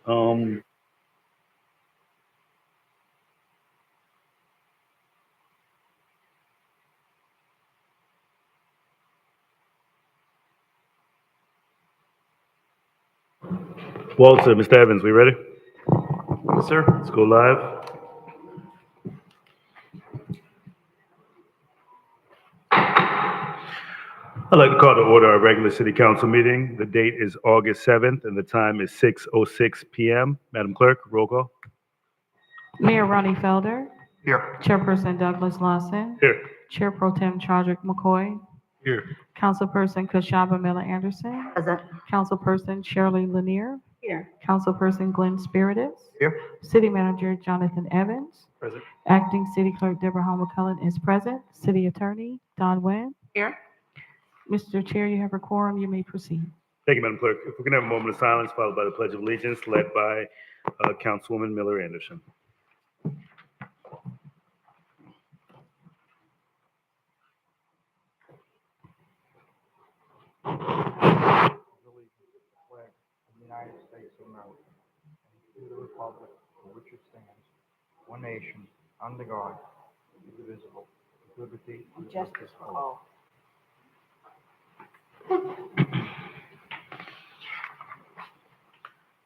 Um, Walter, Mr. Evans, we ready? Yes, sir. Let's go live. I'd like to call to order our regular city council meeting. The date is August 7th and the time is 6:06 p.m. Madam Clerk, roll call. Mayor Ronnie Felder, Here. Chairperson Douglas Lawson, Here. Chair Pro Tem Chadrick McCoy, Here. Councilperson Kashaba Miller Anderson, Present. Councilperson Shirley Lanier, Here. Councilperson Glenn Spiritus, Here. City Manager Jonathan Evans, Present. Acting City Clerk Deborah Hall McCullen is present, City Attorney Don Nguyen. Here. Mr. Chair, you have a quorum, you may proceed. Thank you, Madam Clerk. If we can have a moment of silence followed by the Pledge of Allegiance led by Councilwoman Miller Anderson. United States of America, and to the republic for which it stands, one nation, under God, indivisible, with liberty and justice for all. Do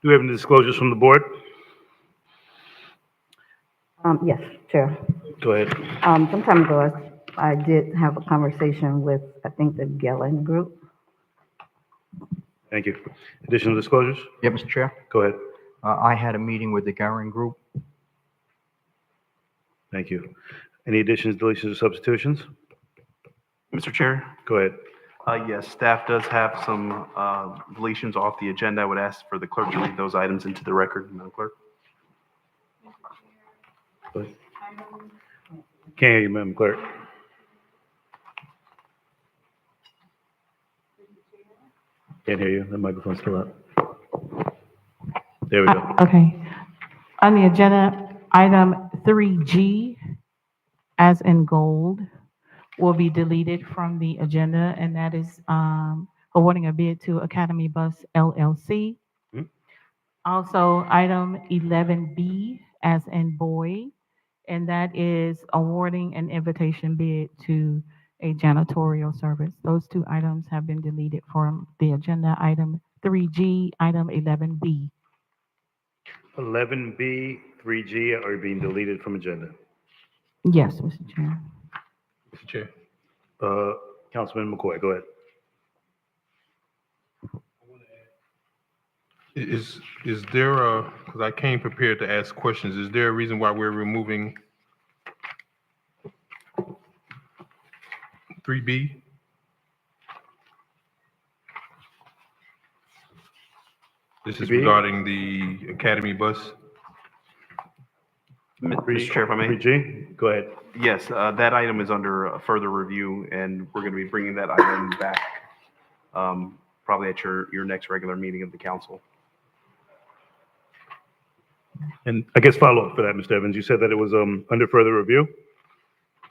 we have any disclosures from the board? Yes, Chair. Go ahead. Some time ago, I did have a conversation with, I think, the Gellin Group. Thank you. Additional disclosures? Yeah, Mr. Chair. Go ahead. I had a meeting with the Garing Group. Thank you. Any additions, deletions, or substitutions? Mr. Chair. Go ahead. Yes, staff does have some deletions off the agenda. I would ask for the clerk to read those items into the record, Madam Clerk. Go ahead. Can't hear you, Madam Clerk. Can't hear you. The microphone's still up. There we go. Okay. On the agenda, item 3G, as in gold, will be deleted from the agenda, and that is awarding a bid to Academy Bus LLC. Mhm. Also, item 11B, as in boy, and that is awarding an invitation bid to a janitorial service. Those two items have been deleted from the agenda, item 3G, item 11B. 11B, 3G are being deleted from agenda. Yes, Mr. Chair. Mr. Chair. Councilman McCoy, go ahead. Is there a, because I came prepared to ask questions, is there a reason why we're removing 3B? This is 3B? regarding the Academy bus. Mr. Chair, if I may. 3G, go ahead. Yes, that item is under further review, and we're going to be bringing that item back probably at your next regular meeting of the council. And I guess follow up for that, Mr. Evans, you said that it was under further review?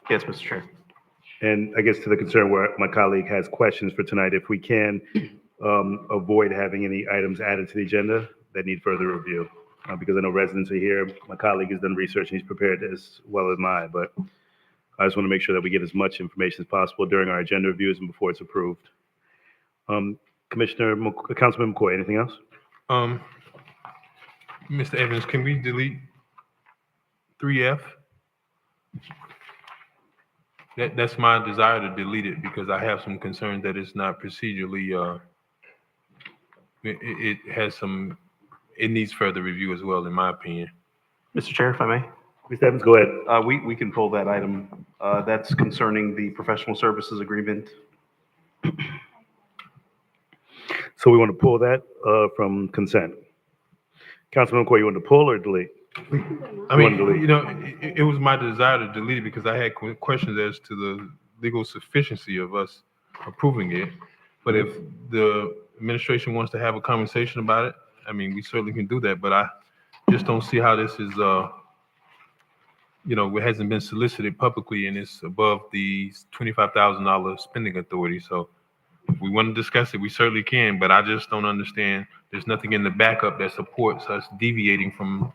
Yes, Mr. Chair. And I guess to the concern where my colleague has questions for tonight, if we can avoid having any items added to the agenda that need further review. Because I know residents are here, my colleague has done research and he's prepared as well as mine, but I just want to make sure that we get as much information as possible during our agenda reviews and before it's approved. Councilman McCoy, anything else? Mr. Evans, can we delete 3F? That's my desire to delete it because I have some concern that it's not procedurally, it has some, it needs further review as well, in my opinion. Mr. Chair, if I may. Mr. Evans, go ahead. We can pull that item. That's concerning the professional services agreement. So we want to pull that from consent. Councilman McCoy, you want to pull or delete? I mean, you know, it was my desire to delete it because I had questions as to the legal sufficiency of us approving it. But if the administration wants to have a conversation about it, I mean, we certainly can do that. But I just don't see how this is, you know, it hasn't been solicited publicly and it's above the $25,000 spending authority. So If we want to discuss it, we certainly can, but I just don't understand. There's nothing in the backup that supports us deviating from,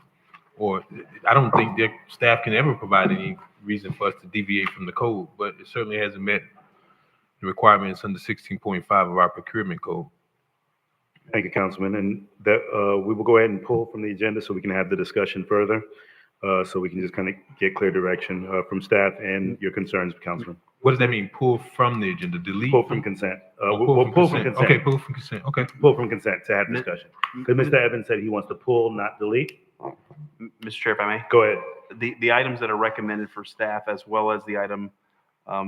or I don't think their staff can ever provide any reason for us to deviate from the code, but it certainly hasn't met the requirements under 16.5 of our procurement code. Thank you, Councilman. And that, we will go ahead and pull from the agenda so we can have the discussion further. So we can just kind of get clear direction, from staff and your concerns, Councilman. What does that mean? Pull from the agenda, delete? Pull from consent. Oh, We'll pull from consent. Okay, pull from consent, okay. Pull from consent to have discussion. Because Mr. Evans said he wants to pull, not delete. Mr. Chair, if I may. Go ahead. The items that are recommended for staff, as well as the item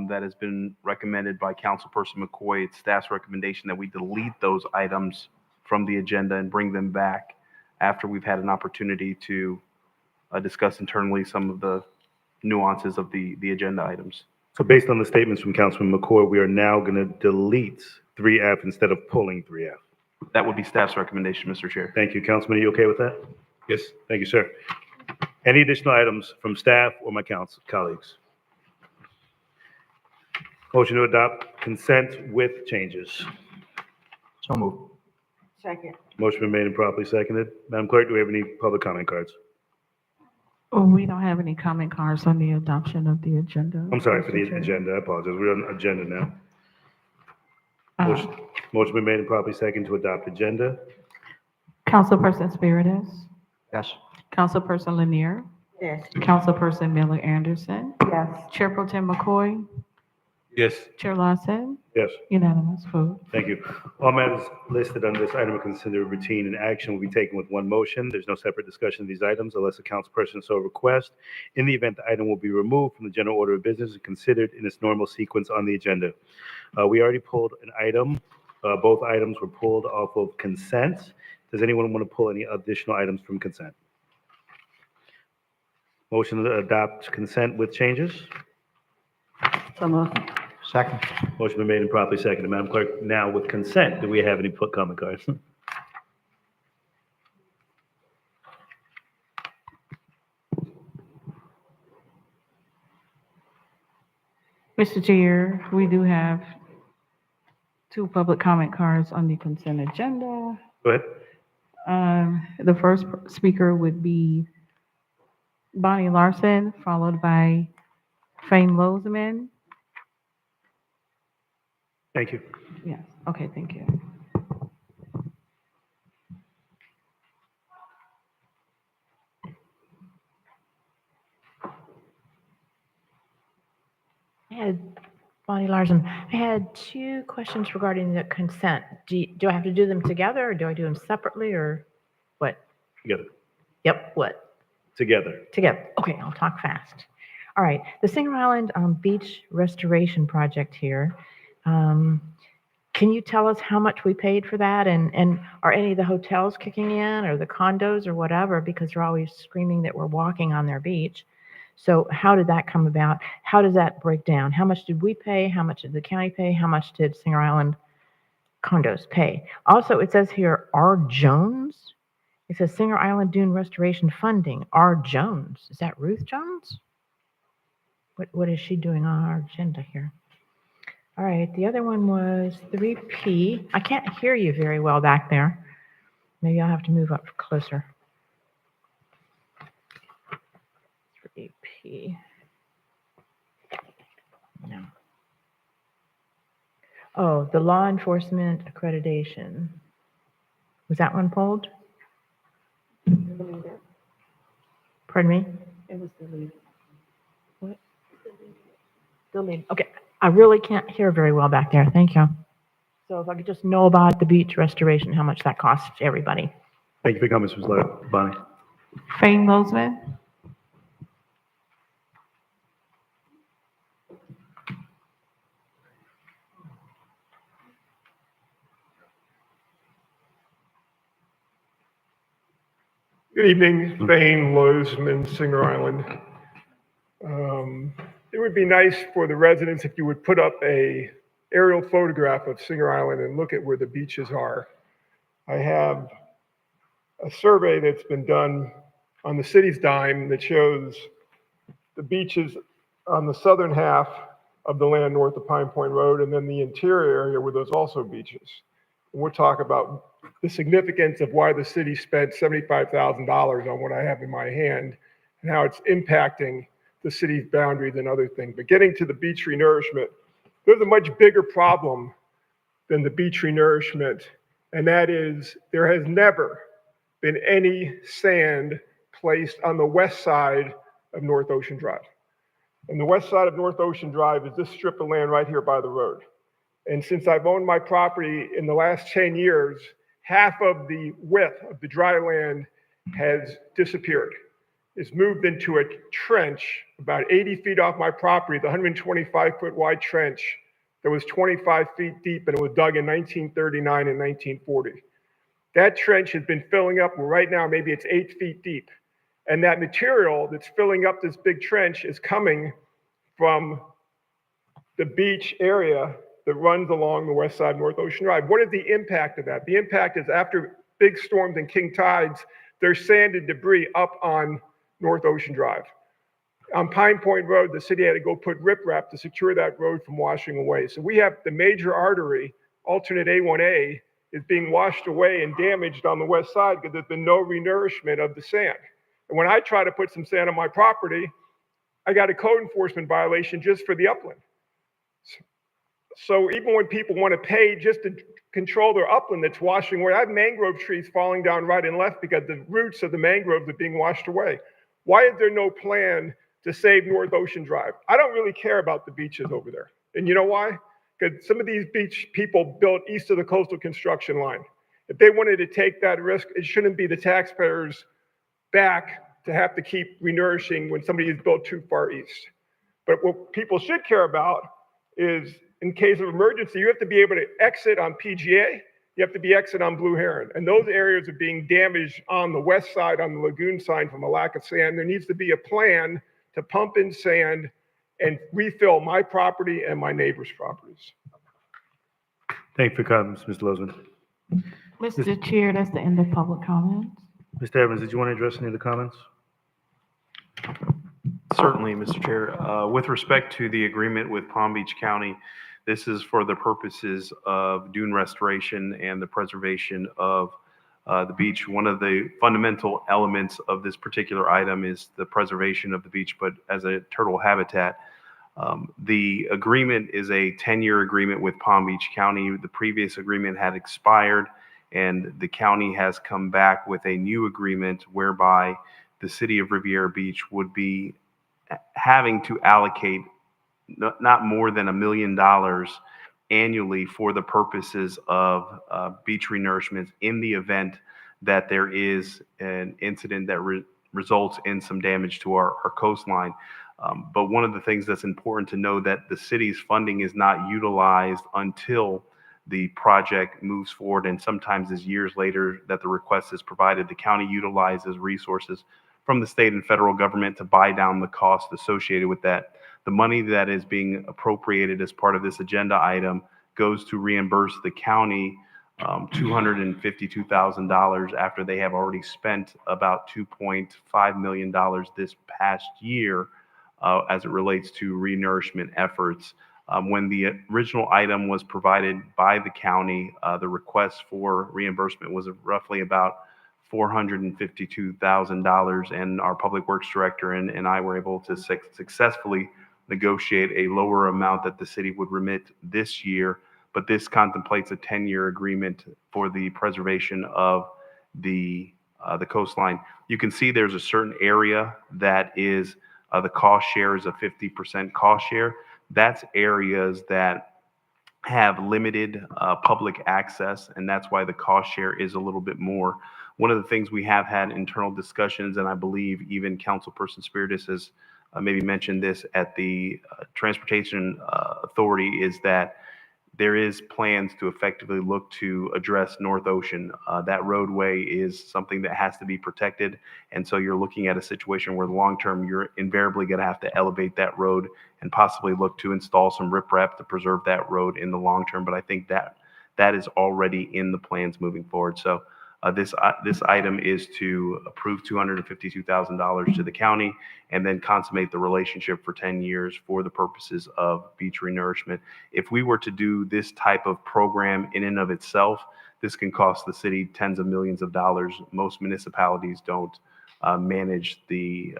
that has been recommended by Councilperson McCoy, it's staff's recommendation that we delete those items from the agenda and bring them back after we've had an opportunity to discuss internally some of the nuances of the agenda items. So based on the statements from Councilman McCoy, we are now going to delete 3F instead of pulling 3F. That would be staff's recommendation, Mr. Chair. Thank you, Councilman. Are you okay with that? Yes. Thank you, sir. Any additional items from staff or my colleagues? Motion to adopt consent with changes. So moved. Second. Motion been made and properly seconded. Madam Clerk, do we have any public comment cards? Oh, we don't have any comment cards on the adoption of the agenda. I'm sorry for the Mr. Chair. agenda. I apologize. We're on agenda now. Uh, Motion been made and properly seconded to adopt agenda. Councilperson Spiritus, Yes. Councilperson Lanier, Yes. Councilperson Miller Anderson, Yes. Chair Pro Tem McCoy, Yes. Chair Lawson, Yes, unanimous vote. thank you. All matters listed on this item are considered routine and action will be taken with one motion. There's no separate discussion of these items unless a councilperson so requests. In the event the item will be removed from the general order of business and considered in its normal sequence on the agenda. We already pulled an item. Both items were pulled off of consent. Does anyone want to pull any additional items from consent? Motion to adopt consent with changes. So moved. Second. Motion been made and properly seconded. Madam Clerk, now with consent, do we have any comment cards? Mr. Chair, we do have 2 public comment cards on the consent agenda. Go ahead. The first speaker would be Bonnie Larson, followed by Fane Lozeman. Thank you. Yes, okay, thank you. Bonnie Larson, I had 2 questions regarding the consent. Do I have to do them together, or do I do them separately, or what? Together. Yep, what? Together. Together. Okay, I'll talk fast. All right, the Singer Island Beach Restoration Project here. Can you tell us how much we paid for that? And are any of the hotels kicking in, or the condos, or whatever? Because they're always screaming that we're walking on their beach. So how did that come about? How does that break down? How much did we pay? How much did the county pay? How much did Singer Island condos pay? Also, it says here, R. Jones. It says Singer Island Dune Restoration Funding, R. Jones. Is that Ruth Jones? What is she doing on our agenda here? All right, the other one was 3P. I can't hear you very well back there. Maybe I'll have to move up closer. 3P. No. Oh, the law enforcement accreditation. Was that one pulled? Pardon me? It was deleted. What? Deleted. Okay, I really can't hear very well back there. Thank you. So if I could just know about the beach restoration, how much that costs everybody. Thank you for your comments, Ms. Bonnie. Fane Lozeman. Good evening, Fane Lozeman, Singer Island. It would be nice for the residents if you would put up a aerial photograph of Singer Island and look at where the beaches are. I have a survey that's been done on the city's dime that shows the beaches on the southern half of the land north of Pine Point Road, and then the interior area where there's also beaches. And we'll talk about the significance of why the city spent $75,000 on what I have in my hand and how it's impacting the city's boundaries and other things. But getting to the beach renourishment, there's a much bigger problem than the beach renourishment, and that is there has never been any sand placed on the west side of North Ocean Drive. And the west side of North Ocean Drive is this strip of land right here by the road. And since I've owned my property in the last 10 years, half of the width of the dry land has disappeared. It's moved into a trench about 80 feet off my property, the 125-foot wide trench that was 25 feet deep, and it was dug in 1939 and 1940. That trench has been filling up, well, right now maybe it's 8 feet deep. And that material that's filling up this big trench is coming from the beach area that runs along the west side of North Ocean Drive. What is the impact of that? The impact is after big storms and king tides, there's sand and debris up on North Ocean Drive. On Pine Point Road, the city had to go put riprap to secure that road from washing away. So we have the major artery, alternate A1A, is being washed away and damaged on the west side because there's been no renourishment of the sand. And when I try to put some sand on my property, I got a code enforcement violation just for the upland. So even when people want to pay just to control their upland that's washing away, I have mangrove trees falling down right and left because the roots of the mangroves are being washed away. Why is there no plan to save North Ocean Drive? I don't really care about the beaches over there. And you know why? Because some of these beach people built east of the coastal construction line. If they wanted to take that risk, it shouldn't be the taxpayers' back to have to keep renourishing when somebody is built too far east. But what people should care about is, in case of emergency, you have to be able to exit on PGA, you have to be exit on Blue Heron. And those areas are being damaged on the west side, on the lagoon side from a lack of sand. There needs to be a plan to pump in sand and refill my property and my neighbors' properties. Thank you for comments, Mr. Lozman. Mr. Chair, that's the end of public comments. Mr. Evans, did you want to address any of the comments? Certainly, Mr. Chair. With respect to the agreement with Palm Beach County, this is for the purposes of dune restoration and the preservation of the beach. One of the fundamental elements of this particular item is the preservation of the beach, but as a turtle habitat. The agreement is a 10-year agreement with Palm Beach County. The previous agreement had expired, and the county has come back with a new agreement whereby the city of Riviera Beach would be having to allocate not more than $1 million annually for the purposes of beach renourishment in the event that there is an incident that results in some damage to our coastline. But one of the things that's important to know that the city's funding is not utilized until the project moves forward, and sometimes is years later that the request is provided. The county utilizes resources from the state and federal government to buy down the cost associated with that. The money that is being appropriated as part of this agenda item goes to reimburse the county $252,000 after they have already spent about $2.5 million this past year as it relates to renourishment efforts. When the original item was provided by the county, the request for reimbursement was roughly about $452,000, and our public works director and I were able to successfully negotiate a lower amount that the city would remit this year. But this contemplates a 10-year agreement for the preservation of the coastline. You can see there's a certain area that is the cost share is a 50% cost share. That's areas that have limited public access, and that's why the cost share is a little bit more. One of the things we have had internal discussions, and I believe even Councilperson Spiritus has maybe mentioned this at the Transportation Authority, is that there is plans to effectively look to address North Ocean. That roadway is something that has to be protected. And so you're looking at a situation where long-term, you're invariably going to have to elevate that road and possibly look to install some riprap to preserve that road in the long term. But I think that is already in the plans moving forward. So This item is to approve $252,000 to the county and then consummate the relationship for 10 years for the purposes of beach renourishment. If we were to do this type of program in and of itself, this can cost the city tens of millions of dollars. Most municipalities don't manage the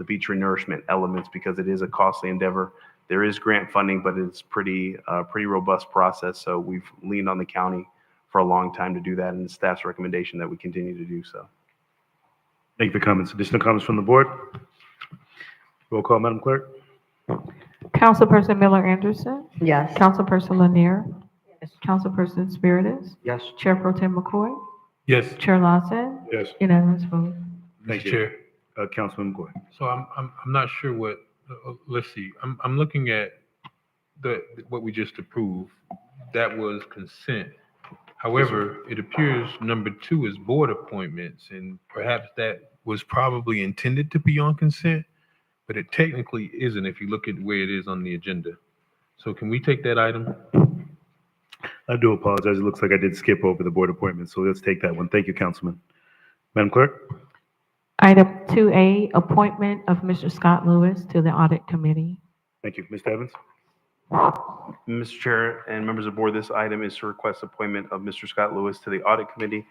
beach renourishment elements because it is a costly endeavor. There is grant funding, but it's pretty robust process. So we've leaned on the county for a long time to do that, and the staff's recommendation that we continue to do so. Thank you for comments. Additional comments from the board? Roll call, Madam Clerk. Councilperson Miller Anderson, Yes. Councilperson Lanier, Councilperson Spiritus, Yes. Chair Pro Tem McCoy, Yes, Chair Lawson, Yes. unanimous vote. Thank Mr. you. Chair. Councilman McCoy. So I'm not sure what, let's see, I'm looking at what we just approved. That was consent. However, it appears number 2 is board appointments, and perhaps that was probably intended to be on consent, but it technically isn't if you look at where it is on the agenda. So can we take that item? I do apologize. It looks like I did skip over the board appointment, so let's take that one. Thank you, Councilman. Madam Clerk? Item 2A, appointment of Mr. Scott Lewis to the Audit Committee. Thank you. Mr. Evans? Mr. Chair and members of the board, this item is to request appointment of Mr. Scott Lewis to the Audit Committee.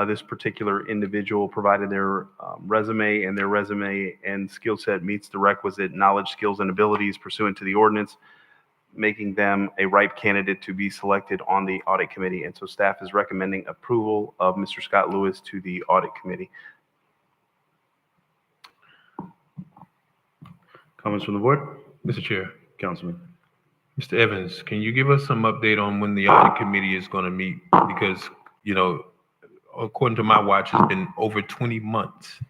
This particular individual provided their resume, and their resume and skill set meets the requisite knowledge, skills, and abilities pursuant to the ordinance, making them a ripe candidate to be selected on the Audit Committee. And so staff is recommending approval of Mr. Scott Lewis to the Audit Committee. Comments from the board? Mr. Chair. Councilman. Mr. Evans, can you give us some update on when the audit committee is going to meet? Because, according to my watch, it's been over 20 months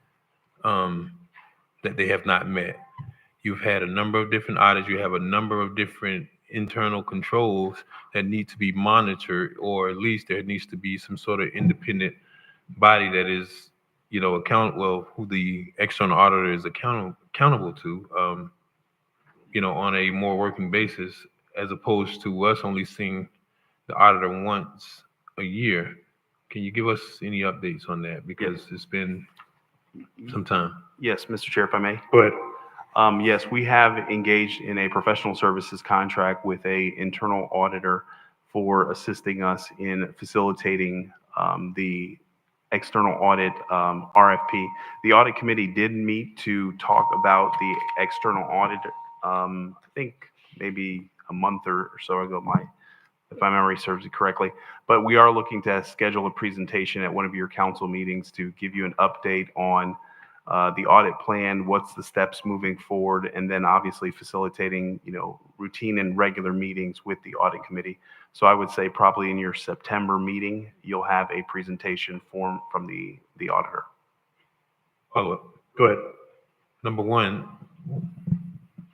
that they have not met. You've had a number of different audits. You have a number of different internal controls that need to be monitored, or at least there needs to be some sort of independent body that is, who the external auditor is accountable to, on a more working basis, as opposed to us only seeing the auditor once a year. Can you give us any updates on that? Because it's been some time. Yes, Mr. Chair, if I may. Go ahead. Yes, we have engaged in a professional services contract with an internal auditor for assisting us in facilitating the external audit RFP. The audit committee did meet to talk about the external audit, I think maybe a month or so ago, if my memory serves it correctly. But we are looking to schedule a presentation at one of your council meetings to give you an update on the audit plan, what's the steps moving forward, and then obviously facilitating, routine and regular meetings with the audit committee. So I would say probably in your September meeting, you'll have a presentation form from the auditor. Follow up. Go ahead. Number 1,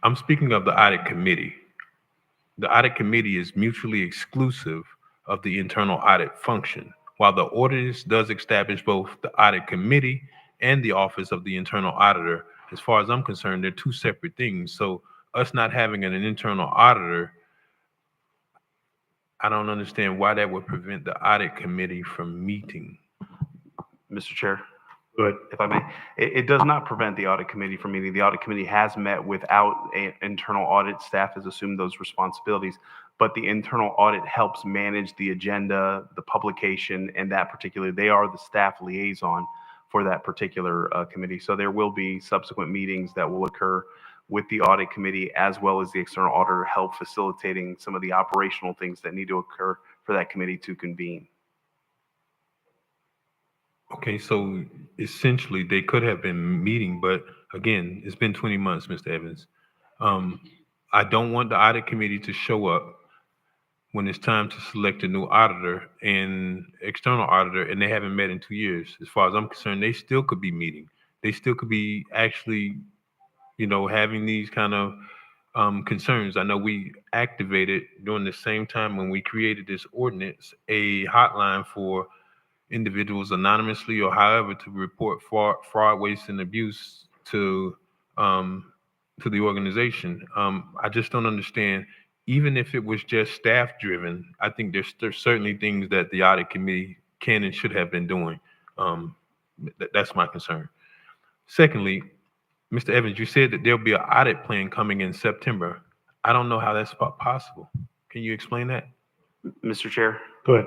I'm speaking of the audit committee. The audit committee is mutually exclusive of the internal audit function. While the ordinance does establish both the audit committee and the office of the internal auditor, as far as I'm concerned, they're two separate things. So us not having an internal auditor, I don't understand why that would prevent the audit committee from meeting. Mr. Chair, Go ahead. if I may, it does not prevent the audit committee from meeting. The audit committee has met without an internal audit. Staff has assumed those responsibilities, but the internal audit helps manage the agenda, the publication, and that particular, they are the staff liaison for that particular committee. So there will be subsequent meetings that will occur with the audit committee as well as the external auditor, help facilitating some of the operational things that need to occur for that committee to convene. Okay, so essentially they could have been meeting, but again, it's been 20 months, Mr. Evans. I don't want the audit committee to show up when it's time to select a new auditor and external auditor, and they haven't met in 2 years. As far as I'm concerned, they still could be meeting. They still could be actually, having these kind of concerns. I know we activated during the same time when we created this ordinance, a hotline for individuals anonymously or however to report fraud, waste, and abuse to the organization. I just don't understand. Even if it was just staff driven, I think there's certainly things that the audit committee can and should have been doing. That's my concern. Secondly, Mr. Evans, you said that there'll be an audit plan coming in September. I don't know how that's possible. Can you explain that? Mr. Chair, Go ahead.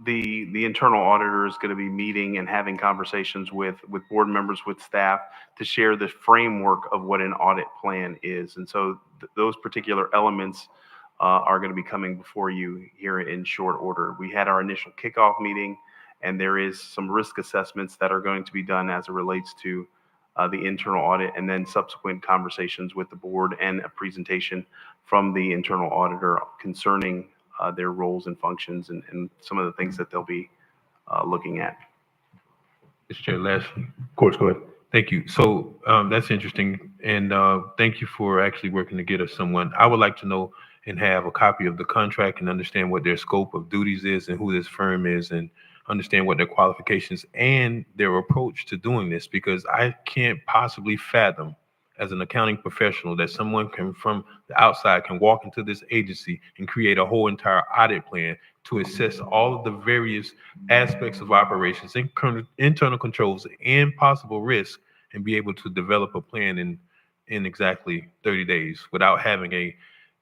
the internal auditor is going to be meeting and having conversations with board members, with staff, to share the framework of what an audit plan is. And so those particular elements are going to be coming before you here in short order. We had our initial kickoff meeting, and there is some risk assessments that are going to be done as it relates to the internal audit, and then subsequent conversations with the board and a presentation from the internal auditor concerning their roles and functions and some of the things that they'll be looking at. Mr. Chair, lastly. Of course, go ahead. Thank you. So that's interesting. And thank you for actually working to get us someone. I would like to know and have a copy of the contract and understand what their scope of duties is and who this firm is, and understand what their qualifications and their approach to doing this, because I can't possibly fathom as an accounting professional that someone from the outside can walk into this agency and create a whole entire audit plan to assess all of the various aspects of operations, internal controls, and possible risks, and be able to develop a plan in exactly 30 days without having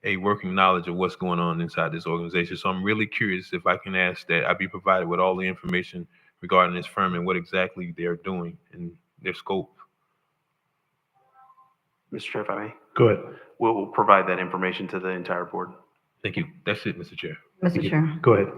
a working knowledge of what's going on inside this organization. So I'm really curious if I can ask that I be provided with all the information regarding this firm and what exactly they're doing and their scope. Mr. Chair, if I may, Go ahead. we'll provide that information to the entire board. Thank you. That's it, Mr. Chair. Mr. Chair, Go ahead.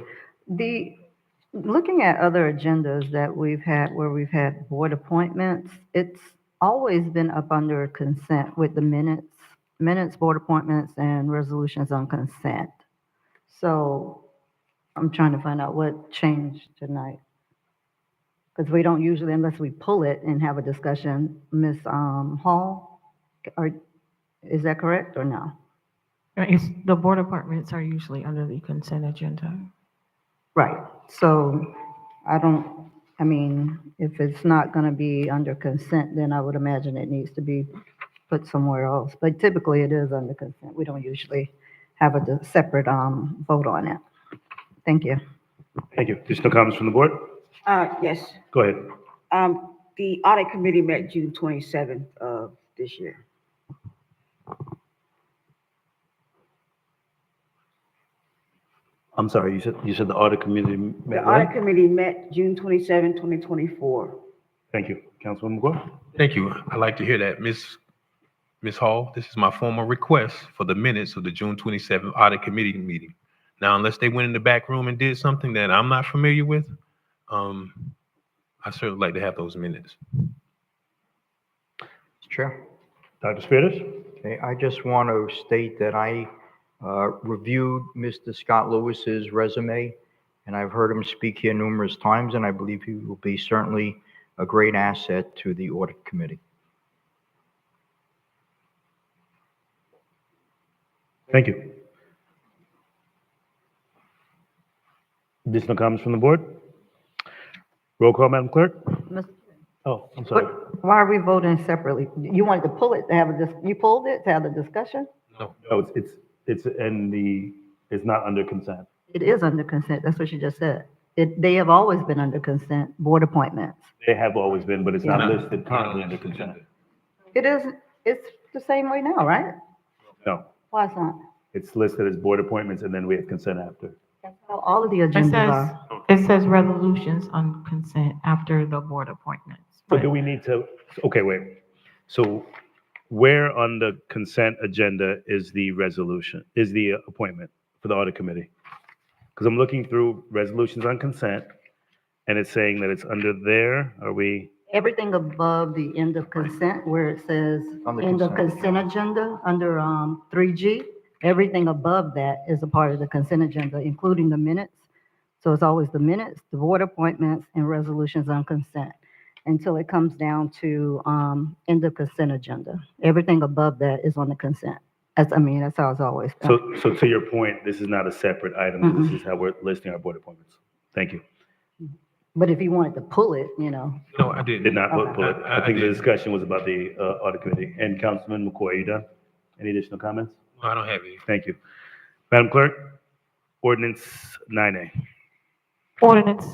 looking at other agendas that we've had where we've had board appointments, it's always been up under consent with the minutes, board appointments, and resolutions on consent. So I'm trying to find out what changed tonight. Because we don't usually, unless we pull it and have a discussion. Ms. Hall, is that correct or no? The board appointments are usually under the consent agenda. Right. So I mean, if it's not going to be under consent, then I would imagine it needs to be put somewhere else. But typically it is under consent. We don't usually have a separate vote on it. Thank you. Thank you. Additional comments from the board? Yes, Go ahead. the audit committee met June 27th of this year. I'm sorry, you said the audit committee The met audit when? committee met June 27, 2024. Thank you. Councilwoman McGuire? Thank you. I'd like to hear that. Ms. Hall, this is my formal request for the minutes of the June 27th audit committee meeting. Now, unless they went in the back room and did something that I'm not familiar with, I certainly like to have those minutes. Mr. Chair, Dr. Spears? okay, I just want to state that I reviewed Mr. Scott Lewis's resume, and I've heard him speak here numerous times, and I believe he will be certainly a great asset to the audit committee. Thank you. Additional comments from the board? Roll call, Madam Clerk? Oh, I'm sorry. Why are we voting separately? You wanted to pull it to have you pulled it to have the discussion? No, it's not under consent. It is under consent. That's what she just said. They have always been under consent, board appointments. They have always been, but it's not listed currently under consent. It is, it's the same way now, right? No, Why it's not? it's listed as board appointments and then we have consent after. That's how all of the It agendas says, are. it says resolutions on consent after the board appointments. So do we need to, okay, wait. So where on the consent agenda is the resolution, is the appointment for the audit committee? Because I'm looking through resolutions on consent and it's saying that it's under there. Are we? Everything above the end of consent where it says On the end of consent. consent agenda under 3G, everything above that is a part of the consent agenda, including the minutes. So it's always the minutes, the board appointments, and resolutions on consent until it comes down to end of consent agenda. Everything above that is on the consent. That's how it's always done. So to your point, this is not a separate item. This is how we're listing our board appointments. Thank you. But if you wanted to pull it, No, I didn't. Did not pull it. I think the didn't. discussion was about the audit committee. And Councilman McCoy, are you done? Any additional comments? I don't have any. Thank you. Madam Clerk, ordinance 9A. Ordinance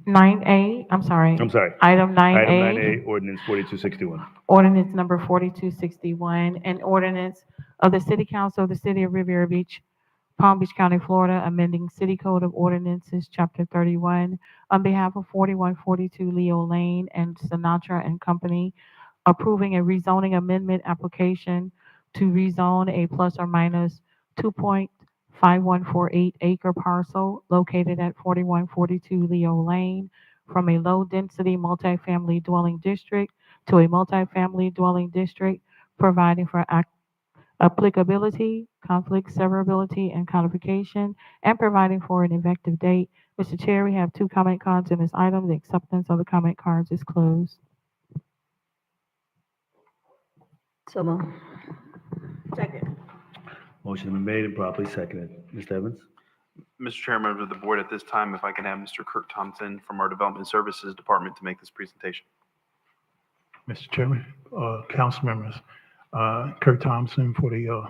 I'm sorry. I'm sorry. Item Item 9A. 9A, ordinance 4261. Ordinance number 4261, an ordinance of the City Council of the City of Riviera Beach, Palm Beach County, Florida, amending City Code of Ordinances, Chapter 31, on behalf of 4142 Leo Lane and Sinatra and Company, approving a rezoning amendment application to rezone a plus or minus 2.5148 acre parcel located at 4142 Leo Lane from a low-density multifamily dwelling district to a multifamily dwelling district, providing for applicability, conflict severability, and codification, and providing for an effective date. Mr. Chair, we have two comment cards in this item. The acceptance of the comment cards is closed. So moved. Second. Motion been made and properly seconded. Mr. Evans? Mr. Chair, members of the board, at this time, if I can have Mr. Kirk Thompson from our Development Services Department to make this presentation. Mr. Chairman, council members, Kirk Thompson for the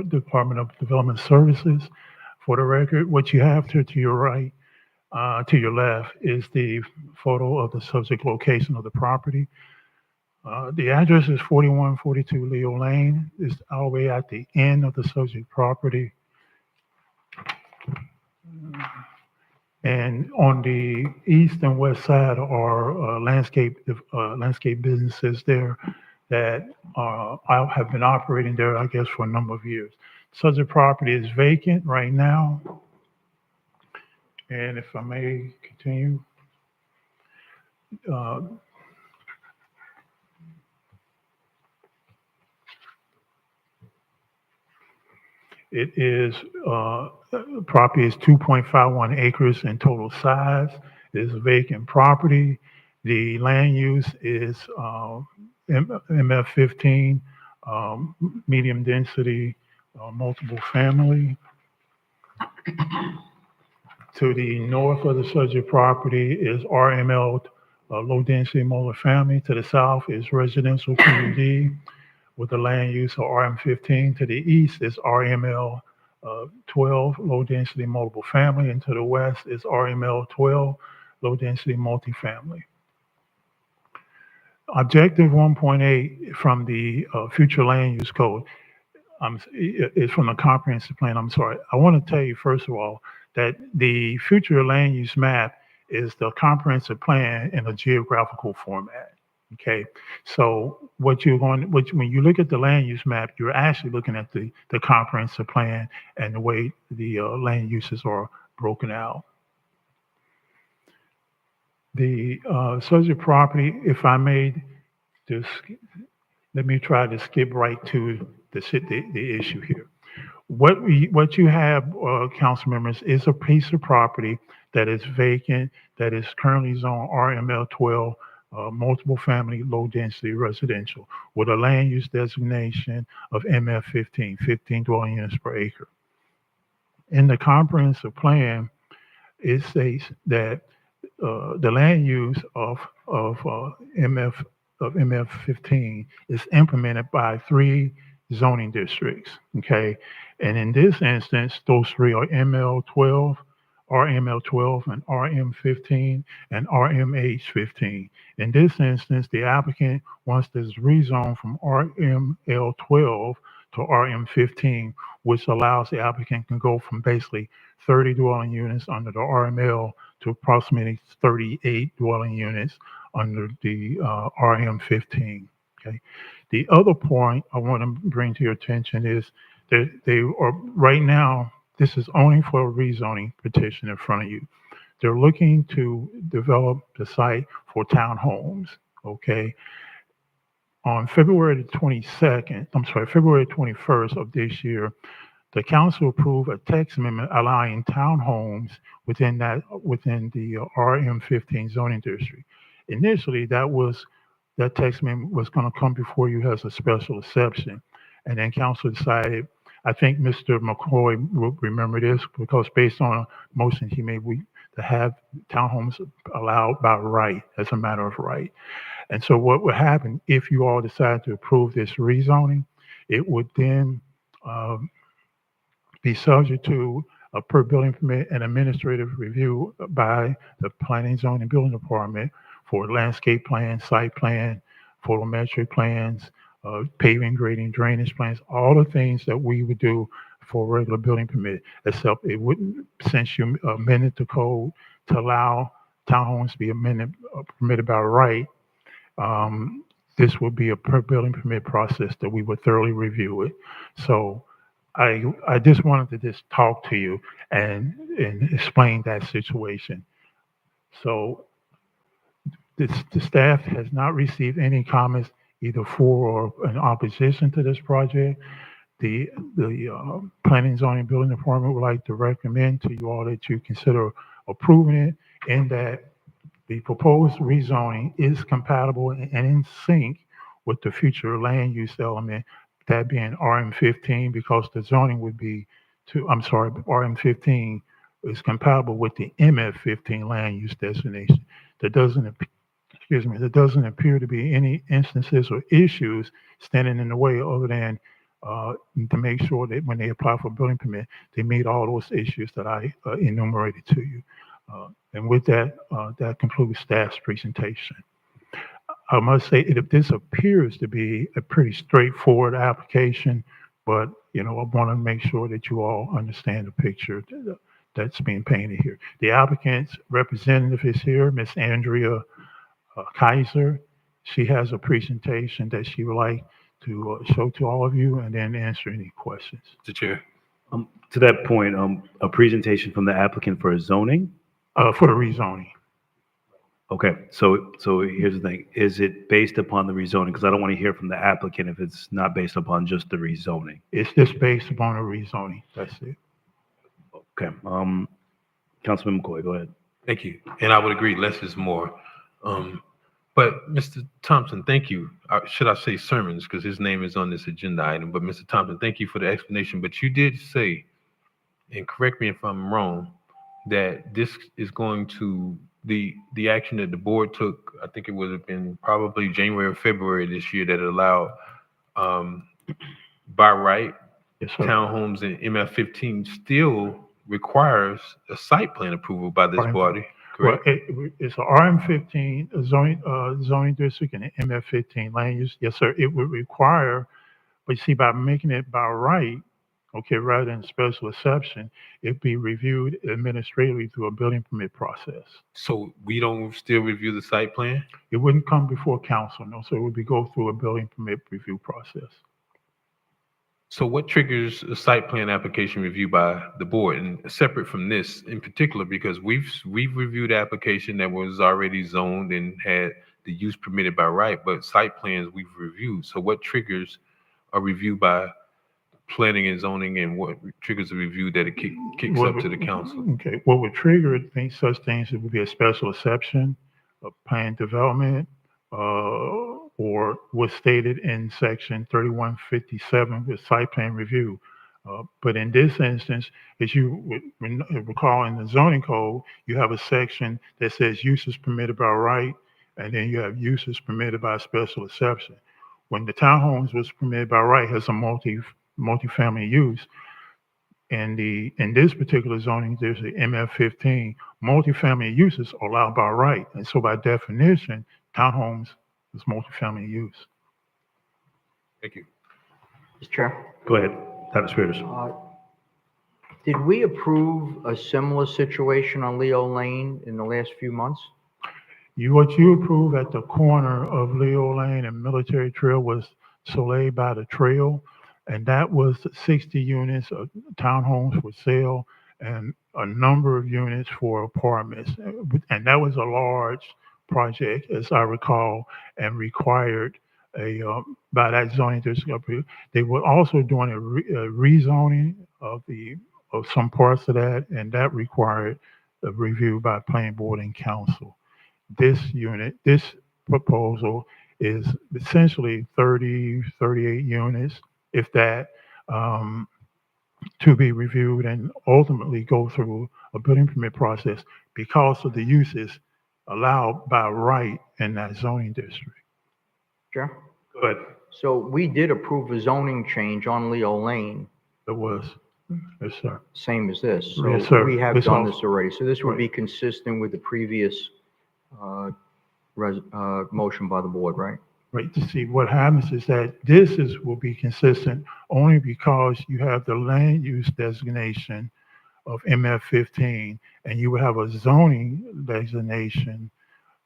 Department of Development Services. For the record, what you have to your right, to your left, is the photo of the subject location of the property. The address is 4142 Leo Lane. It's all the way at the end of the subject property. And on the east and west side are landscape businesses there that have been operating there, I guess, for a number of years. Subject property is vacant right now. And if I may continue, it is, property is 2.51 acres in total size. It is a vacant property. The land use is MF15, medium density, multiple family. To the north of the subject property is RML, low density multifamily. To the south is residential community with the land use of RM15. To the east is RML 12, low density multiple family, and to the west is RML 12, low density multifamily. Objective 1.8 from the future land use code is from the comprehensive plan. I'm sorry. I want to tell you, first of all, that the future land use map is the comprehensive plan in a geographical format. Okay, so when you look at the land use map, you're actually looking at the comprehensive plan and the way the land uses are broken out. The subject property, if I may, just let me try to skip right to the issue here. What you have, council members, is a piece of property that is vacant, that is currently zoned RML 12. Multiple family, low density residential with a land use designation of MF15, 15 dwelling units per acre. In the comprehensive plan, it states that the land use of MF15 is implemented by 3 zoning districts. Okay, and in this instance, those 3 are ML12, RML12, and RM15, and RMH15. In this instance, the applicant wants this rezone from RML12 to RM15, which allows the applicant can go from basically 30 dwelling units under the RML to approximately 38 dwelling units under the RM15. Okay. The other point I want to bring to your attention is that they are right now. This is only for a rezoning petition in front of you. They're looking to develop the site for townhomes, okay? On February 21st of this year, the council approved a text amendment allowing townhomes within the RM15 zoning district. Initially, that text amendment was going to come before you as a special exception. And then council decided, I think Mr. McCoy will remember this, because based on a motion he made, to have townhomes allowed by right, as a matter of right. And so what would happen if you all decide to approve this rezoning, it would then be subject to a per building permit and administrative review by the Planning, Zoning, and Building Department for landscape plans, site plan, photometric plans, paving, grading, drainage plans, all the things that we would do for a regular building permit, except it wouldn't, since you amended the code to allow townhomes to be permitted by right, this would be a per building permit process that we would thoroughly review it. So I just wanted to just talk to you and explain that situation. So the staff has not received any comments either for or in opposition to this project. The Planning, Zoning, and Building Department would like to recommend to you all that you consider approving it, in that the proposed rezoning is compatible and in sync with the future land use element, that being RM15, because the zoning would be RM15 is compatible with the MF15 land use designation. There doesn't appear to be any instances or issues standing in the way, other than to make sure that when they apply for a building permit, they meet all those issues that I enumerated to you. And with that, that concludes staff's presentation. I must say, this appears to be a pretty straightforward application, but I want to make sure that you all understand the picture that's being painted here. The applicant's representative is here, Miss Andrea Kaiser. She has a presentation that she would like to show to all of you, and then answer any questions. Mr. Chair. To that point, a presentation from the applicant for zoning? For the rezoning. Okay, so here's the thing. Is it based upon the rezoning? Because I don't want to hear from the applicant if it's not based upon just the rezoning. It's just based upon the rezoning. That's it. Okay, Councilman McCoy, go ahead. Thank you. And I would agree, less is more. But Mr. Thompson, thank you. Should I say sermons, because his name is on this agenda item. But Mr. Thompson, thank you for the explanation. But you did say, and correct me if I'm wrong, that this is going to, the action that the board took, I think it would have been probably January or February this year, that allowed by right, yes, sir, townhomes in MF15 still requires a site plan approval by this body. Correct? Well, it's a RM15 zoning district and an MF15 land use. Yes, sir. It would require, but you see, by making it by right, okay, rather than special exception, it'd be reviewed administratively through a building permit process. So we don't still review the site plan? It wouldn't come before council, no. So it would go through a building permit review process. So what triggers a site plan application review by the board? And separate from this in particular, because we've reviewed the application that was already zoned and had the use permitted by right, but site plans we've reviewed. So what triggers a review by planning and zoning, and what triggers a review that it kicks up to the council? Okay, what would trigger such things, it would be a special exception, a plan development, or was stated in section 3157 with site plan review. But in this instance, as you would recall, in the zoning code, you have a section that says uses permitted by right, and then you have uses permitted by special exception. When the townhomes was permitted by right, has a multifamily use. And in this particular zoning, there's the MF15, multifamily uses are allowed by right. And so by definition, townhomes is multifamily use. Thank you. Mr. Chair. Go ahead, Dr. Spears. Did we approve a similar situation on Leo Lane in the last few months? What you approved at the corner of Leo Lane and Military Trail was Soleil by the Trail, and that was 60 units of townhomes for sale and a number of units for apartments. And that was a large project, as I recall, and required by that zoning district. They were also doing a rezoning of some parts of that, and that required a review by planning board and council. This proposal is essentially 38 units, if that, to be reviewed and ultimately go through a building permit process because of the uses allowed by right in that zoning district. Sure. Go ahead. So we did approve a zoning change on Leo Lane. It was. Yes, sir. same as this. So Yes, sir. we have This done also- this already. So this would Right. be consistent with the previous motion by the board, right? Right, to see what happens is that will be consistent only because you have the land use designation of MF15, and you will have a zoning designation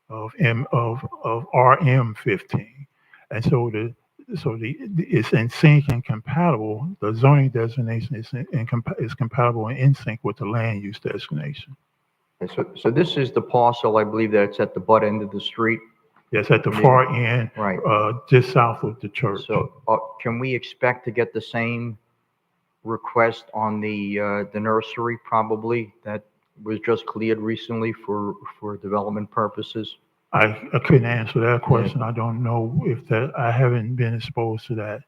of RM15. And so it's in sync and compatible. The zoning designation is compatible and in sync with the land use designation. And so this is the parcel, I believe that it's at the butt end of the street. Yes, at the far end, Right. just south of the church. So can we expect to get the same request on the nursery probably that was just cleared recently for development purposes? I couldn't answer that question. I don't know if I haven't been exposed to that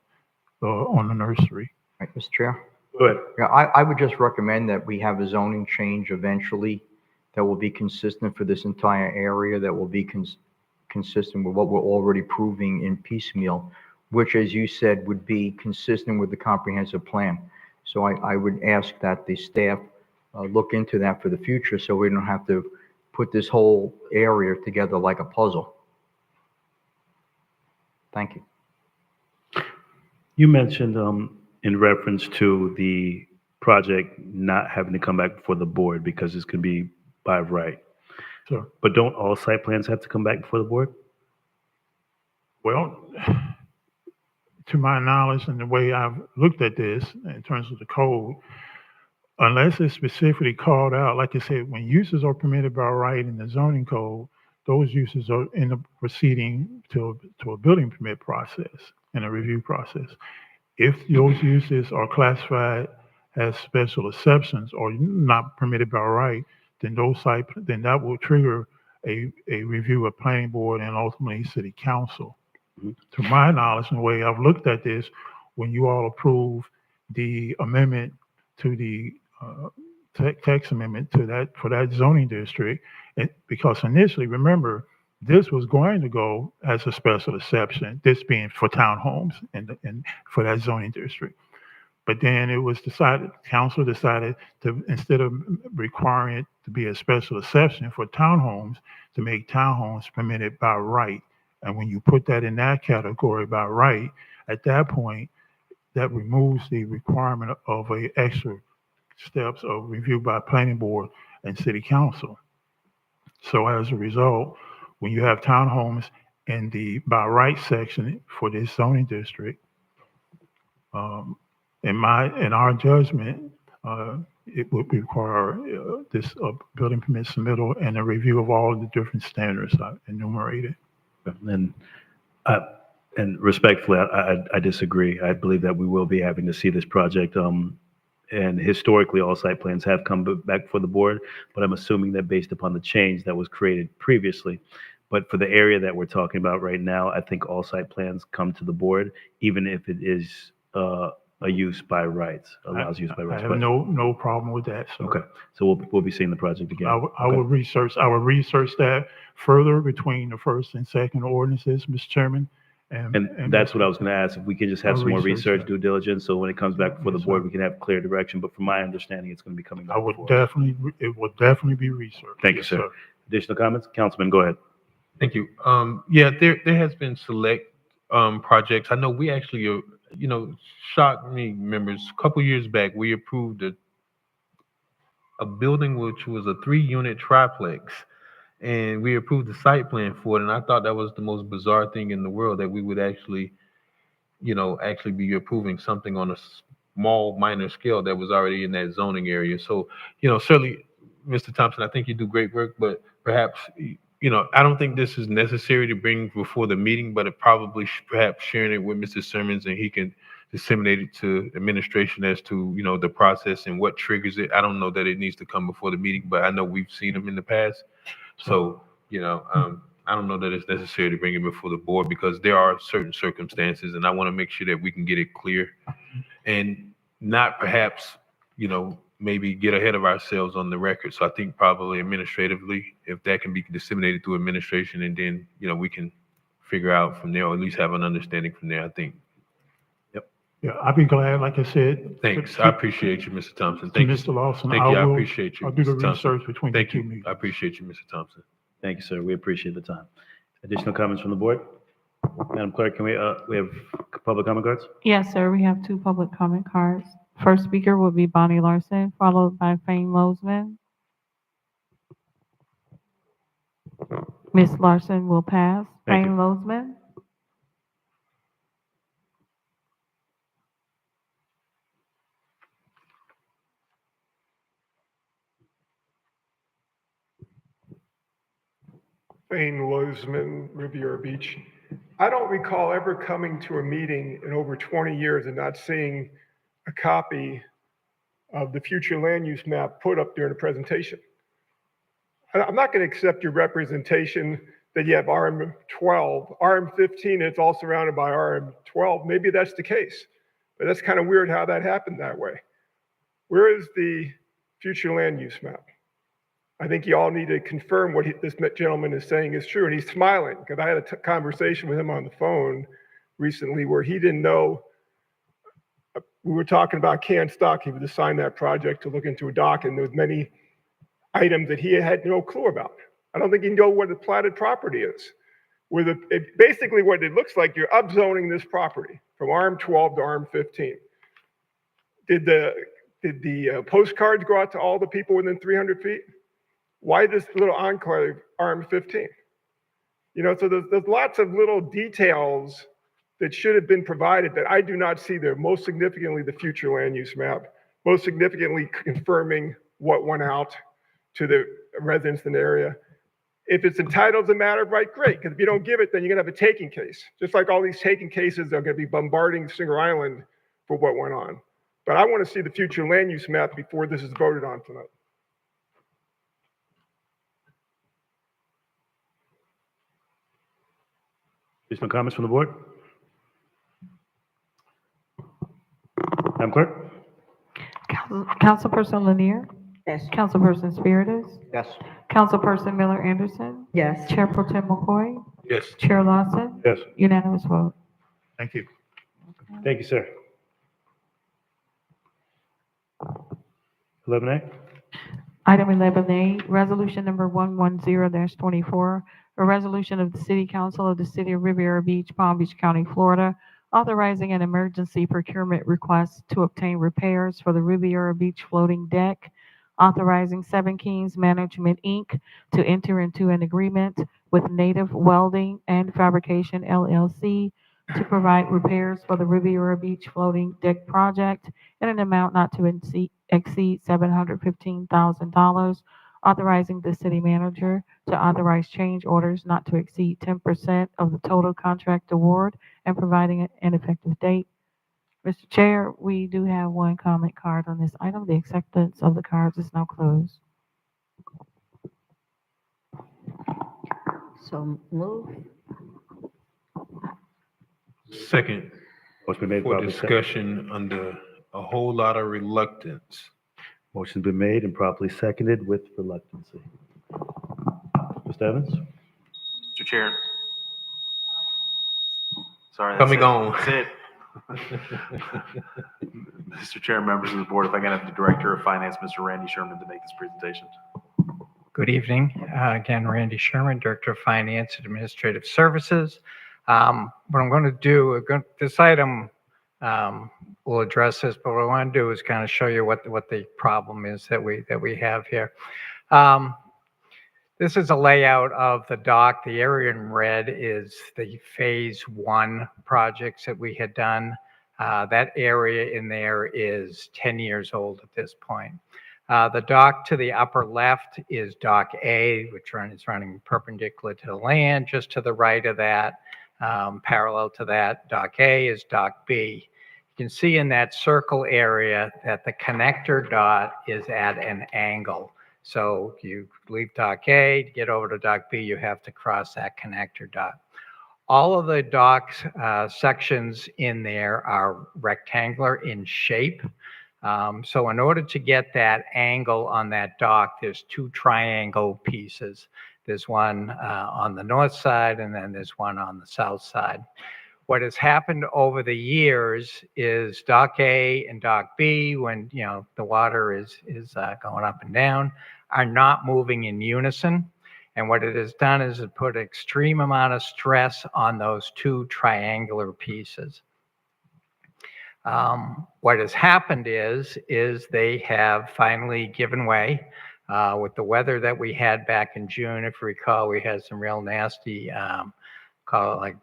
on the nursery. Right, Mr. Chair? Go ahead. Yeah, I would just recommend that we have a zoning change eventually that will be consistent for this entire area, that will be consistent with what we're already proving in piecemeal, which, as you said, would be consistent with the comprehensive plan. So I would ask that the staff look into that for the future so we don't have to put this whole area together like a puzzle. Thank you. You mentioned in reference to the project not having to come back before the board because this could be by right. Sure. But don't all site plans have to come back before the board? Well, to my knowledge and the way I've looked at this in terms of the code, unless it's specifically called out, like I said, when uses are permitted by right in the zoning code, those uses are in the proceeding to a building permit process and a review process. If those uses are classified as special exceptions or not permitted by right, then that will trigger a review of planning board and ultimately city council. Mm-hmm. To my knowledge and the way I've looked at this, when you all approve the amendment to the text amendment to that for that zoning district, because initially, remember, this was going to go as a special exception, this being for townhomes and for that zoning district. But then it was decided, council decided to, instead of requiring it to be a special exception for townhomes, to make townhomes permitted by right. And when you put that in that category by right, at that point, that removes the requirement of a extra steps of review by planning board and city council. So as a result, when you have townhomes in the by right section for this zoning district, in our judgment, it would require this building permit submittal and a review of all of the different standards I enumerated. And respectfully, I disagree. I believe that we will be having to see this project. And historically, all site plans have come back for the board, but I'm assuming that based upon the change that was created previously. But for the area that we're talking about right now, I think all site plans come to the board, even if it is a use by rights, allows use by I rights. have no problem with that. So Okay, so we'll be seeing the project again. I will research that further between the first and second ordinances, Mr. Chairman. And that's what I was going to ask, if we could just have I'll some more research research, due diligence, so when it comes back before the Yes, board, sir. we can have clear direction. But from my understanding, it's going to be coming back. It would before. definitely be researched. Thank you, Yes, sir. Additional comments? Councilman, go ahead. Thank you. Yeah, there has been select projects. I know we actually, shocked me, members. A couple years back, we approved a building which was a 3-unit triplex, and we approved the site plan for it. And I thought that was the most bizarre thing in the world, that we would actually be approving something on a small, minor scale that was already in that zoning area. So, certainly, Mr. Thompson, I think you do great work, but perhaps, I don't think this is necessary to bring before the meeting, but it probably perhaps sharing it with Mr. Simmons, and he can disseminate it to administration as to, the process and what triggers it. I don't know that it needs to come before the meeting, but I know we've seen them in the past. So, I don't know that it's necessary to bring it before the board, because there are certain circumstances, and I want to make sure that we can get it clear and not perhaps, maybe get ahead of ourselves on the record. So I think probably administratively, if that can be disseminated through administration, and then, we can figure out from there, or at least have an understanding from there, I think. Yep. Yeah, I'd be glad, like I said. Thanks. I appreciate you, Mr. Thompson. To Thank you. Mr. Lawson, Thank you. I will- appreciate you. I'll do the Mr. Thompson. research between the Thank two you. meetings. I appreciate you, Mr. Thompson. Thank you, sir. We appreciate the time. Additional comments from the board? Madam Clerk, can we have public comment cards? Yes, sir, we have two public comment cards. First speaker will be Bonnie Larson, followed by Fane Lozman. Ms. Larson will pass. Thank you. Fane Lozman. Fane Lozman, Riviera Beach. I don't recall ever coming to a meeting in over 20 years and not seeing a copy of the future land use map put up during the presentation. I'm not going to accept your representation that you have RM12, RM15, and it's all surrounded by RM12. Maybe that's the case, but that's kind of weird how that happened that way. Where is the future land use map? I think you all need to confirm what this gentleman is saying is true. And he's smiling because I had a conversation with him on the phone recently where he didn't know. We were talking about Can Stock. He was assigned that project to look into a dock, and there was many items that he had no clue about. I don't think he knew what the platted property is. Basically what it looks like, you're upzoning this property from RM12 to RM15. Did the postcards go out to all the people within 300 feet? Why this little enclave RM15? You know, so there's lots of little details that should have been provided that I do not see there. Most significantly, the future land use map. Most significantly, confirming what went out to the residents in the area. If it's entitled as a matter of right, great. Because if you don't give it, then you're gonna have a taking case. Just like all these taking cases are gonna be bombarding Singer Island for what went on. But I want to see the future land use map before this is voted on tonight. Additional comments from the board? Madam Clerk? Councilperson Lanier? Yes. Councilperson Spiritus? Yes. Councilperson Miller Anderson? Yes. Chair Pro Tem McCoy? Yes. Chair Lawson? Yes. Unanimous vote. Thank you. Thank you, sir. 11A? Item 11A, resolution number 110-24, a resolution of the City Council of the City of Riviera Beach, Palm Beach County, Florida, authorizing an emergency procurement request to obtain repairs for the Riviera Beach floating deck, authorizing Seven Kings Management, Inc. to enter into an agreement with Native Welding and Fabrication, LLC, to provide repairs for the Riviera Beach floating deck project in an amount not to exceed $715,000, authorizing the city manager to authorize change orders not to exceed 10% of the total contract award and providing an effective date. Mr. Chair, we do have one comment card on this item. The acceptance of the cards is now closed. So move. Second, Motion been made, for properly seconded. discussion under a whole lot of reluctance. Motion's been made and properly seconded with reluctancy. Mr. Evans? Mr. Chair. Sorry. Coming on. That's it. Mr. Chair, members of the board, if I can have the Director of Finance, Mr. Randy Sherman, to make this presentation. Good evening. Again, Randy Sherman, Director of Finance and Administrative Services. What I'm going to do, this item will address this, but what I want to do is kind of show you what the problem is that we have here. This is a layout of the dock. The area in red is the phase 1 projects that we had done. That area in there is 10 years old at this point. The dock to the upper left is dock A, which is running perpendicular to the land. Just to the right of that, parallel to that, dock A is dock B. You can see in that circle area that the connector dot is at an angle. So you leave dock A, to get over to dock B, you have to cross that connector dot. All of the docks sections in there are rectangular in shape. So in order to get that angle on that dock, there's 2 triangle pieces. There's one on the north side and then there's one on the south side. What has happened over the years is Dock A and Dock B, when, you know, the water is going up and down, are not moving in unison. And what it has done is it put extreme amount of stress on those two triangular pieces. What has happened is they have finally given way. With the weather that we had back in June, if you recall, we had some real nasty, call it like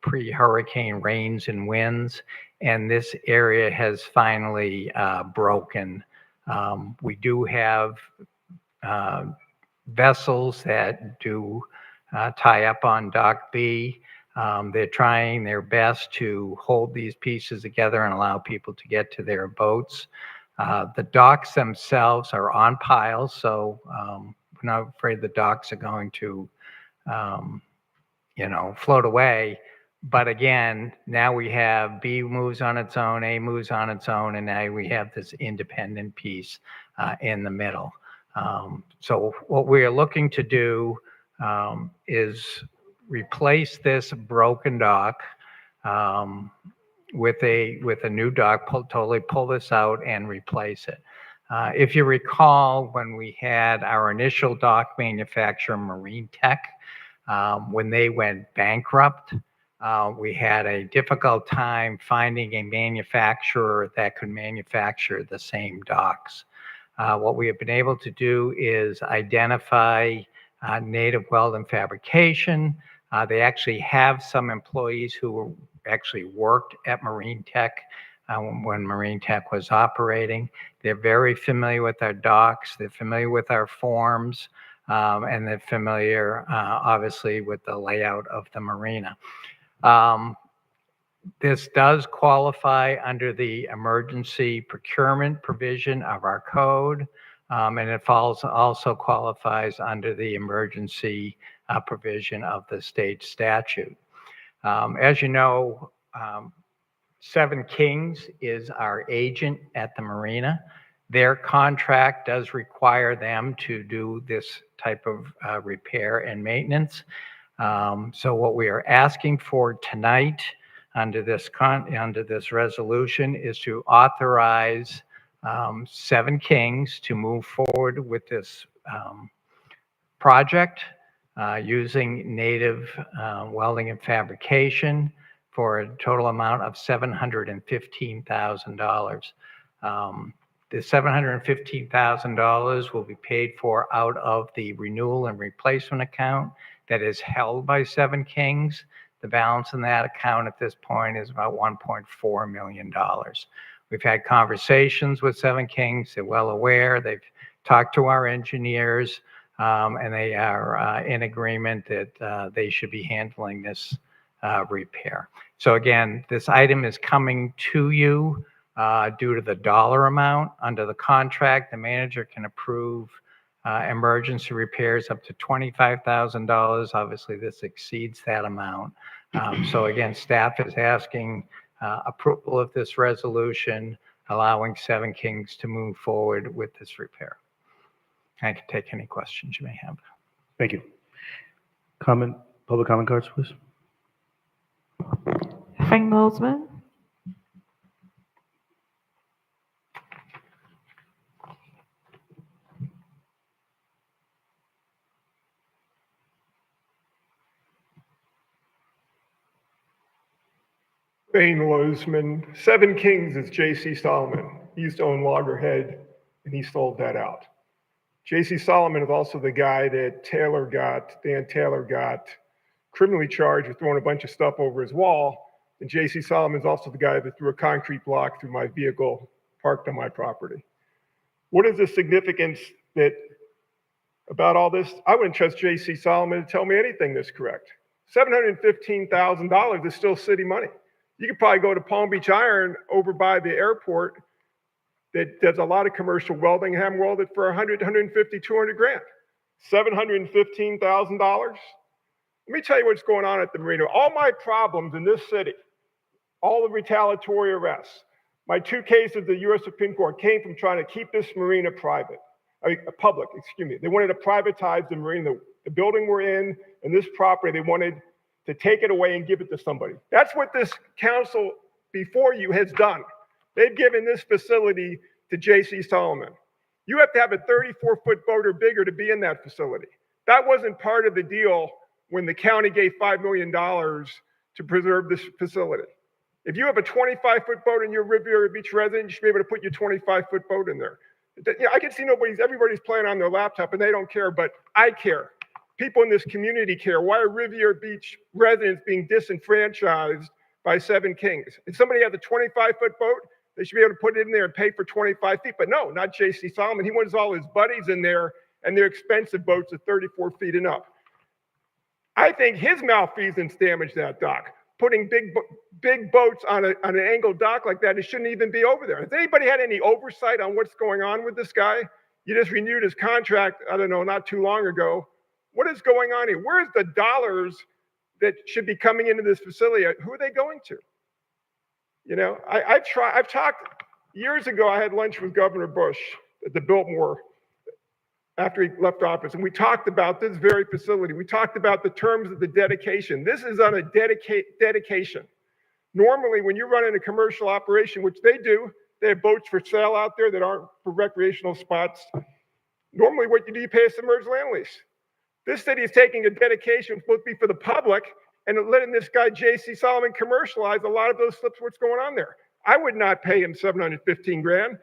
pre-hurricane rains and winds, and this area has finally broken. We do have vessels that do tie up on Dock B. They're trying their best to hold these pieces together and allow people to get to their boats. The docks themselves are on piles, so we're not afraid the docks are going to, you know, float away. But again, now we have B moves on its own, A moves on its own, and now we have this independent piece in the middle. So what we are looking to do is replace this broken dock with a new dock, totally pull this out and replace it. If you recall, when we had our initial dock manufacturer, Marine Tech, when they went bankrupt, we had a difficult time finding a manufacturer that could manufacture the same docks. What we have been able to do is identify native weld and fabrication. They actually have some employees who actually worked at Marine Tech when Marine Tech was operating. They're very familiar with our docks. They're familiar with our forms, and they're familiar, obviously, with the layout of the marina. This does qualify under the emergency procurement provision of our code, and it also qualifies under the emergency provision of the state statute. As you know, Seven Kings is our agent at the marina. Their contract does require them to do this type of repair and maintenance. So what we are asking for tonight under this resolution is to authorize Seven Kings to move forward with this project using native welding and fabrication for a total amount of $715,000. The $715,000 will be paid for out of the renewal and replacement account that is held by Seven Kings. The balance in that account at this point is about $1.4 million. We've had conversations with Seven Kings. They're well aware. They've talked to our engineers, and they are in agreement that they should be handling this repair. So again, this item is coming to you due to the dollar amount. Under the contract, the manager can approve emergency repairs up to $25,000. Obviously, this exceeds that amount. So again, staff is asking approval of this resolution, allowing Seven Kings to move forward with this repair. I can take any questions you may have. Thank you. Public comment cards, please. Frank Mosman. Wayne Lozman. Seven Kings is J.C. Solomon. He used to own Loggerhead, and he sold that out. J.C. Solomon is also the guy that Dan Taylor got criminally charged with throwing a bunch of stuff over his wall. And J.C. Solomon is also the guy that threw a concrete block through my vehicle parked on my property. What is the significance about all this? I wouldn't trust J.C. Solomon to tell me anything that's correct. $715,000 is still city money. You could probably go to Palm Beach Iron over by the airport that does a lot of commercial welding and have them welded for 100, 150, 200 grand. $715,000. Let me tell you what's going on at the marina. All my problems in this city, all the retaliatory arrests, my two cases of the U.S. Supreme Court came from trying to keep this marina public, excuse me. They wanted to privatize the marina, the building we're in, and this property, they wanted to take it away and give it to somebody. That's what this council before you has done. They've given this facility to J.C. Solomon. You have to have a 34-foot boat or bigger to be in that facility. That wasn't part of the deal when the county gave $5 million to preserve this facility. If you have a 25-foot boat in your Riviera Beach residence, you should be able to put your 25-foot boat in there. I can see everybody's playing on their laptop and they don't care, but I care. People in this community care. Why are Riviera Beach residents being disenfranchised by Seven Kings? If somebody has a 25-foot boat, they should be able to put it in there and pay for 25 feet. But no, not J.C. Solomon. He wants all his buddies in there and their expensive boats at 34 feet and up. I think his malfeasance damaged that dock. Putting big boats on an angled dock like that, it shouldn't even be over there. Has anybody had any oversight on what's going on with this guy? You just renewed his contract, I don't know, not too long ago. What is going on here? Where's the dollars that should be coming into this facility? Who are they going to? You know, I've talked, years ago, I had lunch with Governor Bush at the Biltmore after he left office, and we talked about this very facility. We talked about the terms of the dedication. This is on a dedication. Normally, when you're running a commercial operation, which they do, they have boats for sale out there that aren't for recreational spots. Normally, what you do, you pay a submerged land lease. This city is taking a dedication supposed to be for the public and letting this guy, J.C. Solomon, commercialize a lot of those slips, what's going on there. I would not pay him $715 grand.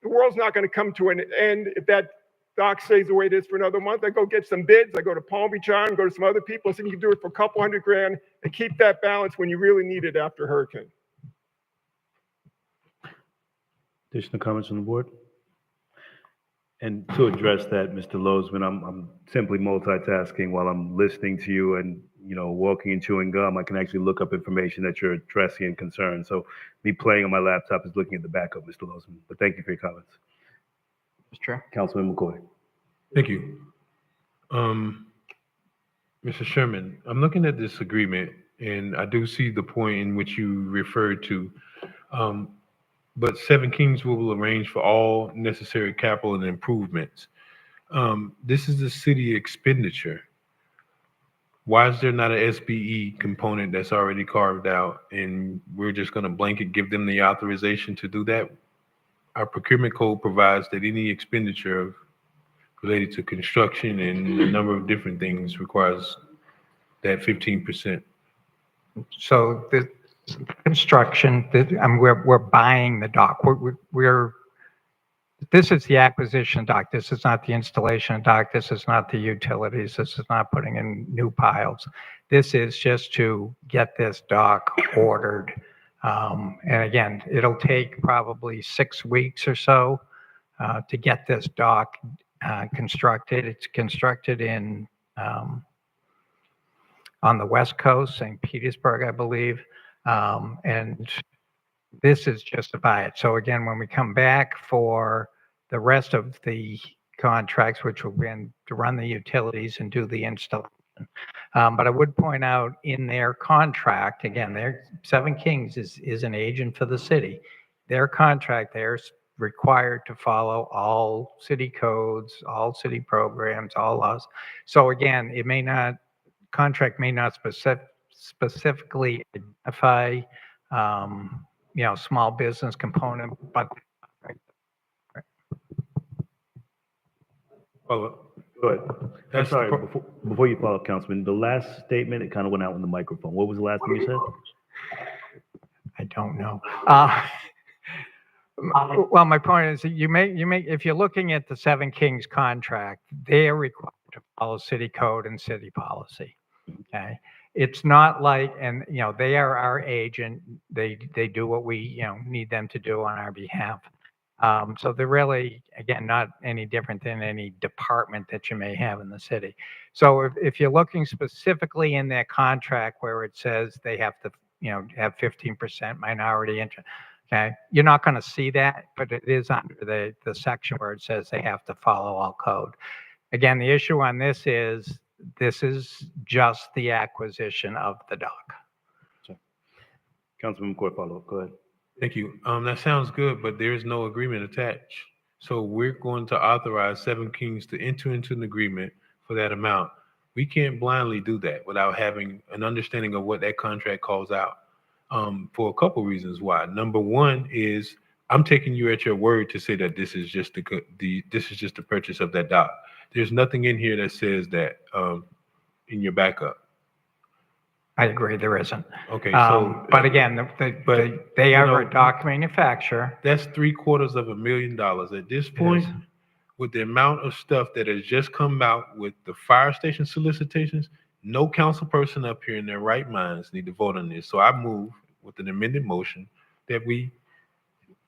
The world's not going to come to an end if that dock stays the way it is for another month. I go get some bids. I go to Palm Beach Island, go to some other people. I said, you can do it for a couple $100 grand and keep that balance when you really need it after a hurricane. Additional comments on the board? And to address that, Mr. Lozman, I'm simply multitasking while I'm listening to you and, you know, walking and chewing gum. I can actually look up information that you're addressing and concerned. So me playing on my laptop is looking at the backup, Mr. Lozman. But thank you for your comments. Mr. Chair. Councilman McCoy. Thank you. Mr. Sherman, I'm looking at this agreement and I do see the point in which you referred to. But Seven Kings will arrange for all necessary capital and improvements. This is a city expenditure. Why is there not an SBE component that's already carved out and we're just going to blanket give them the authorization to do that? Our procurement code provides that any expenditure related to construction and a number of different things requires that 15%. So the construction, we're buying the dock. This is the acquisition dock. This is not the installation dock. This is not the utilities. This is not putting in new piles. This is just to get this dock ordered. And again, it'll take probably 6 weeks or so to get this dock constructed. It's constructed in on the West Coast, St. Petersburg, I believe. And this is just to buy it. So again, when we come back for the rest of the contracts, which will be to run the utilities and do the installation. But I would point out in their contract, again, Seven Kings is an agent for the city. Their contract, they're required to follow all city codes, all city programs, all laws. So again, contract may not specifically identify, small business component, but. Go ahead. I'm sorry, before you follow up, Councilman, the last statement, it kind of went out on the microphone. What was the last thing you said? I don't know. Well, my point is that if you're looking at the Seven Kings contract, they are required to follow city code and city policy. Okay. It's not like, they are our agent. They do what we, need them to do on our behalf. So they're really, again, not any different than any department that you may have in the city. So if you're looking specifically in their contract where it says they have to, have 15% minority interest, okay, you're not going to see that, but it is under the section where it says they have to follow all code. Again, the issue on this is just the acquisition of the dock. Councilman McCoy, follow up. Go ahead. Thank you. That sounds good, but there is no agreement attached. So we're going to authorize Seven Kings to enter into an agreement for that amount. We can't blindly do that without having an understanding of what that contract calls out. For a couple reasons why. Number one is I'm taking you at your word to say that this is just the purchase of that dock. There's nothing in here that says that in your backup. I agree, there isn't. Okay, so But again, they you are know, a dock manufacturer. that's $750,000 at this point. With the amount of stuff that has just come out with the fire station solicitations, no council person up here in their right minds need to vote on this. So I move with an amended motion that we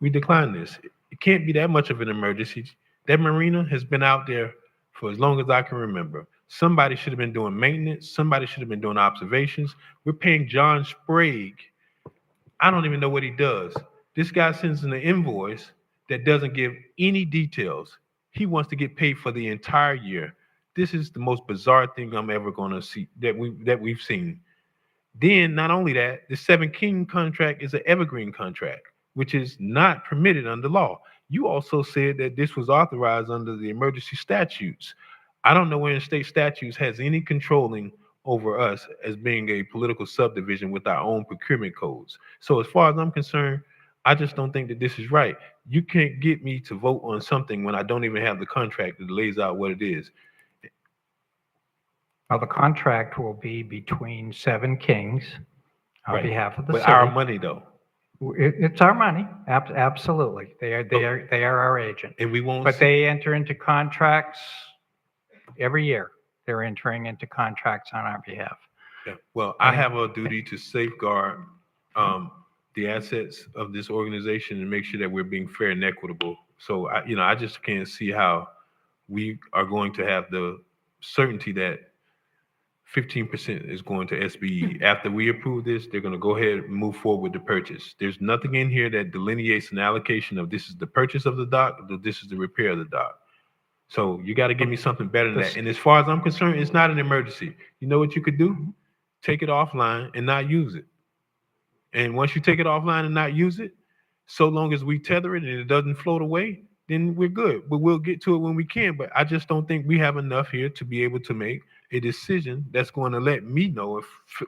decline this. It can't be that much of an emergency. That marina has been out there for as long as I can remember. Somebody should have been doing maintenance. Somebody should have been doing observations. We're paying John Sprague. I don't even know what he does. This guy sends in an invoice that doesn't give any details. He wants to get paid for the entire year. This is the most bizarre thing I'm ever going to see that we've seen. Then, not only that, the Seven King contract is an evergreen contract, which is not permitted under law. You also said that this was authorized under the emergency statutes. I don't know where in state statutes has any controlling over us as being a political subdivision with our own procurement codes. So as far as I'm concerned, I just don't think that this is right. You can't get me to vote on something when I don't even have the contract that lays out what it is. Well, the contract will be between Seven Kings on Right. behalf of the But city. our money though, It's our money, absolutely. They are our agent. and we won't. But they enter into contracts every year. They're entering into contracts on our behalf. Yeah. Well, I have a duty to safeguard the assets of this organization and make sure that we're being fair and equitable. So I just can't see how we are going to have the certainty that 15% is going to SBE. After we approve this, they're going to go ahead and move forward with the purchase. There's nothing in here that delineates an allocation of this is the purchase of the dock, or this is the repair of the dock. So you got to give me something better than that. And as far as I'm concerned, it's not an emergency. You know what you could do? Take it offline and not use it. And once you take it offline and not use it, so long as we tether it and it doesn't float away, then we're good. But we'll get to it when we can. But I just don't think we have enough here to be able to make a decision that's going to let me know,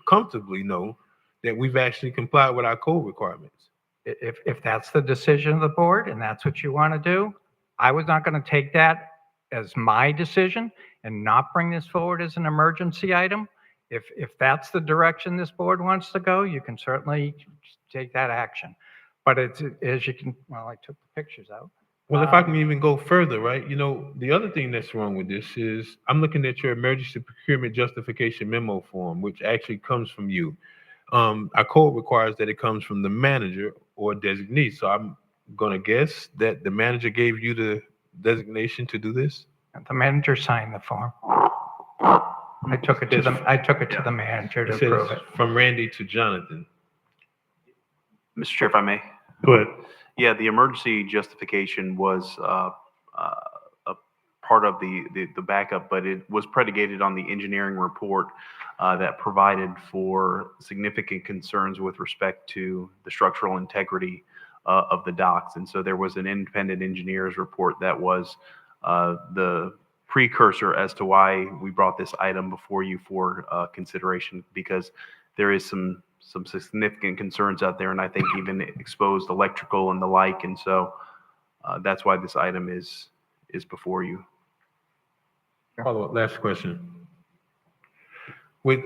comfortably know, that we've actually complied with our code requirements. If that's the decision of the board and that's what you want to do, I was not going to take that as my decision and not bring this forward as an emergency item. If that's the direction this board wants to go, you can certainly take that action. But it's, as you can, well, I took the pictures out. Well, if I can even go further, right? You know, the other thing that's wrong with this is I'm looking at your emergency procurement justification memo form, which actually comes from you. Our code requires that it comes from the manager or designee. So I'm going to guess that the manager gave you the designation to do this? The manager signed the form. I took it to the manager to It says approve it. from Randy to Jonathan. Mr. Chair, if I may. Go ahead. Yeah, the emergency justification was a part of the backup, but it was predicated on the engineering report that provided for significant concerns with respect to the structural integrity of the docks. And so there was an independent engineer's report that was the precursor as to why we brought this item before you for consideration, because there is some significant concerns out there, and I think even exposed electrical and the like. And so that's why this item is before you. Follow-up, last question. With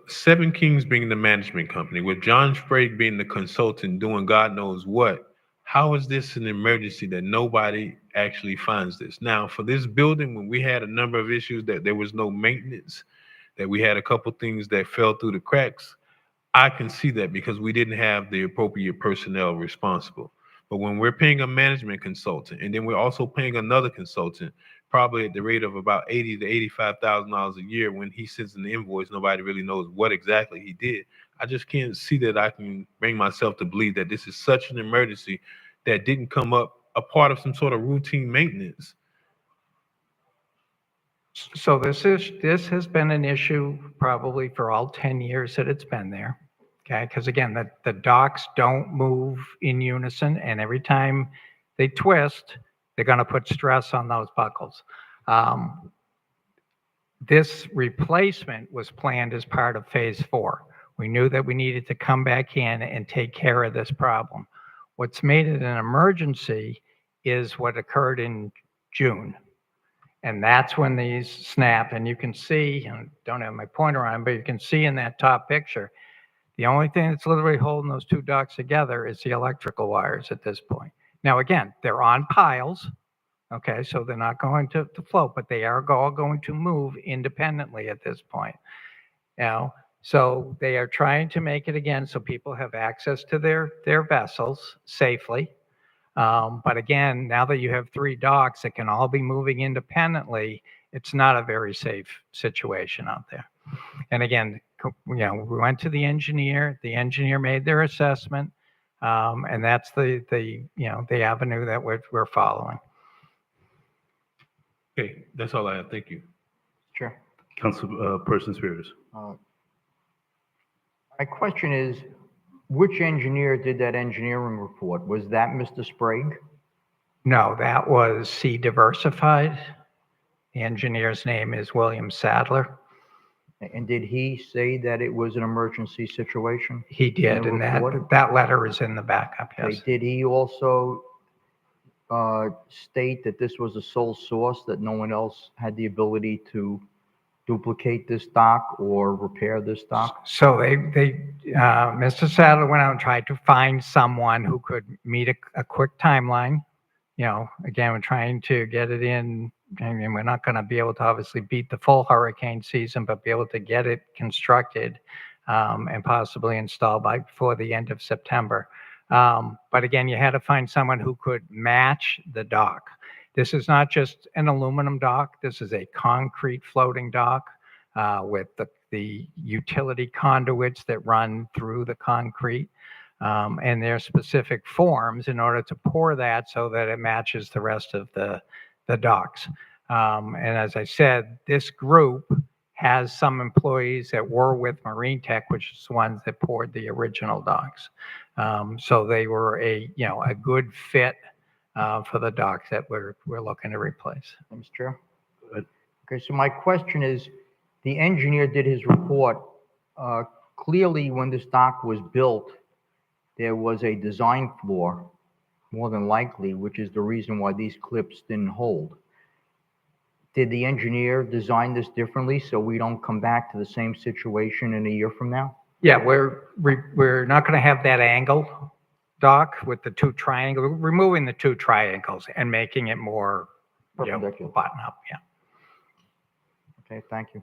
Seven Kings being the management company, with John Sprague being the consultant doing God knows what, how is this an emergency that nobody actually finds this? Now, for this building, when we had a number of issues that there was no maintenance, that we had a couple things that fell through the cracks, I can see that because we didn't have the appropriate personnel responsible. But when we're paying a management consultant, and then we're also paying another consultant, probably at the rate of about $80,000 to $85,000 a year, when he sends an invoice, nobody really knows what exactly he did. I just can't see that I can bring myself to believe that this is such an emergency that didn't come up a part of some sort of routine maintenance. So this has been an issue probably for all 10 years that it's been there. Okay, because again, the docks don't move in unison, and every time they twist, they're going to put stress on those buckles. this replacement was planned as part of phase 4. We knew that we needed to come back in and take care of this problem. What's made it an emergency is what occurred in June. And that's when these snap, and you can see, I don't have my pointer on, but you can see in that top picture, the only thing that's literally holding those two ducts together is the electrical wires at this point. Now, again, they're on piles, okay, so they're not going to float, but they are all going to move independently at this point. Now, so they are trying to make it again so people have access to their vessels safely. But again, now that you have 3 docks that can all be moving independently, it's not a very safe situation out there. And again, we went to the engineer made their assessment, and that's the avenue that we're following. Okay, that's all I have. Thank you. Sure. Councilperson Spears. My question is, which engineer did that engineering report? Was that Mr. Sprague? No, that was C Diversified. The engineer's name is William Sadler. And did he say that it was an emergency situation? He did, and that letter is in the backup, yes. Okay. Did he also state that this was a sole source, that no one else had the ability to duplicate this dock or repair this dock? So Mr. Sadler went out and tried to find someone who could meet a quick timeline. Again, we're trying to get it in. I mean, we're not going to be able to obviously beat the full hurricane season, but be able to get it constructed and possibly installed before the end of September. But again, you had to find someone who could match the dock. This is not just an aluminum dock. This is a concrete floating dock with the utility conduits that run through the concrete. And there are specific forms in order to pour that so that it matches the rest of the docks. And as I said, this group has some employees that were with Marine Tech, which is the ones that poured the original docks. So they were a good fit for the docks that we're looking to replace. Mr. Chair? Okay, so my question is, the engineer did his report. Clearly, when this dock was built, there was a design flaw, more than likely, which is the reason why these clips didn't hold. Did the engineer design this differently so we don't come back to the same situation in a year from now? Yeah, we're not going to have that angle dock with the 2 triangles, removing the 2 triangles and making it more Perpendicular. button up. Yeah. Okay, thank you.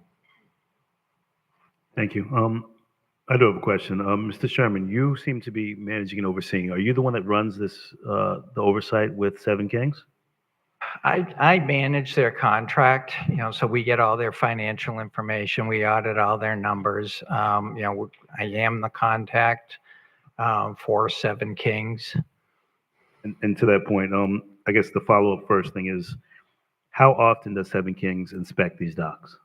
Thank you. I do have a question. Mr. Sherman, you seem to be managing and overseeing. Are you the one that runs this, the oversight with Seven Kings? I manage their contract, so we get all their financial information. We audit all their numbers. I am the contact for Seven Kings. And to that point, I guess the follow-up first thing is, how often does Seven Kings inspect these docks?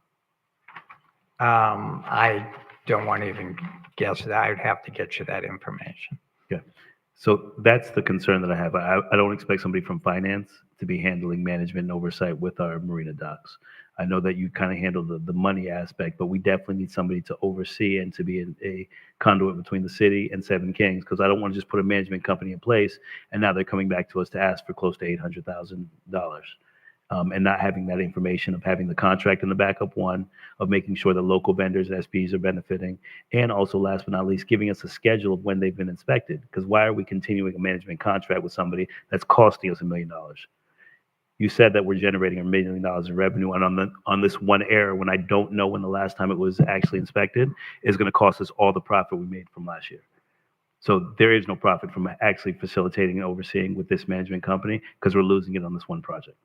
I don't want to even guess that. I would have to get you that information. Okay. So that's the concern that I have. I don't expect somebody from finance to be handling management and oversight with our marina docks. I know that you kind of handle the money aspect, but we definitely need somebody to oversee and to be a conduit between the city and Seven Kings, because I don't want to just put a management company in place and now they're coming back to us to ask for close to $800,000. And not having that information of having the contract in the backup one, of making sure that local vendors and SPs are benefiting, and also last but not least, giving us a schedule of when they've been inspected. Because why are we continuing a management contract with somebody that's costing us $1 million? You said that we're generating $1 million in revenue, and on this one error, when I don't know when the last time it was actually inspected, is going to cost us all the profit we made from last year. So there is no profit from actually facilitating and overseeing with this management company, because we're losing it on this one project.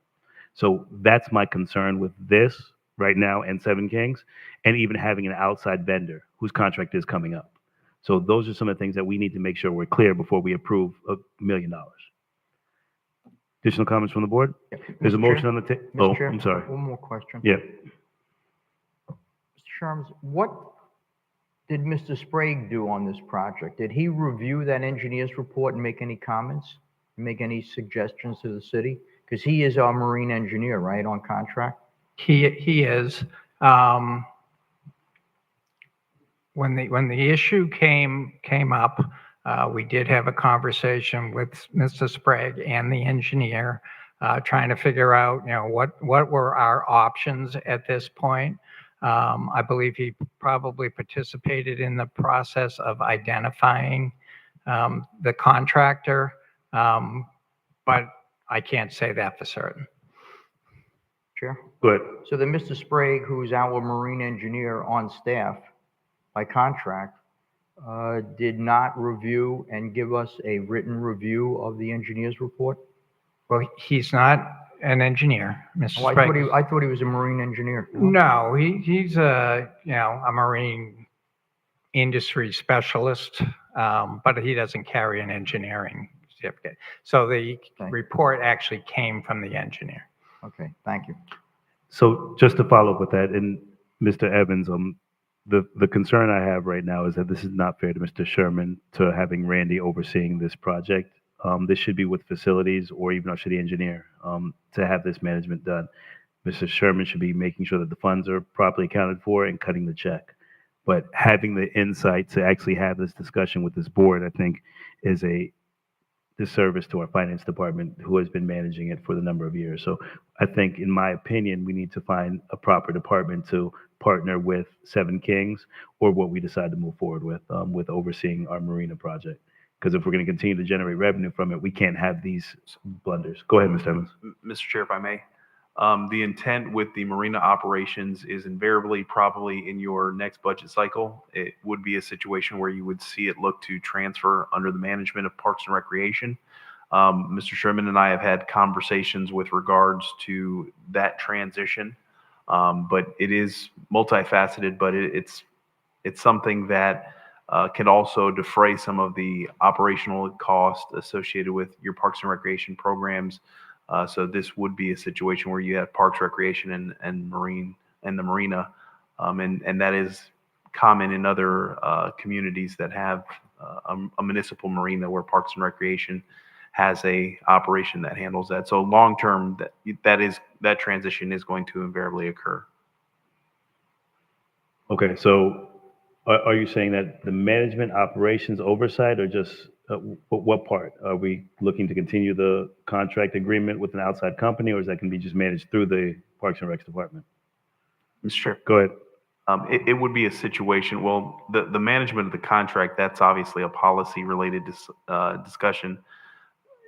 So that's my concern with this right now and Seven Kings, and even having an outside vendor whose contract is coming up. So those are some of the things that we need to make sure we're clear before we approve $1 million. Additional comments from the board? Yeah. There's a Mr. motion Chair? on the table. Mr. Oh, Chair, I'm sorry. one more question. Yeah. Mr. Sherms, what did Mr. Sprague do on this project? Did he review that engineer's report and make any comments, make any suggestions to the city? Because he is our marine engineer, right, on contract? He is. When the issue came up, we did have a conversation with Mr. Sprague and the engineer, trying to figure out, what were our options at this point. I believe he probably participated in the process of identifying the contractor, but I can't say that for certain. Chair? Go ahead. So then Mr. Sprague, who's our marine engineer on staff by contract, did not review and give us a written review of the engineer's report? Well, he's not an engineer, Mr. Oh, I Sprague. thought he was a marine engineer. No, he's a marine industry specialist, but he doesn't carry an engineering certificate. So the Okay. report actually came from the engineer. Okay, thank you. So just to follow up with that, and Mr. Evans, the concern I have right now is that this is not fair to Mr. Sherman to having Randy overseeing this project. This should be with facilities or even our city engineer to have this management done. Mr. Sherman should be making sure that the funds are properly accounted for and cutting the check. But having the insight to actually have this discussion with this board, I think, is a disservice to our finance department who has been managing it for the number of years. So I think, in my opinion, we need to find a proper department to partner with Seven Kings or what we decide to move forward with overseeing our marina project. Because if we're going to continue to generate revenue from it, we can't have these blunders. Go ahead, Mr. Evans. Mr. Chair, if I may. The intent with the marina operations is invariably probably in your next budget cycle. It would be a situation where you would see it look to transfer under the management of Parks and Recreation. Mr. Sherman and I have had conversations with regards to that transition, but it is multifaceted, but it's something that can also defray some of the operational costs associated with your Parks and Recreation programs. So this would be a situation where you have Parks, Recreation, and Marine and the Marina, and that is common in other communities that have a municipal marina where Parks and Recreation has a operation that handles that. So long term, that transition is going to invariably occur. Okay, so are you saying that the management operations oversight, or just what part? Are we looking to continue the contract agreement with an outside company, or is that going to be just managed through the Parks and Recs department? Mr. Chair. Go ahead. It would be a situation, well, the management of the contract, that's obviously a policy related discussion.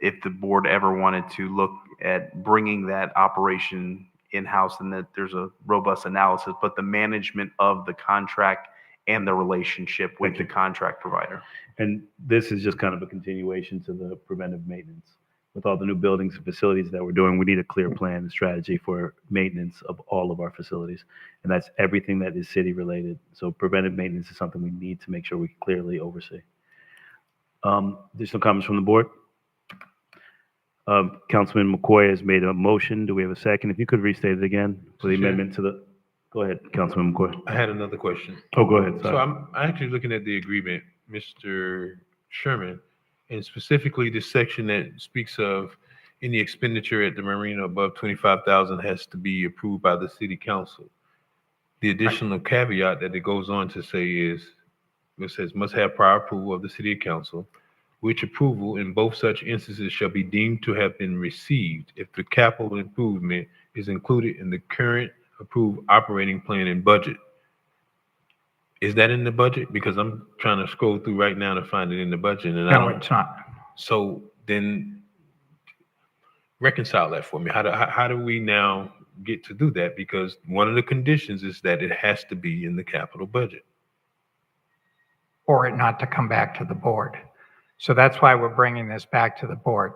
If the board ever wanted to look at bringing that operation in-house, and that there's a robust analysis, but the management of the contract and the relationship with the contract provider. And this is just kind of a continuation to the preventive maintenance. With all the new buildings and facilities that we're doing, we need a clear plan and strategy for maintenance of all of our facilities. And that's everything that is city related. So preventive maintenance is something we need to make sure we clearly oversee. Additional comments from the board? Councilman McCoy has made a motion. Do we have a second? If you could restate it again for the amendment to the, go ahead, Councilman McCoy. I had another question. Oh, go ahead. So Sorry. I'm actually looking at the agreement, Mr. Sherman, and specifically the section that speaks of any expenditure at the marina above 25,000 has to be approved by the city council. The additional caveat that it goes on to say is, it says must have prior approval of the city council, which approval in both such instances shall be deemed to have been received if the capital improvement is included in the current approved operating plan and budget. Is that in the budget? Because I'm trying to scroll through right now to find it in the budget, and No, it's not. So then reconcile that for me. How do we now get to do that? Because one of the conditions is that it has to be in the capital budget. Or it not to come back to the board. So that's why we're bringing this back to the board.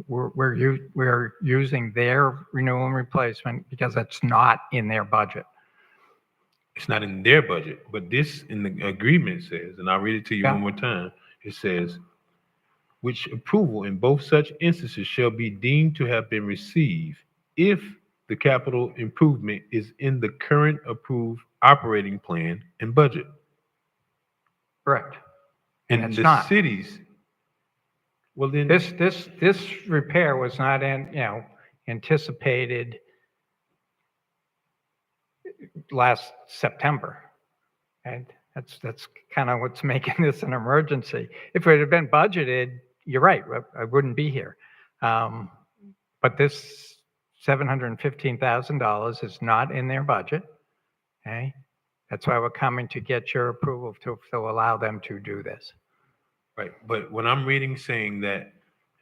We're using their renewal and replacement because it's not in their budget. It's not in their budget, but this in the agreement says, and I'll read it to you one more time. It says, which approval in both such instances shall be deemed to have been received if the capital improvement is in the current approved operating plan and budget. Correct. And it's the not. cities, well then. This repair was not anticipated last September. And that's kind of what's making this an emergency. If it had been budgeted, you're right, I wouldn't be here. But this $715,000 is not in their budget, okay? That's why we're coming to get your approval to allow them to do this. Right, but when I'm reading saying that,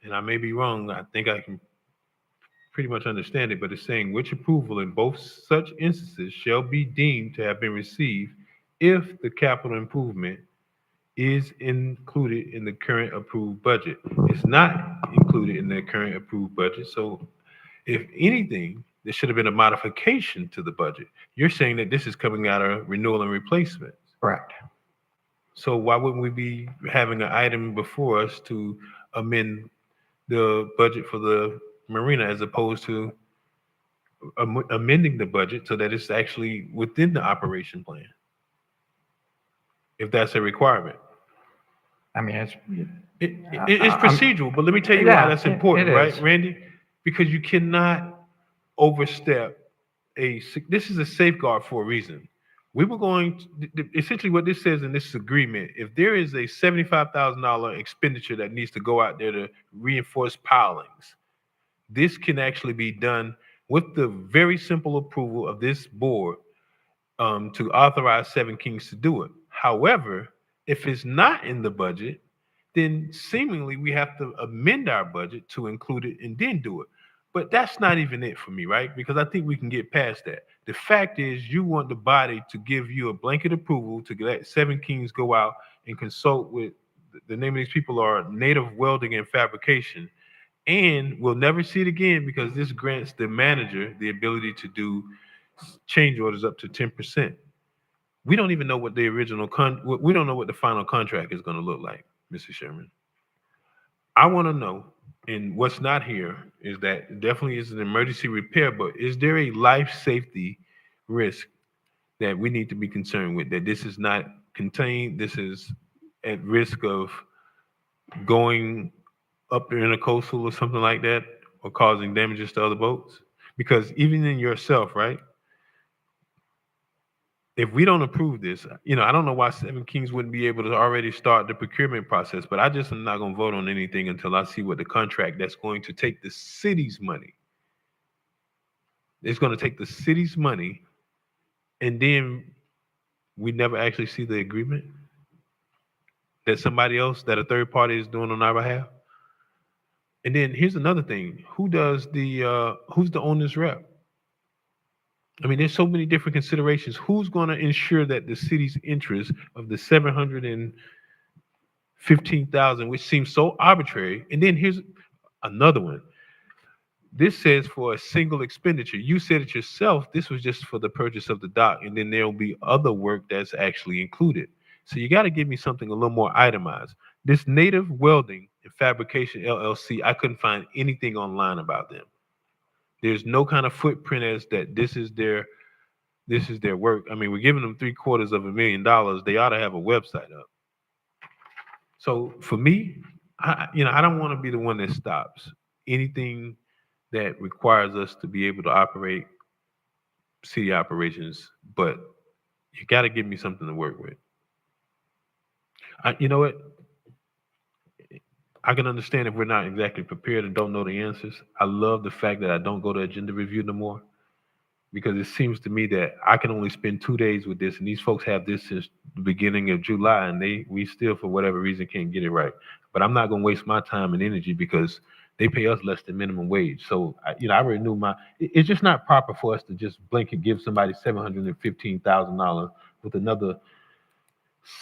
and I may be wrong, I think I can pretty much understand it, but it's saying which approval in both such instances shall be deemed to have been received if the capital improvement is included in the current approved budget. It's not included in the current approved budget, so if anything, there should have been a modification to the budget. You're saying that this is coming out of renewal and replacement. Correct. So why wouldn't we be having an item before us to amend the budget for the marina as opposed to amending the budget so that it's actually within the operation plan? If that's a requirement. I mean, it's procedural, but let me tell you why that's important, right, Randy? Because you cannot overstep this is a safeguard for a reason. We were essentially what this says in this agreement, if there is a $75,000 expenditure that needs to go out there to reinforce pilings, this can actually be done with the very simple approval of this board to authorize Seven Kings to do it. However, if it's not in the budget, then seemingly we have to amend our budget to include it and then do it. But that's not even it for me, right? Because I think we can get past that. The fact is you want the body to give you a blanket approval to let Seven Kings go out and consult with, the name of these people are Native Welding and Fabrication, and we'll never see it again because this grants the manager the ability to do change orders up to 10%. We don't even know what the original we don't know what the final contract is going to look like, Mr. Sherman. I want to know, and what's not here is that definitely is an emergency repair, but is there a life safety risk that we need to be concerned with, that this is not contained, this is at risk of going up the intercoastal or something like that, or causing damages to other boats? Because even in yourself, right? If we don't approve this, I don't know why Seven Kings wouldn't be able to already start the procurement process, but I just am not going to vote on anything until I see what the contract that's going to take the city's money. It's going to take the city's money, and then we never actually see the agreement that somebody else, that a third party is doing on our behalf. And then here's another thing. Who's the owner's rep? I mean, there's so many different considerations. Who's going to ensure that the city's interest of the $715,000, which seems so arbitrary, and then here's another one. This says for a single expenditure. You said it yourself, this was just for the purchase of the dock, and then there'll be other work that's actually included. So you got to give me something a little more itemized. This Native Welding and Fabrication LLC, I couldn't find anything online about them. There's no kind of footprint as that this is their work. I mean, we're giving them $750,000. They ought to have a website up. So for me, I don't want to be the one that stops anything that requires us to be able to operate city operations, but you got to give me something to work with. You know what? I can understand if we're not exactly prepared and don't know the answers. I love the fact that I don't go to agenda review no more, because it seems to me that I can only spend 2 days with this, and these folks have this since the beginning of July, and we still, for whatever reason, can't get it right. But I'm not going to waste my time and energy because they pay us less than minimum wage. So, I already knew it's just not proper for us to just blanket give somebody $715,000 with another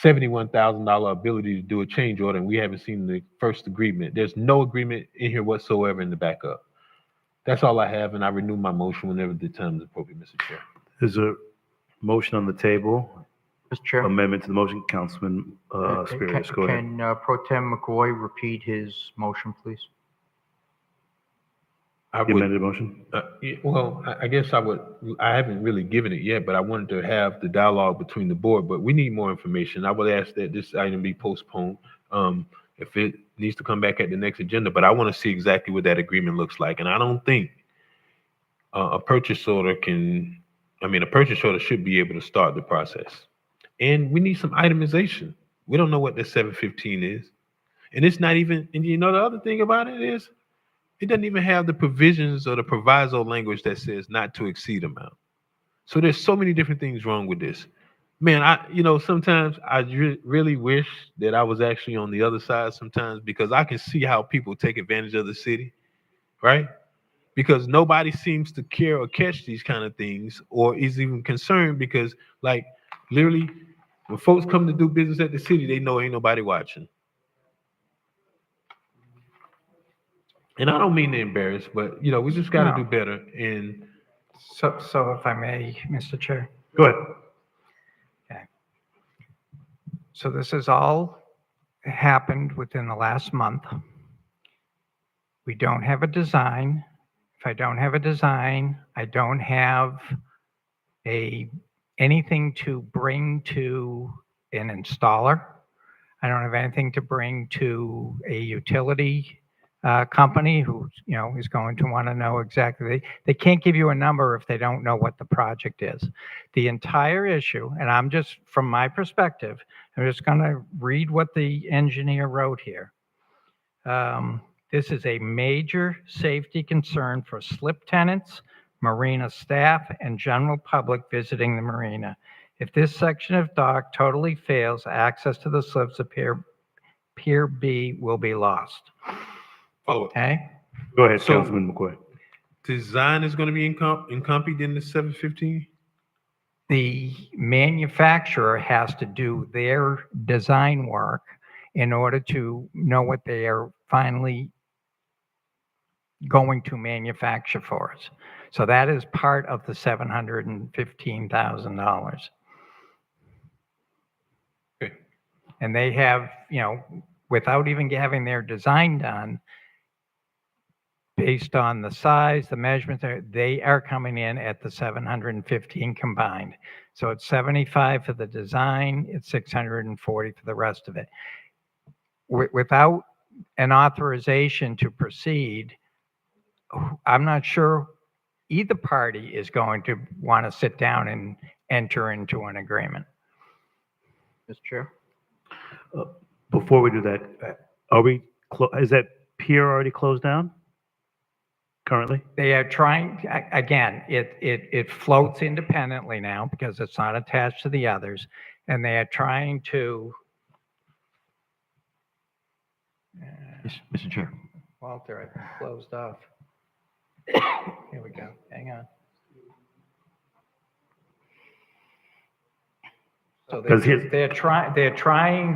$71,000 ability to do a change order, and we haven't seen the first agreement. There's no agreement in here whatsoever in the backup. That's all I have, and I renew my motion whenever the time is appropriate, Mr. Chair. There's a motion on the table. Mr. Chair. Amendment to the motion, Councilman Spirius. Go ahead. Can Pro Tem McCoy repeat his motion, please? I The would, amended motion? well, I guess I haven't really given it yet, but I wanted to have the dialogue between the board, but we need more information. I would ask that this item be postponed. If it needs to come back at the next agenda, but I want to see exactly what that agreement looks like. And I don't think a purchase order can I mean, a purchase order should be able to start the process. And we need some itemization. We don't know what the 715 is. And it's not even, and you know, the other thing about it is, it doesn't even have the provisions or the proviso language that says not to exceed amount. So there's so many different things wrong with this. Man, sometimes I really wish that I was actually on the other side sometimes, because I can see how people take advantage of the city, right? Because nobody seems to care or catch these kind of things, or is even concerned, because like literally when folks come to do business at the city, they know ain't nobody watching. And I don't mean to embarrass, but we just got to do better. And So if I may, Mr. Chair. Go ahead. Okay. So this has all happened within the last month. We don't have a design. If I don't have a design, I don't have anything to bring to an installer. I don't have anything to bring to a utility company who is going to want to know exactly. They can't give you a number if they don't know what the project is. The entire issue, and I'm just, from my perspective, I'm just going to read what the engineer wrote here. This is a major safety concern for slip tenants, marina staff, and general public visiting the marina. If this section of dock totally fails, access to the slips of Pier B will be lost. follow up. Okay? Go ahead, So- Councilman McCoy. Design is going to be encompassed in the 715. The manufacturer has to do their design work in order to know what they are finally going to manufacture for us. So that is part of the $715,000. Okay. And they have, without even having their design done, based on the size, the measurements, they are coming in at the 715 combined. So it's 75 for the design, it's 640 for the rest of it. Without an authorization to proceed, I'm not sure either party is going to want to sit down and enter into an agreement. Mr. Chair? Before we do that, is that pier already closed down currently? They are trying, again, it floats independently now because it's not attached to the others, and they are trying to. Mr. Chair. Walter, I've been closed off. Here we go. Hang on. So they're trying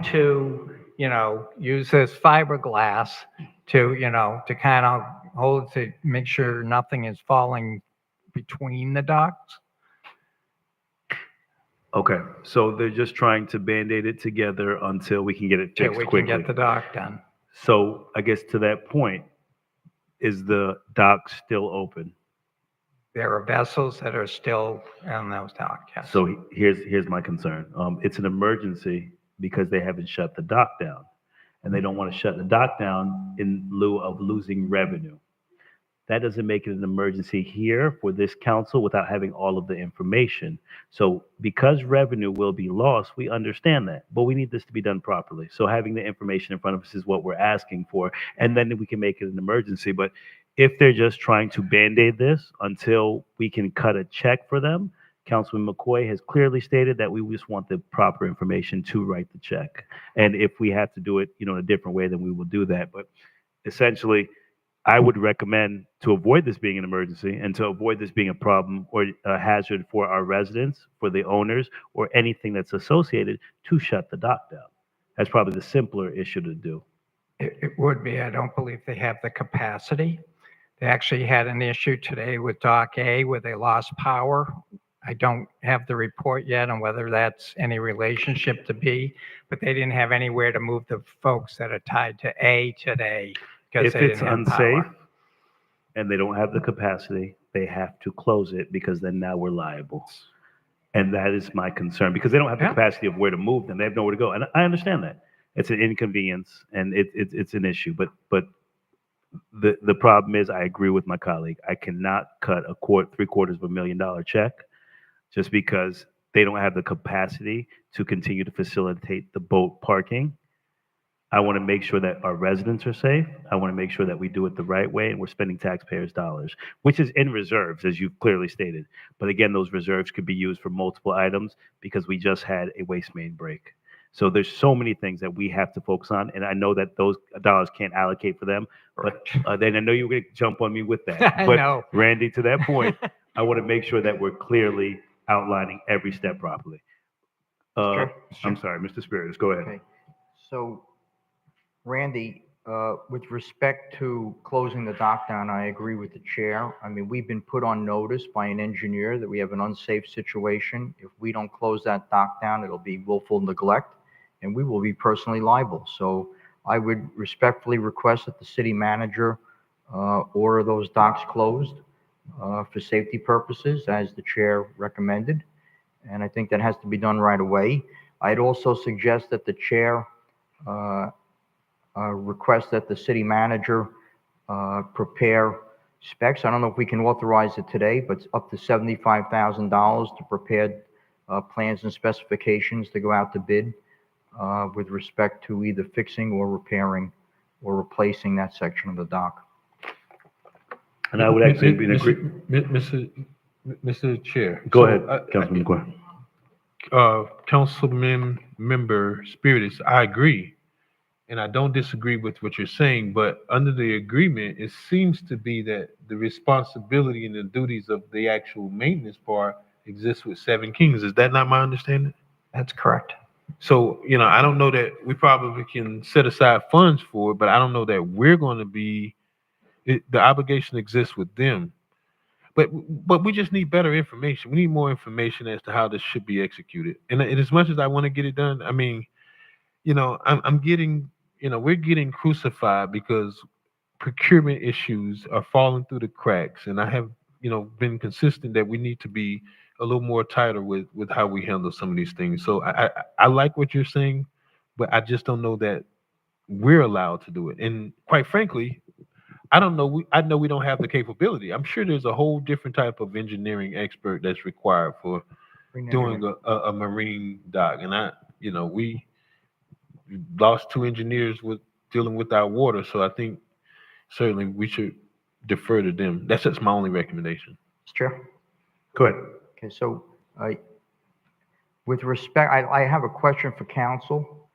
to, use this fiberglass to, to kind of hold, to make sure nothing is falling between the docks. Okay, so they're just trying to Band-Aid it together until we can get it Till fixed we quickly. can get the dock done. So I guess to that point, is the dock still open? There are vessels that are still on those docks, yes. So here's my concern. It's an emergency because they haven't shut the dock down, and they don't want to shut the dock down in lieu of losing revenue. That doesn't make it an emergency here for this council without having all of the information. So because revenue will be lost, we understand that, but we need this to be done properly. So having the information in front of us is what we're asking for, and then we can make it an emergency. But if they're just trying to Band-Aid this until we can cut a check for them, Councilman McCoy has clearly stated that we just want the proper information to write the check. And if we have to do it, in a different way, then we will do that. But essentially, I would recommend, to avoid this being an emergency and to avoid this being a problem or a hazard for our residents, for the owners, or anything that's associated, to shut the dock down. That's probably the simpler issue to do. It would be. I don't believe they have the capacity. They actually had an issue today with Dock A where they lost power. I don't have the report yet on whether that's any relationship to B, but they didn't have anywhere to move the folks that are tied to A today. If they it's didn't have power. unsafe and they don't have the capacity, they have to close it, because then now we're liable. And that is my concern, because they don't have the Yeah. capacity of where to move them. They have nowhere to go. And I understand that. It's an inconvenience and it's an issue. But the problem is, I agree with my colleague. I cannot cut $750,000 check just because they don't have the capacity to continue to facilitate the boat parking. I want to make sure that our residents are safe. I want to make sure that we do it the right way and we're spending taxpayers' dollars, which is in reserves, as you've clearly stated. But again, those reserves could be used for multiple items because we just had a waste main break. So there's so many things that we have to focus on, and I know that those dollars can't allocate for them. But then I know you were going to jump on me with that. I But know. Randy, to that point, I want to make sure that we're clearly outlining every step properly. I'm sorry, Mr. Spiritus, go ahead. Okay, so Randy, with respect to closing the dock down, I agree with the chair. I mean, we've been put on notice by an engineer that we have an unsafe situation. If we don't close that dock down, it'll be willful neglect, and we will be personally liable. So I would respectfully request that the city manager order those docks closed for safety purposes, as the chair recommended. And I think that has to be done right away. I'd also suggest that the chair request that the city manager prepare specs. I don't know if we can authorize it today, but it's up to $75,000 to prepare plans and specifications to go out to bid with respect to either fixing or repairing or replacing that section of the dock. And I would actually be in agreement. Mr. Chair. Go So, ahead, Councilman McGuire. Councilman Member Spiritus, I agree. And I don't disagree with what you're saying, but under the agreement, it seems to be that the responsibility and the duties of the actual maintenance part exists with Seven Kings. Is that not my understanding? That's correct. So, I don't know that we probably can set aside funds for it, but I don't know that we're going to be, the obligation exists with them. But we just need better information. We need more information as to how this should be executed. And as much as I want to get it done, I mean, I'm getting, we're getting crucified because procurement issues are falling through the cracks. And I have, been consistent that we need to be a little more tighter with how we handle some of these things. So I like what you're saying, but I just don't know that we're allowed to do it. And quite frankly, I don't know. I know we don't have the capability. I'm sure there's a whole different type of engineering expert that's required for doing a marine dock. And we lost 2 engineers with dealing with our water. So I think certainly we should defer to them. That's just my only recommendation. Mr. Chair? Go ahead. Okay, so with respect, I have a question for council,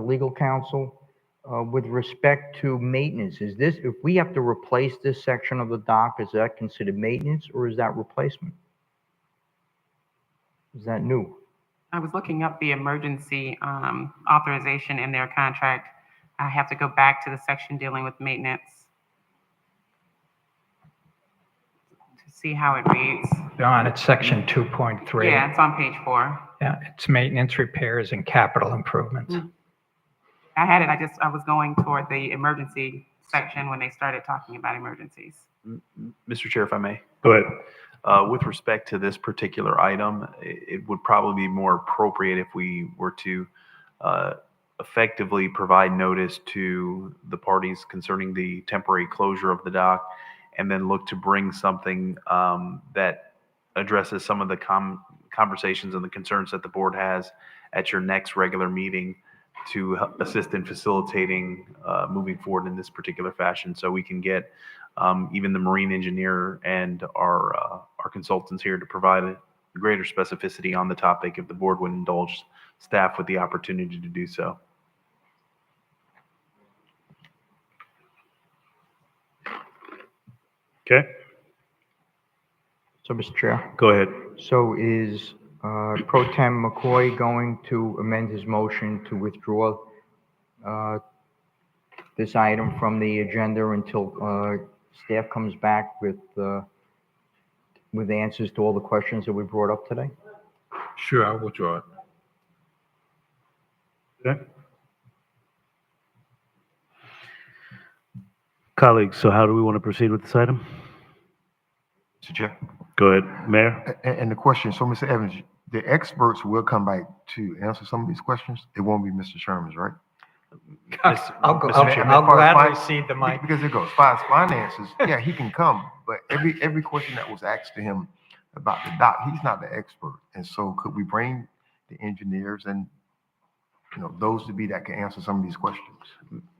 legal counsel. With respect to maintenance, if we have to replace this section of the dock, is that considered maintenance or is that replacement? Is that new? I was looking up the emergency authorization in their contract. I have to go back to the section dealing with maintenance to see how it reads. Don, it's section 2.3. Yeah, it's on page 4. Yeah, it's maintenance, repairs, and capital improvements. I had it. I was going toward the emergency section when they started talking about emergencies. Mr. Chair, if I may. Go ahead. With respect to this particular item, it would probably be more appropriate if we were to effectively provide notice to the parties concerning the temporary closure of the dock, and then look to bring something that addresses some of the conversations and the concerns that the board has at your next regular meeting to assist in facilitating moving forward in this particular fashion, so we can get even the marine engineer and our consultants here to provide a greater specificity on the topic if the board would indulge staff with the opportunity to do so. Okay. So, Mr. Chair? Go ahead. So is Pro Tem McCoy going to amend his motion to withdraw this item from the agenda until staff comes back with answers to all the questions that we brought up today? Sure, I'll withdraw it. Okay. Colleagues, so how do we want to proceed with this item? Mr. Chair. Go ahead, Mayor. And the question, so Mr. Evans, the experts will come back to answer some of these questions. It won't be Mr. Sherman's, right? I'll Chairman, gladly cede the mic. Because it goes, as far as finances, yeah, he can come, but every question that was asked to him about the dock. He's not the expert. And so could we bring the engineers and, those to be that can answer some of these questions?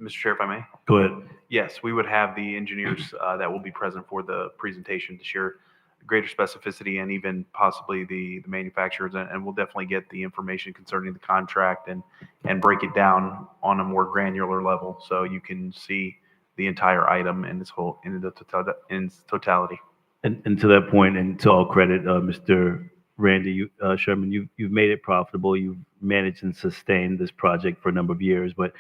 Mr. Chair, if I may? Go ahead. Yes, we would have the engineers that will be present for the presentation to share greater specificity and even possibly the manufacturers. And we'll definitely get the information concerning the contract and break it down on a more granular level so you can see the entire item in its totality. And to that point, and to all credit, Mr. Randy Sherman, you've made it profitable. You've managed and sustained this project for a number of years, but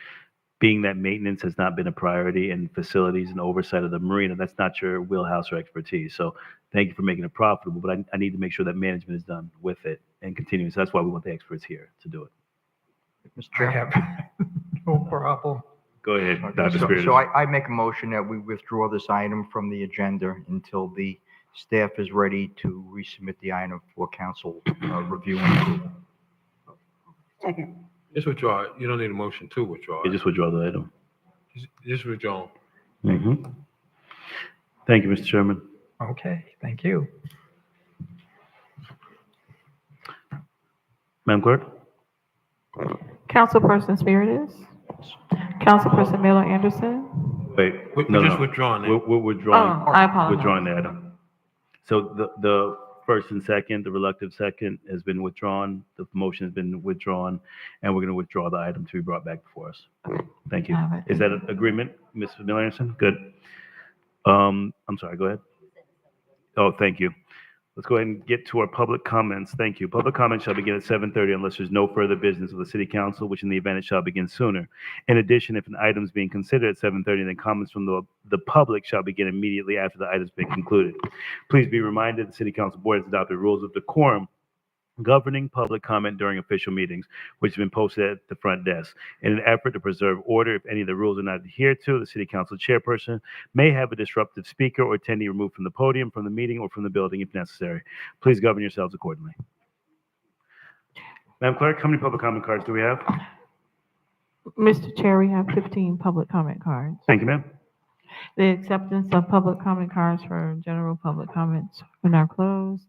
being that maintenance has not been a priority and facilities and oversight of the marina, that's not your wheelhouse or expertise. So thank you for making it profitable, but I need to make sure that management is done with it and continuing. So that's why we want the experts here to do it. Mr. Chair. I have no problem. Go ahead, Okay, Dr. Spears. So I make a motion that we withdraw this item from the agenda until the staff is ready to resubmit the item for council review and approval. Second. Just withdraw it. You don't need a motion to withdraw You it. just withdraw the item. Just withdraw. Mm-hmm. Thank you, Mr. Chairman. Okay, thank you. Madam Clerk? Councilperson Spiritus, Councilperson Miller Anderson. Wait, We're no, just no. withdrawing it. We're withdrawing. Oh, I apologize. Withdrawing the item. So the first and second, the reluctant second has been withdrawn. The motion has been withdrawn, and we're going to withdraw the item to be brought back before us. Thank you. All right. Is that an agreement, Ms. Miller Anderson? Good. I'm sorry, go ahead. Oh, thank you. Let's go ahead and get to our public comments. Thank you. Public comment shall begin at 7:30 unless there's no further business of the city council, which in the event it shall begin sooner. In addition, if an item is being considered at 7:30, then comments from the public shall begin immediately after the item's been concluded. Please be reminded the city council board has adopted rules of decorum governing public comment during official meetings, which have been posted at the front desk. In an effort to preserve order, if any of the rules are not adhered to, the city council chairperson may have a disruptive speaker or attendee removed from the podium, from the meeting, or from the building if necessary. Please govern yourselves accordingly. Madam Clerk, how many public comment cards do we have? Mr. Chair, we have 15 public comment cards. Thank you, ma'am. The acceptance of public comment cards for general public comments are now closed.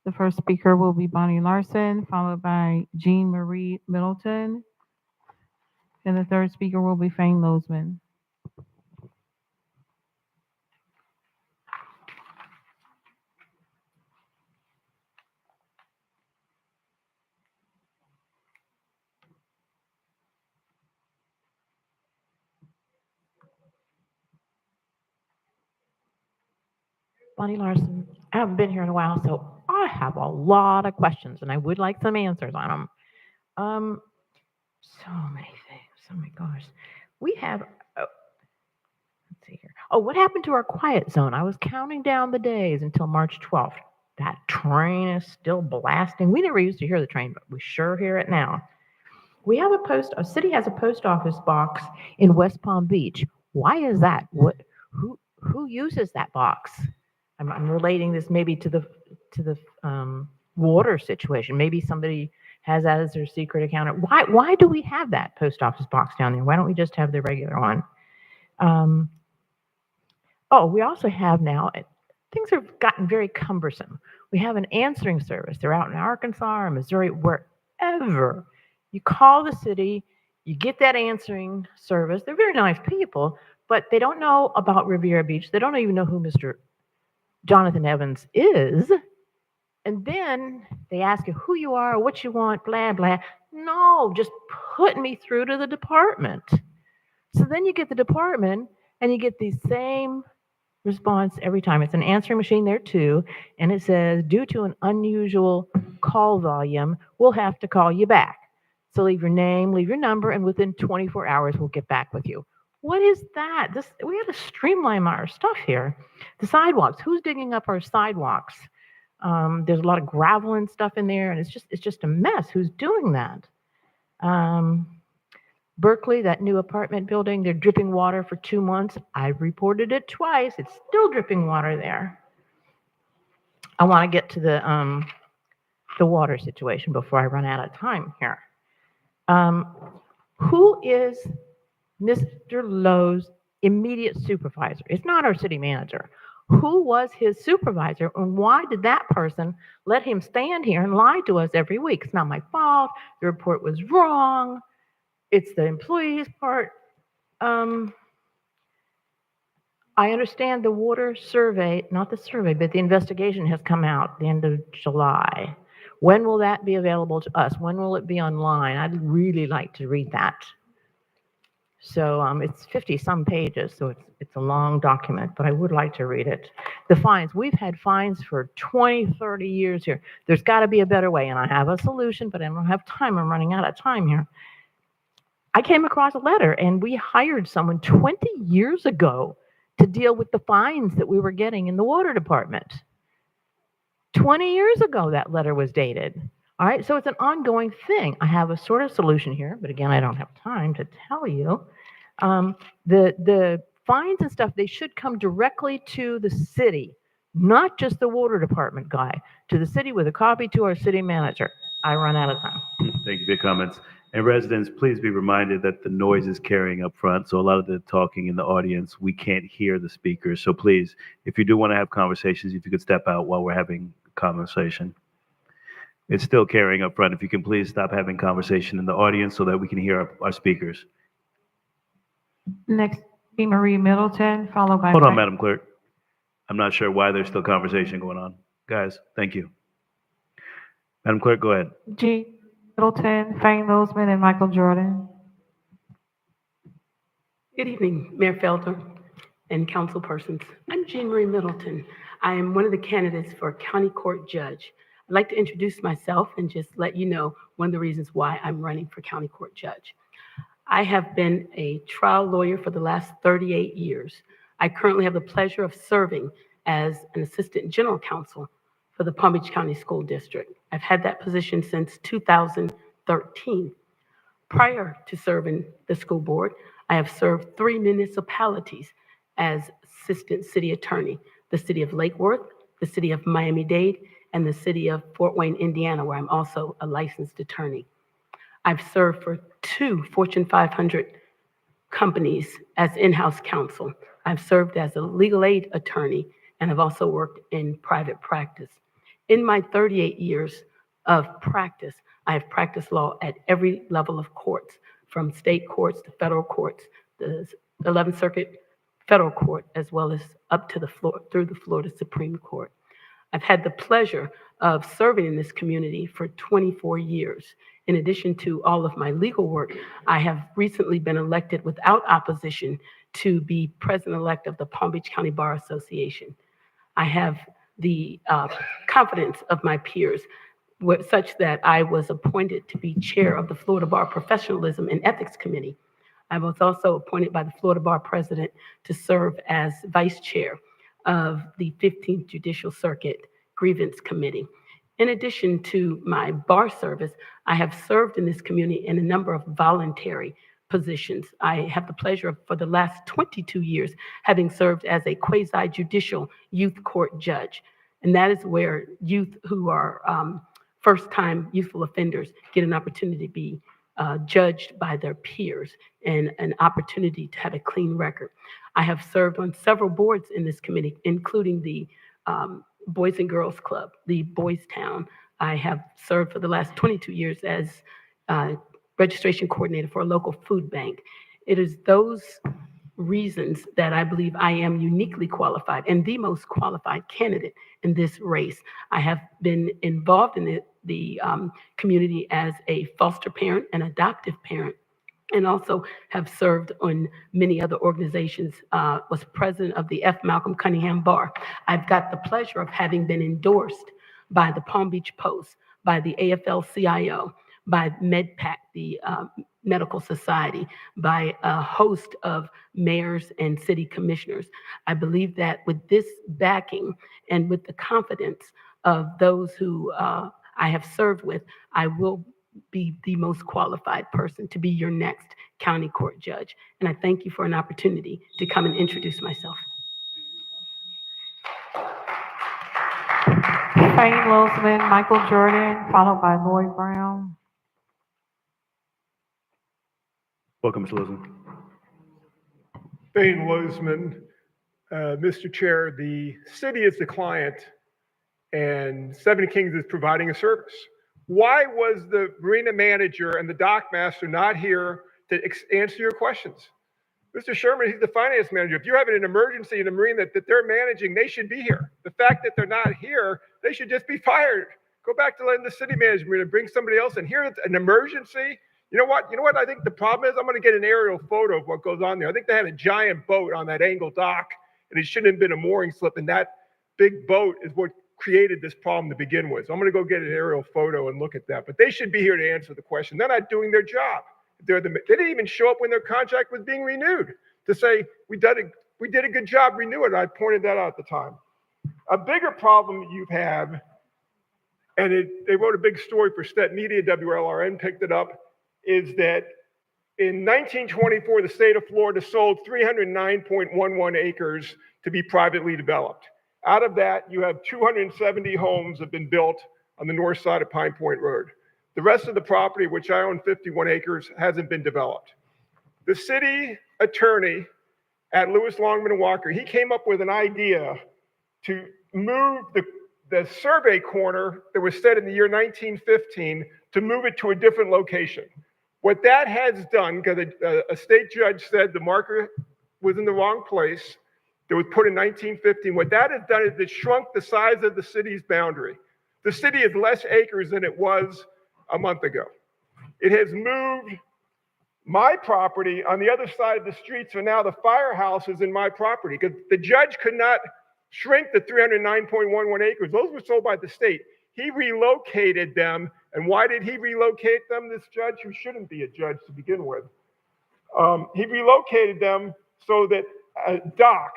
The first speaker will be Bonnie Larson, followed by Jean Marie Middleton. And the third speaker will be Fane Lozman. Bonnie Larson, I haven't been here in a while, so I have a lot of questions and I would like some answers on them. So many things. Oh my gosh. We have, let's see here. Oh, what happened to our quiet zone? I was counting down the days until March 12th. That train is still blasting. We never used to hear the train, but we sure hear it now. We have a city has a post office box in West Palm Beach. Why is that? Who uses that box? I'm relating this maybe to the water situation. Maybe somebody has that as their secret account. Why do we have that post office box down there? Why don't we just have the regular one? We also have now, things have gotten very cumbersome. We have an answering service. They're out in Arkansas or Missouri, wherever. You call the city, you get that answering service. They're very nice people, but they don't know about Riviera Beach. They don't even know who Mr. Jonathan Evans is. And then they ask you who you are, what you want, blah, blah. No, just put me through to the department. So then you get the department and you get the same response every time. It's an answering machine there too. And it says, due to an unusual call volume, we'll have to call you back. So leave your name, leave your number, and within 24 hours, we'll get back with you. What is that? We have to streamline our stuff here. The sidewalks, who's digging up our sidewalks? There's a lot of gravel and stuff in there, and it's just a mess. Who's doing that? Berkeley, that new apartment building, they're dripping water for 2 months. I've reported it twice. It's still dripping water there. I want to get to the water situation before I run out of time here. Who is Mr. Lowe's immediate supervisor? It's not our city manager. Who was his supervisor, and why did that person let him stand here and lie to us every week? It's not my fault. The report was wrong. It's the employee's part. I understand the water survey, not the survey, but the investigation has come out at the end of July. When will that be available to us? When will it be online? I'd really like to read that. So it's 50-some pages, so it's a long document, but I would like to read it. The fines, we've had fines for 20, 30 years here. There's got to be a better way, and I have a solution, but I don't have time. I'm running out of time here. I came across a letter, and we hired someone 20 years ago to deal with the fines that we were getting in the water department. 20 years ago, that letter was dated. All right, so it's an ongoing thing. I have a sort of solution here, but again, I don't have time to tell you. The fines and stuff, they should come directly to the city, not just the water department guy, to the city with a copy to our city manager. I run out of time. Thank you for your comments. And residents, please be reminded that the noise is carrying up front. So a lot of the talking in the audience, we can't hear the speakers. So please, if you do want to have conversations, if you could step out while we're having conversation. It's still carrying up front. If you can please stop having conversation in the audience so that we can hear our speakers. Next, be Marie Middleton, followed by. Hold on, Madam Clerk. I'm not sure why there's still conversation going on. Guys, thank you. Madam Clerk, go ahead. G. Middleton, Fane Losman, and Michael Jordan. Good evening, Mayor Felder and council persons. I'm Jean Marie Middleton. I am one of the candidates for county court judge. I'd like to introduce myself and just let you know one of the reasons why I'm running for county court judge. I have been a trial lawyer for the last 38 years. I currently have the pleasure of serving as an assistant general counsel for the Palm Beach County School District. I've had that position since 2013. Prior to serving the school board, I have served 3 municipalities as assistant city attorney, the city of Lake Worth, the city of Miami-Dade, and the city of Fort Wayne, Indiana, where I'm also a licensed attorney. I've served for 2 Fortune 500 companies as in-house counsel. I've served as a legal aid attorney, and I've also worked in private practice. In my 38 years of practice, I have practiced law at every level of courts, from state courts to federal courts, the 11th Circuit Federal Court, as well as up to through the Florida Supreme Court. I've had the pleasure of serving in this community for 24 years. In addition to all of my legal work, I have recently been elected without opposition to be president-elect of the Palm Beach County Bar Association. I have the confidence of my peers, such that I was appointed to be chair of the Florida Bar Professionalism and Ethics Committee. I was also appointed by the Florida Bar President to serve as vice chair of the 15th Judicial Circuit Grievance Committee. In addition to my bar service, I have served in this community in a number of voluntary positions. I have the pleasure of, for the last 22 years, having served as a quasi-judicial youth court judge. And that is where youth who are first-time youthful offenders get an opportunity to be judged by their peers and an opportunity to have a clean record. I have served on several boards in this committee, including the Boys and Girls Club, the Boys Town. I have served for the last 22 years as registration coordinator for a local food bank. It is those reasons that I believe I am uniquely qualified and the most qualified candidate in this race. I have been involved in the community as a foster parent and adoptive parent, and also have served on many other organizations, was president of the F. Malcolm Cunningham Bar. I've got the pleasure of having been endorsed by the Palm Beach Post, by the AFL-CIO, by MedPAC, the Medical Society, by a host of mayors and city commissioners. I believe that with this backing and with the confidence of those who I have served with, I will be the most qualified person to be your next county court judge. And I thank you for an opportunity to come and introduce myself. Fane Losman, Michael Jordan, followed by Lloyd Brown. Welcome, Mr. Lozman. Fane Losman, Mr. Chair, the city is the client and Seven Kings is providing a service. Why was the marina manager and the dock master not here to answer your questions? Mr. Sherman, he's the finance manager. If you're having an emergency in a marina that they're managing, they should be here. The fact that they're not here, they should just be fired. Go back to letting the city management and bring somebody else in. Here, it's an emergency. You know what? I think the problem is? I'm going to get an aerial photo of what goes on there. I think they had a giant boat on that angle dock, and it shouldn't have been a mooring slip. And that big boat is what created this problem to begin with. So I'm going to go get an aerial photo and look at that. But they should be here to answer the question. They're not doing their job. They didn't even show up when their contract was being renewed to say, we did a good job, renew it. I pointed that out at the time. A bigger problem you have, and they wrote a big story for Stet Media, WLRN picked it up, is that in 1924, the state of Florida sold 309.11 acres to be privately developed. Out of that, you have 270 homes have been built on the north side of Pine Point Road. The rest of the property, which I own 51 acres, hasn't been developed. The city attorney at Lewis, Longman and Walker, he came up with an idea to move the survey corner that was set in the year 1915 to move it to a different location. What that has done, because a state judge said the marker was in the wrong place, that was put in 1915, what that has done is it shrunk the size of the city's boundary. The city has less acres than it was a month ago. It has moved my property on the other side of the street, so now the firehouse is in my property because the judge could not shrink the 309.11 acres. Those were sold by the state. He relocated them. And why did he relocate them, this judge, who shouldn't be a judge to begin with? He relocated them so that a dock,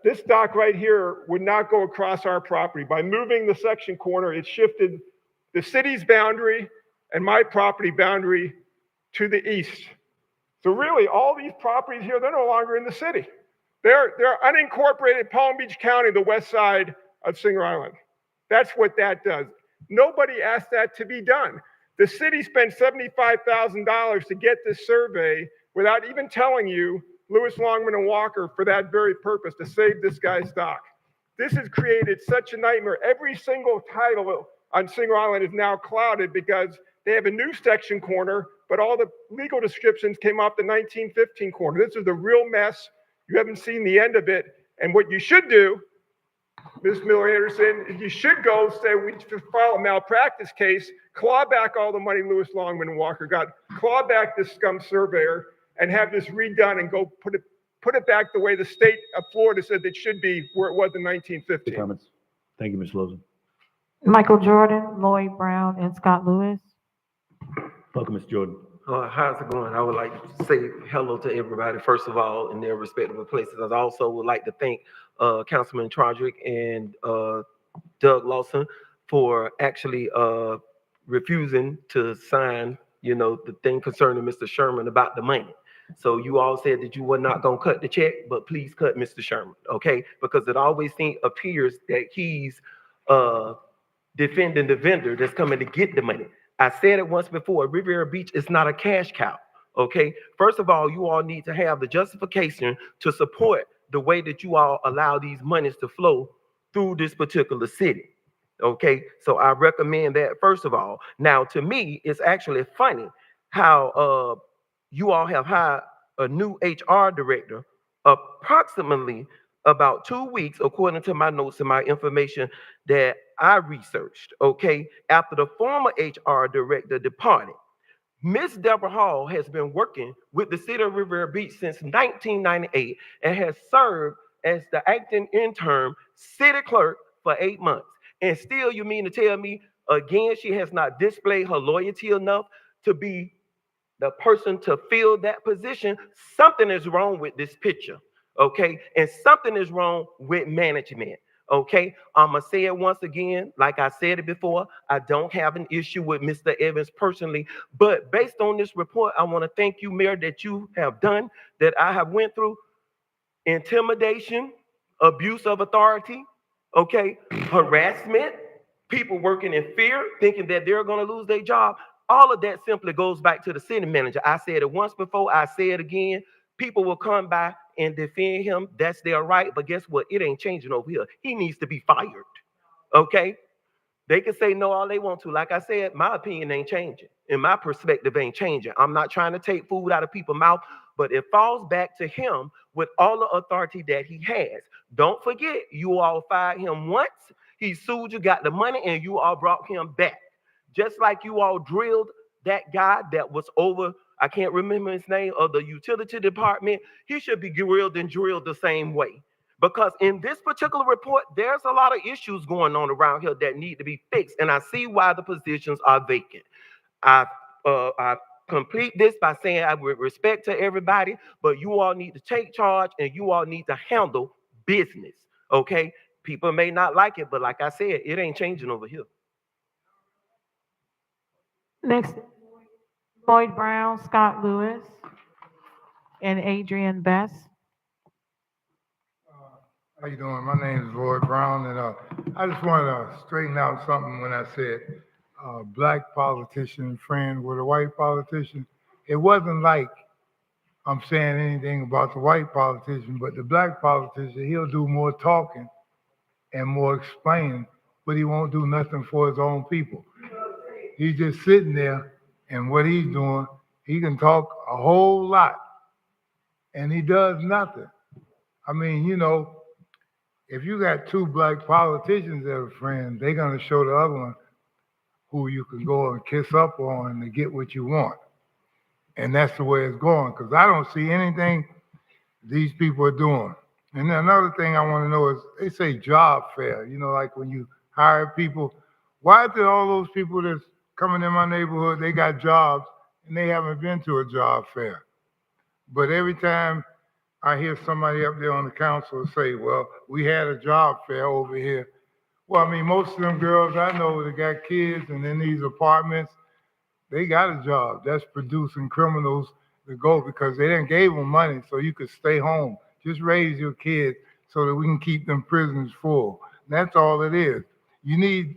this dock right here, would not go across our property. By moving the section corner, it shifted the city's boundary and my property boundary to the east. So really, all these properties here, they're no longer in the city. They're unincorporated Palm Beach County, the west side of Singer Island. That's what that does. Nobody asked that to be done. The city spent $75,000 to get this survey without even telling you, Lewis, Longman, and Walker, for that very purpose, to save this guy's stock. This has created such a nightmare. Every single title on Singer Island is now clouded because they have a new section corner, but all the legal descriptions came off the 1915 corner. This is a real mess. You haven't seen the end of it. And what you should do, Ms. Miller-Anderson, is you should go say, we should file a malpractice case, claw back all the money Lewis, Longman, and Walker got, claw back this scum surveyor, and have this redone and go put it back the way the state of Florida said it should be where it was in 1915. Comments? Thank you, Ms. Lozen. Michael Jordan, Lloyd Brown, and Scott Lewis. Welcome, Ms. Jordan. How's it going? I would like to say hello to everybody, first of all, in their respective places. I also would like to thank Councilman Trodrick and Doug Lawson for actually refusing to sign, the thing concerning Mr. Sherman about the money. So you all said that you were not going to cut the check, but please cut Mr. Sherman, okay? Because it always appears that he's defending the vendor that's coming to get the money. I said it once before, Riviera Beach is not a cash cow, okay? First of all, you all need to have the justification to support the way that you all allow these monies to flow through this particular city, okay? So I recommend that, first of all. Now, to me, it's actually funny how you all have hired a new HR director approximately about 2 weeks, according to my notes and my information that I researched, okay? After the former HR director departed, Miss Deborah Hall has been working with the city of Riviera Beach since 1998 and has served as the acting interim city clerk for 8 months. And still, you mean to tell me, again, she has not displayed her loyalty enough to be the person to fill that position? Something is wrong with this picture, okay? And something is wrong with management, okay? I'm going to say it once again. Like I said it before, I don't have an issue with Mr. Evans personally, but based on this report, I want to thank you, Mayor, that you have done, that I have went through intimidation, abuse of authority, okay, harassment, people working in fear, thinking that they're going to lose their job. All of that simply goes back to the city manager. I said it once before, I say it again. People will come by and defend him, that's their right. But guess what? It ain't changing over here. He needs to be fired. Okay? They can say no all they want to. Like I said, my opinion ain't changing. And my perspective ain't changing. I'm not trying to take food out of people's mouth, but it falls back to him with all the authority that he has. Don't forget, you all fired him once. He sued you, got the money, and you all brought him back. Just like you all drilled that guy that was over, I can't remember his name, of the utility department, he should be grilled and drilled the same way. Because in this particular report, there's a lot of issues going on around here that need to be fixed. And I see why the positions are vacant. I complete this by saying I with respect to everybody, but you all need to take charge and you all need to handle business. Okay? People may not like it, but like I said, it ain't changing over here. Next, Lloyd Brown, Scott Lewis, and Adrian Best. How you doing? My name is Lloyd Brown, and I just wanted to straighten out something when I said black politician friend with a white politician. It wasn't like I'm saying anything about the white politician, but the black politician, he'll do more talking and more explaining, but he won't do nothing for his own people. He's just sitting there, and what he's doing, he can talk a whole lot, and he does nothing. I mean, you know, if you got two black politicians that are friends, they're going to show the other one who you can go and kiss up on to get what you want. And that's the way it's going, because I don't see anything these people are doing. And then another thing I want to know is, they say job fair, you know, like when you hire people, why did all those people that's coming in my neighborhood, they got jobs and they haven't been to a job fair? But every time I hear somebody up there on the council say, well, we had a job fair over here. Well, I mean, most of them girls I know that got kids and in these apartments, they got a job. That's producing criminals to go, because they didn't gave them money so you could stay home. Just raise your kids so that we can keep them prisons full. And that's all it is. You need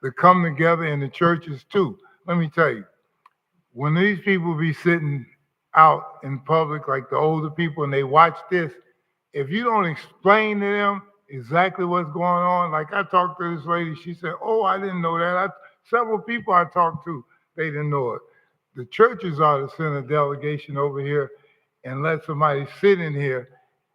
to come together in the churches too. Let me tell you, when these people be sitting out in public, like the older people, and they watch this, if you don't explain to them exactly what's going on, like I talked to this lady, she said, oh, I didn't know that. Several people I talked to, they didn't know it. The churches ought to send a delegation over here and let somebody sit in here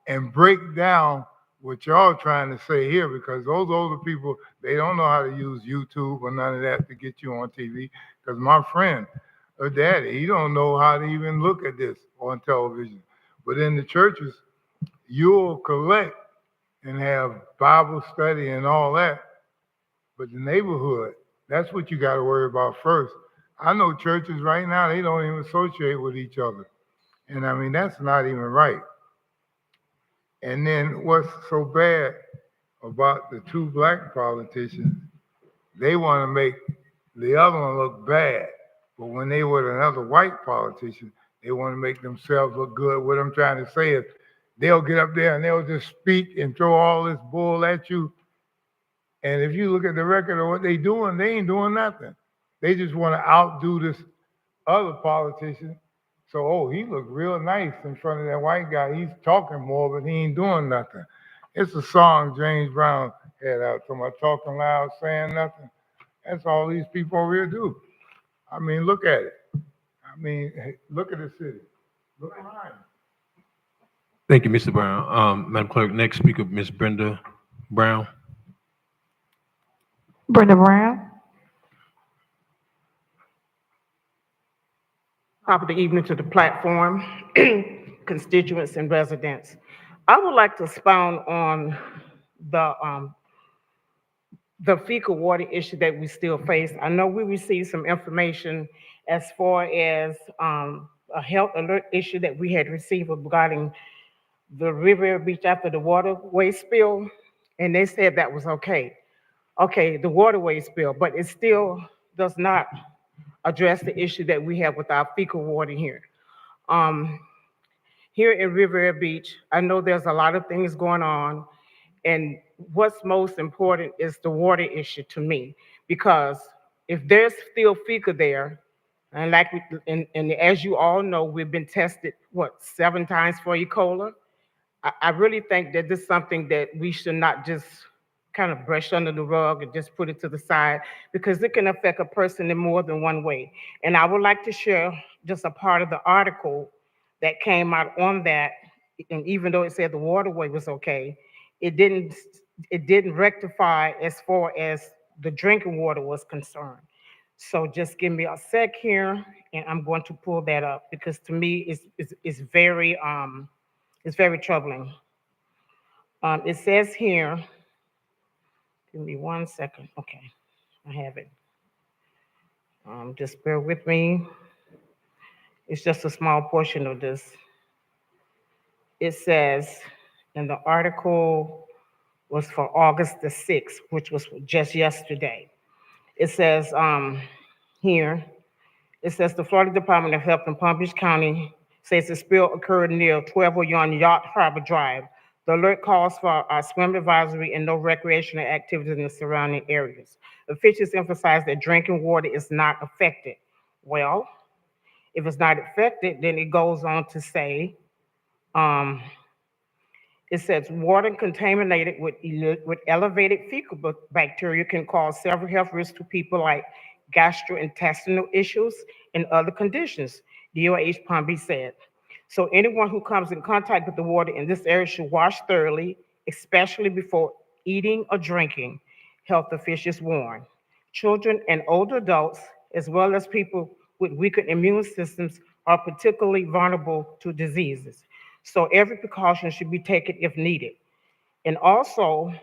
and break down what y'all trying to say here, because those older people, they don't know how to use YouTube or none of that to get you on TV. Because my friend, her daddy, he don't know how to even look at this on television. But in the churches, you'll collect and have Bible study and all that. But the neighborhood, that's what you got to worry about first. I know churches right now, they don't even associate with each other. And I mean, that's not even right. And then what's so bad about the two black politicians, they want to make the other one look bad. But when they were another white politician, they want to make themselves look good. What I'm trying to say is, they'll get up there and they'll just speak and throw all this bull at you. And if you look at the record of what they doing, they ain't doing nothing. They just want to outdo this other politician. So, oh, he looked real nice in front of that white guy. He's talking more, but he ain't doing nothing. It's a song James Brown had out, talking about talking loud, saying nothing. That's all these people over here do. I mean, look at it. I mean, look at the city. Look behind. Thank you, Mr. Brown. Madam Clerk, next speaker, Ms. Brenda Brown. Brenda Brown. Top of the evening to the platform, constituents and residents. I would like to expound on the fecal water issue that we still face. I know we received some information as far as a health alert issue that we had received regarding the Riviera Beach after the waterway spill, and they said that was okay. Okay, the waterway spill, but it still does not address the issue that we have with our fecal water here. Here in Riviera Beach, I know there's a lot of things going on, and what's most important is the water issue to me, because if there's still fecal there, and and as you all know, we've been tested, 7 times for E. coli. I really think that this is something that we should not just kind of brush under the rug and just put it to the side, because it can affect a person in more than one way. And I would like to share just a part of the article that came out on that. And even though it said the waterway was okay, it didn't rectify as far as the drinking water was concerned. So just give me a sec here, and I'm going to pull that up, because to me it's very troubling. It says here, give me 1 second. Okay, I have it. Just bear with me. It's just a small portion of this. It says, and the article was for August the 6th, which was just yesterday. It says here, it says the Florida Department of Health in Palm Beach County says the spill occurred near 1201 Yacht Harbor Drive. The alert calls for a swim advisory and no recreational activities in the surrounding areas. Officials emphasize that drinking water is not affected. Well, if it's not affected, then it goes on to say, it says water contaminated with elevated fecal bacteria can cause several health risks to people, like gastrointestinal issues and other conditions, DOH Palm Beach said. So anyone who comes in contact with the water in this area should wash thoroughly, especially before eating or drinking, health officials warn. Children and older adults, as well as people with weaker immune systems, are particularly vulnerable to diseases. So every precaution should be taken if needed. And also,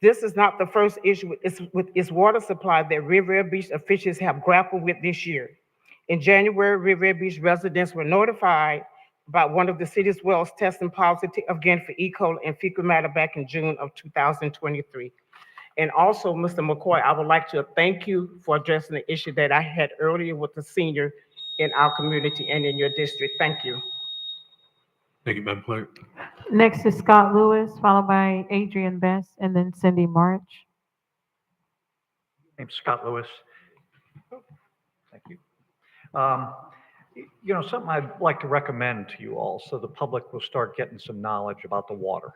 this is not the first issue with its water supply that Riviera Beach officials have grappled with this year. In January, Riviera Beach residents were notified about one of the city's wells testing positive again for E. coli and fecal matter back in June of 2023. And also, Mr. McCoy, I would like to thank you for addressing the issue that I had earlier with the senior in our community and in your district. Thank you. Thank you, Madam Clerk. Next is Scott Lewis, followed by Adrian Best, and then Cindy March. Name's Scott Lewis. Thank you. Something I'd like to recommend to you all so the public will start getting some knowledge about the water.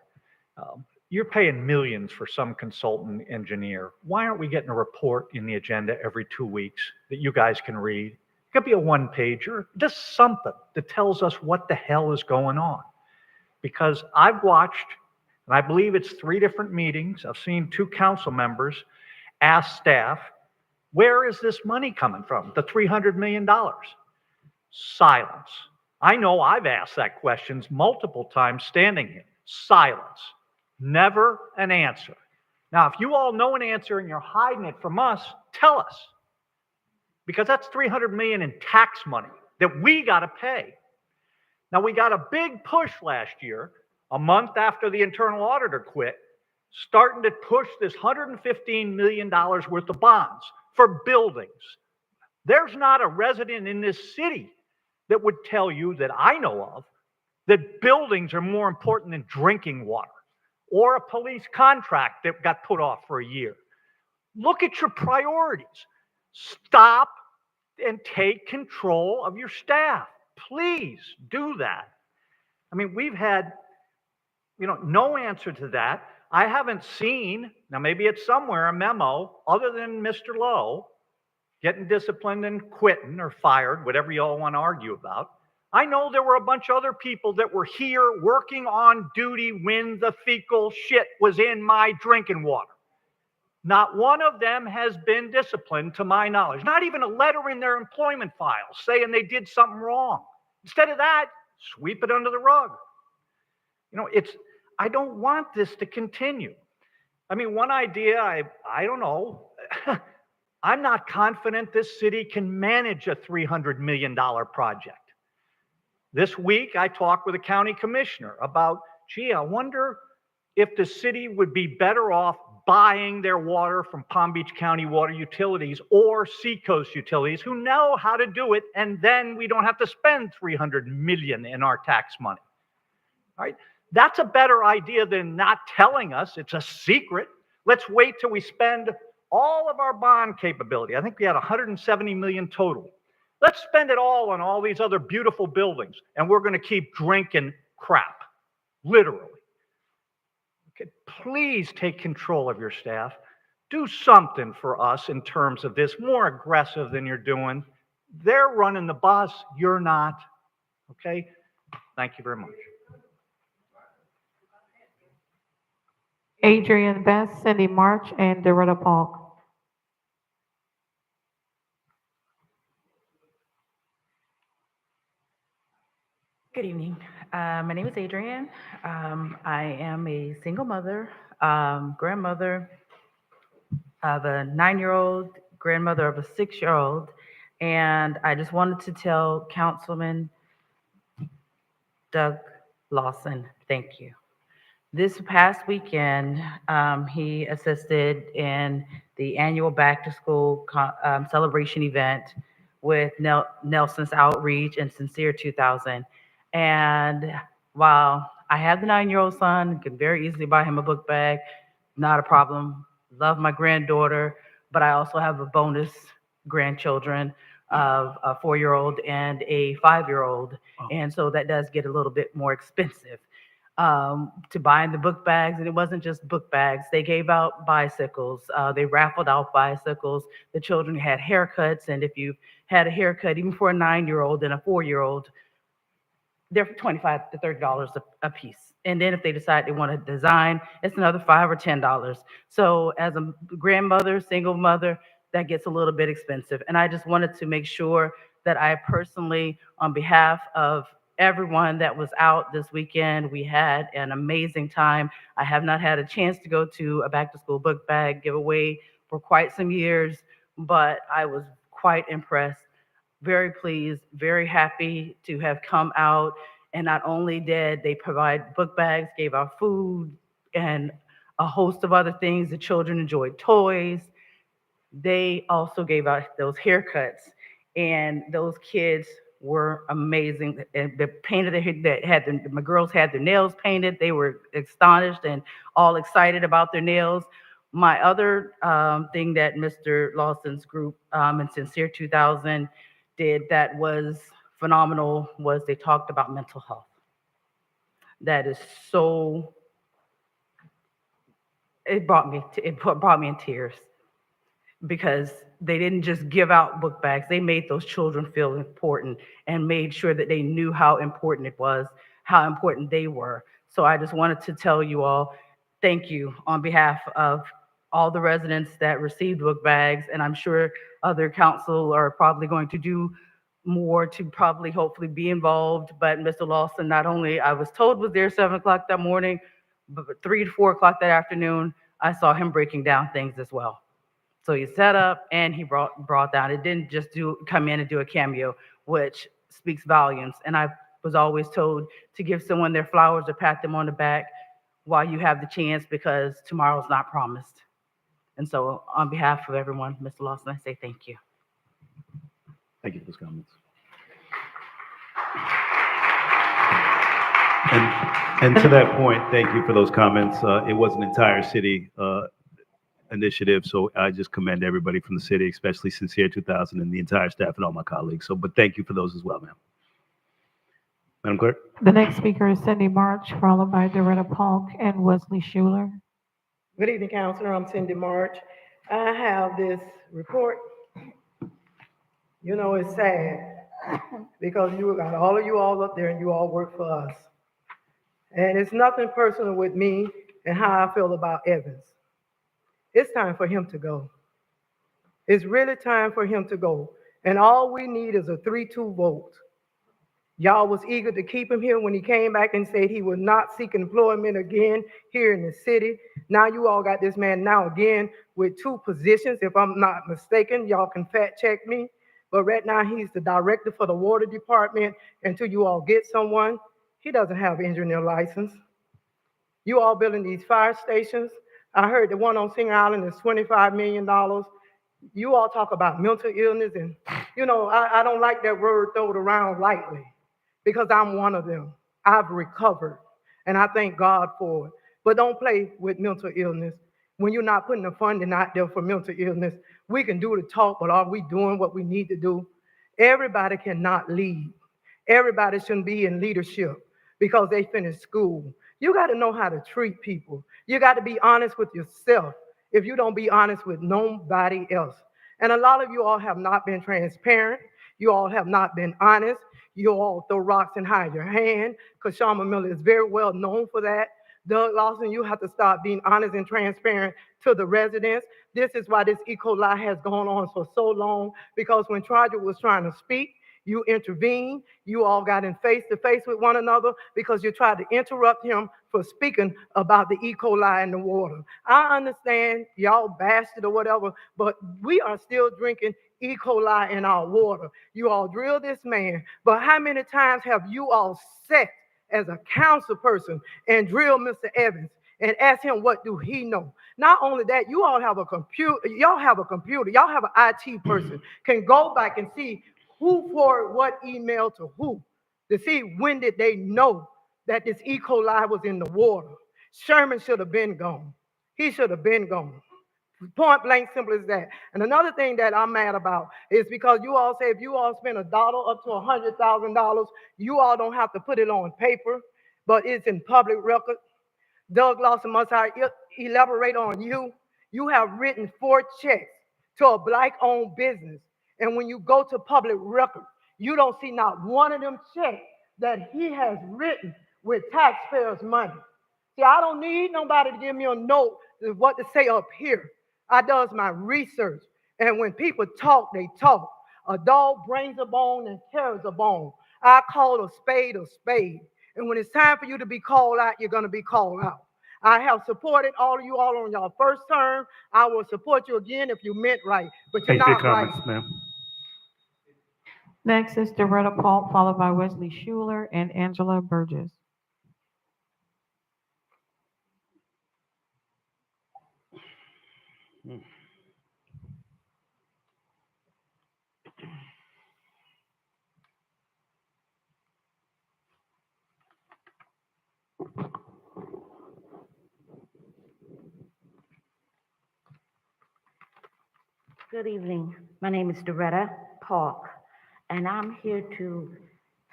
You're paying millions for some consultant engineer. Why aren't we getting a report in the agenda every 2 weeks that you guys can read? It could be a one-pager, just something that tells us what the hell is going on. Because I've watched, and I believe it's 3 different meetings, I've seen 2 council members ask staff, where is this money coming from, the $300 million? Silence. I know I've asked that question multiple times standing here. Silence. Never an answer. Now, if you all know an answer and you're hiding it from us, tell us. Because that's $300 million in tax money that we got to pay. Now, we got a big push last year, a month after the internal auditor quit, starting to push this $115 million worth of bonds for buildings. There's not a resident in this city that would tell you that I know of that buildings are more important than drinking water or a police contract that got put off for a year. Look at your priorities. Stop and take control of your staff. Please do that. I mean, we've had, no answer to that. I haven't seen, now maybe it's somewhere, a memo other than Mr. Lowe getting disciplined and quitting or fired, whatever you all want to argue about. I know there were a bunch of other people that were here working on duty when the fecal shit was in my drinking water. Not one of them has been disciplined to my knowledge. Not even a letter in their employment files saying they did something wrong. Instead of that, sweep it under the rug. I don't want this to continue. I mean, one idea, I don't know. I'm not confident this city can manage a $300 million project. This week, I talked with a county commissioner about, I wonder if the city would be better off buying their water from Palm Beach County Water Utilities or Seacoast Utilities, who know how to do it, and then we don't have to spend $300 million in our tax money. All right? That's a better idea than not telling us it's a secret. Let's wait till we spend all of our bond capability. I think we had $170 million total. Let's spend it all on all these other beautiful buildings, and we're going to keep drinking crap. literally. Okay, please take control of your staff. Do something for us in terms of this, more aggressive than you're doing. They're running the bus, you're not. Okay? Thank you very much. Adrian Best, Cindy March, and Doretta Paul. Good evening. My name is Adrienne. I am a single mother, grandmother of a 9-year-old, grandmother of a 6-year-old, and I just wanted to tell Councilman Doug Lawson, thank you. This past weekend, he assisted in the annual back to school celebration event with Nelson's Outreach and Sincere 2000. And while I have the 9-year-old son, could very easily buy him a book bag, not a problem. Love my granddaughter, but I also have a bonus grandchildren of a 4-year-old and a 5-year-old. And so that does get a little bit more expensive to buying the book bags. And it wasn't just book bags. They gave out bicycles. They raffled out bicycles. The children had haircuts. And if you had a haircut, even for a 9-year-old and a 4-year-old, they're $25 to $30 a piece. And then if they decide they want to design, it's another $5 or $10. So as a grandmother, single mother, that gets a little bit expensive. And I just wanted to make sure that I personally, on behalf of everyone that was out this weekend, we had an amazing time. I have not had a chance to go to a back to school book bag giveaway for quite some years, but I was quite impressed. Very pleased, very happy to have come out. And not only did they provide book bags, gave out food and a host of other things. The children enjoyed toys. They also gave out those haircuts, and those kids were amazing. And they painted my girls had their nails painted. They were astonished and all excited about their nails. My other thing that Mr. Lawson's group and Sincere 2000 did that was phenomenal was they talked about mental health. That is so, it brought me in tears, because they didn't just give out book bags. They made those children feel important and made sure that they knew how important it was, how important they were. So I just wanted to tell you all, thank you on behalf of all the residents that received book bags. And I'm sure other council are probably going to do more to probably hopefully be involved. But Mr. Lawson, not only I was told was there 7 o'clock that morning, but 3 to 4 o'clock that afternoon, I saw him breaking down things as well. So he set up and he brought down. It didn't just come in and do a cameo, which speaks volumes. And I was always told to give someone their flowers or pat them on the back while you have the chance, because tomorrow's not promised. And so on behalf of everyone, Mr. Lawson, I say thank you. Thank you for those comments. And to that point, thank you for those comments. It was an entire city initiative, so I just commend everybody from the city, especially Sincere 2000 and the entire staff and all my colleagues. But thank you for those as well, ma'am. Madam Clerk? The next speaker is Cindy March, followed by Doretta Paul and Wesley Schuler. Good evening, Councilor. I'm Cindy March. I have this report. You know, it's sad because you got all of you all up there and you all work for us. And it's nothing personal with me and how I feel about Evans. It's time for him to go. It's really time for him to go. And all we need is a 3-2 vote. Y'all was eager to keep him here when he came back and said he would not seek employment again here in the city. Now you all got this man now again with 2 positions, if I'm not mistaken. Y'all can fact check me. But right now he's the director for the water department. Until you all get someone, he doesn't have an engineer license. You all building these fire stations. I heard the one on Singer Island is $25 million. You all talk about mental illness, and you know, I don't like that word thrown around lightly, because I'm one of them. I've recovered, and I thank God for it. But don't play with mental illness when you're not putting the funding out there for mental illness. We can do the talk, but are we doing what we need to do? Everybody cannot lead. Everybody shouldn't be in leadership because they finished school. You got to know how to treat people. You got to be honest with yourself if you don't be honest with nobody else. And a lot of you all have not been transparent. You all have not been honest. You all throw rocks and hide your hand, because Shama Miller is very well known for that. Doug Lawson, you have to start being honest and transparent to the residents. This is why this E. coli has gone on for so long, because when Troja was trying to speak, you intervened. You all got in face to face with one another because you tried to interrupt him for speaking about the E. coli in the water. I understand y'all bashed it or whatever, but we are still drinking E. coli in our water. You all drilled this man, but how many times have you all sat as a council person and drilled Mr. Evans and asked him what do he know? Not only that, you all have a computer, y'all have an IT person, can go back and see who forwarded what email to who, to see when did they know that this E. coli was in the water. Sherman should have been gone. He should have been gone. Point blank, simple as that. And another thing that I'm mad about is because you all say if you all spend $1 up to $100,000, you all don't have to put it on paper, but it's in public record. Doug Lawson, must I elaborate on you? You have written 4 checks to a Black-owned business. And when you go to public record, you don't see not one of them checks that he has written with taxpayers' money. See, I don't need nobody to give me a note of what to say up here. I does my research. And when people talk, they talk. A dog brings a bone and carries a bone. I call a spade a spade. And when it's time for you to be called out, you're going to be called out. I have supported all of you all on your first term. I will support you again if you meant right, but you're Thanks for your not right. comments, ma'am. Next is Doretta Paul, followed by Wesley Schuler and Angela Burgess. Good evening. My name is Doretta Park, and I'm here to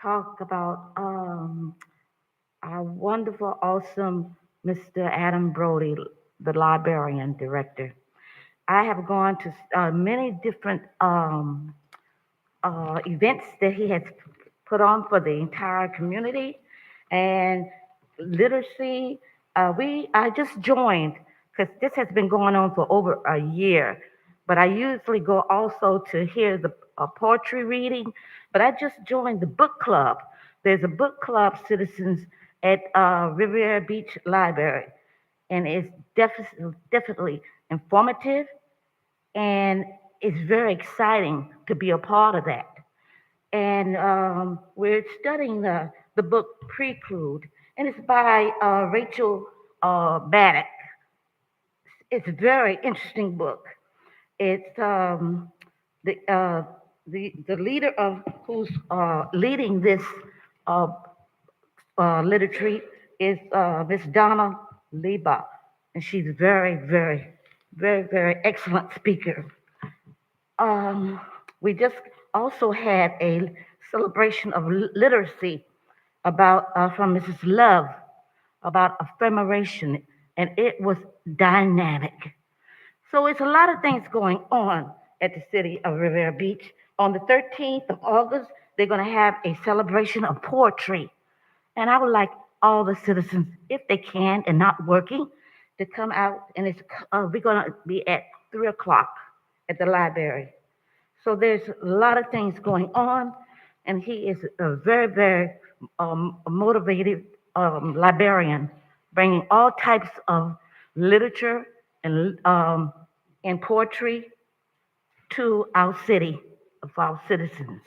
talk about our wonderful, awesome Mr. Adam Brody, the librarian director. I have gone to many different events that he has put on for the entire community, and literacy. I just joined because this has been going on for over a year. But I usually go also to hear the poetry reading. But I just joined the book club. There's a book club, citizens, at Riviera Beach Library, and it's definitely informative, and it's very exciting to be a part of that. And we're studying the book Preclude, and it's by Rachel Baddock. It's a very interesting book. It's the leader of who's leading this literature is Miss Donna Leba, and she's a very, very, very, very excellent speaker. We just also had a celebration of literacy about from Mrs. Love about ephemeration, and it was dynamic. So it's a lot of things going on at the city of Riviera Beach. On the 13th of August, they're going to have a celebration of poetry. And I would like all the citizens, if they can and not working, to come out. And we're going to be at 3 o'clock at the library. So there's a lot of things going on. And he is a very, very motivated librarian, bringing all types of literature and poetry to our city, for our citizens.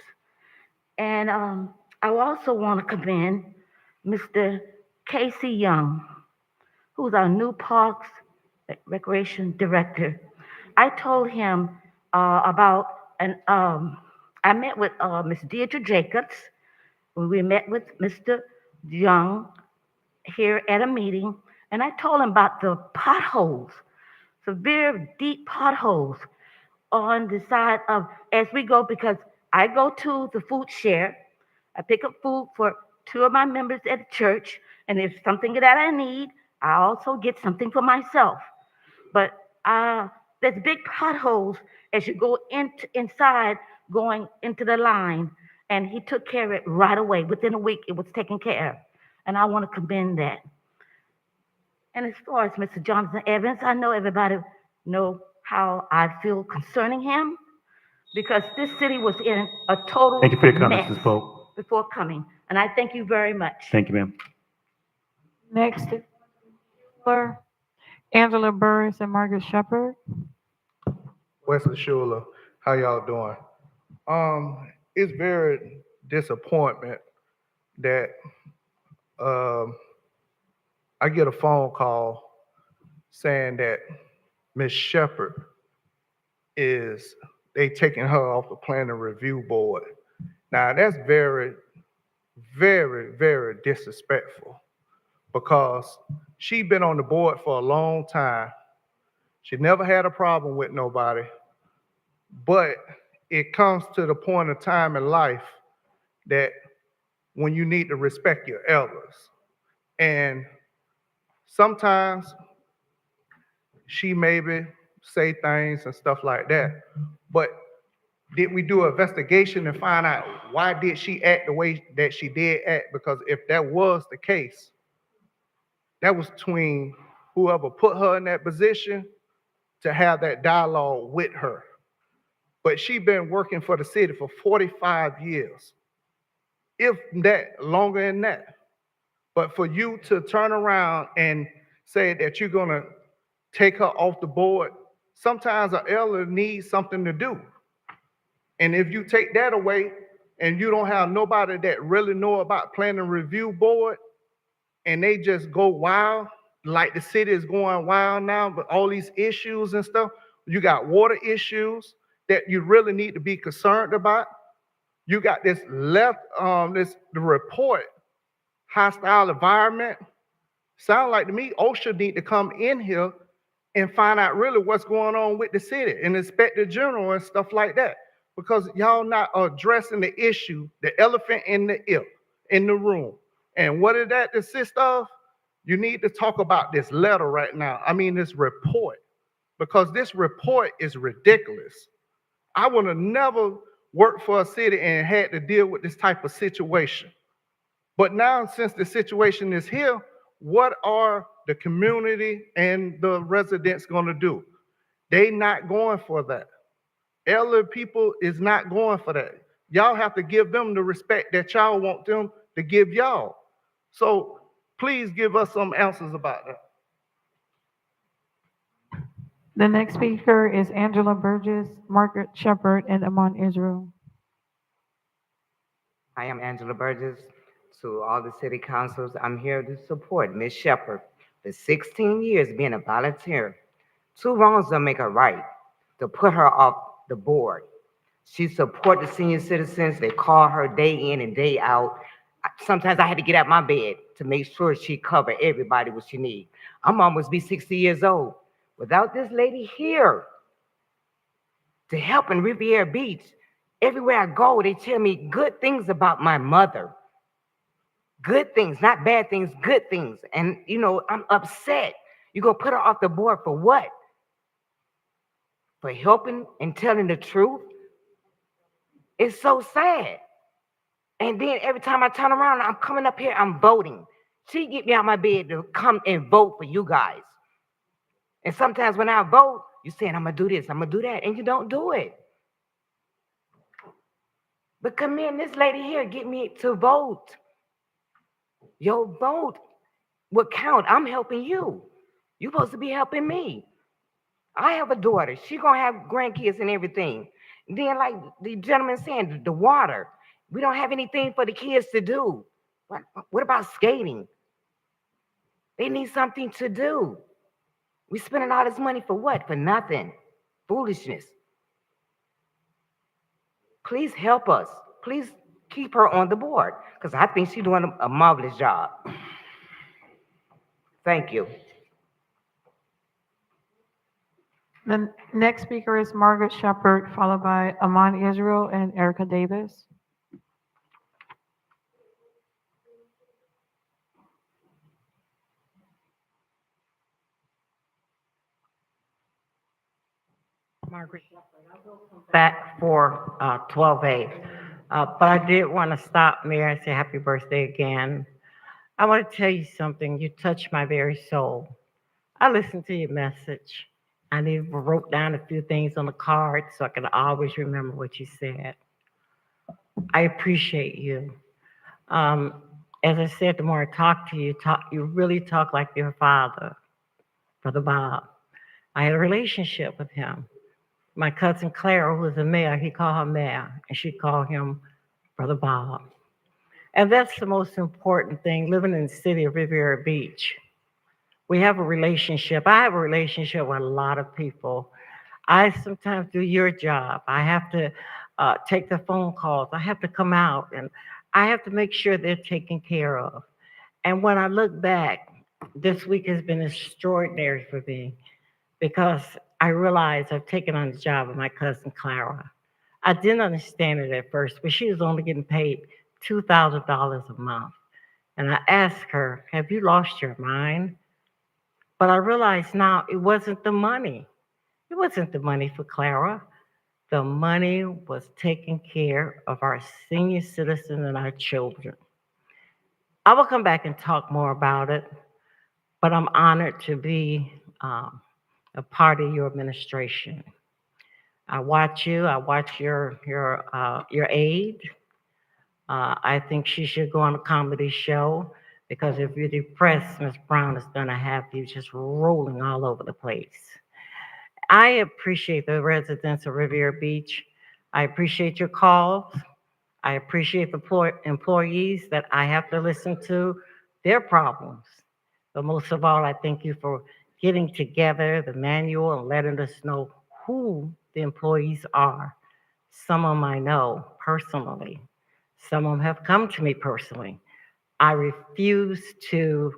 And I also want to commend Mr. Casey Young, who's our new Parks Recreation Director. I told him about, I met with Ms. Deidre Jacobs. We met with Mr. Young here at a meeting, and I told him about the potholes, severe deep potholes on the side of, as we go, because I go to the food share, I pick up food for 2 of my members at the church, And if something that I need, I also get something for myself. But there's big potholes as you go inside, going into the line. And he took care of it right away. Within a week, it was taken care of. And I want to commend that. And as far as Mr. Jonathan Evans, I know everybody know how I feel concerning him because this city was in a total Thank you for your comments, mess Ms. Pope. before coming. And I thank you very much. Thank you, ma'am. Next, Angela Burris and Margaret Shepherd. Wesley Schuler, how y'all doing? It's very disappointment that I get a phone call saying that Miss Shepherd they taking her off the planning review board. Now that's very, very, very disrespectful because she been on the board for a long time. She never had a problem with nobody, but it comes to the point of time in life that when you need to respect your elders. And sometimes she maybe say things and stuff like that, but did we do an investigation and find out why did she act the way that she did act? Because if that was the case, that was between whoever put her in that position to have that dialogue with her. But she been working for the city for 45 years, if that, longer than that. But for you to turn around and say that you're gonna take her off the board, sometimes an elder needs something to do. And if you take that away and you don't have nobody that really know about planning review board and they just go wild, like the city is going wild now, but all these issues and stuff, you got water issues that you really need to be concerned about. You got this the report, hostile environment. Sound like to me, OSHA need to come in here and find out really what's going on with the city and inspector general and stuff like that. Because y'all not addressing the issue, the elephant in the room. And what did that consist of? You need to talk about this letter right now. I mean, this report, because this report is ridiculous. I would have never worked for a city and had to deal with this type of situation. But now, since the situation is here, what are the community and the residents going to do? They not going for that. Elder people is not going for that. Y'all have to give them the respect that y'all want them to give y'all. So please give us some answers about that. The next speaker is Angela Burgess, Margaret Shepherd, and Amon Israel. I am Angela Burgess. To all the city councils, I'm here to support Ms. Shepherd for 16 years being a volunteer. Two wrongs don't make a right. To put her off the board. She support the senior citizens. They call her day in and day out. Sometimes I had to get out my bed to make sure she covered everybody what she need. I'm almost be 60 years old. Without this lady here to help in Riviera Beach, everywhere I go, they tell me good things about my mother. Good things, not bad things, good things. And, you know, I'm upset. You're going to put her off the board for what? For helping and telling the truth? It's so sad. And then every time I turn around, I'm coming up here, I'm voting. She get me out my bed to come and vote for you guys. And sometimes when I vote, you're saying, I'm going to do this, I'm going to do that, and you don't do it. But come in, this lady here, get me to vote. Your vote will count. I'm helping you. You're supposed to be helping me. I have a daughter. She's going to have grandkids and everything. Then, like the gentleman saying, the water. We don't have anything for the kids to do. What about skating? They need something to do. We spending all this money for what? For nothing. Foolishness. Please help us. Please keep her on the board because I think she's doing a marvelous job. Thank you. The next speaker is Margaret Shepherd, followed by Amon Israel and Erica Davis. Margaret. Back for 12A. But I did want to stop, Mayor, and say happy birthday again. I want to tell you something. You touched my very soul. I listened to your message. I even wrote down a few things on the card so I could always remember what you said. I appreciate you. As I said, the more I talk to you, you really talk like your father, Brother Bob. I had a relationship with him. My cousin Clara, who was the mayor, he called her mayor, and she called him Brother Bob. And that's the most important thing, living in the city of Riviera Beach. We have a relationship. I have a relationship with a lot of people. I sometimes do your job. I have to take the phone calls. I have to come out, and I have to make sure they're taken care of. And when I look back, this week has been extraordinary for me because I realize I've taken on the job of my cousin Clara. I didn't understand it at first, but she was only getting paid $2,000 a month. And I asked her, have you lost your mind? But I realize now it wasn't the money. It wasn't the money for Clara. The money was taking care of our senior citizens and our children. I will come back and talk more about it, but I'm honored to be a part of your administration. I watch you. I watch your aide. I think she should go on a comedy show because if you're depressed, Ms. Brown is going to have you just rolling all over the place. I appreciate the residents of Riviera Beach. I appreciate your calls. I appreciate the employees that I have to listen to their problems. But most of all, I thank you for getting together the manual and letting us know who the employees are. Some of them I know personally. Some of them have come to me personally. I refuse to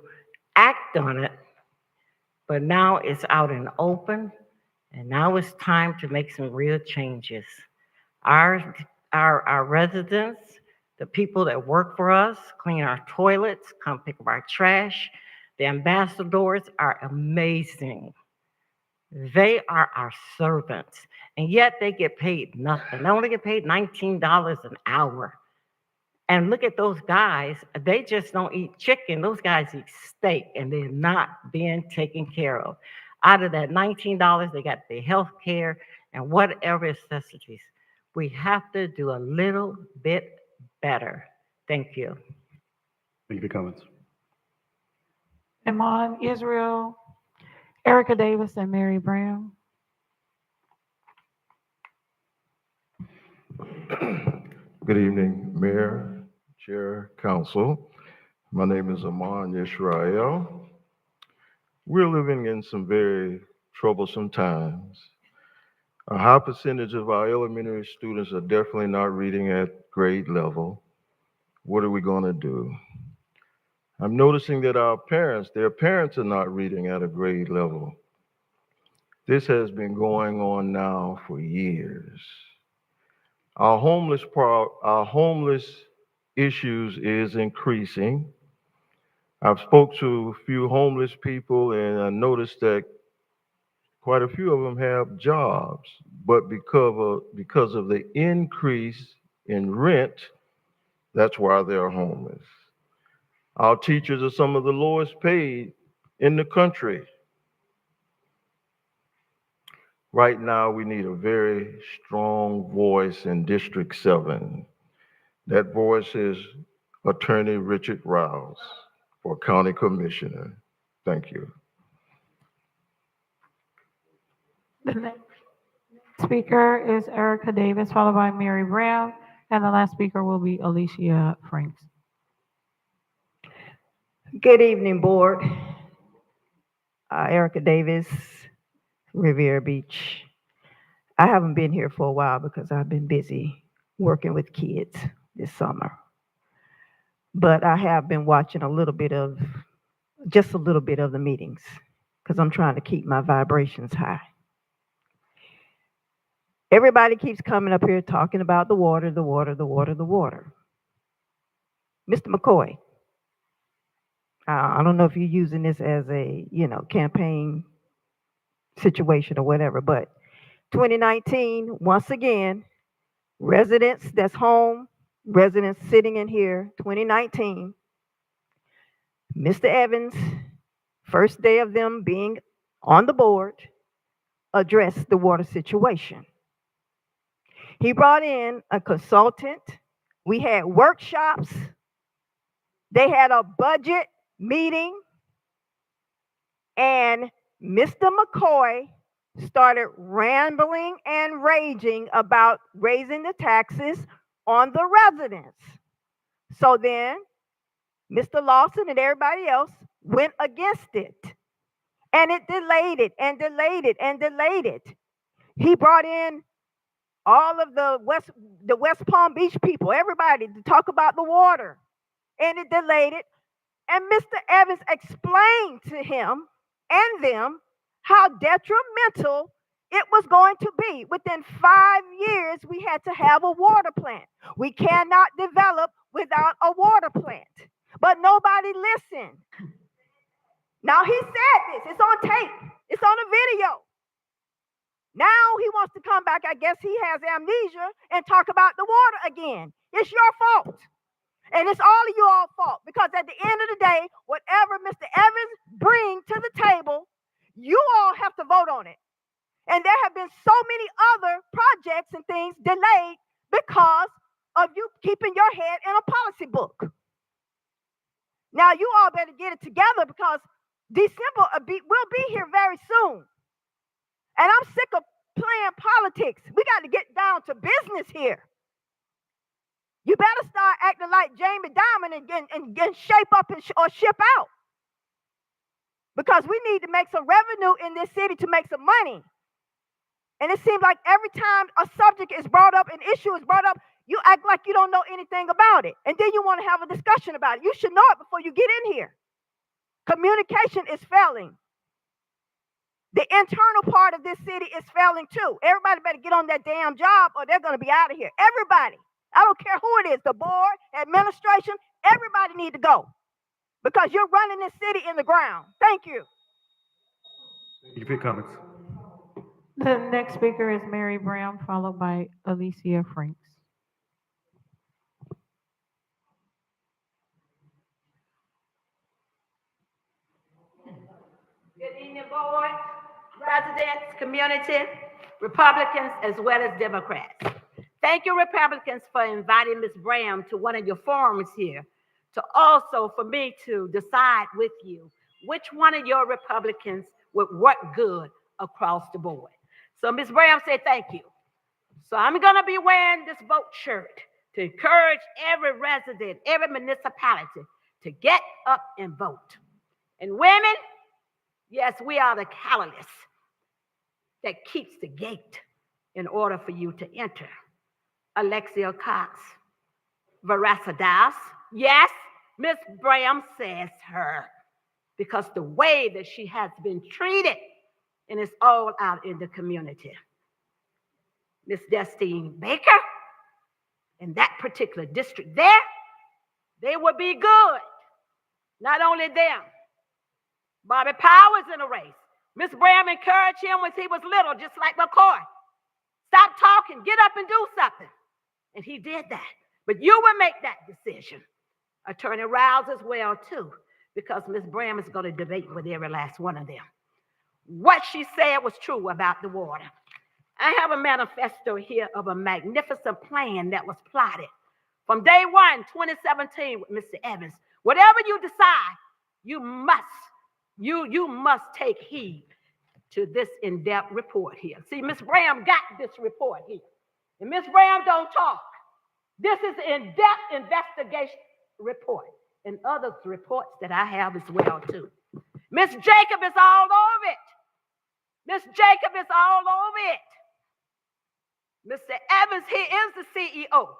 act on it, but now it's out in open, and now it's time to make some real changes. Our residents, the people that work for us, clean our toilets, come pick up our trash, the ambassadors are amazing. They are our servants, and yet they get paid nothing. They only get paid $19 an hour. And look at those guys, they just don't eat chicken. Those guys eat steak, and they're not being taken care of. Out of that $19, they got their health care and whatever necessities. We have to do a little bit better. Thank you. Thank you for your comments. Iman Israel, Erica Davis, and Mary Brown. Good evening, Mayor, Chair, Council. My name is Aman Yisrael. We're living in some very troublesome times. A high percentage of our elementary students are definitely not reading at grade level. What are we going to do? I'm noticing that their parents are not reading at a grade level. This has been going on now for years. Our homeless issues is increasing. I've spoke to a few homeless people, and I noticed that quite a few of them have jobs, but because of the increase in rent, that's why they're homeless. Our teachers are some of the lowest paid in the country. Right now, we need a very strong voice in District 7. That voice is Attorney Richard Rouse for County Commissioner. Thank you. The next speaker is Erica Davis, followed by Mary Brown, and the last speaker will be Alicia Franks. Good evening, board. Erica Davis, Riviera Beach. I haven't been here for a while because I've been busy working with kids this summer. But I have been watching just a little bit of the meetings because I'm trying to keep my vibrations high. Everybody keeps coming up here talking about the water, the water, the water, the water. Mr. McCoy, I don't know if you're using this as a, campaign situation or whatever, but 2019, once again, residents that's home, residents sitting in here, 2019, Mr. Evans, first day of them being on the board, addressed the water situation. He brought in a consultant. We had workshops. They had a budget meeting. And Mr. McCoy started rambling and raging about raising the taxes on the residents. So then Mr. Lawson and everybody else went against it. And it delayed it and delayed it and delayed it. He brought in all of the West Palm Beach people, everybody, to talk about the water. And it delayed it. And Mr. Evans explained to him and them how detrimental it was going to be. Within 5 years, we had to have a water plant. We cannot develop without a water plant. But nobody listened. Now he said this. It's on tape. It's on a video. Now he wants to come back. I guess he has amnesia and talk about the water again. It's your fault. And it's all of you all's fault, because at the end of the day, whatever Mr. Evans brings to the table, you all have to vote on it. And there have been so many other projects and things delayed because of you keeping your head in a policy book. Now you all better get it together, because December will be here very soon. And I'm sick of playing politics. We got to get down to business here. You better start acting like Jamie Dimon and shape up or ship out. Because we need to make some revenue in this city to make some money. And it seems like every time a subject is brought up, an issue is brought up, you act like you don't know anything about it. And then you want to have a discussion about it. You should know it before you get in here. Communication is failing. The internal part of this city is failing too. Everybody better get on that damn job or they're going to be out of here. Everybody. I don't care who it is, the board, administration, everybody need to go. Because you're running this city in the ground. Thank you. Thank you for your comments. The next speaker is Mary Brown, followed by Alicia Franks. Good evening, board, residents, community, Republicans, as well as Democrats. Thank you, Republicans, for inviting Ms. Brown to one of your forums here, to also for me to decide with you which one of your Republicans would work good across the board. So Ms. Brown said thank you. So I'm going to be wearing this vote shirt to encourage every resident, every municipality to get up and vote. And women, yes, we are the catalyst that keeps the gate in order for you to enter. Alexia Cox, Veracidas. Yes, Miss Brown says her, because the way that she has been treated, and it's all out in the community. Miss Destine Baker, in that particular district there, they would be good. Not only them, Bobby Powers in a race. Miss Brown encouraged him when he was little, just like McCoy. Stop talking, get up and do something. And he did that. But you will make that decision. Attorney Rouse as well, too, because Ms. Brown is going to debate with every last one of them. What she said was true about the water. I have a manifesto here of a magnificent plan that was plotted from day one, 2017, with Mr. Evans. Whatever you decide, you must take heed to this in-depth report here. See, Ms. Brown got this report here. And Ms. Brown don't talk. This is an in-depth investigation report and other reports that I have as well, too. Ms. Jacob is all over it. Ms. Jacob is all over it. Mr. Evans, he is the CEO,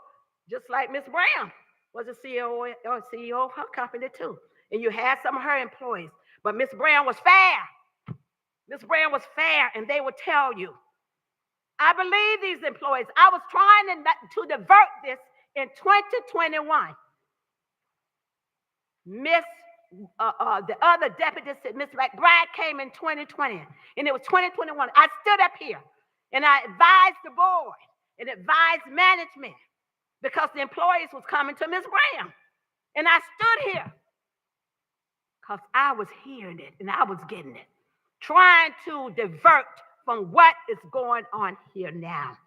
just like Ms. Brown was a CEO of her company, too. And you had some of her employees. But Ms. Brown was fair. Ms. Brown was fair, and they would tell you. I believe these employees. I was trying to divert this in 2021. The other deputy said, Ms. McBride came in 2020, and it was 2021. I stood up here, And I advised the board and advised management because the employees was coming to Ms. Graham. And I stood here because I was hearing it and I was getting it, trying to divert from what is going on here now.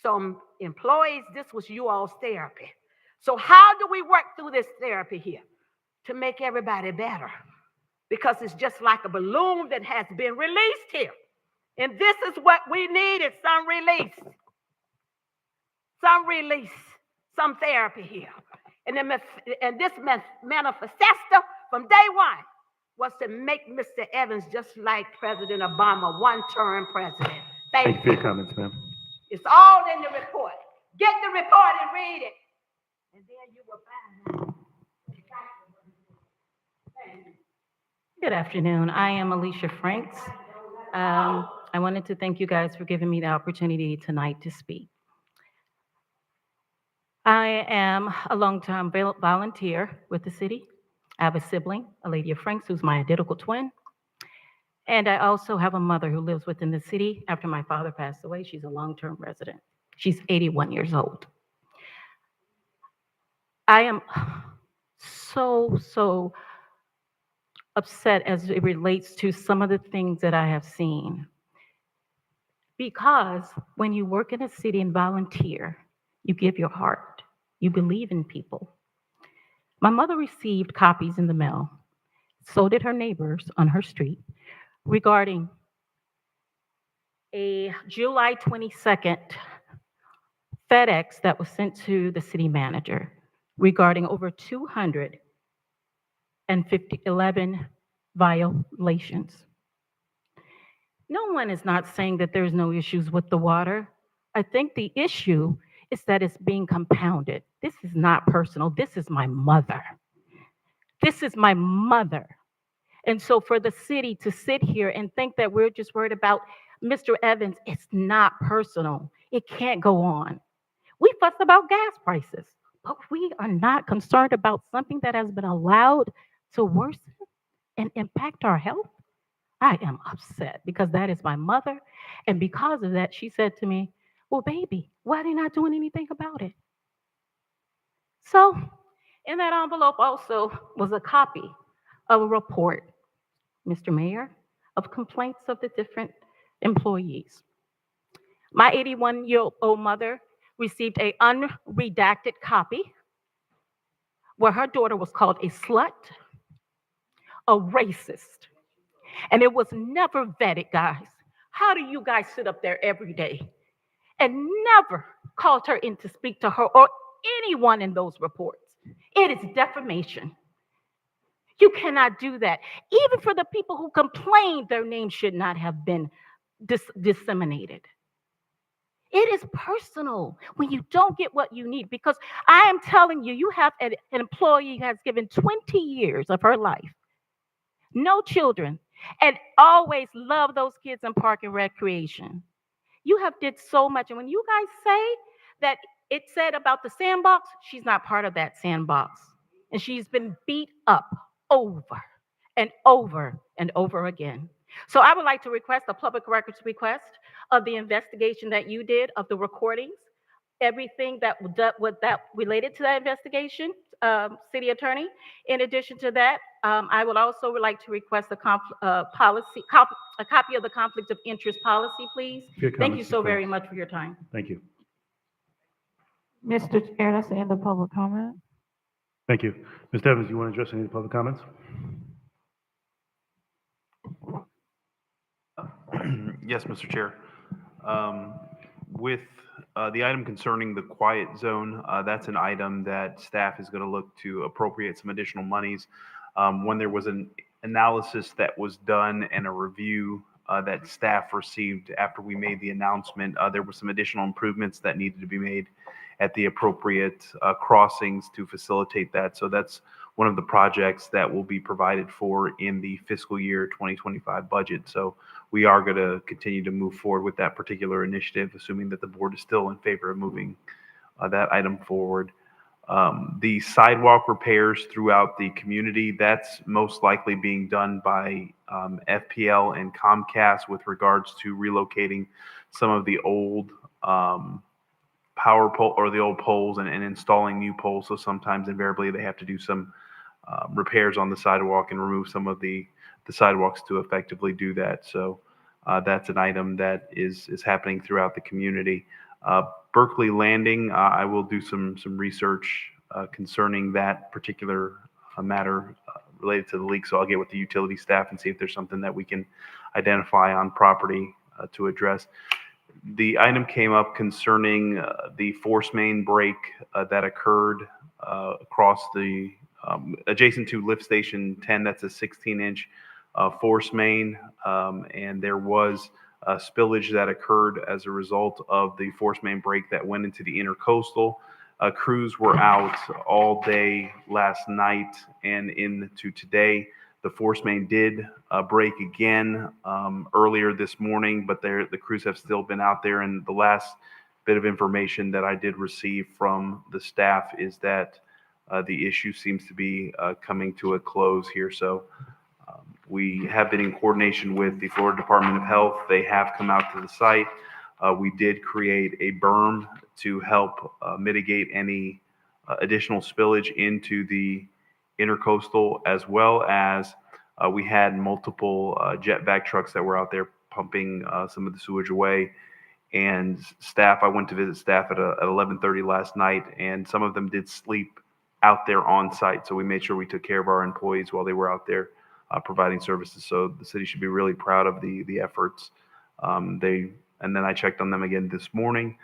Some employees, this was you all's therapy. So how do we work through this therapy here to make everybody better? Because it's just like a balloon that has been released here. And this is what we needed, some release, some therapy here. And this manifesto from day one was to make Mr. Evans just like President Obama, one-term president. Thank you for your comments, ma'am. It's all in the report. Get the report and read it. And then you will find out. Good afternoon. I am Alicia Franks. I wanted to thank you guys for giving me the opportunity tonight to speak. I am a long-term volunteer with the city. I have a sibling, a lady of Franks, who's my identical twin. And I also have a mother who lives within the city. After my father passed away, she's a long-term resident. She's 81 years old. I am so upset as it relates to some of the things that I have seen. Because when you work in a city and volunteer, you give your heart, you believe in people. My mother received copies in the mail, so did her neighbors on her street, regarding a July 22nd FedEx that was sent to the city manager regarding over 211 violations. No one is not saying that there's no issues with the water. I think the issue is that it's being compounded. This is not personal. This is my mother. This is my mother. And so for the city to sit here and think that we're just worried about Mr. Evans, it's not personal. It can't go on. We fuss about gas prices, but we are not concerned about something that has been allowed to worsen and impact our health. I am upset because that is my mother. And because of that, she said to me, well, baby, why are they not doing anything about it? So in that envelope also was a copy of a report, Mr. Mayor, of complaints of the different employees. My 81-year-old mother received an unredacted copy where her daughter was called a slut, a racist, and it was never vetted, guys. How do you guys sit up there every day and never called her in to speak to her or anyone in those reports? It is defamation. You cannot do that. Even for the people who complained, their names should not have been disseminated. It is personal when you don't get what you need, because I am telling you, you have an employee who has given 20 years of her life, no children, and always love those kids in park and recreation. You have did so much. And when you guys say that it said about the sandbox, she's not part of that sandbox. And she's been beat up over and over and over again. So I would like to request a public records request of the investigation that you did of the recordings, everything that related to that investigation, city attorney. In addition to that, I would also like to request a copy of the conflict of interest policy, please. Thank you so very much for your time. Thank you. Mr. Chair, that's the end of public comment. Thank you. Mr. Evans, you want to address any of the public comments? Yes, Mr. Chair. With the item concerning the quiet zone, that's an item that staff is going to look to appropriate some additional monies. When there was an analysis that was done and a review that staff received after we made the announcement, there were some additional improvements that needed to be made at the appropriate crossings to facilitate that. So that's one of the projects that will be provided for in the fiscal year 2025 budget. So we are going to continue to move forward with that particular initiative, assuming that the board is still in favor of moving that item forward. The sidewalk repairs throughout the community, that's most likely being done by FPL and Comcast with regards to relocating some of the old power pole or the old poles and installing new poles. So sometimes invariably they have to do some repairs on the sidewalk and remove some of the sidewalks to effectively do that. So that's an item that is happening throughout the community. Berkeley Landing, I will do some research concerning that particular matter related to the leak. So I'll get with the utility staff and see if there's something that we can identify on property to address. The item came up concerning the force main break that occurred across the adjacent to lift station 10. That's a 16-inch force main, and there was spillage that occurred as a result of the force main break that went into the intercoastal. Crews were out all day last night and into today. The force main did break again earlier this morning, but the crews have still been out there. And the last bit of information that I did receive from the staff is that the issue seems to be coming to a close here. So we have been in coordination with the Florida Department of Health. They have come out to the site. We did create a berm to help mitigate any additional spillage into the intercoastal, as well as we had multiple jet vac trucks that were out there pumping some of the sewage away. And staff, I went to visit staff at 11:30 last night, and some of them did sleep out there on site. So we made sure we took care of our employees while they were out there providing services. So the city should be really proud of the efforts. And then I checked on them again this morning.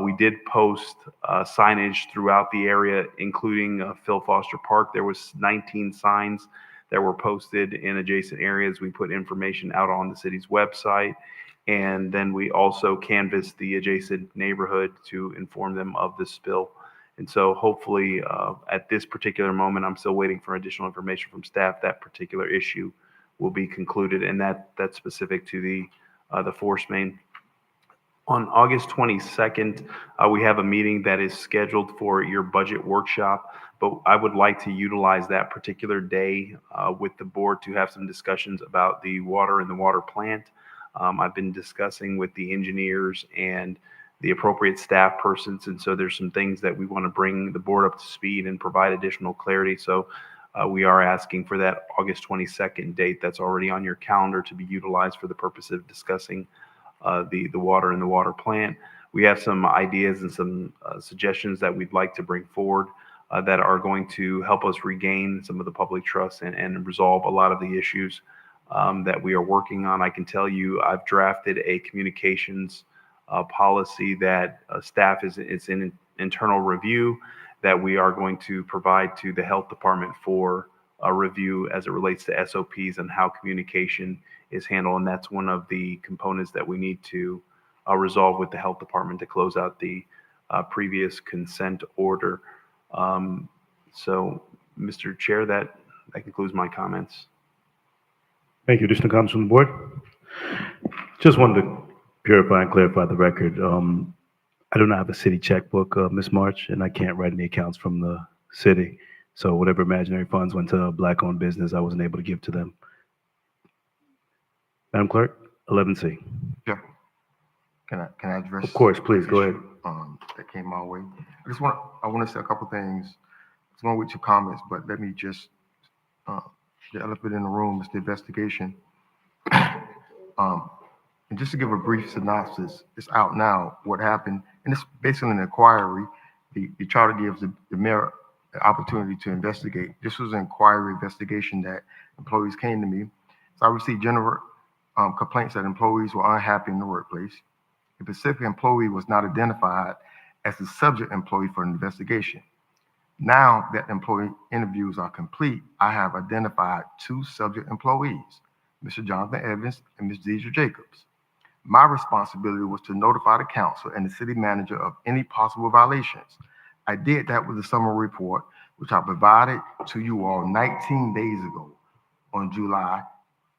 We did post signage throughout the area, including Phil Foster Park. There was 19 signs that were posted in adjacent areas. We put information out on the city's website, and then we also canvassed the adjacent neighborhood to inform them of the spill. And so hopefully at this particular moment, I'm still waiting for additional information from staff. That particular issue will be concluded, and that's specific to the force main. On August 22nd, we have a meeting that is scheduled for your budget workshop, but I would like to utilize that particular day with the board to have some discussions about the water and the water plant. I've been discussing with the engineers and the appropriate staff persons, and so there's some things that we want to bring the board up to speed and provide additional clarity. So we are asking for that August 22nd date that's already on your calendar to be utilized for the purpose of discussing the water and the water plant. We have some ideas and some suggestions that we'd like to bring forward that are going to help us regain some of the public trust and resolve a lot of the issues that we are working on. I can tell you I've drafted a communications policy that staff is in internal review that we are going to provide to the health department for a review as it relates to SOPs and how communication is handled. And that's one of the components that we need to resolve with the health department to close out the previous consent order. So, Mr. Chair, that concludes my comments. Thank you. Additional comments from the board? Just wanted to purify and clarify the record. I do not have a city checkbook, Ms. March, and I can't write any accounts from the city. So whatever imaginary funds went to a Black-owned business, I wasn't able to give to them. Madam Clerk, 11C. Yeah. Can I address? Of course, please, go ahead. That came my way. I want to say a couple things. It's going with your comments, but let me just, the elephant in the room is the investigation. And just to give a brief synopsis, it's out now what happened, and it's basically an inquiry. The charter gives the mayor the opportunity to investigate. This was an inquiry investigation that employees came to me. So I received general complaints that employees were unhappy in the workplace. A specific employee was not identified as the subject employee for an investigation. Now that employee interviews are complete, I have identified two subject employees, Mr. Jonathan Evans and Ms. Deidre Jacobs. My responsibility was to notify the council and the city manager of any possible violations. I did that with the summary report, which I provided to you all 19 days ago on July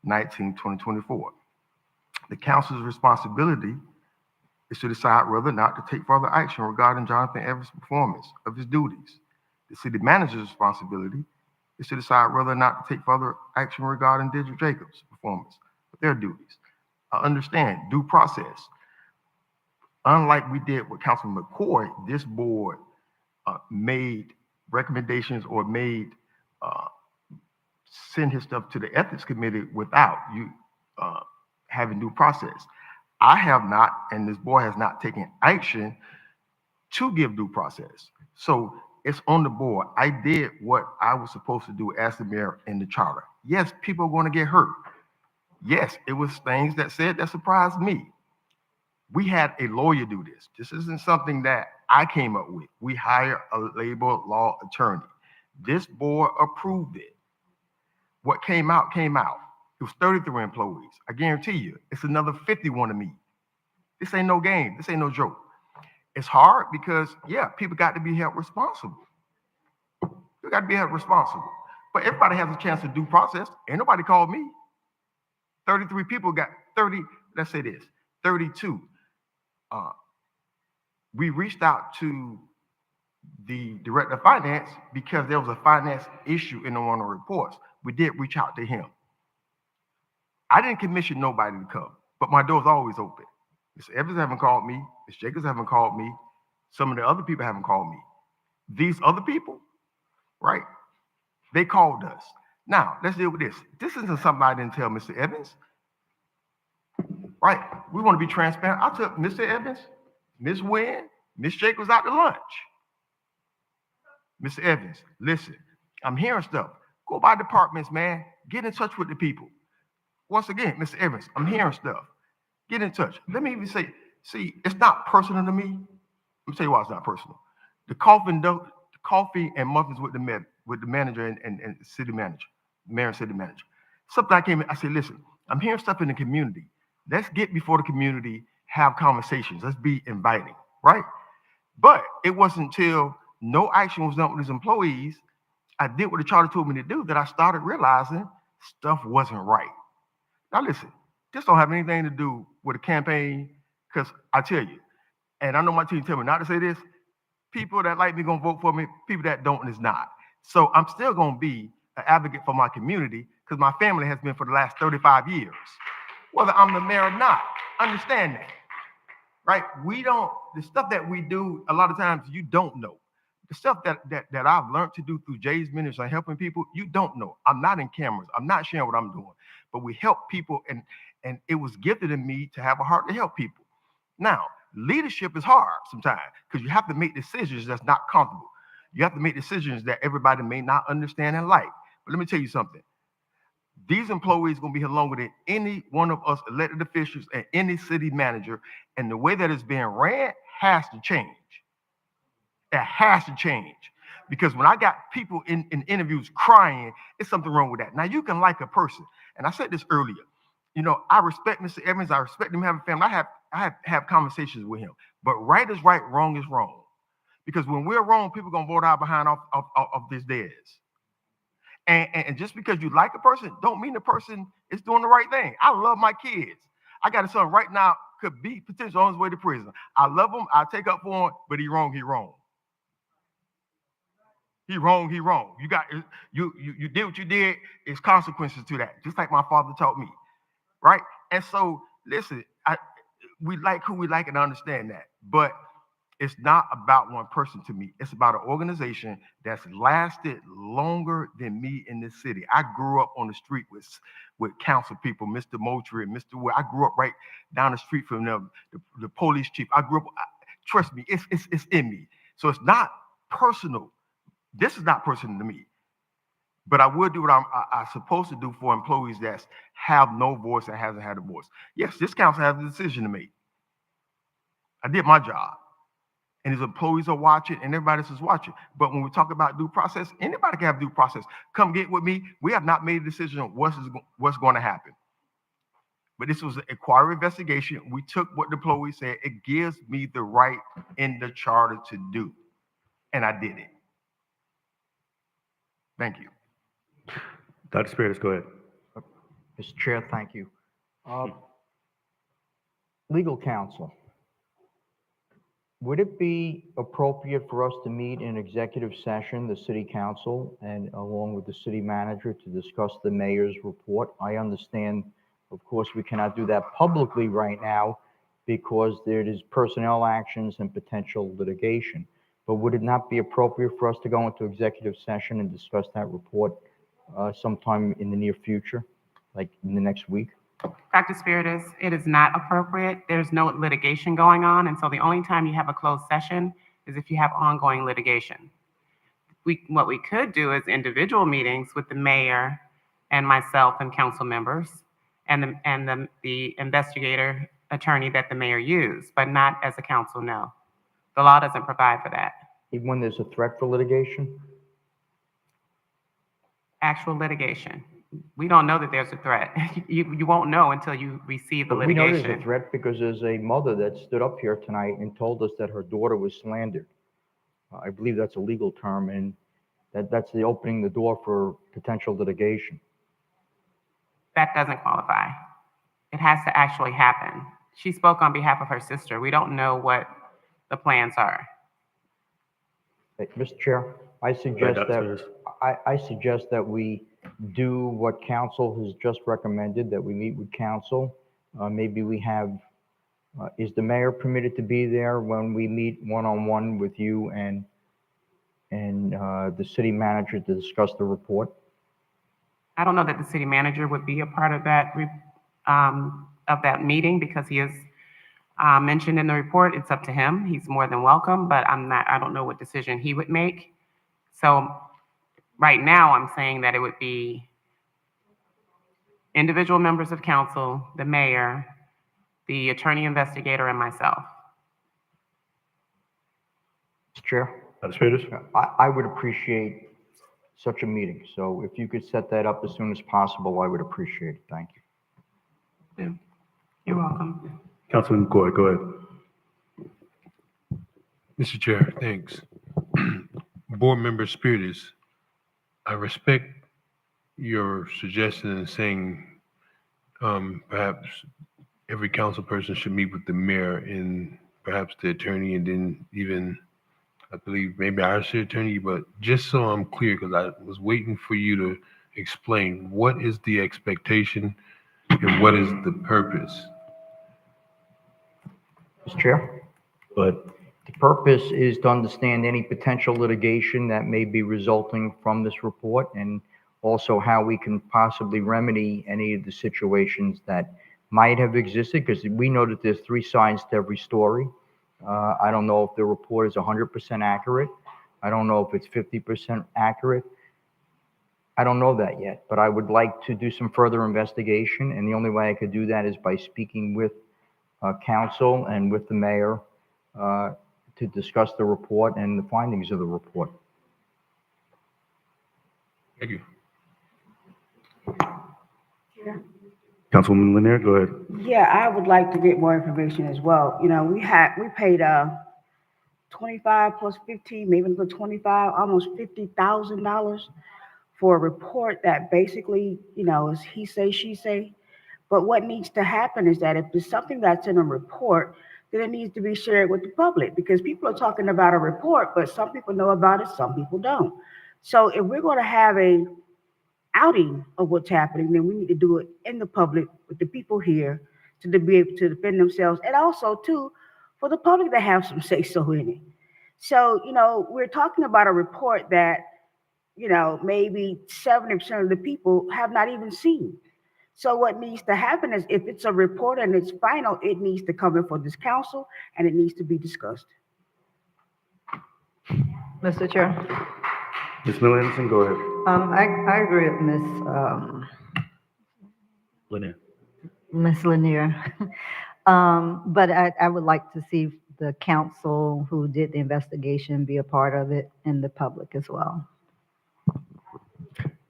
19, 2024. The council's responsibility is to decide whether or not to take further action regarding Jonathan Evans' performance of his duties. The city manager's responsibility is to decide whether or not to take further action regarding District Jacobs' performance of their duties. I understand due process. Unlike we did with Councilman McCoy, this board made recommendations or made send his stuff to the ethics committee without you having due process. I have not, and this board has not taken action to give due process. So it's on the board. I did what I was supposed to do as the mayor in the charter. Yes, people are going to get hurt. Yes, it was things that said that surprised me. We had a lawyer do this. This isn't something that I came up with. We hired a labor law attorney. This board approved it. What came out, came out. It was 33 employees. I guarantee you, it's another 51 to meet. This ain't no game. This ain't no joke. It's hard because, yeah, people got to be held responsible. You got to be held responsible. But everybody has a chance to due process. Ain't nobody called me. 33 people got 30, let's say this, 32. We reached out to the director of finance because there was a finance issue in one of the reports. We did reach out to him. I didn't commission nobody to come, but my door's always open. Mr. Evans haven't called me. Ms. Jacobs haven't called me. Some of the other people haven't called me. These other people, right? They called us. Now, let's deal with this. This isn't something I didn't tell Mr. Evans, right? We want to be transparent. I took Mr. Evans, Ms. Wynn, Ms. Jacobs out to lunch. Mr. Evans, listen, I'm hearing stuff. Go by departments, man. Get in touch with the people. Once again, Mr. Evans, I'm hearing stuff. Get in touch. Let me even say, see, it's not personal to me. Let me tell you why it's not personal. The coffee and muffins with the manager and city manager, mayor and city manager. Something I came in, I said, listen, I'm hearing stuff in the community. Let's get before the community, have conversations. Let's be inviting, right? But it wasn't until no action was done with his employees, I did what the charter told me to do, that I started realizing stuff wasn't right. Now listen, this don't have anything to do with a campaign, because I tell you, and I know my team tell me not to say this, people that like me gonna vote for me, people that don't is not. So I'm still gonna be an advocate for my community, because my family has been for the last 35 years. Whether I'm the mayor or not, understand that, right? The stuff that we do, a lot of times you don't know. The stuff that I've learned to do through Jay's ministry and helping people, you don't know. I'm not in cameras. I'm not sharing what I'm doing. But we help people, and it was gifted in me to have a heart to help people. Now, leadership is hard sometimes because you have to make decisions that's not comfortable. You have to make decisions that everybody may not understand and like. But let me tell you something. These employees are going to be here longer than any one of us elected officials and any city manager. And the way that it's being ran has to change. It has to change. Because when I got people in interviews crying, it's something wrong with that. Now, you can like a person. And I said this earlier. You know, I respect Mr. Evans. I respect him having a family. I have conversations with him. But right is right, wrong is wrong. Because when we're wrong, people are going to vote out behind of this theirs. And just because you like a person, don't mean the person is doing the right thing. I love my kids. I got a son right now, could be potentially on his way to prison. I love him. I take up for him, but he wrong, he wrong. He wrong, he wrong. You did what you did, it's consequences to that. Just like my father taught me, right? And so, listen, we like who we like and understand that. But it's not about one person to me. It's about an organization that's lasted longer than me in this city. I grew up on the street with council people, Mr. Moultrie and Mr. Wood. I grew up right down the street from them, the police chief. I grew up, trust me, it's in me. So it's not personal. This is not personal to me. But I will do what I'm supposed to do for employees that have no voice and hasn't had a voice. Yes, this council has a decision to make. I did my job. And his employees are watching and everybody else is watching. But when we talk about due process, anybody can have due process. Come get with me. We have not made a decision on what's going to happen. But this was an inquiry investigation. We took what the employees said. It gives me the right in the charter to do. And I did it. Thank you. Dr. Spears, go ahead. Mr. Chair, thank you. Legal counsel. Would it be appropriate for us to meet in executive session, the city council, and along with the city manager to discuss the mayor's report? I understand, of course, we cannot do that publicly right now because there is personnel actions and potential litigation. But would it not be appropriate for us to go into executive session and discuss that report sometime in the near future, like in the next week? Dr. Spiritus, it is not appropriate. There's no litigation going on, and so the only time you have a closed session is if you have ongoing litigation. What we could do is individual meetings with the mayor and myself and council members and the investigator attorney that the mayor used, but not as a council, no. The law doesn't provide for that. Even when there's a threat for litigation? Actual litigation. We don't know that there's a threat. You won't know until you receive the But we know litigation. there's a threat because there's a mother that stood up here tonight and told us that her daughter was slandered. I believe that's a legal term, and that's the opening the door for potential litigation. That doesn't qualify. It has to actually happen. She spoke on behalf of her sister. We don't know what the plans are. Hey, Mr. Chair, I suggest that we do what council has just recommended, that we meet with council. Maybe we have, is the mayor permitted to be there when we meet one-on-one with you and the city manager to discuss the report? I don't know that the city manager would be a part of that meeting because he is mentioned in the report. It's up to him. He's more than welcome, but I don't know what decision he would make. So right now I'm saying that it would be individual members of council, the mayor, the attorney investigator, and myself. Mr. Chair? Dr. Spiritus? I would appreciate such a meeting. So if you could set that up as soon as possible, I would appreciate it. Thank you. You're welcome. Councilman Gord, go ahead. Mr. Chair, thanks. Board Member Spiritus, I respect your suggestion in saying perhaps every council person should meet with the mayor and perhaps the attorney, and then even, I believe, maybe our city attorney. But just so I'm clear, because I was waiting for you to explain, what is the expectation and what is the purpose? Mr. Chair? But the purpose is to understand any potential litigation that may be resulting from this report, and also how we can possibly remedy any of the situations that might have existed, because we know that there's 3 sides to every story. I don't know if the report is 100% accurate. I don't know if it's 50% accurate. I don't know that yet, but I would like to do some further investigation, and the only way I could do that is by speaking with council and with the mayor to discuss the report and the findings of the report. Thank you. Councilwoman Lanier, go ahead. Yeah, I would like to get more information as well. You know, we paid 25 plus 15, maybe even 25, almost $50,000 for a report that basically, you know, is he say, she say. But what needs to happen is that if there's something that's in a report, then it needs to be shared with the public, because people are talking about a report, but some people know about it, some people don't. So if we're going to have a outing of what's happening, then we need to do it in the public with the people here to be able to defend themselves, and also too for the public to have some say so in it. So, you know, we're talking about a report that, you know, maybe 70% of the people have not even seen. So what needs to happen is, if it's a report and it's final, it needs to come before this council and it needs to be discussed. Mr. Chair. Ms. Miller Anderson, go ahead. I agree with Ms. Lanier. But I would like to see the council who did the investigation be a part of it, and the public as well.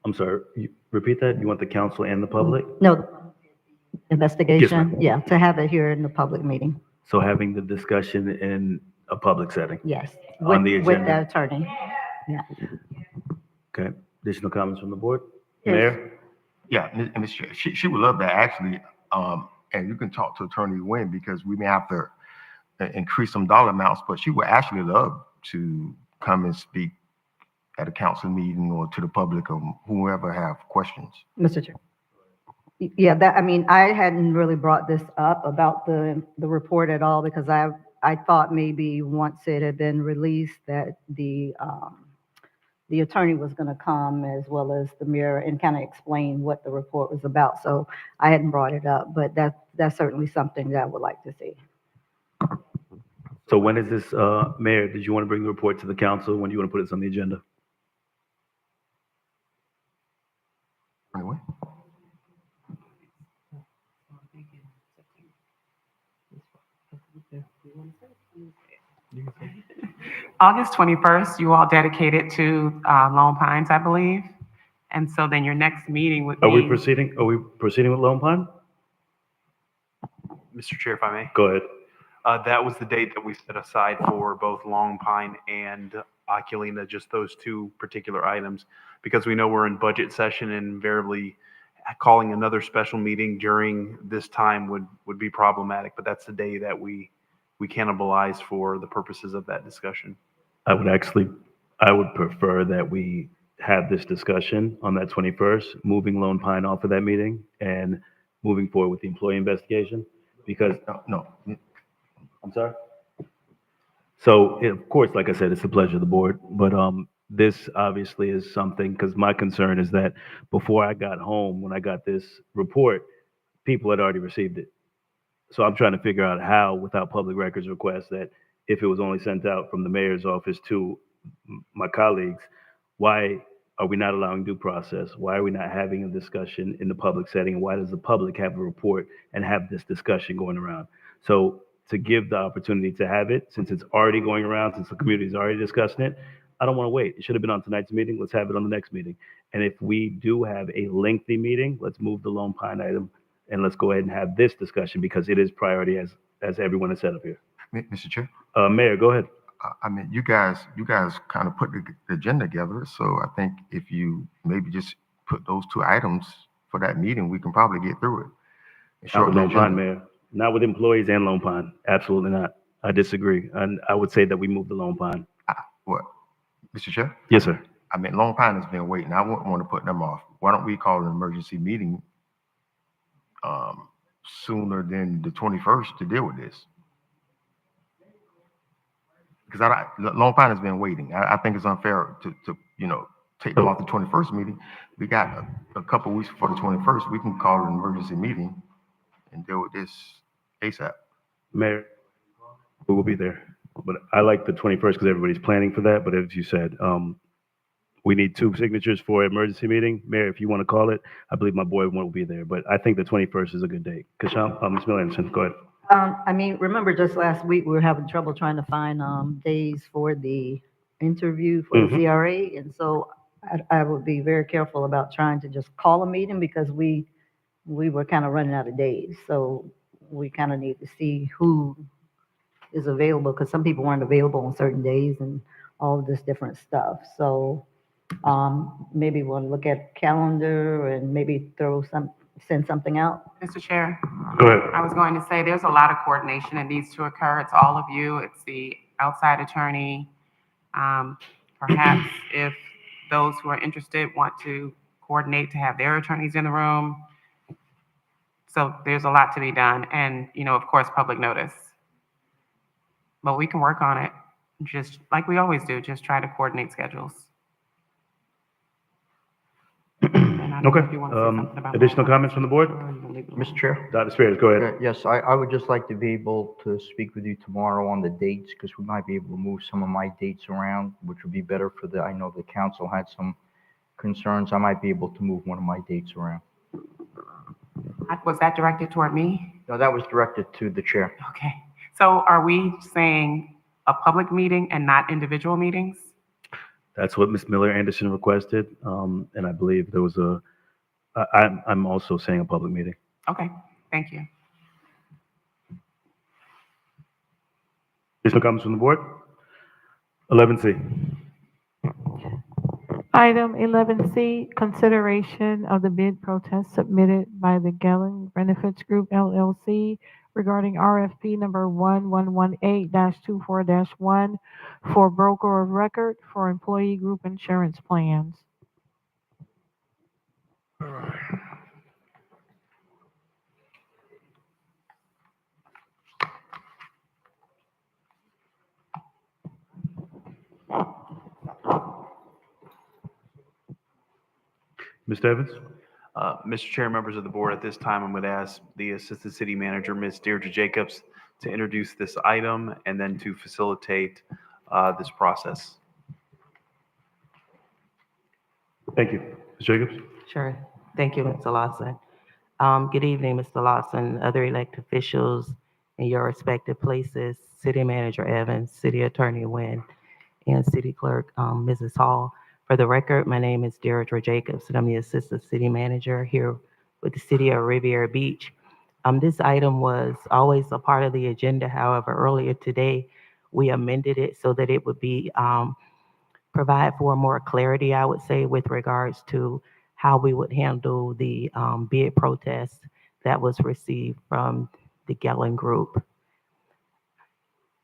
I'm sorry, repeat that? You want the council and the public? No, investigation, Yes, yeah, to have it here in the public meeting. So having the discussion in a public setting? Yes, On the with agenda? the attorney, yeah. Okay, additional comments from the board? Yes. Mayor? Yeah, Ms. Chair, she would love that actually, and you can talk to Attorney Nguyen, because we may have to increase some dollar amounts, but she would actually love to come and speak at a council meeting or to the public or whoever have questions. Mr. Chair. Yeah, I mean, I hadn't really brought this up about the report at all because I thought maybe once it had been released that the attorney was going to come as well as the mayor and kind of explain what the report was about. So I hadn't brought it up, but that's certainly something that I would like to see. So when is this, Mayor, did you want to bring the report to the council? When do you want to put this on the agenda? Anyway. August 21st, you all dedicated to Lone Pines, I believe. And so then your next meeting would be. Are we proceeding with Lone Pine? Mr. Chair, if I may. Go ahead. That was the date that we set aside for both Long Pine and Oculina, just those two particular items, because we know we're in budget session and invariably calling another special meeting during this time would be problematic, but that's the day that we cannibalize for the purposes of that discussion. I would prefer that we have this discussion on that 21st, moving Lone Pine off of that meeting and moving forward with the employee investigation, because. No. I'm sorry? So, of course, like I said, it's the pleasure of the board, but this obviously is something, because my concern is that before I got home, when I got this report, people had already received it. So I'm trying to figure out how, without public records requests, that if it was only sent out from the mayor's office to my colleagues, why are we not allowing due process? Why are we not having a discussion in the public setting? Why does the public have a report and have this discussion going around? So to give the opportunity to have it, since it's already going around, since the community's already discussing it, I don't want to wait. It should have been on tonight's meeting. Let's have it on the next meeting. And if we do have a lengthy meeting, let's move the Lone Pine item and let's go ahead and have this discussion because it is priority as everyone has said up here. Mr. Chair? Mayor, go ahead. I mean, you guys kind of put the agenda together, so I think if you maybe just put those two items for that meeting, we can probably get through it. Not with Lone Pine, Mayor. Not with employees and Lone Pine. Absolutely not. I disagree. And I would say that we move the Lone Pine. What? Mr. Chair? Yes, sir. I mean, Lone Pine has been waiting. I wouldn't want to put them off. Why don't we call an emergency meeting sooner than the 21st to deal with this? Because Lone Pine has been waiting. I think it's unfair to take them off the 21st meeting. We got a couple weeks before the 21st. We can call an emergency meeting and deal with this ASAP. Mayor, we will be there. But I like the 21st because everybody's planning for that. But as you said, we need 2 signatures for an emergency meeting. Mayor, if you want to call it, I believe my boy will be there. But I think the 21st is a good date. Kasham, Ms. Miller Anderson, go ahead. I mean, remember just last week, we were having trouble trying to find days for the interview for the CRA. And so I would be very careful about trying to just call a meeting because we were kind of running out of days. So we kind of need to see who is available because some people weren't available on certain days and all of this different stuff. So maybe we'll look at calendar and maybe send something out. Mr. Chair? Go ahead. I was going to say there's a lot of coordination that needs to occur. It's all of you. It's the outside attorney. Perhaps if those who are interested want to coordinate to have their attorneys in the room. So there's a lot to be done. And, of course, public notice. But we can work on it, just like we always do, just try to coordinate schedules. Okay. Additional comments from the board? Mr. Chair? Dr. Spears, go ahead. Yes, I would just like to be able to speak with you tomorrow on the dates because we might be able to move some of my dates around, which would be better for I know the council had some concerns. I might be able to move one of my dates around. Was that directed toward me? No, that was directed to the chair. Okay. So are we saying a public meeting and not individual meetings? That's what Ms. Miller Anderson requested. And I believe there was I'm also saying a public meeting. Okay, thank you. Additional comments from the board? 11C. Item 11C, consideration of the bid protest submitted by the Gallon Benefits Group LLC regarding RFP number 1118-24-1 for broker of record for employee group insurance plans. Mr. Evans? Mr. Chair, members of the board, at this time, I'm going to ask the Assistant City Manager, Ms. Deirdre Jacobs, to introduce this item and then to facilitate this process. Thank you. Ms. Jacobs? Sure. Thank you, Mr. Lawson. Good evening, Mr. Lawson, other elected officials in your respective places, City Manager Evans, City Attorney Nguyen, and City Clerk Mrs. Hall. For the record, my name is Deirdre Jacobs, and I'm the Assistant City Manager here with the City of Riviera Beach. This item was always a part of the agenda. However, earlier today, we amended it so that it would be provide for more clarity, I would say, with regards to how we would handle the bid protest that was received from the Gellin Group.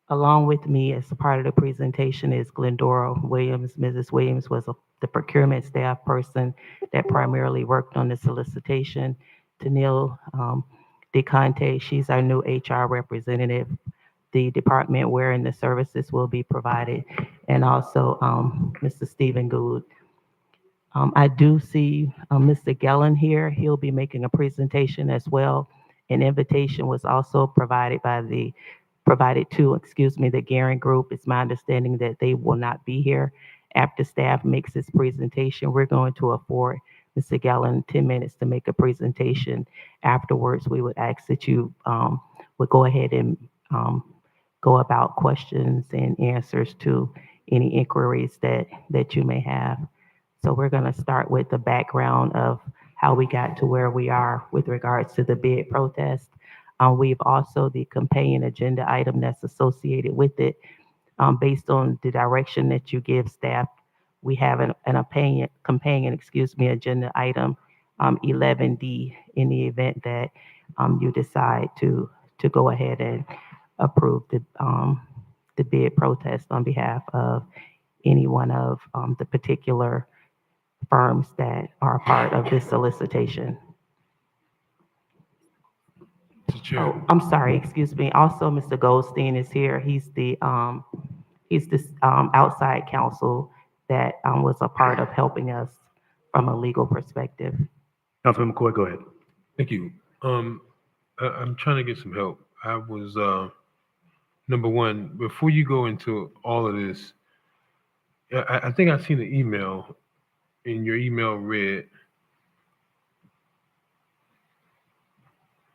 Along with me as a part of the presentation is Glendora Williams. Mrs. Williams was the procurement staff person that primarily worked on the solicitation. Tanil DeConte, she's our new HR representative, the department wherein the services will be provided, and also Mr. Stephen Gould. I do see Mr. Gellin here. He'll be making a presentation as well. An invitation was also provided to the Gehring Group. It's my understanding that they will not be here. After staff makes its presentation, we're going to afford Mr. Gellin 10 minutes to make a presentation. Afterwards, we would ask that you would go ahead and go about questions and answers to any inquiries that you may have. So we're going to start with the background of how we got to where we are with regards to the bid protest. We've also the companion agenda item that's associated with it. Based on the direction that you give staff, we have an companion agenda item 11D in the event that you decide to go ahead and approve the bid protest on behalf of any one of the particular firms that are part of this solicitation. Oh, I'm sorry, excuse me. Also, Mr. Goldstein is here. He's the outside counsel that was a part of helping us from a legal perspective. Councilman McCoy, go ahead. Thank you. I'm trying to get some help. I was, number one, before you go into all of this, I think I seen an email, and your email read,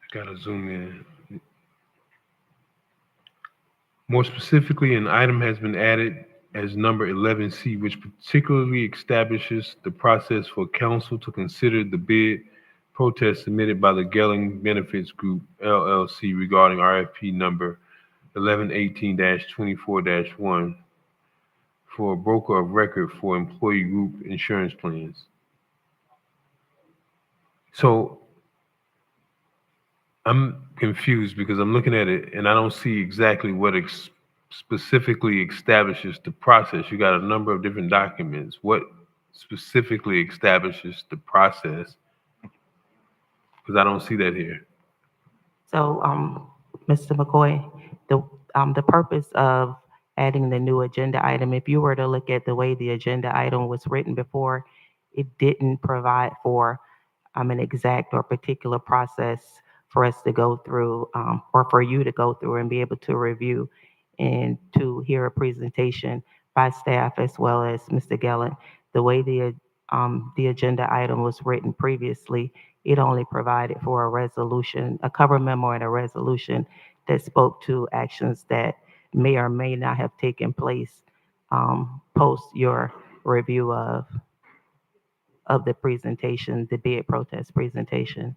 I gotta zoom in. More specifically, an item has been added as number 11C, which particularly establishes the process for council to consider the bid protest submitted by the Gelling Benefits Group, LLC, regarding RFP number 1118-24-1 for a broker of record for employee group insurance plans. So I'm confused because I'm looking at it and I don't see exactly what specifically establishes the process. You got a number of different documents. What specifically establishes the process? Because I don't see that here. So, Mr. McCoy, the purpose of adding the new agenda item, if you were to look at the way the agenda item was written before, it didn't provide for an exact or particular process for us to go through, or for you to go through and be able to review and to hear a presentation by staff as well as Mr. Gellin. The way the agenda item was written previously, it only provided for a resolution, a cover memo and a resolution that spoke to actions that may or may not have taken place post your review of the presentation, the bid protest presentation.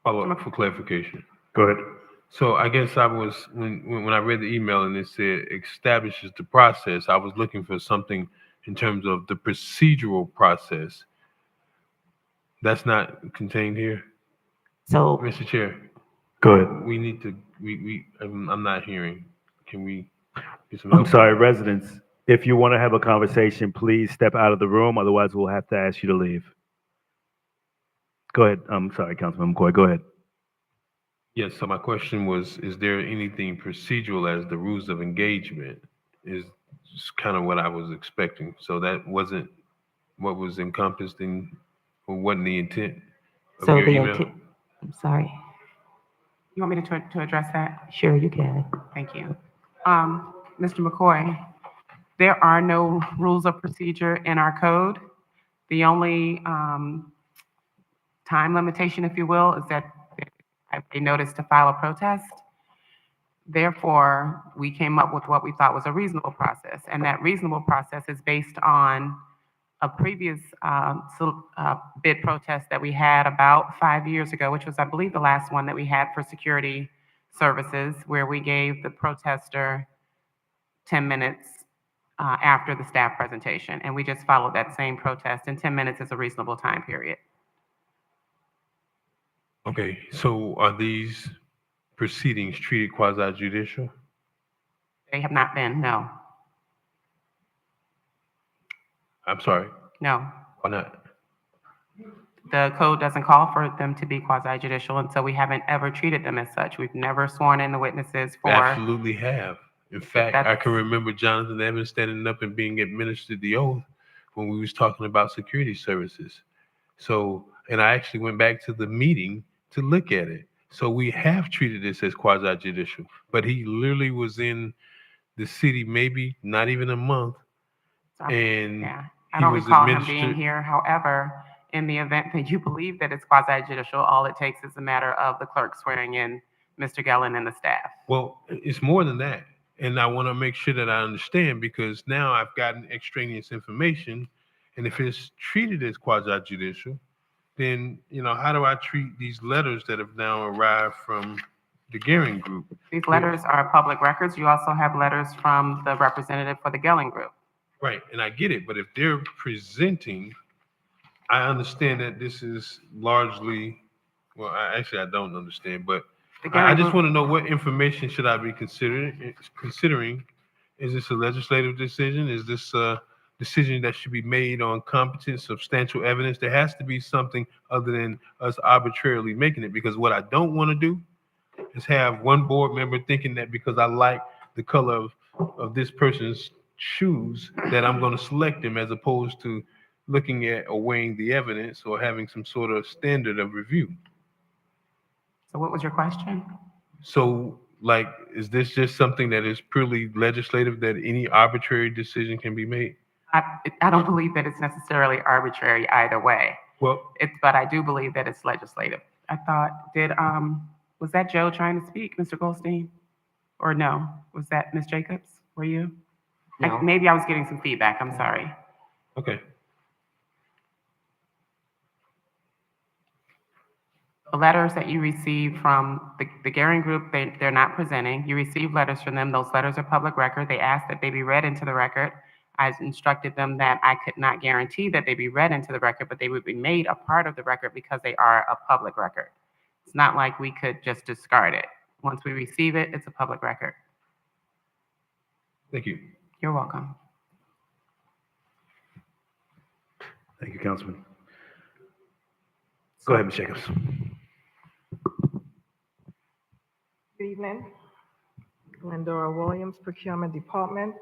Follow up for clarification. Go ahead. So I guess I was, when I read the email and it said establishes the process, I was looking for something in terms of the procedural process. That's not contained here? So, Mr. Chair. Go ahead. We need to, I'm not hearing. Can we get some I'm help? sorry, residents. If you want to have a conversation, please step out of the room. Otherwise, we'll have to ask you to leave. Go ahead. I'm sorry, Councilman McCoy. Go ahead. Yes, so my question was, is there anything procedural as the rules of engagement? Is just kind of what I was expecting. So that wasn't what was encompassed in, or wasn't the intent of So your the email? intent, I'm sorry. You want me to address that? Sure, you can. Thank you. Mr. McCoy, there are no rules of procedure in our code. The only time limitation, if you will, is that a notice to file a protest. Therefore, we came up with what we thought was a reasonable process, and that reasonable process is based on a previous bid protest that we had about 5 years ago, which was, I believe, the last one that we had for security services, where we gave the protester 10 minutes after the staff presentation, and we just followed that same protest, and 10 minutes is a reasonable time period. Okay, so are these proceedings treated quasi-judicial? They have not been, no. I'm sorry, No. why not? The code doesn't call for them to be quasi-judicial, and so we haven't ever treated them as such. We've never sworn in the witnesses We for. absolutely have. In fact, I That's- can remember Jonathan Evans standing up and being administered the oath when we was talking about security services. So, and I actually went back to the meeting to look at it. So we have treated this as quasi-judicial, but he literally was in the city maybe not even a month, and Yeah, I he don't was recall him being administered. here. However, in the event that you believe that it's quasi-judicial, all it takes is a matter of the clerk swearing in Mr. Gellin and the staff. Well, it's more than that. And I want to make sure that I understand, because now I've gotten extraneous information. And if it's treated as quasi-judicial, then, how do I treat these letters that have now arrived from the Gehring Group? These letters are public records. You also have letters from the representative for the Gelling Group. Right, and I get it, but if they're presenting, I understand that this is largely, well, I don't understand, but The I Gelling just Group- want to know, what information should I be considering? Is this a legislative decision? Is this a decision that should be made on competent, substantial evidence? There has to be something other than us arbitrarily making it, because what I don't want to do is have one board member thinking that because I like the color of this person's shoes, that I'm going to select them, as opposed to looking at or weighing the evidence or having some sort of standard of review. So what was your question? So, like, is this just something that is purely legislative, that any arbitrary decision can be made? I don't believe that it's necessarily arbitrary either way. Well, But I do believe that it's legislative. I thought, was that Joe trying to speak, Mr. Goldstein? Or no? Was that Ms. Jacobs? Were you? No. Maybe I was getting some feedback. I'm sorry. Okay. The letters that you received from the Gehring Group, they're not presenting. You received letters from them. Those letters are public record. They asked that they be read into the record. I instructed them that I could not guarantee that they be read into the record, but they would be made a part of the record because they are a public record. It's not like we could just discard it. Once we receive it, it's a public record. Thank you. You're welcome. Thank you, Councilman. Go ahead, Ms. Jacobs. Good evening. Glendora Williams, Procurement Department.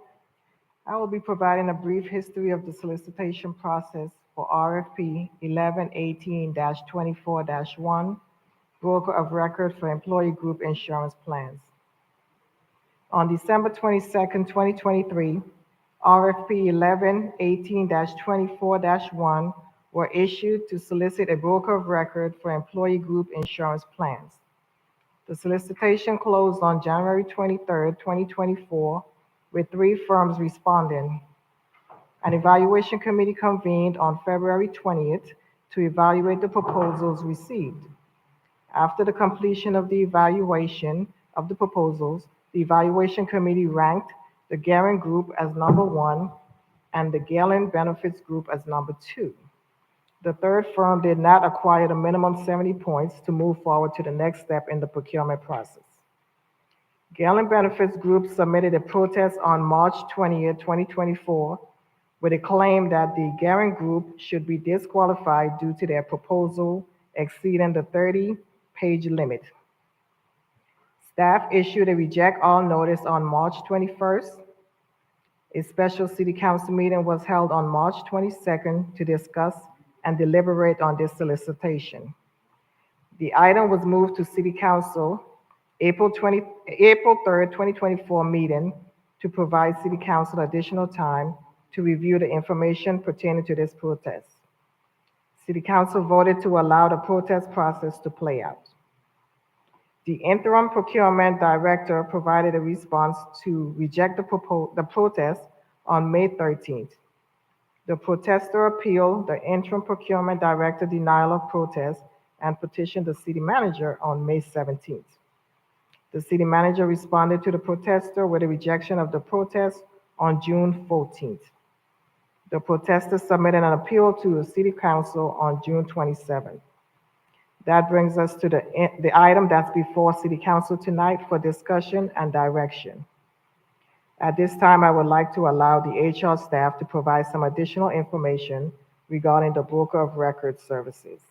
I will be providing a brief history of the solicitation process for RFP 1118-24-1, broker of record for employee group insurance plans. On December 22nd, 2023, RFP 1118-24-1 were issued to solicit a broker of record for employee group insurance plans. The solicitation closed on January 23rd, 2024, with 3 firms responding. An evaluation committee convened on February 20th to evaluate the proposals received. After the completion of the evaluation of the proposals, the evaluation committee ranked the Gehring Group as number 1 and the Gehlen Benefits Group as number 2. The third firm did not acquire the minimum 70 points to move forward to the next step in the procurement process. Galen Benefits Group submitted a protest on March 20th, 2024, with a claim that the Garen Group should be disqualified due to their proposal exceeding the 30-page limit. Staff issued a reject all notice on March 21st. A special city council meeting was held on March 22nd to discuss and deliberate on this solicitation. The item was moved to city council April 3rd, 2024 meeting to provide city council additional time to review the information pertaining to this protest. City council voted to allow the protest process to play out. The interim procurement director provided a response to reject the protest on May 13th. The protester appealed the interim procurement director denial of protest and petitioned the city manager on May 17th. The city manager responded to the protester with a rejection of the protest on June 14th. The protester submitted an appeal to the city council on June 27th. That brings us to the item that's before city council tonight for discussion and direction. At this time, I would like to allow the HR staff to provide some additional information regarding the broker of record services.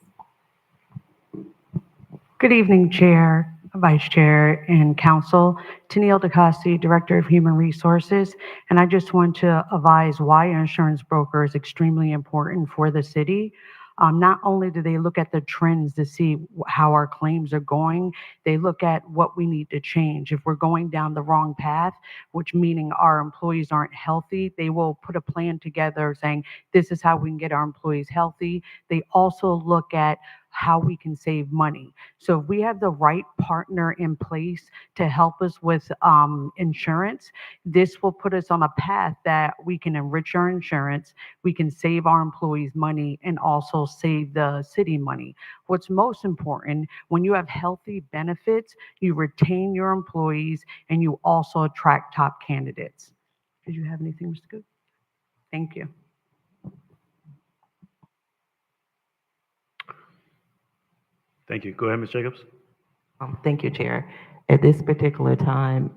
Good evening, Chair, Vice Chair, and Council. Tennille DeCoste, Director of Human Resources, and I just want to advise why an insurance broker is extremely important for the city. Not only do they look at the trends to see how our claims are going, they look at what we need to change. If we're going down the wrong path, which meaning our employees aren't healthy, they will put a plan together saying, this is how we can get our employees healthy. They also look at how we can save money. So if we have the right partner in place to help us with insurance, this will put us on a path that we can enrich our insurance, we can save our employees money, and also save the city money. What's most important, when you have healthy benefits, you retain your employees and you also attract top candidates. Did you have anything, Mr. Good? Thank you. Thank you. Go ahead, Ms. Jacobs. Thank you, Chair. At this particular time,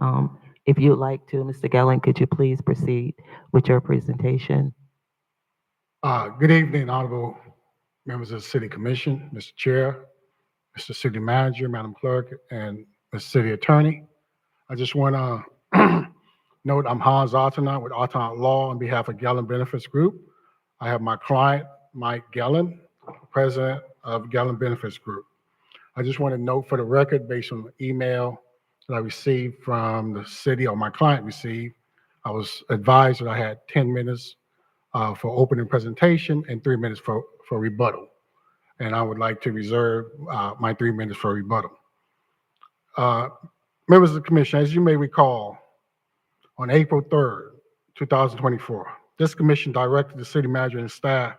if you'd like to, Mr. Gellin, could you please proceed with your presentation? Good evening, honorable members of the City Commission, Mr. Chair, Mr. City Manager, Madam Clerk, and Mr. City Attorney. I just want to note I'm Hans Artenaut with Artenaut Law on behalf of Gellin Benefits Group. I have my client, Mike Gellin, President of Gellin Benefits Group. I just want to note for the record, based on the email that I received from the city, or my client received, I was advised that I had 10 minutes for opening presentation and 3 minutes for rebuttal. And I would like to reserve my 3 minutes for rebuttal. Members of the commission, as you may recall, on April 3rd, 2024, this commission directed the city manager and staff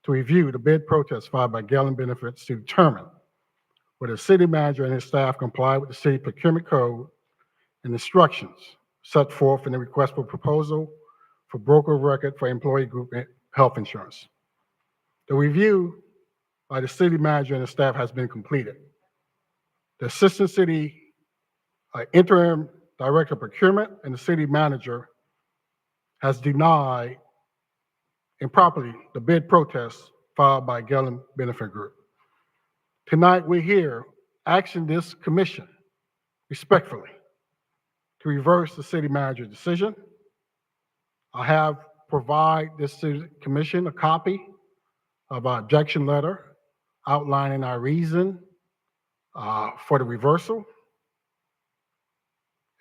to review the bid protest filed by Gellin Benefits to determine whether the city manager and his staff comply with the city procurement code and instructions set forth in the request for proposal for broker of record for employee group health insurance. The review by the city manager and the staff has been completed. The assistant city interim director of procurement and the city manager has denied improperly the bid protest filed by Gellin Benefit Group. Tonight, we're here asking this commission respectfully to reverse the city manager's decision. I have provided this city commission a copy of our objection letter outlining our reason for the reversal.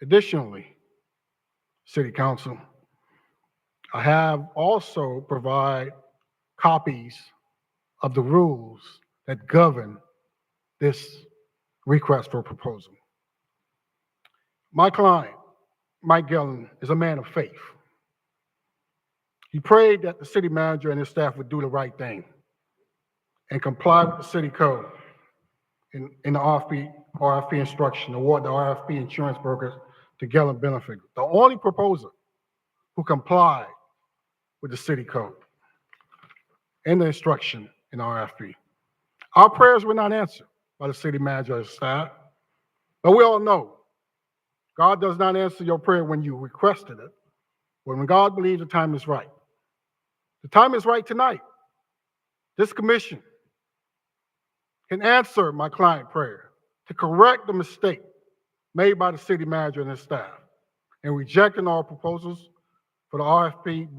Additionally, City Council, I have also provided copies of the rules that govern this request for proposal. My client, Mike Gellin, is a man of faith. He prayed that the city manager and his staff would do the right thing and comply with the city code in the RFP instruction, award the RFP insurance brokers to Gellin Benefit. The only proposer who complied with the city code and the instruction in RFP. Our prayers were not answered by the city manager and staff, but we all know God does not answer your prayer when you requested it, but when God believes the time is right. The time is right tonight. This commission can answer my client prayer to correct the mistake made by the city manager and his staff in rejecting all proposals for the RFP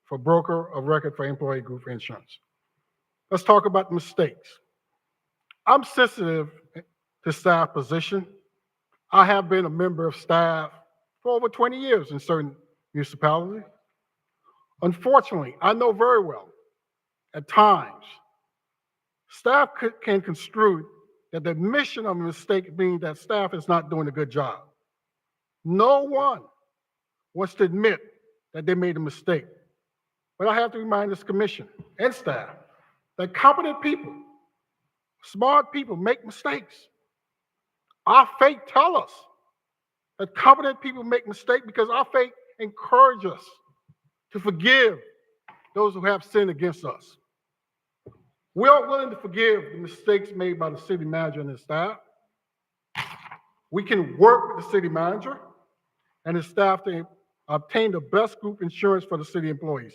for broker of record for employee group insurance. Let's talk about the mistakes. I'm sensitive to staff position. I have been a member of staff for over 20 years in certain municipalities. Unfortunately, I know very well, at times, staff can construe that the admission of a mistake means that staff is not doing a good job. No one wants to admit that they made a mistake. But I have to remind this commission and staff that competent people, smart people make mistakes. Our faith tells us that competent people make mistakes because our faith encourages us to forgive those who have sinned against us. We are willing to forgive the mistakes made by the city manager and his staff. We can work with the city manager and his staff to obtain the best group insurance for the city employees.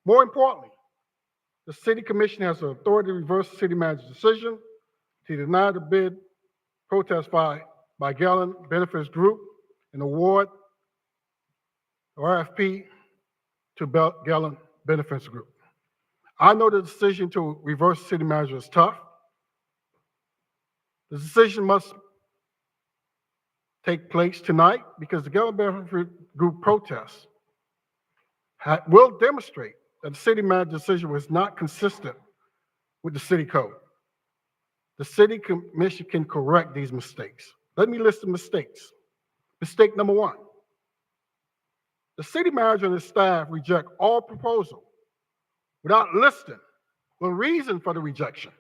More importantly, the city commission has the authority to reverse the city manager's decision to deny the bid protest by Gallon Benefits Group and award RFP to Gallon Benefits Group. I know the decision to reverse the city manager is tough. The decision must take place tonight because the Gallon Benefits Group protest will demonstrate that the city manager's decision was not consistent with the city code. The city commission can correct these mistakes. Let me list the mistakes. Mistake number one, the city manager and his staff reject all proposals without listing the reason for the rejection.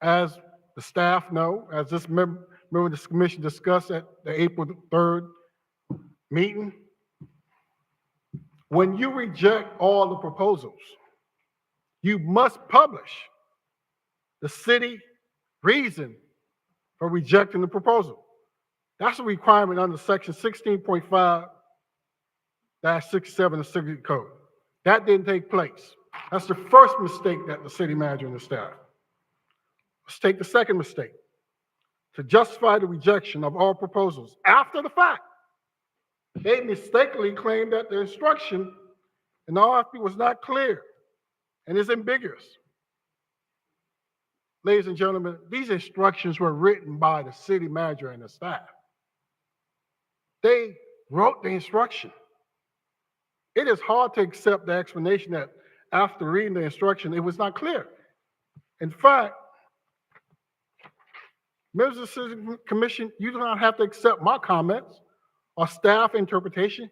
As the staff know, as this member of this commission discussed at the April 3rd meeting, when you reject all the proposals, you must publish the city reason for rejecting the proposal. That's a requirement under section 16.5-67 of the city code. That didn't take place. That's the first mistake that the city manager and the staff. Let's take the second mistake. To justify the rejection of all proposals after the fact, they mistakenly claimed that the instruction in the RFP was not clear and is ambiguous. Ladies and gentlemen, these instructions were written by the city manager and the staff. They wrote the instruction. It is hard to accept the explanation that after reading the instruction, it was not clear. In fact, members of the city commission, you do not have to accept my comments or staff interpretation.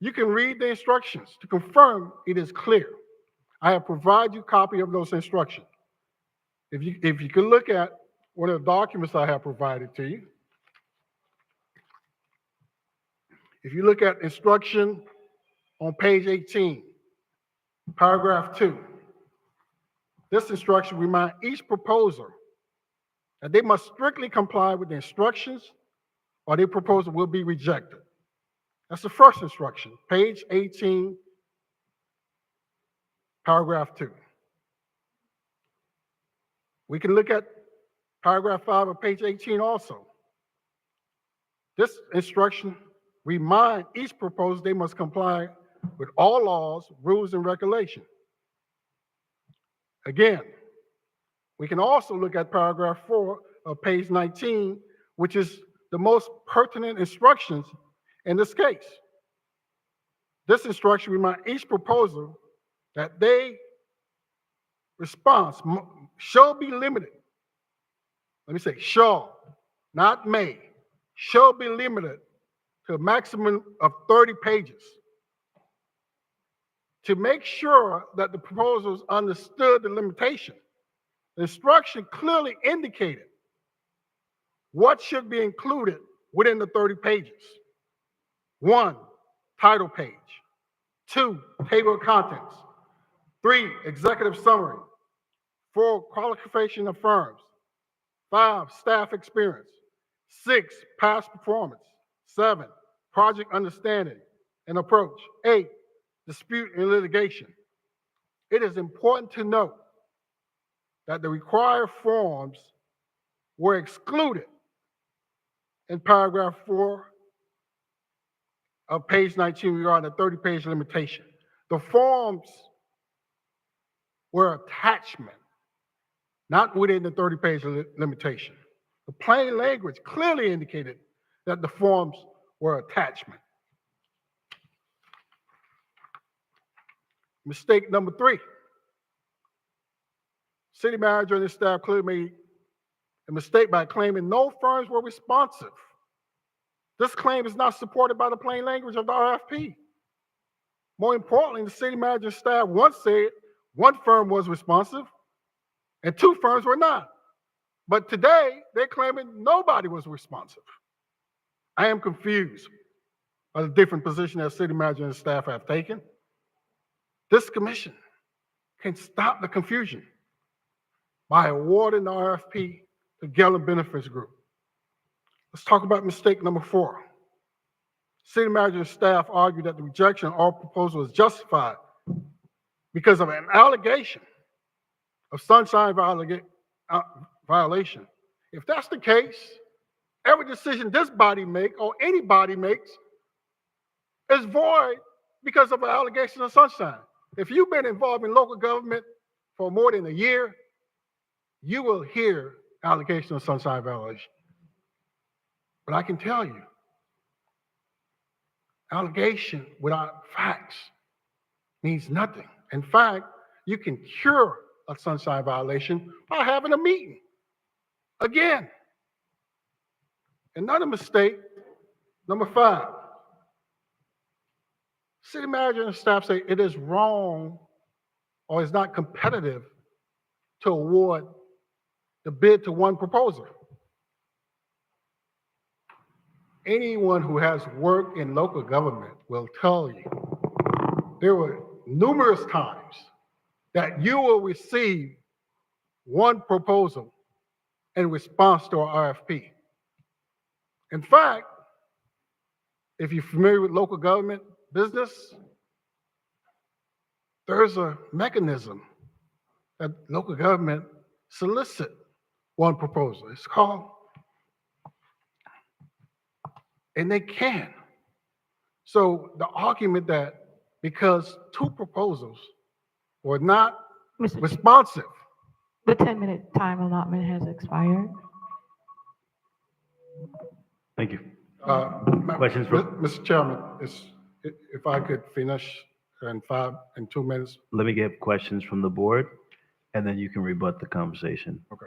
You can read the instructions to confirm it is clear. I have provided you a copy of those instructions. If you can look at one of the documents I have provided to you, if you look at instruction on page 18, paragraph 2, this instruction reminds each proposer that they must strictly comply with the instructions or their proposal will be rejected. That's the first instruction, page 18, paragraph 2. We can look at paragraph 5 of page 18 also. This instruction reminds each proposer they must comply with all laws, rules, and regulations. Again, we can also look at paragraph 4 of page 19, which is the most pertinent instructions in this case. This instruction reminds each proposer that their response shall be limited. Let me say shall, not may. Shall be limited to a maximum of 30 pages. To make sure that the proposals understood the limitation, the instruction clearly indicated what should be included within the 30 pages. 1, title page. 2, table of contents. 3, executive summary. 4, qualification of firms. 5, staff experience. 6, past performance. 7, project understanding and approach. 8, dispute and litigation. It is important to note that the required forms were excluded in paragraph 4 of page 19 regarding the 30-page limitation. The forms were attachment, not within the 30-page limitation. The plain language clearly indicated that the forms were attachment. Mistake number 3. City manager and his staff clearly made a mistake by claiming no firms were responsive. This claim is not supported by the plain language of the RFP. More importantly, the city manager and staff once said one firm was responsive and 2 firms were not. But today, they're claiming nobody was responsive. I am confused by the different position that city manager and staff have taken. This commission can stop the confusion by awarding the RFP to Gellin Benefits Group. Let's talk about mistake number 4. City manager and staff argued that the rejection of all proposals was justified because of an allegation of sunshine violation. If that's the case, every decision this body makes or anybody makes is void because of an allegation of sunshine. If you've been involved in local government for more than a year, you will hear allegations of sunshine violation. But I can tell you, allegation without facts means nothing. In fact, you can cure a sunshine violation by having a meeting. Again, another mistake, number 5. City manager and staff say it is wrong or is not competitive to award the bid to one proposer. Anyone who has worked in local government will tell you there were numerous times that you will receive one proposal in response to an RFP. In fact, if you're familiar with local government business, there's a mechanism that local government solicit one proposal. It's called, and they can. So the argument that because 2 proposals were not responsive. The 10-minute time allotment has expired. Thank you. Questions? Mr. Chairman, if I could finish in 2 minutes. Let me get questions from the board, and then you can rebut the conversation. Okay.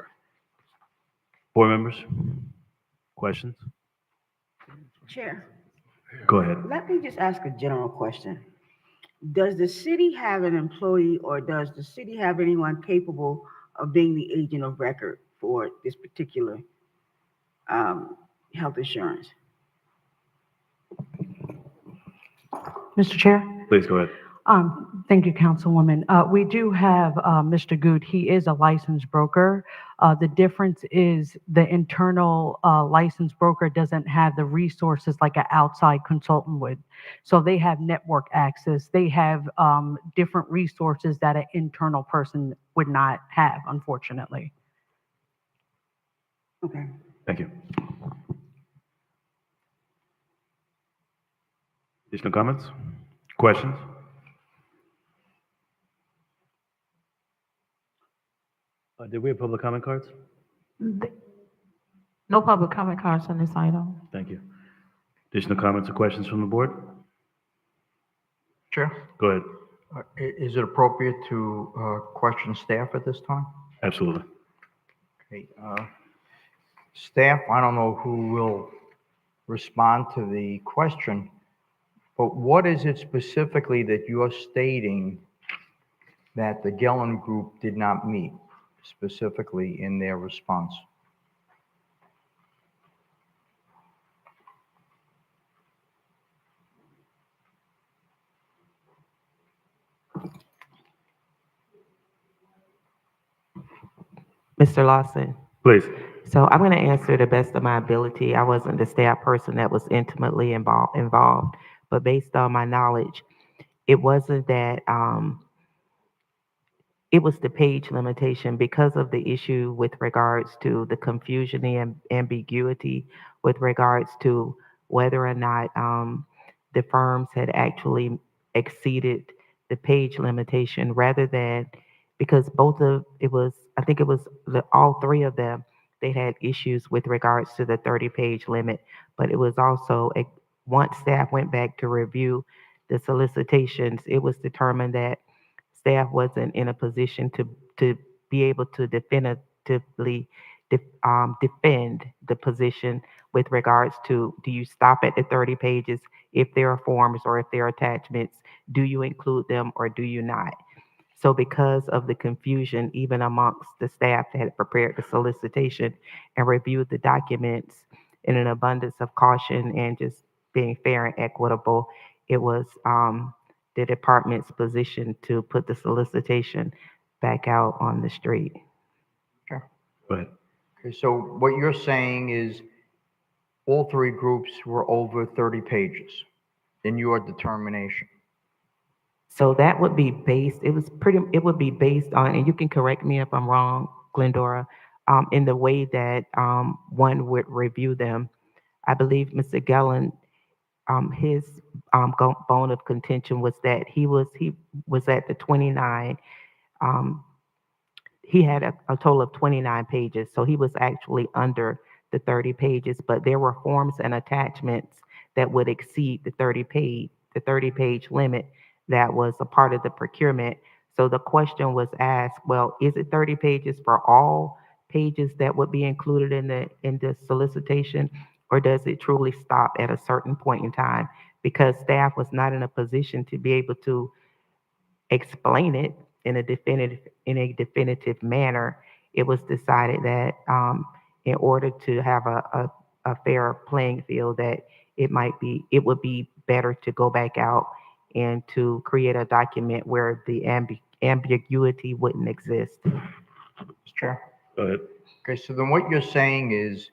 Board members, questions? Chair, Go ahead. let me just ask a general question. Does the city have an employee or does the city have anyone capable of being the agent of record for this particular health insurance? Mr. Chair? Please go ahead. Thank you, Councilwoman. We do have Mr. Good. He is a licensed broker. The difference is the internal licensed broker doesn't have the resources like an outside consultant would. So they have network access. They have different resources that an internal person would not have, unfortunately. Okay. Thank you. Additional comments? Questions? Did we have public comment cards? No public comment cards on this item. Thank you. Additional comments or questions from the board? Chair, Go ahead. is it appropriate to question staff at this time? Absolutely. Okay. Staff, I don't know who will respond to the question, but what is it specifically that you're stating that the Gellin Group did not meet specifically in their response? Mr. Lawson. Please. So I'm going to answer the best of my ability. I wasn't the staff person that was intimately involved, but based on my knowledge, it wasn't that, it was the page limitation because of the issue with regards to the confusion and ambiguity with regards to whether or not the firms had actually exceeded the page limitation rather than because both of it was I think it was all three of them they had issues with regards to the 30-page limit, but it was also once staff went back to review the solicitations, it was determined that staff wasn't in a position to be able to definitively defend the position with regards to do you stop at the 30 pages if there are forms or if there are attachments, do you include them or do you not? So because of the confusion, even amongst the staff that had prepared the solicitation and reviewed the documents in an abundance of caution and just being fair and equitable, it was the department's position to put the solicitation back out on the street. Sure. Go ahead. Okay, so what you're saying is all three groups were over 30 pages in your determination. So that would be based, it would be based on, and you can correct me if I'm wrong, Glendora, in the way that one would review them. I believe Mr. Gellan, his bone of contention was that he was at the 29. He had a total of 29 pages, so he was actually under the 30 pages, but there were forms and attachments that would exceed the 30-page limit that was a part of the procurement. So the question was asked, well, is it 30 pages for all pages that would be included in the solicitation, or does it truly stop at a certain point in time? Because staff was not in a position to be able to explain it in a definitive manner. It was decided that in order to have a fair playing field, that it would be better to go back out and to create a document where the ambiguity wouldn't exist. Sure. Go ahead. Okay, so then what you're saying is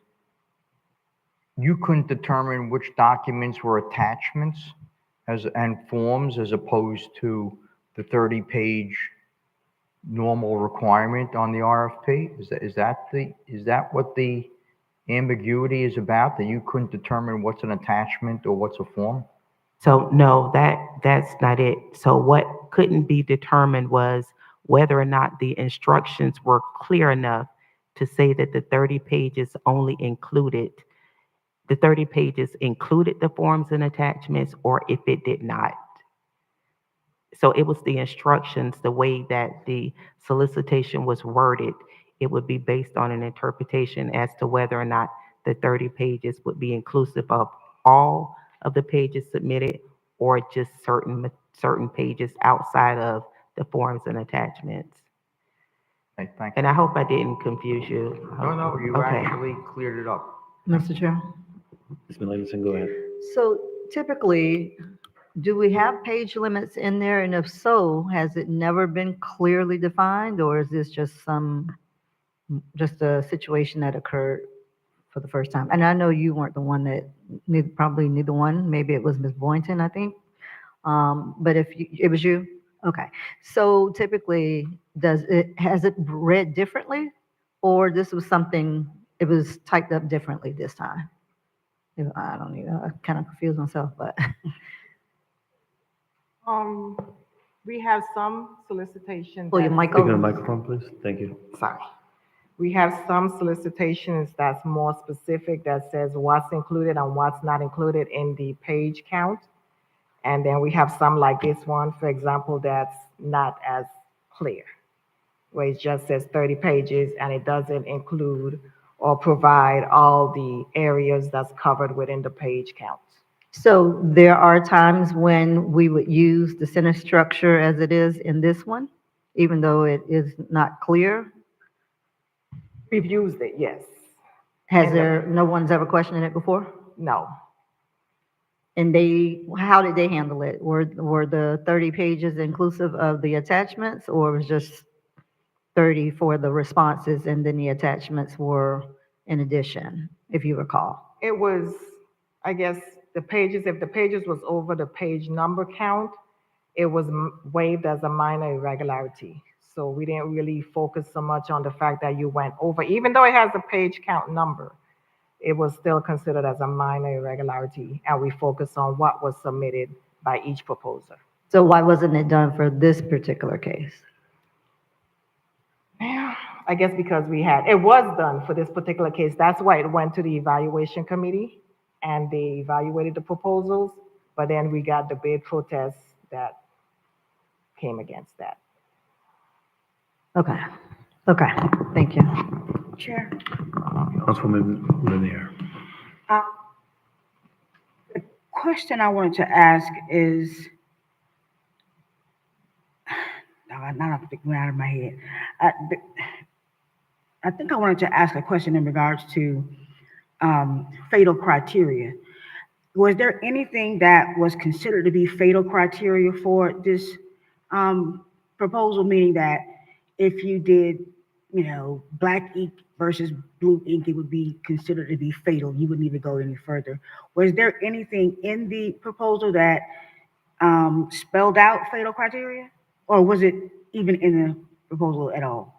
you couldn't determine which documents were attachments and forms as opposed to the 30-page normal requirement on the RFP? Is that what the ambiguity is about, that you couldn't determine what's an attachment or what's a form? So no, that's not it. So what couldn't be determined was whether or not the instructions were clear enough to say that the 30 pages included the forms and attachments, or if it did not. So it was the instructions, the way that the solicitation was worded, it would be based on an interpretation as to whether or not the 30 pages would be inclusive of all of the pages submitted or just certain pages outside of the forms and attachments. Okay, thank you. And I hope I didn't confuse you. No, you Okay. actually cleared it up. Mr. Chair. Ms. Melanson, go ahead. So typically, do we have page limits in there? And if so, has it never been clearly defined, or is this just a situation that occurred for the first time? And I know you weren't the one that, probably neither one, maybe it was Ms. Boynton, I think. But it was you? Okay. So typically, has it read differently, or this was something, it was typed up differently this time? I don't know, I kind of confused myself, but. We have some solicitations. Pull your mic Speak in over. the microphone, please. Thank you. Sorry. We have some solicitations that's more specific, that says what's included and what's not included in the page count. And then we have some like this one, for example, that's not as clear, where it just says 30 pages and it doesn't include or provide all the areas that's covered within the page count. So there are times when we would use the sentence structure as it is in this one, even though it is not clear? We've used it, yes. No one's ever questioned it before? No. And how did they handle it? Were the 30 pages inclusive of the attachments, or was just 30 for the responses, and then the attachments were in addition, if you recall. It was, I guess, the pages, if the pages was over the page number count, it was waived as a minor irregularity. So we didn't really focus so much on the fact that you went over, even though it has a page count number, it was still considered as a minor irregularity, and we focused on what was submitted by each proposer. So why wasn't it done for this particular case? I guess because it was done for this particular case. That's why it went to the evaluation committee and they evaluated the proposals, but then we got the bid protests that came against that. Okay, okay, thank you. Chair. Councilwoman Lanier. The question I wanted to ask is, now I'm thinking out of my head. I think I wanted to ask a question in regards to fatal criteria. Was there anything that was considered to be fatal criteria for this proposal, meaning that if you did, black ink versus blue ink, it would be considered to be fatal? You wouldn't need to go any further. Was there anything in the proposal that spelled out fatal criteria, or was it even in the proposal at all?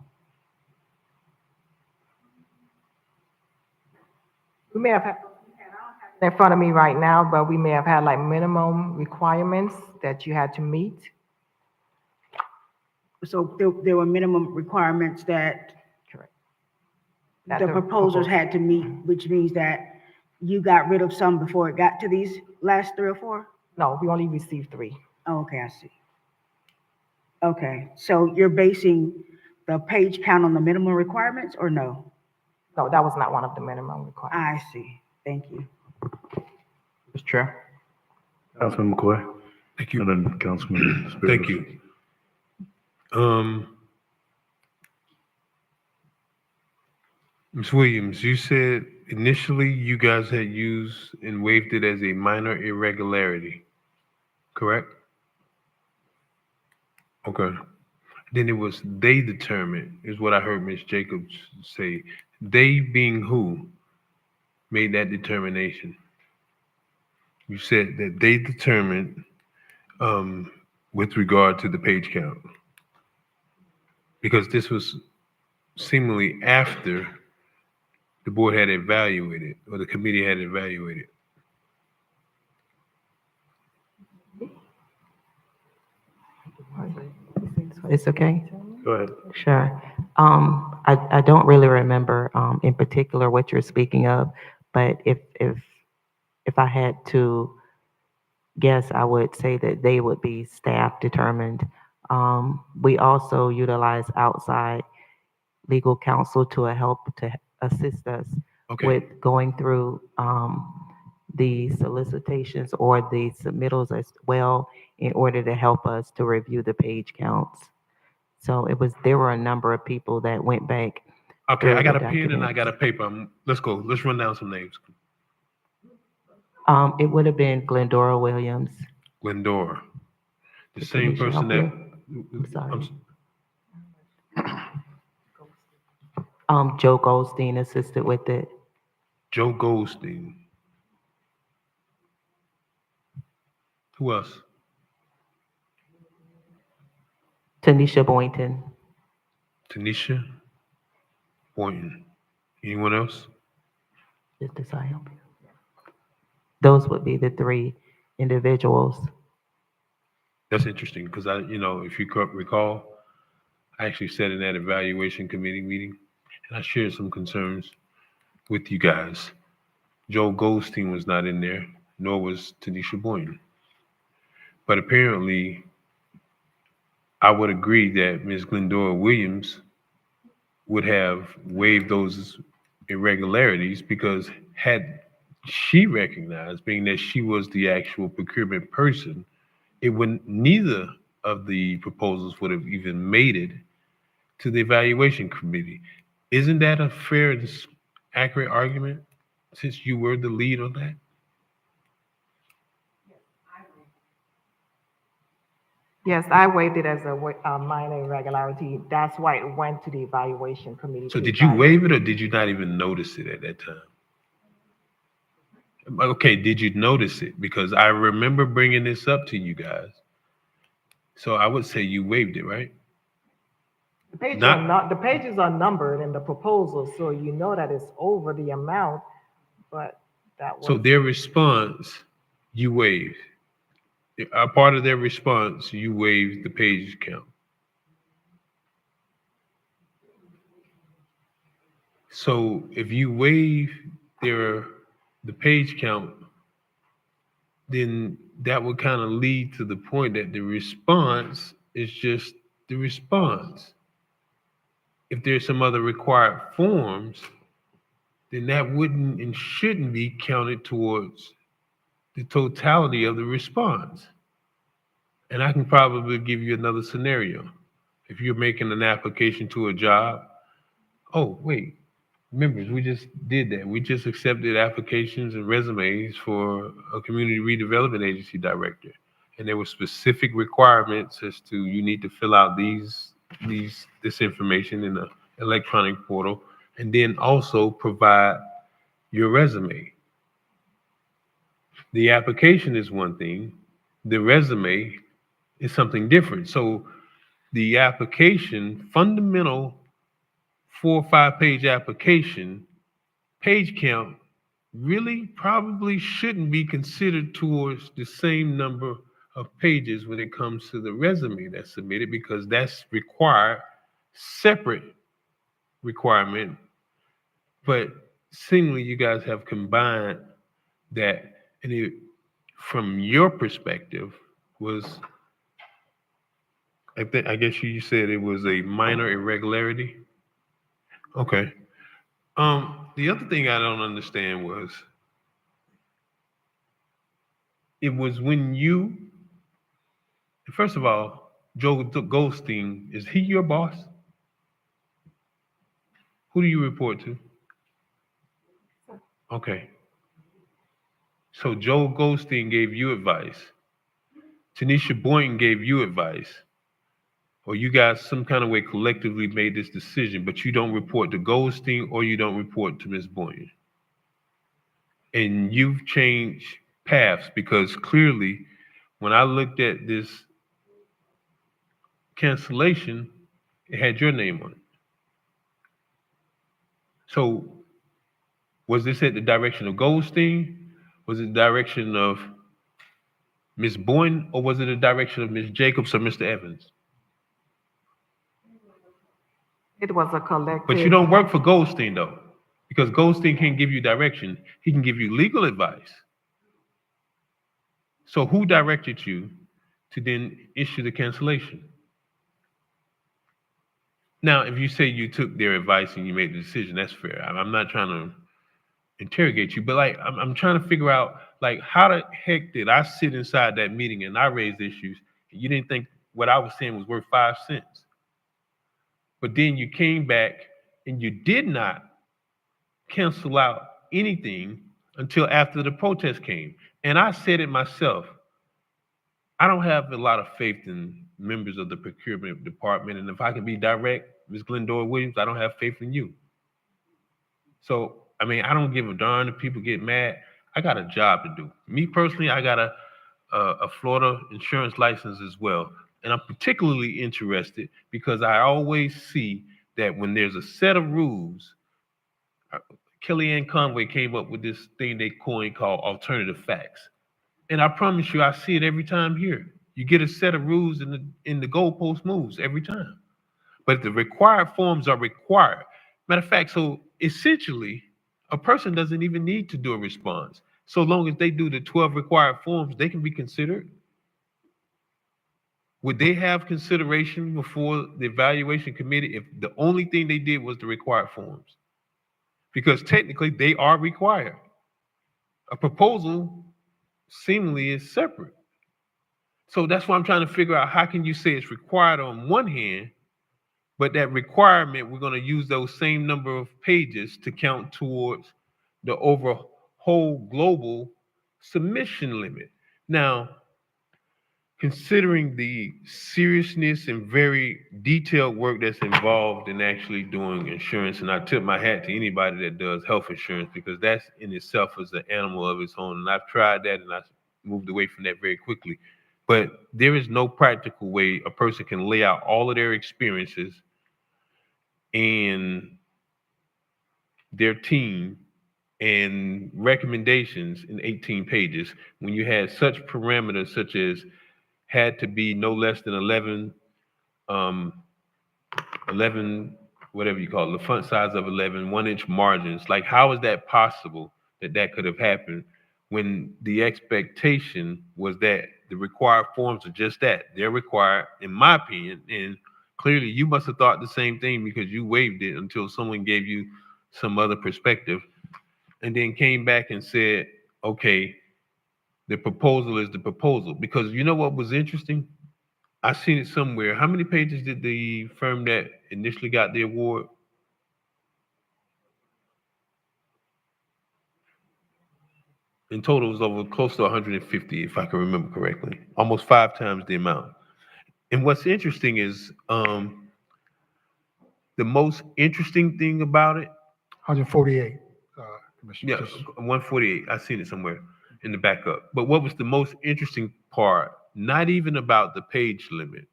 We may have had in front of me right now, but we may have had like minimum requirements that you had to meet. So there were minimum requirements that That the the proposers had to meet, which means that you got rid of some before it got to these last 3 or 4? No, we only received 3. Oh, okay, I see. Okay, so you're basing the page count on the minimum requirements, or no? No, that was not one of the minimum requirements. I see. Thank you. Mr. Chair. Councilman McCoy. Thank you. And then Councilman Spears. Thank you. Ms. Williams, you said initially you guys had used and waived it as a minor irregularity, correct? Okay. Then it was they determined, is what I heard Ms. Jacobs say. They being who made that determination? You said that they determined with regard to the page count. Because this was seemingly after the board had evaluated, or the committee had evaluated. It's okay? Go ahead. Sure. I don't really remember in particular what you're speaking of, but if I had to guess, I would say that they would be staff determined. We also utilize outside legal counsel to assist us with going through the solicitations or the submittals as well, in order to help us to review the page counts. So there were a number of people that went back. Okay, I got a through the pen and I documents. got a paper. Let's go. Let's run down some names. It would have been Glendora Williams. Glendora. The Can same you person help that. I'm sorry. Joe Goldstein assisted with it. Joe Goldstein. Who else? Tanisha Boynton. Tanisha Boynton. Anyone else? Does I help you? Those would be the 3 individuals. That's interesting because if you recall, I actually sat in that evaluation committee meeting and I shared some concerns with you guys. Joe Goldstein was not in there, nor was Tanisha Boynton. But apparently, I would agree that Ms. Glendora Williams would have waived those irregularities, because had she recognized, being that she was the actual procurement person, neither of the proposals would have even made it to the evaluation committee. Isn't that a fair and accurate argument, since you were the lead on that? Yes, I waived it as a minor irregularity. That's why it went to the evaluation committee. So to did you evaluate. waive it or did you not even notice it at that time? Okay, did you notice it? Because I remember bringing this up to you guys. So I would say you waived it, right? The pages Not- are not, the pages are numbered in the proposal, so you know that it's over the amount, but that was. So their response, you waived. A part of their response, you waived the page count. So if you waive the page count, then that would kind of lead to the point that the response is just the response. If there's some other required forms, then that wouldn't and shouldn't be counted towards the totality of the response. And I can probably give you another scenario. If you're making an application to a job, oh, wait, remember, we just did that. We just accepted applications and resumes for a community redevelopment agency director. And there were specific requirements as to you need to fill out this information in the electronic portal, and then also provide your resume. The application is one thing, the resume is something different. So the application, fundamental 4 or 5 page application, page count really probably shouldn't be considered towards the same number of pages when it comes to the resume that's submitted, because that's required, separate requirement. But seemingly you guys have combined that, and it, from your perspective, was, I guess you said it was a minor irregularity. Okay. The other thing I don't understand was, it was when you, first of all, Joe Goldstein, is he your boss? Who do you report to? Okay. So Joe Goldstein gave you advice. Tanisha Boynton gave you advice. Or you guys some kind of way collectively made this decision, but you don't report to Goldstein or you don't report to Ms. Boynton. And you've changed paths, because clearly when I looked at this cancellation, it had your name on it. So was this at the direction of Goldstein? Was it the direction of Ms. Boynton, or was it the direction of Ms. Jacobs or Mr. Evans? It was a collective. But you don't work for Goldstein though, because Goldstein can't give you direction. He can give you legal advice. So who directed you to then issue the cancellation? Now, if you say you took their advice and you made the decision, that's fair. I'm not trying to interrogate you, but like, I'm trying to figure out, like, how the heck did I sit inside that meeting and I raised issues and you didn't think what I was saying was worth 5 cents? But then you came back and you did not cancel out anything until after the protest came. And I said it myself, I don't have a lot of faith in members of the procurement department. And if I can be direct, Ms. Glendora Williams, I don't have faith in you. So, I mean, I don't give a darn if people get mad. I got a job to do. Me personally, I got a Florida insurance license as well. And I'm particularly interested because I always see that when there's a set of rules, Kellyanne Conway came up with this thing they coined called alternative facts. And I promise you, I see it every time here. You get a set of rules and the goalpost moves every time. But the required forms are required. Matter of fact, so essentially, a person doesn't even need to do a response. So long as they do the 12 required forms, they can be considered. Would they have consideration before the evaluation committee if the only thing they did was the required forms? Because technically they are required. A proposal seemingly is separate. So that's why I'm trying to figure out, how can you say it's required on one hand, but that requirement, we're going to use those same number of pages to count towards the overall global submission limit. Now, considering the seriousness and very detailed work that's involved in actually doing insurance, and I tip my hat to anybody that does health insurance because that's in itself is an animal of its own. And I've tried that and I moved away from that very quickly. But there is no practical way a person can lay out all of their experiences and their team and recommendations in 18 pages when you had such parameters such as had to be no less than 11, 11, whatever you call it, the font size of 11, 1-inch margins. Like, how is that possible that that could have happened when the expectation was that the required forms are just that? They're required, in my opinion, and clearly you must have thought the same thing because you waived it until someone gave you some other perspective and then came back and said, okay, the proposal is the proposal. Because you know what was interesting? I seen it somewhere. How many pages did the firm that initially got the award? In total, it was over close to 150, if I can remember correctly. Almost 5 times the amount. And what's interesting is the most interesting thing about it. 148, Commissioner. Yeah, 148. I seen it somewhere in the backup. But what was the most interesting part? Not even about the page limit,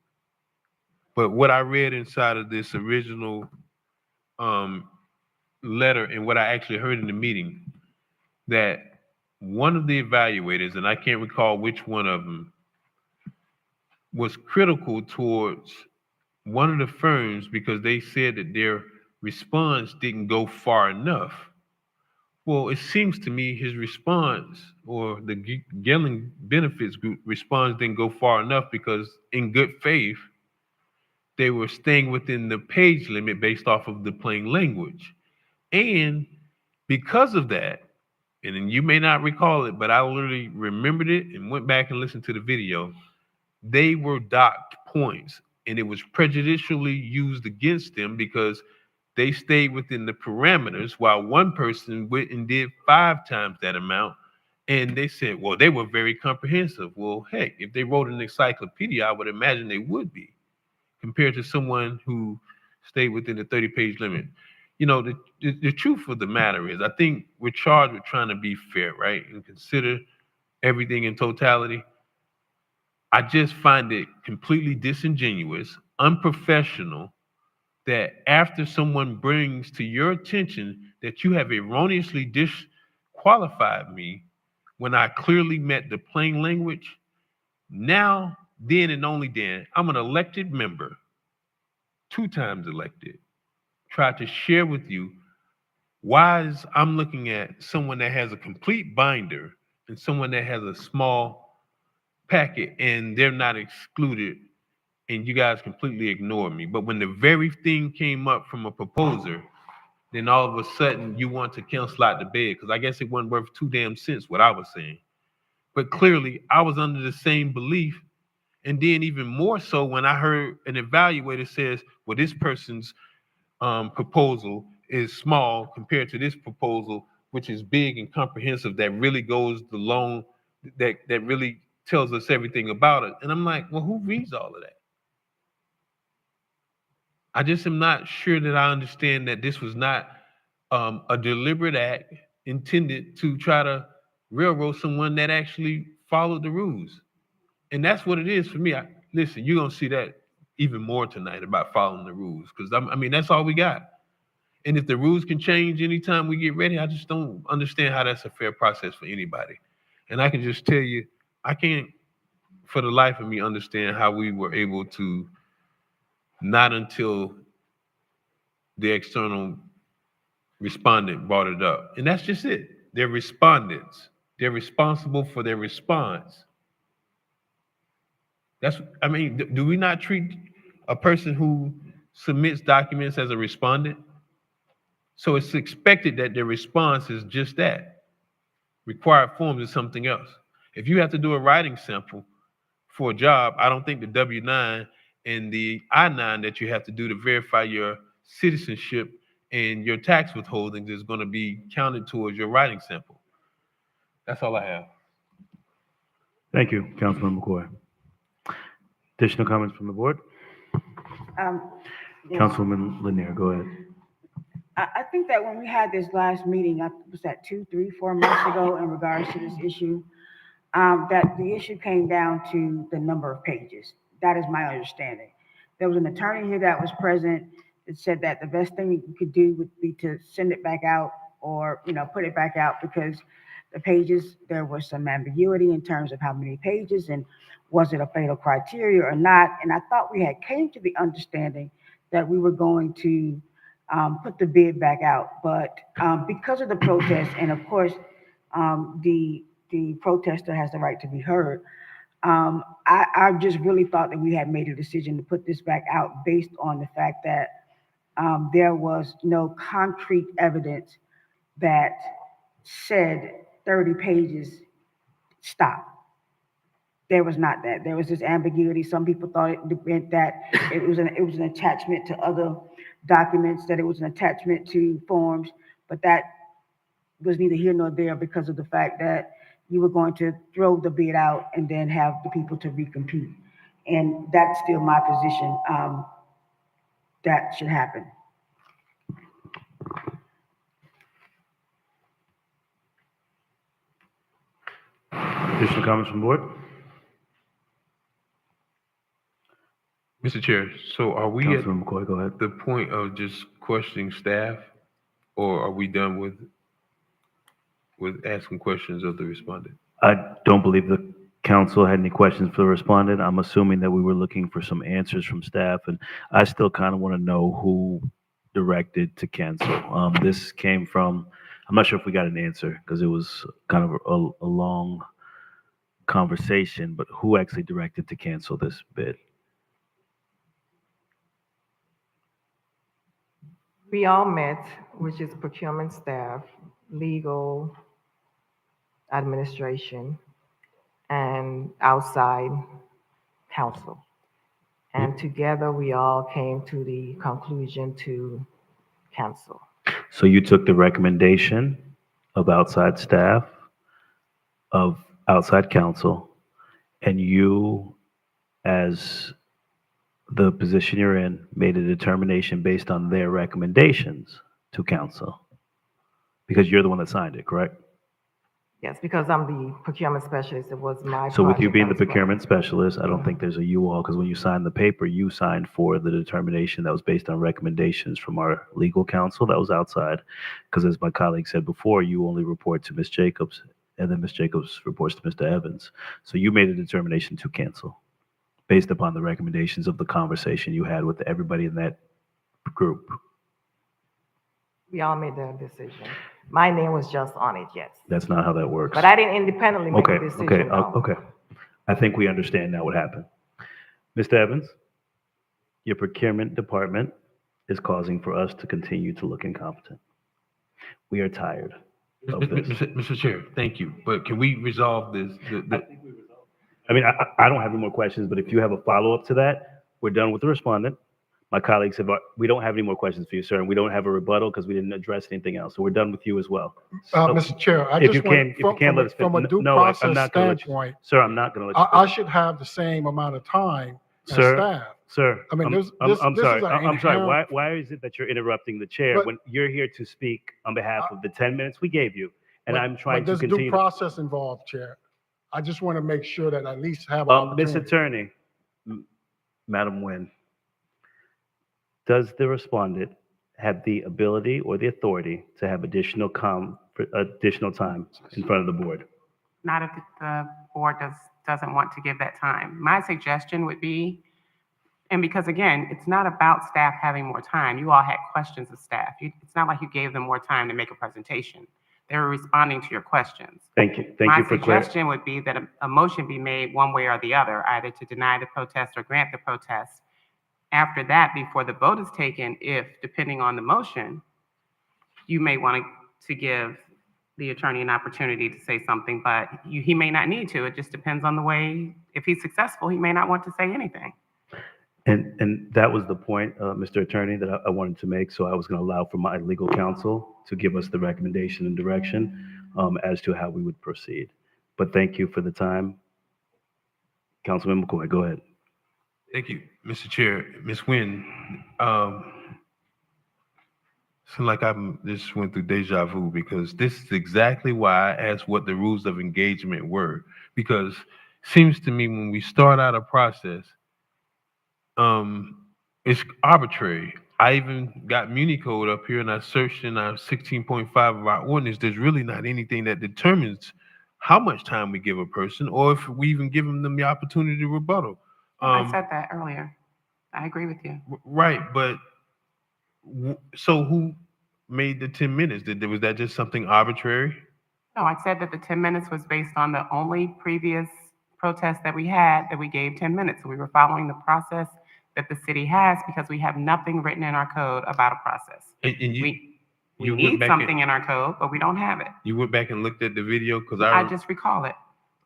but what I read inside of this original letter and what I actually heard in the meeting, that one of the evaluators, and I can't recall which one of them, was critical towards one of the firms because they said that their response didn't go far enough. Well, it seems to me his response or the Gelling Benefits Group response didn't go far enough because in good faith, they were staying within the page limit based off of the plain language. And because of that, and then you may not recall it, but I literally remembered it and went back and listened to the video, they were docked points and it was prejudicially used against them because they stayed within the parameters while one person went and did 5 times that amount. And they said, well, they were very comprehensive. Well, heck, if they wrote an encyclopedia, I would imagine they would be compared to someone who stayed within the 30-page limit. You know, the truth of the matter is, I think we're charged with trying to be fair, right? And consider everything in totality. I just find it completely disingenuous, unprofessional, that after someone brings to your attention that you have erroneously disqualified me when I clearly met the plain language, now, then and only then, I'm an elected member, 2 times elected, try to share with you why I'm looking at someone that has a complete binder and someone that has a small packet and they're not excluded and you guys completely ignore me. But when the very thing came up from a proposer, then all of a sudden you want to cancel out the bid because I guess it wasn't worth 2 damn cents what I was saying. But clearly I was under the same belief. And then even more so when I heard an evaluator says, well, this person's proposal is small compared to this proposal, which is big and comprehensive, that really goes the long, that really tells us everything about it. And I'm like, well, who reads all of that? I just am not sure that I understand that this was not a deliberate act intended to try to railroad someone that actually followed the rules. And that's what it is for me. Listen, you're going to see that even more tonight about following the rules because, I mean, that's all we got. And if the rules can change anytime we get ready, I just don't understand how that's a fair process for anybody. And I can just tell you, I can't for the life of me understand how we were able to, not until the external respondent brought it up. And that's just it. They're respondents. They're responsible for their response. I mean, do we not treat a person who submits documents as a respondent? So it's expected that their response is just that. Required forms is something else. If you have to do a writing sample for a job, I don't think the W-9 and the I-9 that you have to do to verify your citizenship and your tax withholdings is going to be counted towards your writing sample. That's all I have. Thank you, Councilman McCoy. Additional comments from the board? Yes. Councilwoman Lanier, go ahead. I think that when we had this last meeting, was that 2, 3, 4 months ago in regards to this issue, that the issue came down to the number of pages. That is my understanding. There was an attorney here that was present that said that the best thing you could do would be to send it back out or, put it back out because the pages, there was some ambiguity in terms of how many pages and was it a fatal criteria or not. And I thought we had came to the understanding that we were going to put the bid back out. But because of the protest, and of course, the protester has the right to be heard, I just really thought that we had made a decision to put this back out based on the fact that there was no concrete evidence that said 30 pages, stop. There was not that. There was this ambiguity. Some people thought it meant that it was an attachment to other documents, that it was an attachment to forms, but that was neither here nor there because of the fact that you were going to throw the bid out and then have the people to recompete. And that's still my position. That should happen. Additional comments from the board? Mr. Chair, so are we at Councilman McCoy, go ahead. the point of just questioning staff, or are we done with asking questions of the respondent? I don't believe the council had any questions for the respondent. I'm assuming that we were looking for some answers from staff, and I still kind of want to know who directed to cancel. This came from, I'm not sure if we got an answer because it was kind of a long conversation, but who actually directed to cancel this bid? We all met, which is procurement staff, legal, administration, and outside counsel. And together we all came to the conclusion to cancel. So you took the recommendation of outside staff, of outside counsel, and you, as the position you're in, made a determination based on their recommendations to council, because you're the one that signed it, correct? Yes, because I'm the procurement specialist, it was my So with you project being the that was procurement specialist, I don't think there's a you all, because when you signed the paper, you signed for the determination that was based on recommendations from our legal counsel that was outside. Because as my colleague said before, you only report to Ms. Jacobs, and then Ms. Jacobs reports to Mr. Evans. So you made a determination to cancel based upon the recommendations of the conversation you had with everybody in that group. We all made that decision. My name was just on it, yes. That's not how that works. But I didn't independently make Okay, a decision. okay, no. okay. I think we understand now what happened. Mr. Evans, your procurement department is causing for us to continue to look incompetent. We are tired of this. Mr. Chair, thank you, but can we resolve this? I mean, I don't have any more questions, but if you have a follow-up to that, we're done with the respondent. My colleagues have, we don't have any more questions for you, sir, and we don't have a rebuttal because we didn't address anything else. So we're done with you as well. So Mr. Chair, I if just you want, can't let us from a finish. due No, I'm process not gonna let you, standpoint, sir, I'm not going to let you I finish. should have the same amount of time as Sir, staff. Sir, I mean, I'm sorry. I'm sorry. inherent- Why is it that you're interrupting the chair But- when you're here to speak on behalf of the 10 minutes we gave you? And I'm trying But to there's continue. due process involved, Chair. I just want to make sure that I at least have an Miss opportunity. Attorney, Madam Nguyen, does the respondent have the ability or the authority to have additional time in front of the board? Not if the board doesn't want to give that time. My suggestion would be, and because again, it's not about staff having more time. You all had questions of staff. It's not like you gave them more time to make a presentation. They were responding to your questions. Thank you. Thank you for My clarifying. suggestion would be that a motion be made one way or the other, either to deny the protest or grant the protest. After that, before the vote is taken, if, depending on the motion, you may want to give the attorney an opportunity to say something, but he may not need to. It just depends on the way. If he's successful, he may not want to say anything. And that was the point, Mr. Attorney, that I wanted to make. So I was going to allow for my legal counsel to give us the recommendation and direction as to how we would proceed. But thank you for the time. Councilman McCoy, go ahead. Thank you, Mr. Chair. Ms. Nguyen, seems like I'm just went through deja vu because this is exactly why I asked what the rules of engagement were. Because seems to me when we start out a process, it's arbitrary. I even got Muni Code up here and I searched in our 16.5 of our ordinance. There's really not anything that determines how much time we give a person or if we even give them the opportunity to rebuttal. I said that earlier. I agree with you. Right, but so who made the 10 minutes? Was that just something arbitrary? No, I said that the 10 minutes was based on the only previous protest that we had that we gave 10 minutes. So we were following the process that the city has because we have nothing written in our code about a process. And We you went need back something in our code, but we don't have it. You went back and looked at the video because I just recall it.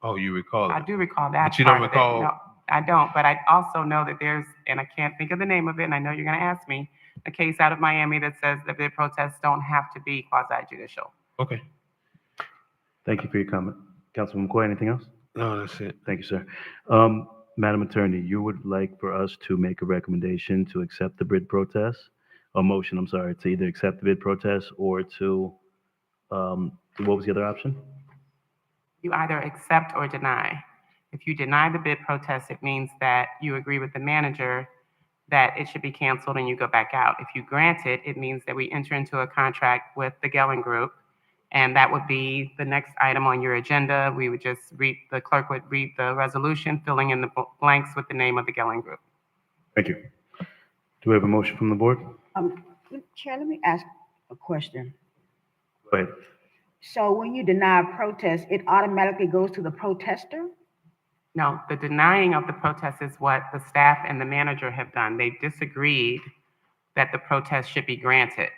Oh, you recall it. I do recall that. But you don't part of it. recall. No, I don't. But I also know that there's, and I can't think of the name of it, and I know you're going to ask me, a case out of Miami that says that the protests don't have to be quasi-judicial. Okay. Thank you for your comment. Councilman McCoy, anything else? No, that's it. Thank you, sir. Madam Attorney, you would like for us to make a recommendation to accept the bid protest, a motion, I'm sorry, to either accept the bid protest or to, what was the other option? You either accept or deny. If you deny the bid protest, it means that you agree with the manager that it should be canceled and you go back out. If you grant it, it means that we enter into a contract with the Gelling Group, and that would be the next item on your agenda. We would just read, the clerk would read the resolution, filling in the blanks with the name of the Gelling Group. Thank you. Do we have a motion from the board? Chair, let me ask a question. Go ahead. So when you deny a protest, it automatically goes to the protester? No, the denying of the protest is what the staff and the manager have done. They disagreed that the protest should be granted.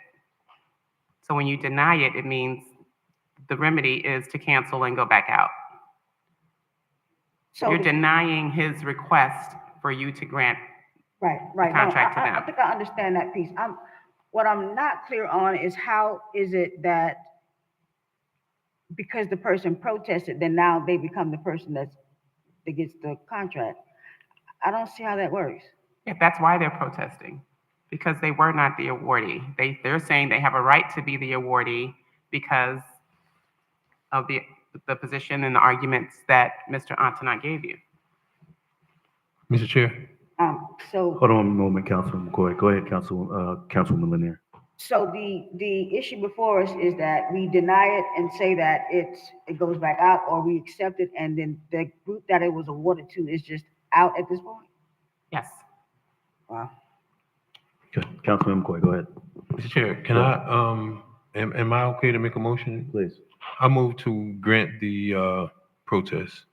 So when you deny it, it means the remedy is to cancel and go back out. So you're denying his request for you to grant right. the contract to them. I think I understand that piece. What I'm not clear on is how is it that because the person protested, then now they become the person that gets the contract. I don't see how that works. Yeah, that's why they're protesting, because they were not the awardee. They're saying they have a right to be the awardee because of the position and the arguments that Mr. Antoinette gave you. Mr. Chair. So hold on a moment, Councilman McCoy. Go ahead, Councilwoman Lanier. So the issue before us is that we deny it and say that it goes back out, or we accept it and then the group that it was awarded to is just out at this point? Yes. Wow. Good. Councilman McCoy, go ahead. Mr. Chair, can I, am I okay to make a motion? Please. I move to grant the protest.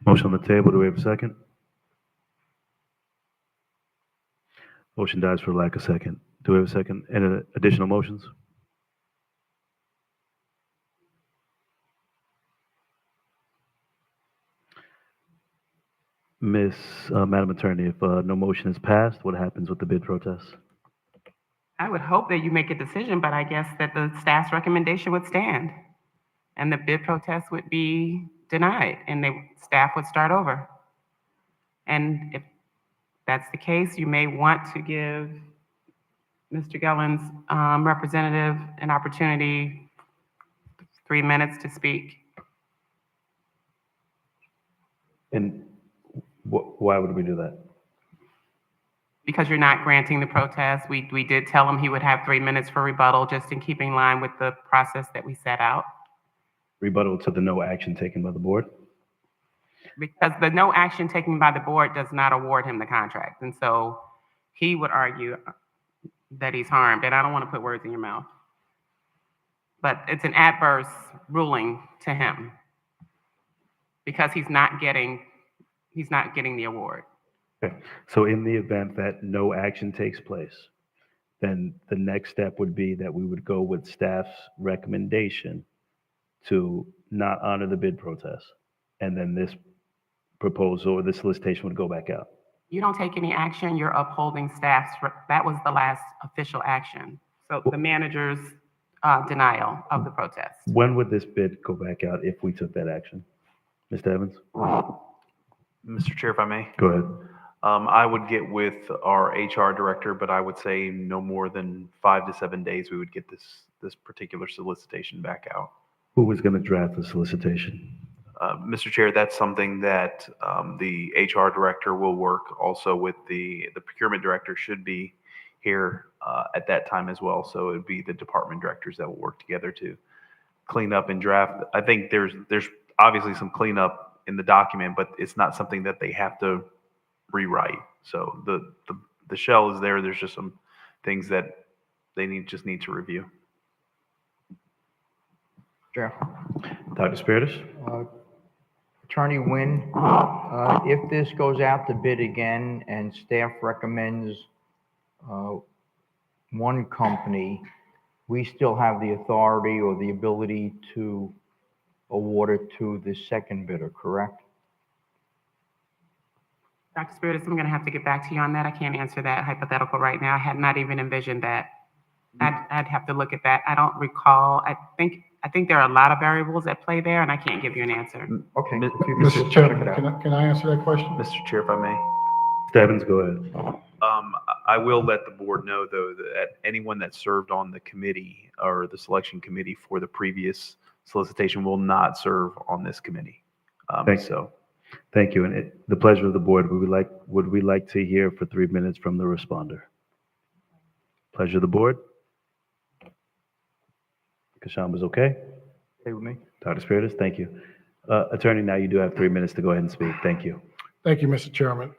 Motion on the table. Do we have a second? Motion dies for lack of second. Do we have a second? Any additional motions? Madam Attorney, if no motion is passed, what happens with the bid protest? I would hope that you make a decision, but I guess that the staff's recommendation would stand and the bid protest would be denied and the staff would start over. And if that's the case, you may want to give Mr. Gellin's representative an opportunity, 3 minutes to speak. And why would we do that? Because you're not granting the protest. We did tell him he would have 3 minutes for rebuttal, just in keeping in line with the process that we set out. Rebuttal to the no action taken by the board? Because the no action taken by the board does not award him the contract. And so he would argue that he's harmed. And I don't want to put words in your mouth, but it's an adverse ruling to him because he's not getting the award. Okay. So in the event that no action takes place, then the next step would be that we would go with staff's recommendation to not honor the bid protest. And then this proposal or the solicitation would go back out. You don't take any action, you're upholding staff's, that was the last official action. So the manager's denial of the protest. When would this bid go back out if we took that action? Mr. Evans? Mr. Chair, if I may. Go ahead. I would get with our HR director, but I would say no more than 5 to 7 days, we would get this particular solicitation back out. Who was going to draft the solicitation? Mr. Chair, that's something that the HR director will work also with the procurement director should be here at that time as well. So it would be the department directors that will work together to clean up and draft. I think there's obviously some cleanup in the document, but it's not something that they have to rewrite. So the shell is there. There's just some things that they just need to review. Chair. Dr. Spiritus? Attorney Nguyen, if this goes out to bid again and staff recommends one company, we still have the authority or the ability to award it to the second bidder, correct? Dr. Spiritus, I'm going to have to get back to you on that. I can't answer that hypothetical right now. I had not even envisioned that. I'd have to look at that. I don't recall. I think there are a lot of variables at play there, and I can't give you an answer. Okay. Mr. Chairman, can I answer that question? Mr. Chair, if I may. Stebbins, go ahead. I will let the board know, though, that anyone that served on the committee or the selection committee for the previous solicitation will not serve on this committee. Thank you. And the pleasure of the board, would we like to hear for 3 minutes from the responder? Pleasure of the board? Kashamba's okay? Okay with me. Dr. Spiritus, thank you. Attorney, now you do have 3 minutes to go ahead and speak. Thank you. Thank you, Mr. Chairman.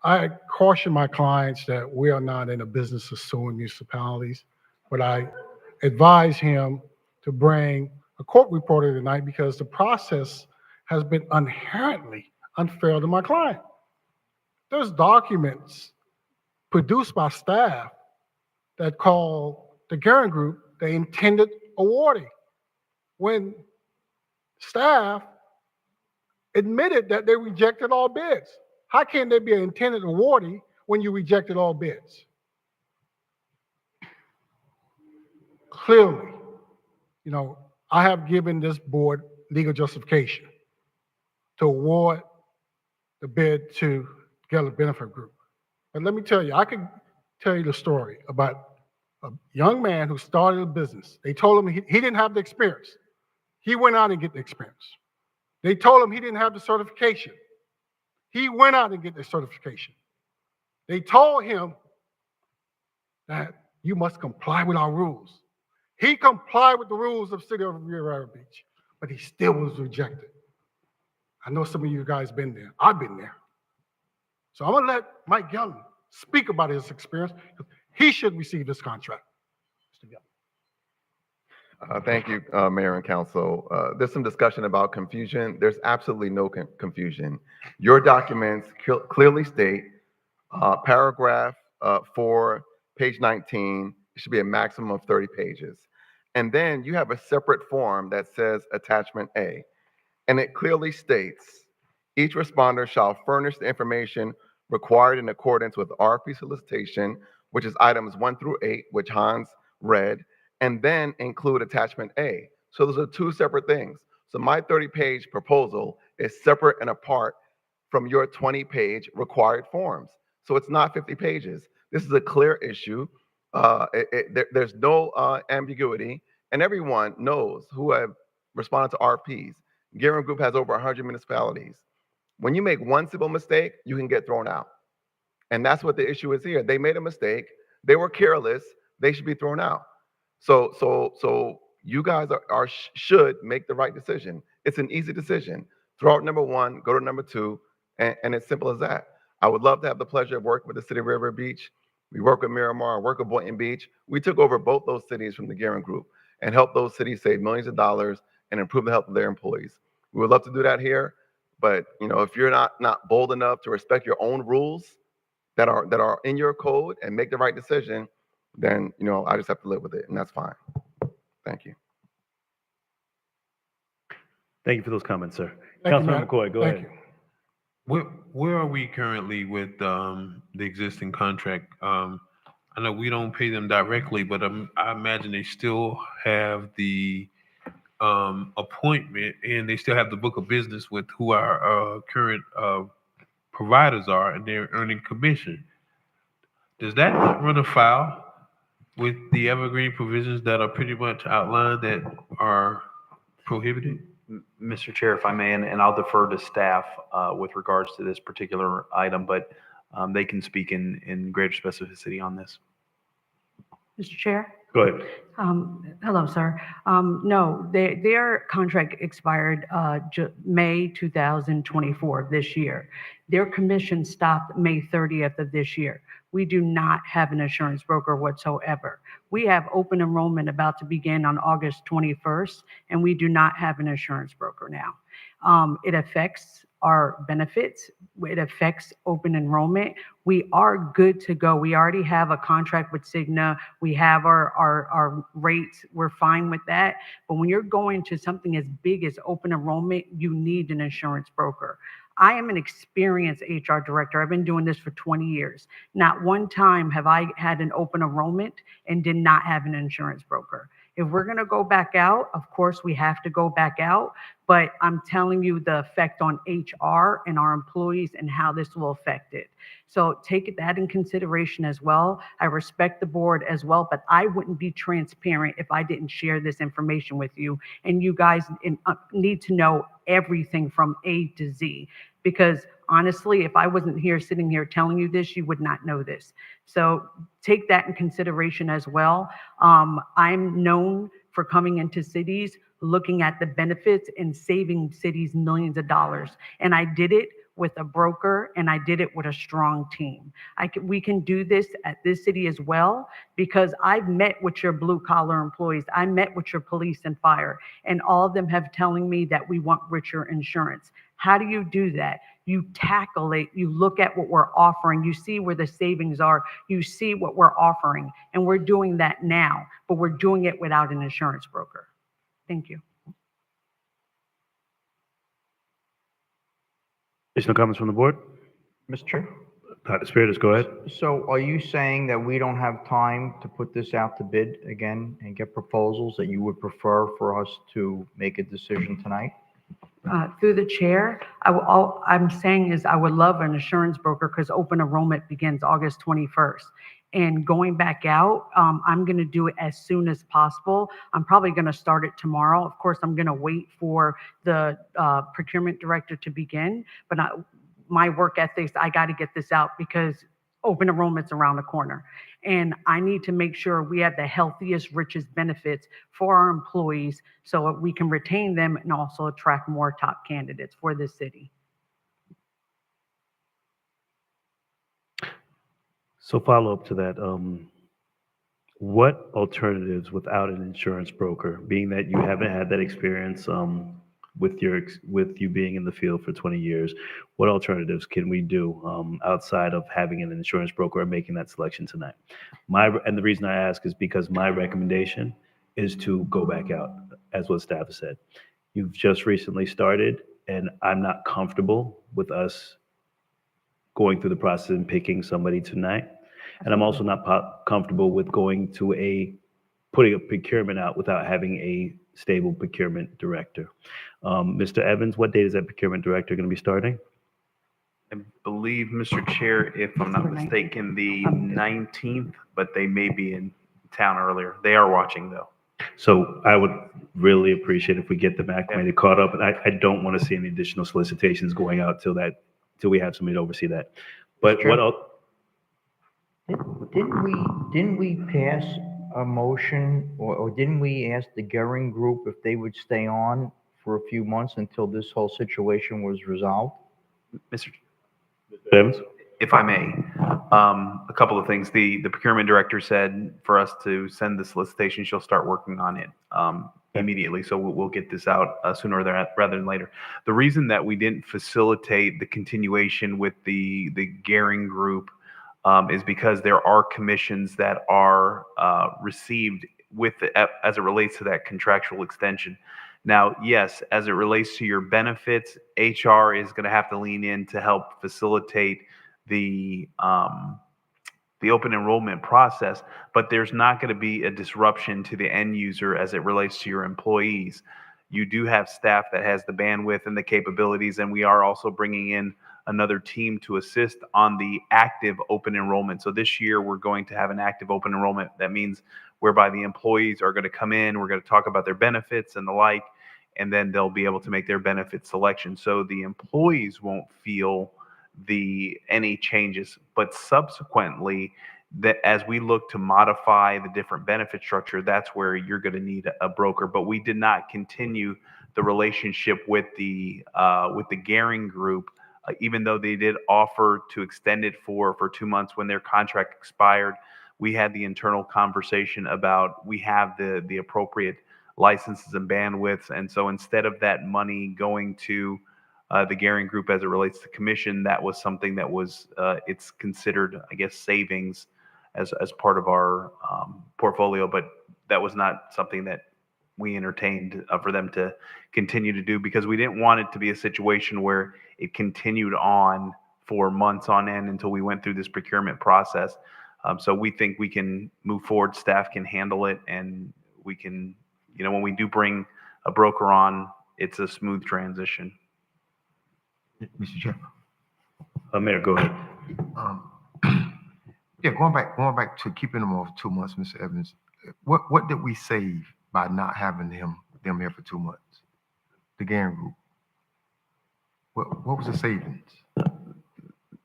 I caution my clients that we are not in a business of suing municipalities, but I advise him to bring a court reporter tonight because the process has been inherently unfair to my client. There's documents produced by staff that call the Garen Group the intended awardee, when staff admitted that they rejected all bids. How can there be an intended awardee when you rejected all bids? Clearly, I have given this board legal justification to award the bid to Geller Benefit Group. But let me tell you, I could tell you the story about a young man who started a business. They told him he didn't have the experience. He went out and get the experience. They told him he didn't have the certification. He went out and get the certification. They told him that you must comply with our rules. He complied with the rules of City of Riviera Beach, but he still was rejected. I know some of you guys been there. I've been there. So I'm gonna let Mike Young speak about his experience. He should receive this contract. Mr. Young. Thank you, Mayor and Council. There's some discussion about confusion. There's absolutely no confusion. Your documents clearly state, paragraph 4, page 19, it should be a maximum of 30 pages. And then you have a separate form that says attachment A. And it clearly states, each responder shall furnish the information required in accordance with RFP solicitation, which is items 1 through 8, which Hans read, and then include attachment A. So those are two separate things. So my 30-page proposal is separate and apart from your 20-page required forms. So it's not 50 pages. This is a clear issue. There's no ambiguity, and everyone knows who have responded to RFPs. Garen Group has over 100 municipalities. When you make one simple mistake, you can get thrown out. And that's what the issue is here. They made a mistake. They were careless. They should be thrown out. So you guys should make the right decision. It's an easy decision. Throw out number 1, go to number 2, and it's simple as that. I would love to have the pleasure of working with the City of Riviera Beach. We work with Miramar, work with Boynton Beach. We took over both those cities from the Garen Group and helped those cities save millions of dollars and improve the health of their employees. We would love to do that here, but if you're not bold enough to respect your own rules that are in your code and make the right decision, then I just have to live with it, and that's fine. Thank you. Thank you for those comments, sir. Thank you, Councilman Matt. McCoy, go Thank ahead. Where are we currently with the existing contract? I know we don't pay them directly, but I imagine they still have the appointment and they still have the book of business with who our current providers are, and they're earning commission. Does that not run afoul with the evergreen provisions that are pretty much outlined that are prohibited? Mr. Chair, if I may, and I'll defer to staff with regards to this particular item, but they can speak in greater specificity on this. Mr. Chair? Go ahead. Hello, sir. No, their contract expired May 2024 of this year. Their commission stopped May 30th of this year. We do not have an insurance broker whatsoever. We have open enrollment about to begin on August 21st, and we do not have an insurance broker now. It affects our benefits. It affects open enrollment. We are good to go. We already have a contract with Cigna. We have our rates. We're fine with that. But when you're going to something as big as open enrollment, you need an insurance broker. I am an experienced HR director. I've been doing this for 20 years. Not one time have I had an open enrollment and did not have an insurance broker. If we're going to go back out, of course, we have to go back out. But I'm telling you the effect on HR and our employees and how this will affect it. So take that in consideration as well. I respect the board as well, but I wouldn't be transparent if I didn't share this information with you. And you guys need to know everything from A to Z. Because honestly, if I wasn't here sitting here telling you this, you would not know this. So take that in consideration as well. I'm known for coming into cities, looking at the benefits and saving cities millions of dollars. And I did it with a broker, and I did it with a strong team. We can do this at this city as well, because I've met with your blue collar employees. I met with your police and fire, and all of them have telling me that we want richer insurance. How do you do that? You tackle it. You look at what we're offering. You see where the savings are. You see what we're offering. And we're doing that now, but we're doing it without an insurance broker. Thank you. Additional comments from the board? Mr. Chair? Dr. Spiritus, go ahead. So are you saying that we don't have time to put this out to bid again and get proposals, that you would prefer for us to make a decision tonight? Through the chair, all I'm saying is I would love an insurance broker, because open enrollment begins August 21st. And going back out, I'm going to do it as soon as possible. I'm probably going to start it tomorrow. Of course, I'm going to wait for the procurement director to begin. But my work ethics, I got to get this out, because open enrollment's around the corner. And I need to make sure we have the healthiest, richest benefits for our employees so that we can retain them and also attract more top candidates for this city. So follow up to that, what alternatives without an insurance broker, being that you haven't had that experience with you being in the field for 20 years, what alternatives can we do outside of having an insurance broker and making that selection tonight? And the reason I ask is because my recommendation is to go back out, as what staff has said. You've just recently started, and I'm not comfortable with us going through the process and picking somebody tonight. And I'm also not comfortable with putting a procurement out without having a stable procurement director. Mr. Evans, what date is that procurement director going to be starting? I believe, Mr. Chair, if I'm not mistaken, the 19th, but they may be in town earlier. They are watching, though. So I would really appreciate if we get them acclimated, caught up. And I don't want to see any additional solicitations going out till we have somebody to oversee that. But what else? Didn't we pass a motion, or didn't we ask the Gehring Group if they would stay on for a few months until this whole situation was resolved? Mr. Evans? If I may, a couple of things. The procurement director said for us to send the solicitation. She'll start working on it immediately. So we'll get this out sooner rather than later. The reason that we didn't facilitate the continuation with the Gehring Group is because there are commissions that are received as it relates to that contractual extension. Now, yes, as it relates to your benefits, HR is going to have to lean in to help facilitate the open enrollment process, but there's not going to be a disruption to the end user as it relates to your employees. you do have staff that has the bandwidth and the capabilities, and we are also bringing in another team to assist on the active open enrollment. So this year, we're going to have an active open enrollment. That means whereby the employees are going to come in, we're going to talk about their benefits and the like, and then they'll be able to make their benefit selection. So the employees won't feel any changes, but subsequently, that as we look to modify the different benefit structure, that's where you're going to need a broker. But we did not continue the relationship with the Garing Group, even though they did offer to extend it for 2 months when their contract expired. We had the internal conversation about we have the appropriate licenses and bandwidths, and so instead of that money going to the Garing Group as it relates to commission, that was something that was it's considered, I guess, savings as part of our portfolio, but that was not something that we entertained for them to continue to do, because we didn't want it to be a situation where it continued on for months on end until we went through this procurement process. So we think we can move forward, staff can handle it, and we can, when we do bring a broker on, it's a smooth transition. Mr. Chair. Mayor, go ahead. Yeah, going back to keeping them off 2 months, Mr. Evans. What did we save by not having them here for 2 months? The Garing Group. What was the savings?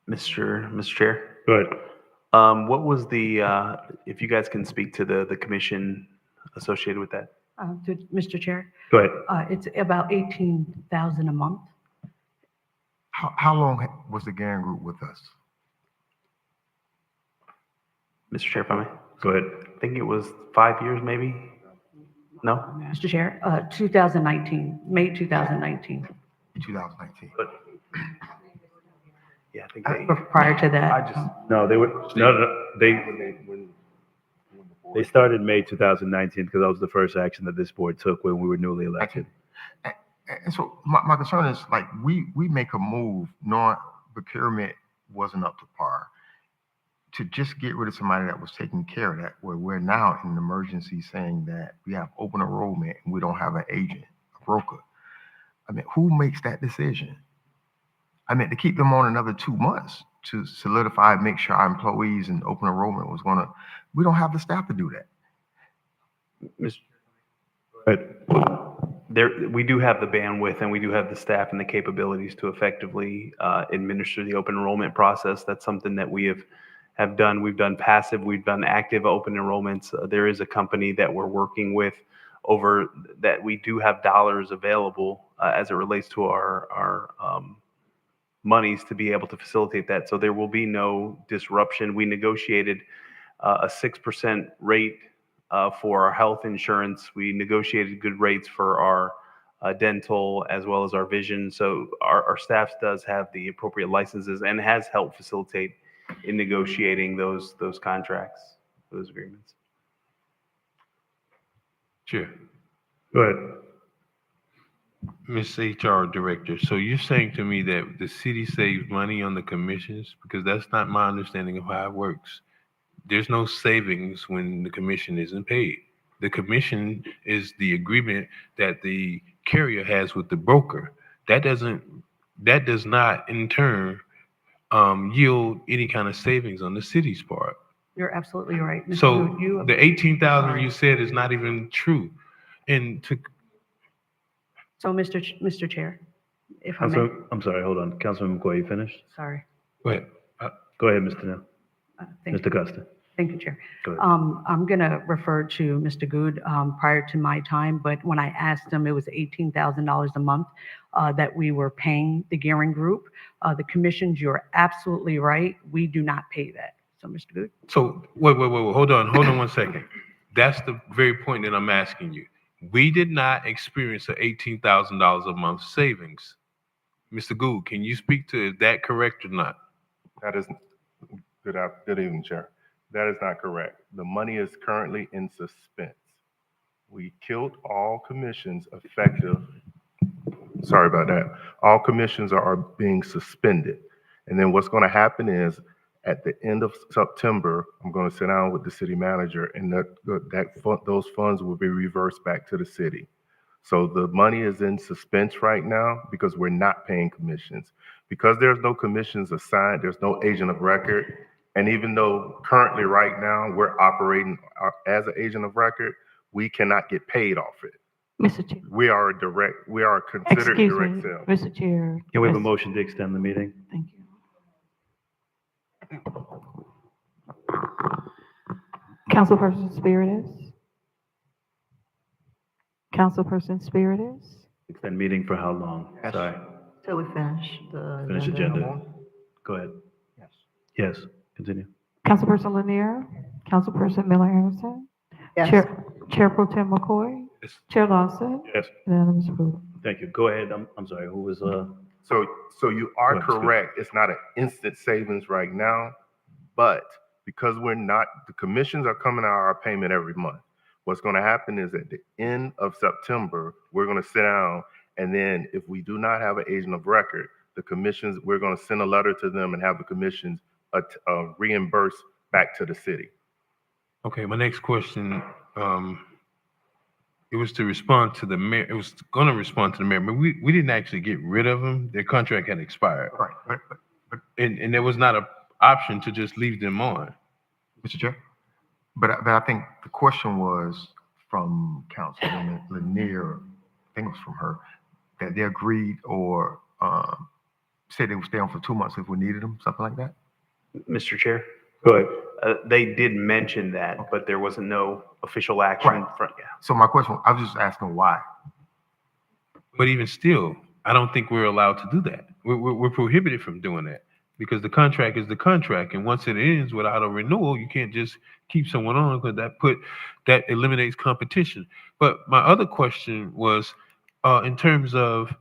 Mr. Chair. Go ahead. What was if you guys can speak to the commission associated with that? Mr. Chair, Go ahead. it's about 18,000 a month. How long was the Garing Group with us? Mr. Chair, if I may. Go ahead. I think it was 5 years, maybe? No? Mr. Chair, 2019, May 2019. 2019. Yeah, I think Prior to that. No, they started May 2019 because that was the first action that this board took when we were newly elected. And so my concern is, like, we make a move knowing procurement wasn't up to par, to just get rid of somebody that was taking care of that, where we're now in an emergency saying that we have open enrollment and we don't have an agent, a broker. I mean, who makes that decision? I mean, to keep them on another 2 months to solidify, make sure our employees in open enrollment was we don't have the staff to do that. We do have the bandwidth and we do have the staff and the capabilities to effectively administer the open enrollment process. That's something that we have done. We've done passive, we've done active open enrollments. There is a company that we're working with over that we do have dollars available as it relates to our monies to be able to facilitate that. So there will be no disruption. We negotiated a 6% rate for our health insurance. We negotiated good rates for our dental as well as our vision. So our staff does have the appropriate licenses and has helped facilitate in negotiating those contracts, those agreements. Chair. Go ahead. Ms. HR Director, so you're saying to me that the city saves money on the commissions? Because that's not my understanding of how it works. There's no savings when the commission isn't paid. The commission is the agreement that the carrier has with the broker. That does not in turn yield any kind of savings on the city's part. You're absolutely right. Mr. So Wood, the 18,000 you said is not even true. So Mr. Chair, if I may. I'm sorry, hold on. Councilman McCoy, you finished? Sorry. Go ahead. Go ahead, Mr. Neal. Mr. Costa. Thank you, Chair. Go ahead. I'm going to refer to Mr. Good prior to my time, but when I asked him, it was $18,000 a month that we were paying the Garing Group. The commissions, you're absolutely right. We do not pay that. So, Mr. Good. So wait, hold on 1 second. That's the very point that I'm asking you. We did not experience an $18,000 a month savings. Mr. Gould, can you speak to is that correct or not? That is good evening, Chair. That is not correct. The money is currently in suspense. We killed all commissions effective. Sorry about that. All commissions are being suspended. And then what's going to happen is at the end of September, I'm going to sit down with the city manager and those funds will be reversed back to the city. So the money is in suspense right now because we're not paying commissions. Because there's no commissions assigned, there's no agent of record. And even though currently right now we're operating as an agent of record, we cannot get paid off it. Mr. Chair, We are considered excuse direct me, sale. Mr. Chair. Can we have a Mr. motion to extend the meeting? Thank you. Councilperson Spiritus? Councilperson Spiritus? Extend meeting for how long? Yes. Sorry. Till we finish the Finish agenda. Go ahead. Yes. Yes, continue. Councilperson Lanier? Councilperson Miller Anderson? Yes. Chair Pro Tem McCoy? Yes. Chair Lawson? Yes. Unanimous approval. Thank you. Go ahead. I'm sorry, who was, So you are Go ahead, Steve. correct. It's not an instant savings right now, but because the commissions are coming out of our payment every month. What's going to happen is at the end of September, we're going to sit down, and then if we do not have an agent of record, the commissions, we're going to send a letter to them and have the commissions reimburse back to the city. Okay, my next question, it was to respond to the mayor. It was going to respond to the mayor, but we didn't actually get rid of them. Their contract had expired. Right. And there was not an option to just leave them on. Mr. Chair? But I think the question was from Councilwoman Lanier, I think it was from her, that they agreed or said they would stay on for 2 months if we needed them, something like that? Mr. Chair, go ahead. they did mention that, but there wasn't no official action. Right. Yeah. So my question, I was just asking why. But even still, I don't think we're allowed to do that. We're prohibited from doing that because the contract is the contract. And once it ends without a renewal, you can't just keep someone on because that eliminates competition. But my other question was in terms of,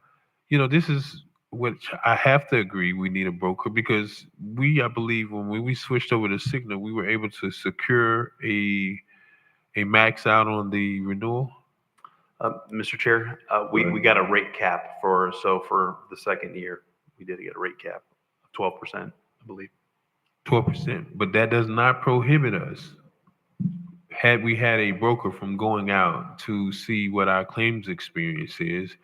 this is which I have to agree we need a broker because I believe when we switched over to Cigna, we were able to secure a max out on the renewal. Mr. Chair, we got a rate cap for the second year, we did get a rate cap of 12%, I believe. 12%, but that does not prohibit us, had we had a broker, from going out to see what our claims experience is,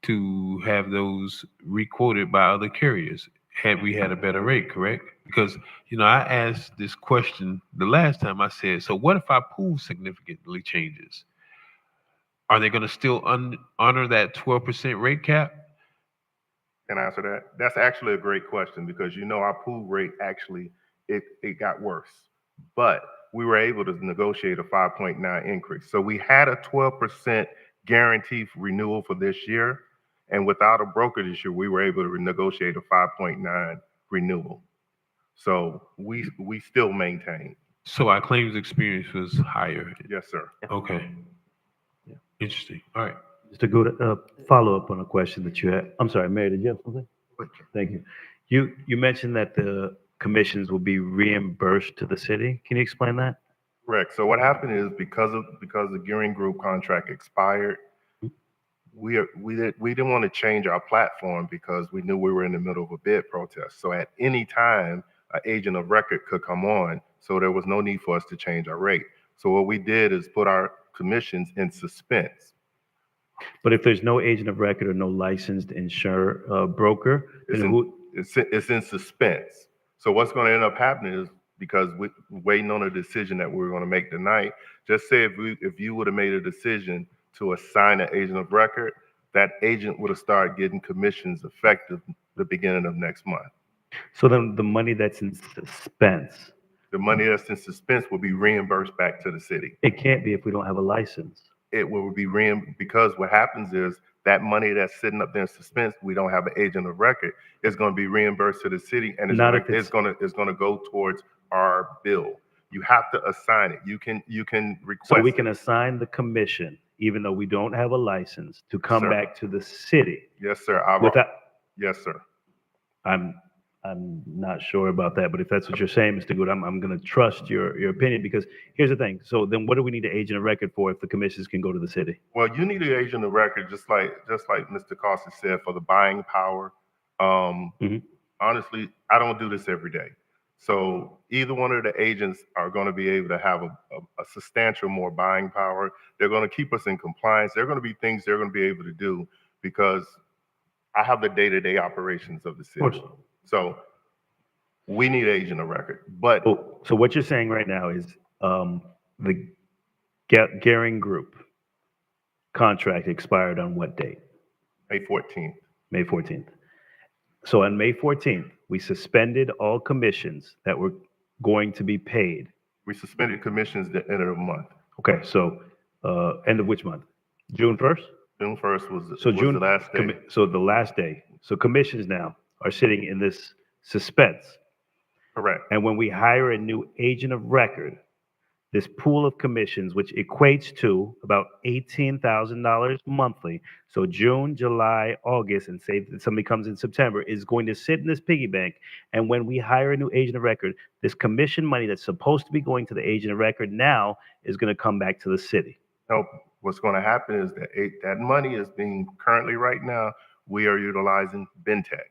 to have those requoted by other carriers, had we had a better rate, correct? Because, I asked this question the last time. I said, so what if our pool significantly changes? Are they going to still honor that 12% rate cap? Can I answer that? That's actually a great question because our pool rate actually, it got worse. But we were able to negotiate a 5.9 increase. So we had a 12% guarantee renewal for this year. And without a broker this year, we were able to renegotiate a 5.9 renewal. So we still maintain. So our claims experience was higher. Yes, sir. Okay. Interesting. All right. Mr. Gouda, follow up on a question that you had. I'm sorry, Mayor, did you have something? Thank you. You mentioned that the commissions will be reimbursed to the city. Can you explain that? Correct. So what happened is because the Gearing Group contract expired, we didn't want to change our platform because we knew we were in the middle of a bid protest. So at any time, an agent of record could come on. So there was no need for us to change our rate. So what we did is put our commissions in suspense. But if there's no agent of record or no licensed broker, it's in suspense. So what's going to end up happening is, because we're waiting on a decision that we're going to make tonight, just say if you would have made a decision to assign an agent of record, that agent would have started getting commissions effective the beginning of next month. So then the money that's in suspense. The money that's in suspense will be reimbursed back to the city. It can't be if we don't have a license. It will be because what happens is that money that's sitting up there in suspense, we don't have an agent of record, is going to be reimbursed to the city, and it's going to go towards our bill. You have to assign it. You can request. So we can assign the commission, even though we don't have a license, to come back to the city. Yes, sir. Yes, sir. I'm not sure about that, but if that's what you're saying, Mr. Good, I'm going to trust your opinion, because here's the thing. So then what do we need an agent of record for if the commissions can go to the city? Well, you need an agent of record, just like Mr. Costa said, for the buying power. Honestly, I don't do this every day. So either one of the agents are going to be able to have a substantial more buying power. They're going to keep us in compliance. There are going to be things they're going to be able to do because I have the day-to-day operations of the city. So we need agent of record. But So what you're saying right now is the Gehring Group contract expired on what date? May 14th. May 14th. So on May 14th, we suspended all commissions that were going to be paid. We suspended commissions at the end of the month. Okay, so end of which month? June 1st? June 1st was So the June, last day. so the last day. So commissions now are sitting in this suspense. Correct. And when we hire a new agent of record, this pool of commissions, which equates to about $18,000 monthly. So June, July, August, and say that somebody comes in September, is going to sit in this piggy bank. And when we hire a new agent of record, this commission money that's supposed to be going to the agent of record now is going to come back to the city. No, what's going to happen is that that money is being currently right now, we are utilizing Bentech.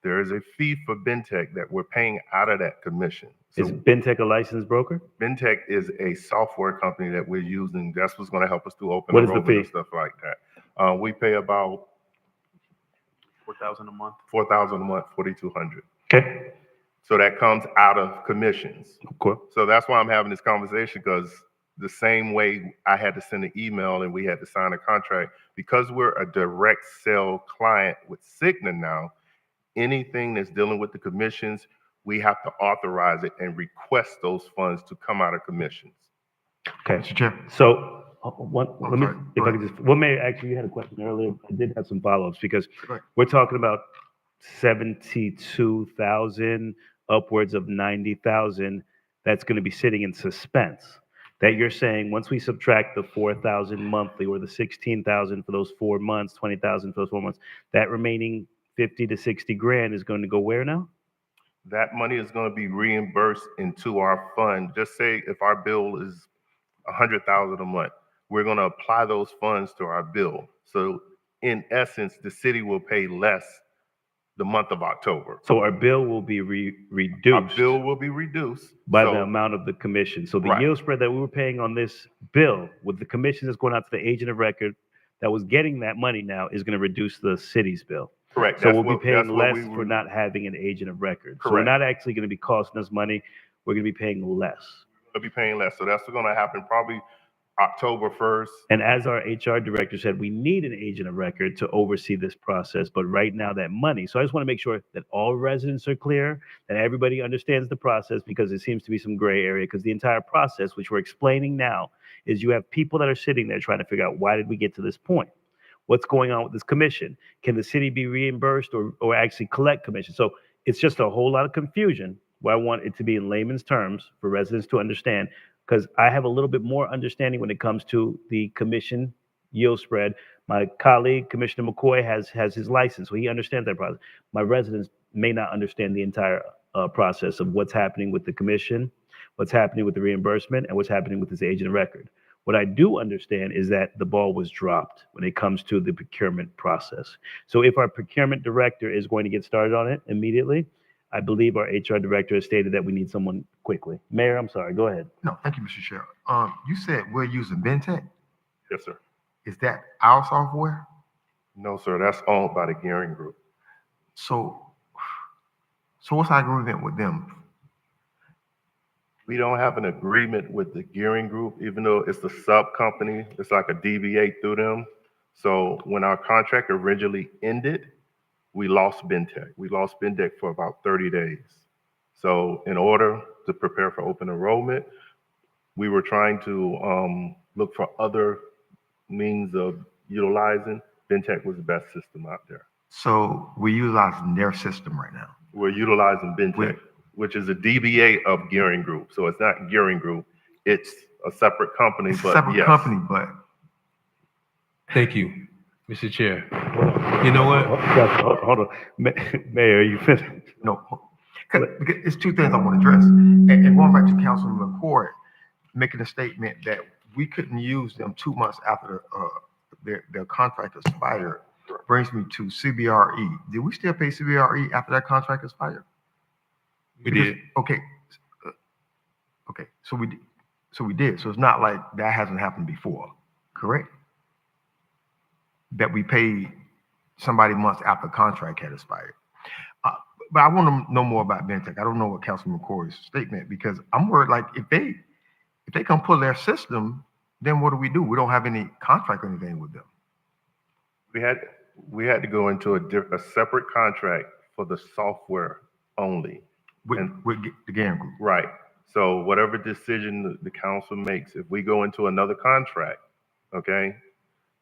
There is a fee for Bentech that we're paying out of that commission. Is Bentech a licensed broker? Bentech is a software company that we're using. That's what's going to help us do open What is the enrollment and fee? stuff like that. We pay about $4,000 a month. $4,000 a month, $4,200. Okay. So that comes out of commissions. Cool. So that's why I'm having this conversation, because the same way I had to send an email and we had to sign a contract, because we're a direct sell client with Cigna now, anything that's dealing with the commissions, we have to authorize it and request those funds to come out of commissions. Okay. Mr. Chair. So Mayor, actually, you had a question earlier. I did have some follow-ups because we're talking about 72,000, upwards of 90,000 that's going to be sitting in suspense. That you're saying once we subtract the 4,000 monthly or the 16,000 for those 4 months, 20,000 for those 4 months, that remaining 50 to 60 grand is going to go where now? That money is going to be reimbursed into our fund. Just say if our bill is $100,000 a month, we're going to apply those funds to our bill. So in essence, the city will pay less the month of October. So our bill will be reduced. Our bill will be reduced by the amount of the commission. So the yield spread that we were paying on this bill with the commission that's going out to the agent of record that was getting that money now is going to reduce the city's bill. Correct. So we'll be paying less for not having an agent of record. So we're not actually going to be costing us money. We're going to be paying less. We'll be paying less. So that's going to happen probably October 1st. And as our HR director said, we need an agent of record to oversee this process. But right now, that money. So I just want to make sure that all residents are clear, that everybody understands the process, because it seems to be some gray area. Because the entire process, which we're explaining now, is you have people that are sitting there trying to figure out, why did we get to this point? What's going on with this commission? Can the city be reimbursed or actually collect commission? So it's just a whole lot of confusion, where I want it to be in layman's terms for residents to understand, because I have a little bit more understanding when it comes to the commission yield spread. My colleague, Commissioner McCoy, has his license, so he understands that process. My residents may not understand the entire process of what's happening with the commission, what's happening with the reimbursement, and what's happening with this agent of record. What I do understand is that the ball was dropped when it comes to the procurement process. So if our procurement director is going to get started on it immediately, I believe our HR director has stated that we need someone quickly. Mayor, I'm sorry, go ahead. No, thank you, Mr. Chair. You said we're using Bentech? Yes, sir. Is that our software? No, sir. That's owned by the Gehring Group. So what's our agreement with them? We don't have an agreement with the Gehring Group, even though it's a sub company. It's like a DBA through them. So when our contract originally ended, we lost Bentech. We lost Bentech for about 30 days. So in order to prepare for open enrollment, we were trying to look for other means of utilizing. Bentech was the best system out there. So we're utilizing their system right now. We're utilizing Bentech, which is a DBA of Gehring Group. So it's not Gehring Group. It's a separate company. It's a separate company, but. Thank you, Mr. Chair. You know what? Hold on. Mayor, you finished? No. Because it's two things I want to address. And going back to Councilman McCoy, making a statement that we couldn't use them 2 months after their contract expired, brings me to CBRE. Did we still pay CBRE after that contract expired? We did. Okay. Okay, so we did. So it's not like that hasn't happened before, correct? That we paid somebody months after contract had expired. But I want to know more about Bentech. I don't know what Councilman McCoy's statement, because I'm worried, like, if they come pull their system, then what do? We don't have any contract or anything with them. We had to go into a separate contract for the software only. With the GAN group. Right. So whatever decision the council makes, if we go into another contract, okay?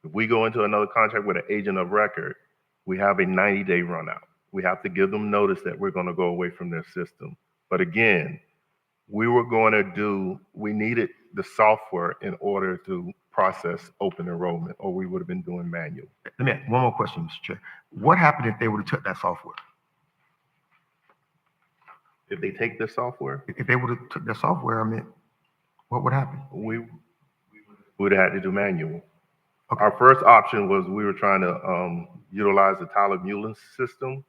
If we go into another contract with an agent of record, we have a 90-day run out. We have to give them notice that we're going to go away from their system. But again, we needed the software in order to process open enrollment, or we would have been doing manual. Let me ask one more question, Mr. Chair. What happened if they would have took that software? If they take the software? If they would have took the software, I mean, what would happen? We would have had to do manual. Okay. Our first option was we were trying to utilize the Tyler Mullins system,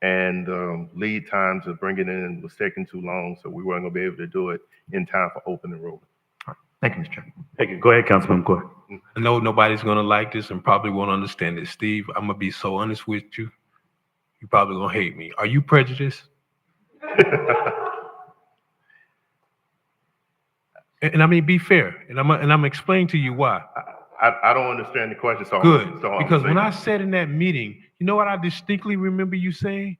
and lead times of bringing it in was taking too long, so we weren't going to be able to do it in time for open enrollment. All right. Thank you, Mr. Chairman. Thank you. Go ahead, Councilman McCoy. I know nobody's going to like this and probably won't understand it. Steve, I'm going to be so honest with you. You're probably going to hate me. Are you prejudiced? And I mean, be fair. And I'm explaining to you why. I don't understand the question. So Good. So because when I said in that meeting, you know what I distinctly remember you saying?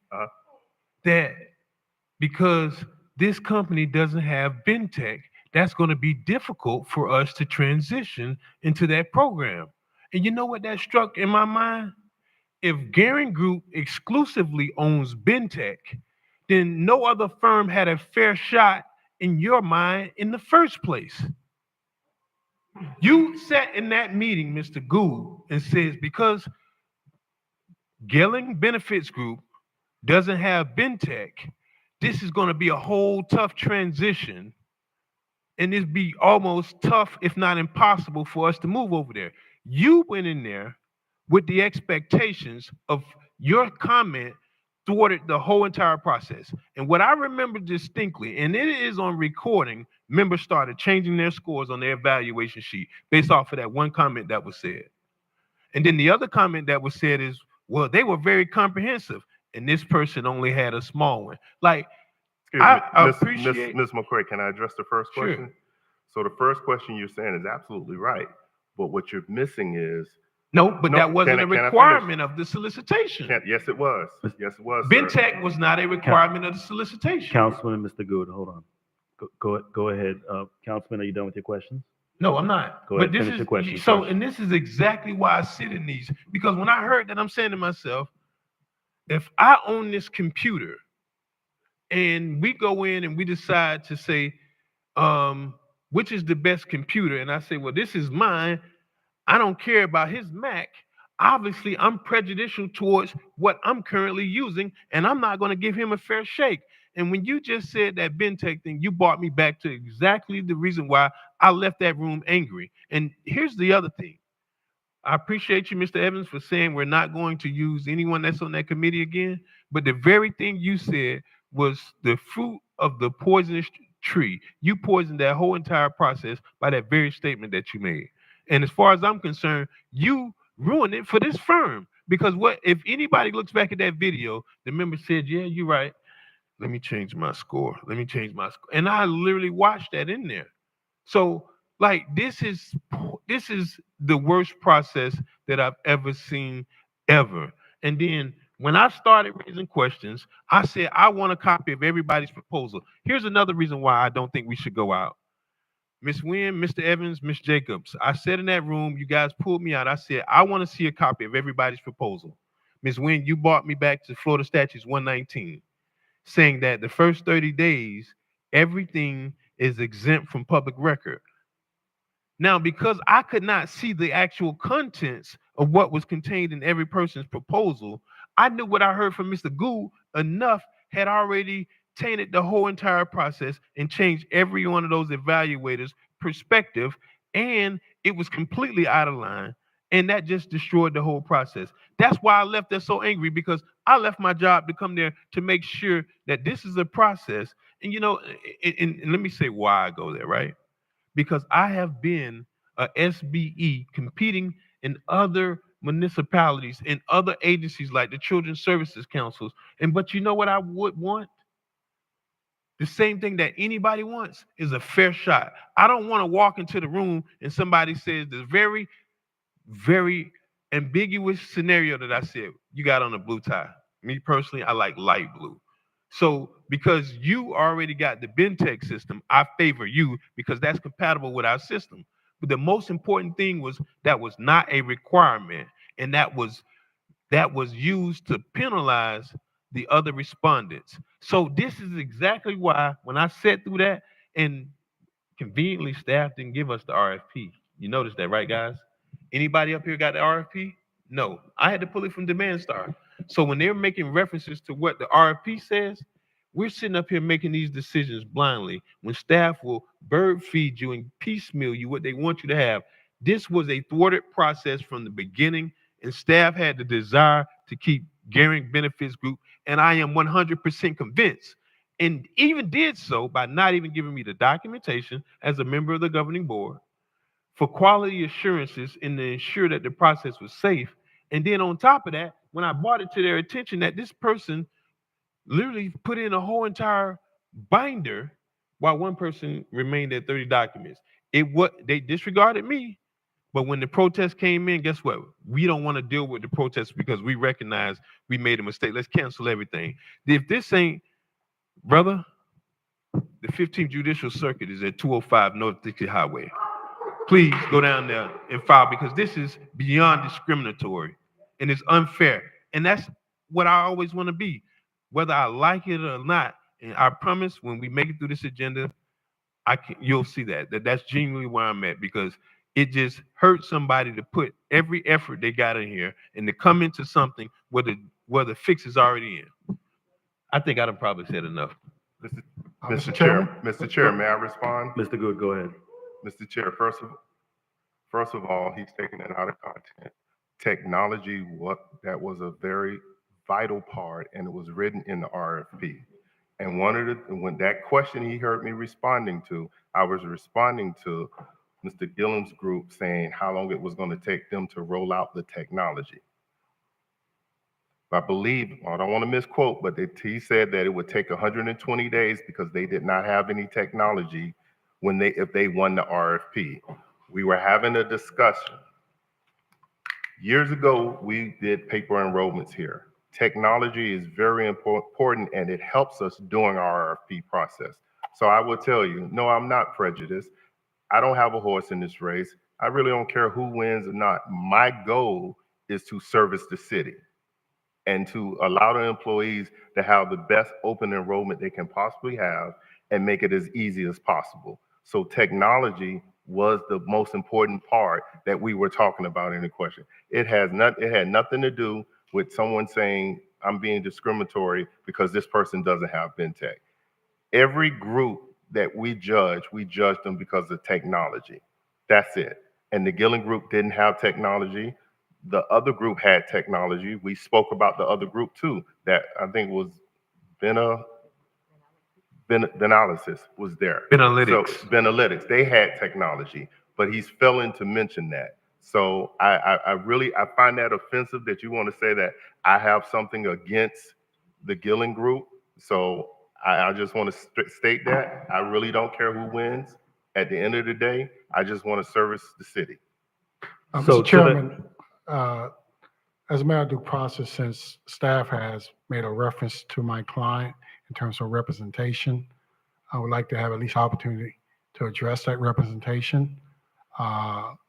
That because this company doesn't have Bentech, that's going to be difficult for us to transition into that program. And you know what that struck in my mind? If Garing Group exclusively owns Bentech, then no other firm had a fair shot in your mind in the first place. You sat in that meeting, Mr. Gould, and says because Gelling Benefits Group doesn't have Bentech, this is going to be a whole tough transition, and it'd be almost tough, if not impossible, for us to move over there. You went in there with the expectations of your comment thwarted the whole entire process. And what I remember distinctly, and it is on recording, members started changing their scores on their evaluation sheet based off of that one comment that was said. And then the other comment that was said is, well, they were very comprehensive, and this person only had a small one. Like, I appreciate... Ms. McCoy, can I address the first question? Sure. So the first question you're saying is absolutely right. But what you're missing is... that wasn't a requirement of the solicitation. Yes, it was. Yes, it was. Bentech was not a requirement of the solicitation. Councilman, Mr. Good, hold on. Go ahead. Councilman, are you done with your questions? No, I'm not. Go ahead, but finish your question. So, and this is exactly why I sit in these, because when I heard that, I'm saying to myself, if I own this computer and we go in and we decide to say, which is the best computer, and I say, well, this is mine, I don't care about his Mac. Obviously, I'm prejudicial towards what I'm currently using, and I'm not going to give him a fair shake. And when you just said that Bentech thing, you brought me back to exactly the reason why I left that room angry. And here's the other thing. I appreciate you, Mr. Evans, for saying we're not going to use anyone that's on that committee again. But the very thing you said was the fruit of the poisonous tree. You poisoned that whole entire process by that very statement that you made. And as far as I'm concerned, you ruined it for this firm. Because what if anybody looks back at that video, the member said, yeah, you're right. Let me change my score. Let me change my score. And I literally watched that in there. So, like, this is the worst process that I've ever seen, ever. And then when I started raising questions, I said, I want a copy of everybody's proposal. Here's another reason why I don't think we should go out. Ms. Wynn, Mr. Evans, Ms. Jacobs, I said in that room, you guys pulled me out. I said, I want to see a copy of everybody's proposal. Ms. Wynn, you brought me back to Florida Statutes 119, saying that the first 30 days, everything is exempt from public record. Now, because I could not see the actual contents of what was contained in every person's proposal, I knew what I heard from Mr. Gould enough had already tainted the whole entire process and changed every one of those evaluators' perspective, and it was completely out of line. And that just destroyed the whole process. That's why I left there so angry, because I left my job to come there to make sure that this is a process. And and let me say why I go there, right? Because I have been a SBE competing in other municipalities, in other agencies like the Children's Services Councils. But you know what I would want? The same thing that anybody wants is a fair shot. I don't want to walk into the room and somebody says this very, very ambiguous scenario that I said, you got on a blue tie. Me personally, I like light blue. So because you already got the Bentec system, I favor you because that's compatible with our system. But the most important thing was that was not a requirement, and that was used to penalize the other respondents. So this is exactly why when I sat through that, and conveniently staff didn't give us the RFP. You notice that, right, guys? Anybody up here got the RFP? No, I had to pull it from Demand Star. So when they're making references to what the RFP says, we're sitting up here making these decisions blindly when staff will bird feed you and piecemeal you what they want you to have. This was a thwarted process from the beginning, and staff had the desire to keep Gearing Benefits Group, and I am 100% convinced, and even did so by not even giving me the documentation as a member of the governing board for quality assurances and to ensure that the process was safe. And then on top of that, when I brought it to their attention that this person literally put in a whole entire binder while one person remained at 30 documents. They disregarded me, but when the protest came in, guess what? We don't want to deal with the protests because we recognize we made a mistake. Let's cancel everything. If this ain't, brother, the 15th Judicial Circuit is at 205 North Dixie Highway. Please go down there and file, because this is beyond discriminatory and it's unfair. And that's what I always want to be, whether I like it or not. And I promise when we make it through this agenda, you'll see that's genuinely where I'm at, because it just hurts somebody to put every effort they got in here and to come into something where the fix is already in. I think I done probably said enough. Mr. Chair, may I respond? Mr. Good, go ahead. Mr. Chair, first of all, he's taking it out of content. Technology, that was a very vital part, and it was written in the RFP. And when that question he heard me responding to, I was responding to Mr. Gillum's group saying how long it was going to take them to roll out the technology. I believe, I don't want to misquote, but he said that it would take 120 days because they did not have any technology if they won the RFP. We were having a discussion. Years ago, we did paper enrollments here. Technology is very important, and it helps us during our RFP process. So I will tell you, no, I'm not prejudiced. I don't have a horse in this race. I really don't care who wins or not. My goal is to service the city and to allow the employees to have the best open enrollment they can possibly have and make it as easy as possible. So technology was the most important part that we were talking about in the question. It had nothing to do with someone saying I'm being discriminatory because this person doesn't have Bentec. Every group that we judge them because of technology. That's it. And the Gillen group didn't have technology. The other group had technology. We spoke about the other group too, that I think was Benalysis was there. Benalytics. So Benalytics, they had technology, but he's failing to mention that. So I find that offensive that you want to say that I have something against the Gillen group. So I just want to state that I really don't care who wins. At the end of the day, I just want to service the city. Mr. Chairman, as a matter of due process, since staff has made a reference to my client in terms of representation, I would like to have at least opportunity to address that representation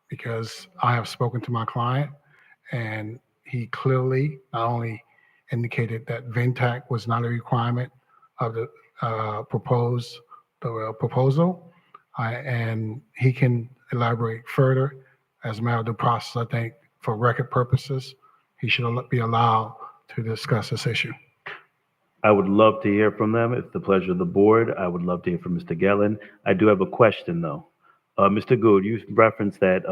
because I have spoken to my client, and he clearly not only indicated that VENTAC was not a requirement of the proposal, and he can elaborate further. As a matter of due process, I think for record purposes, he should be allowed to discuss this issue. I would love to hear from them. It's the pleasure of the board. I would love to hear from Mr. Gellin. I do have a question though. Mr. Good, you referenced that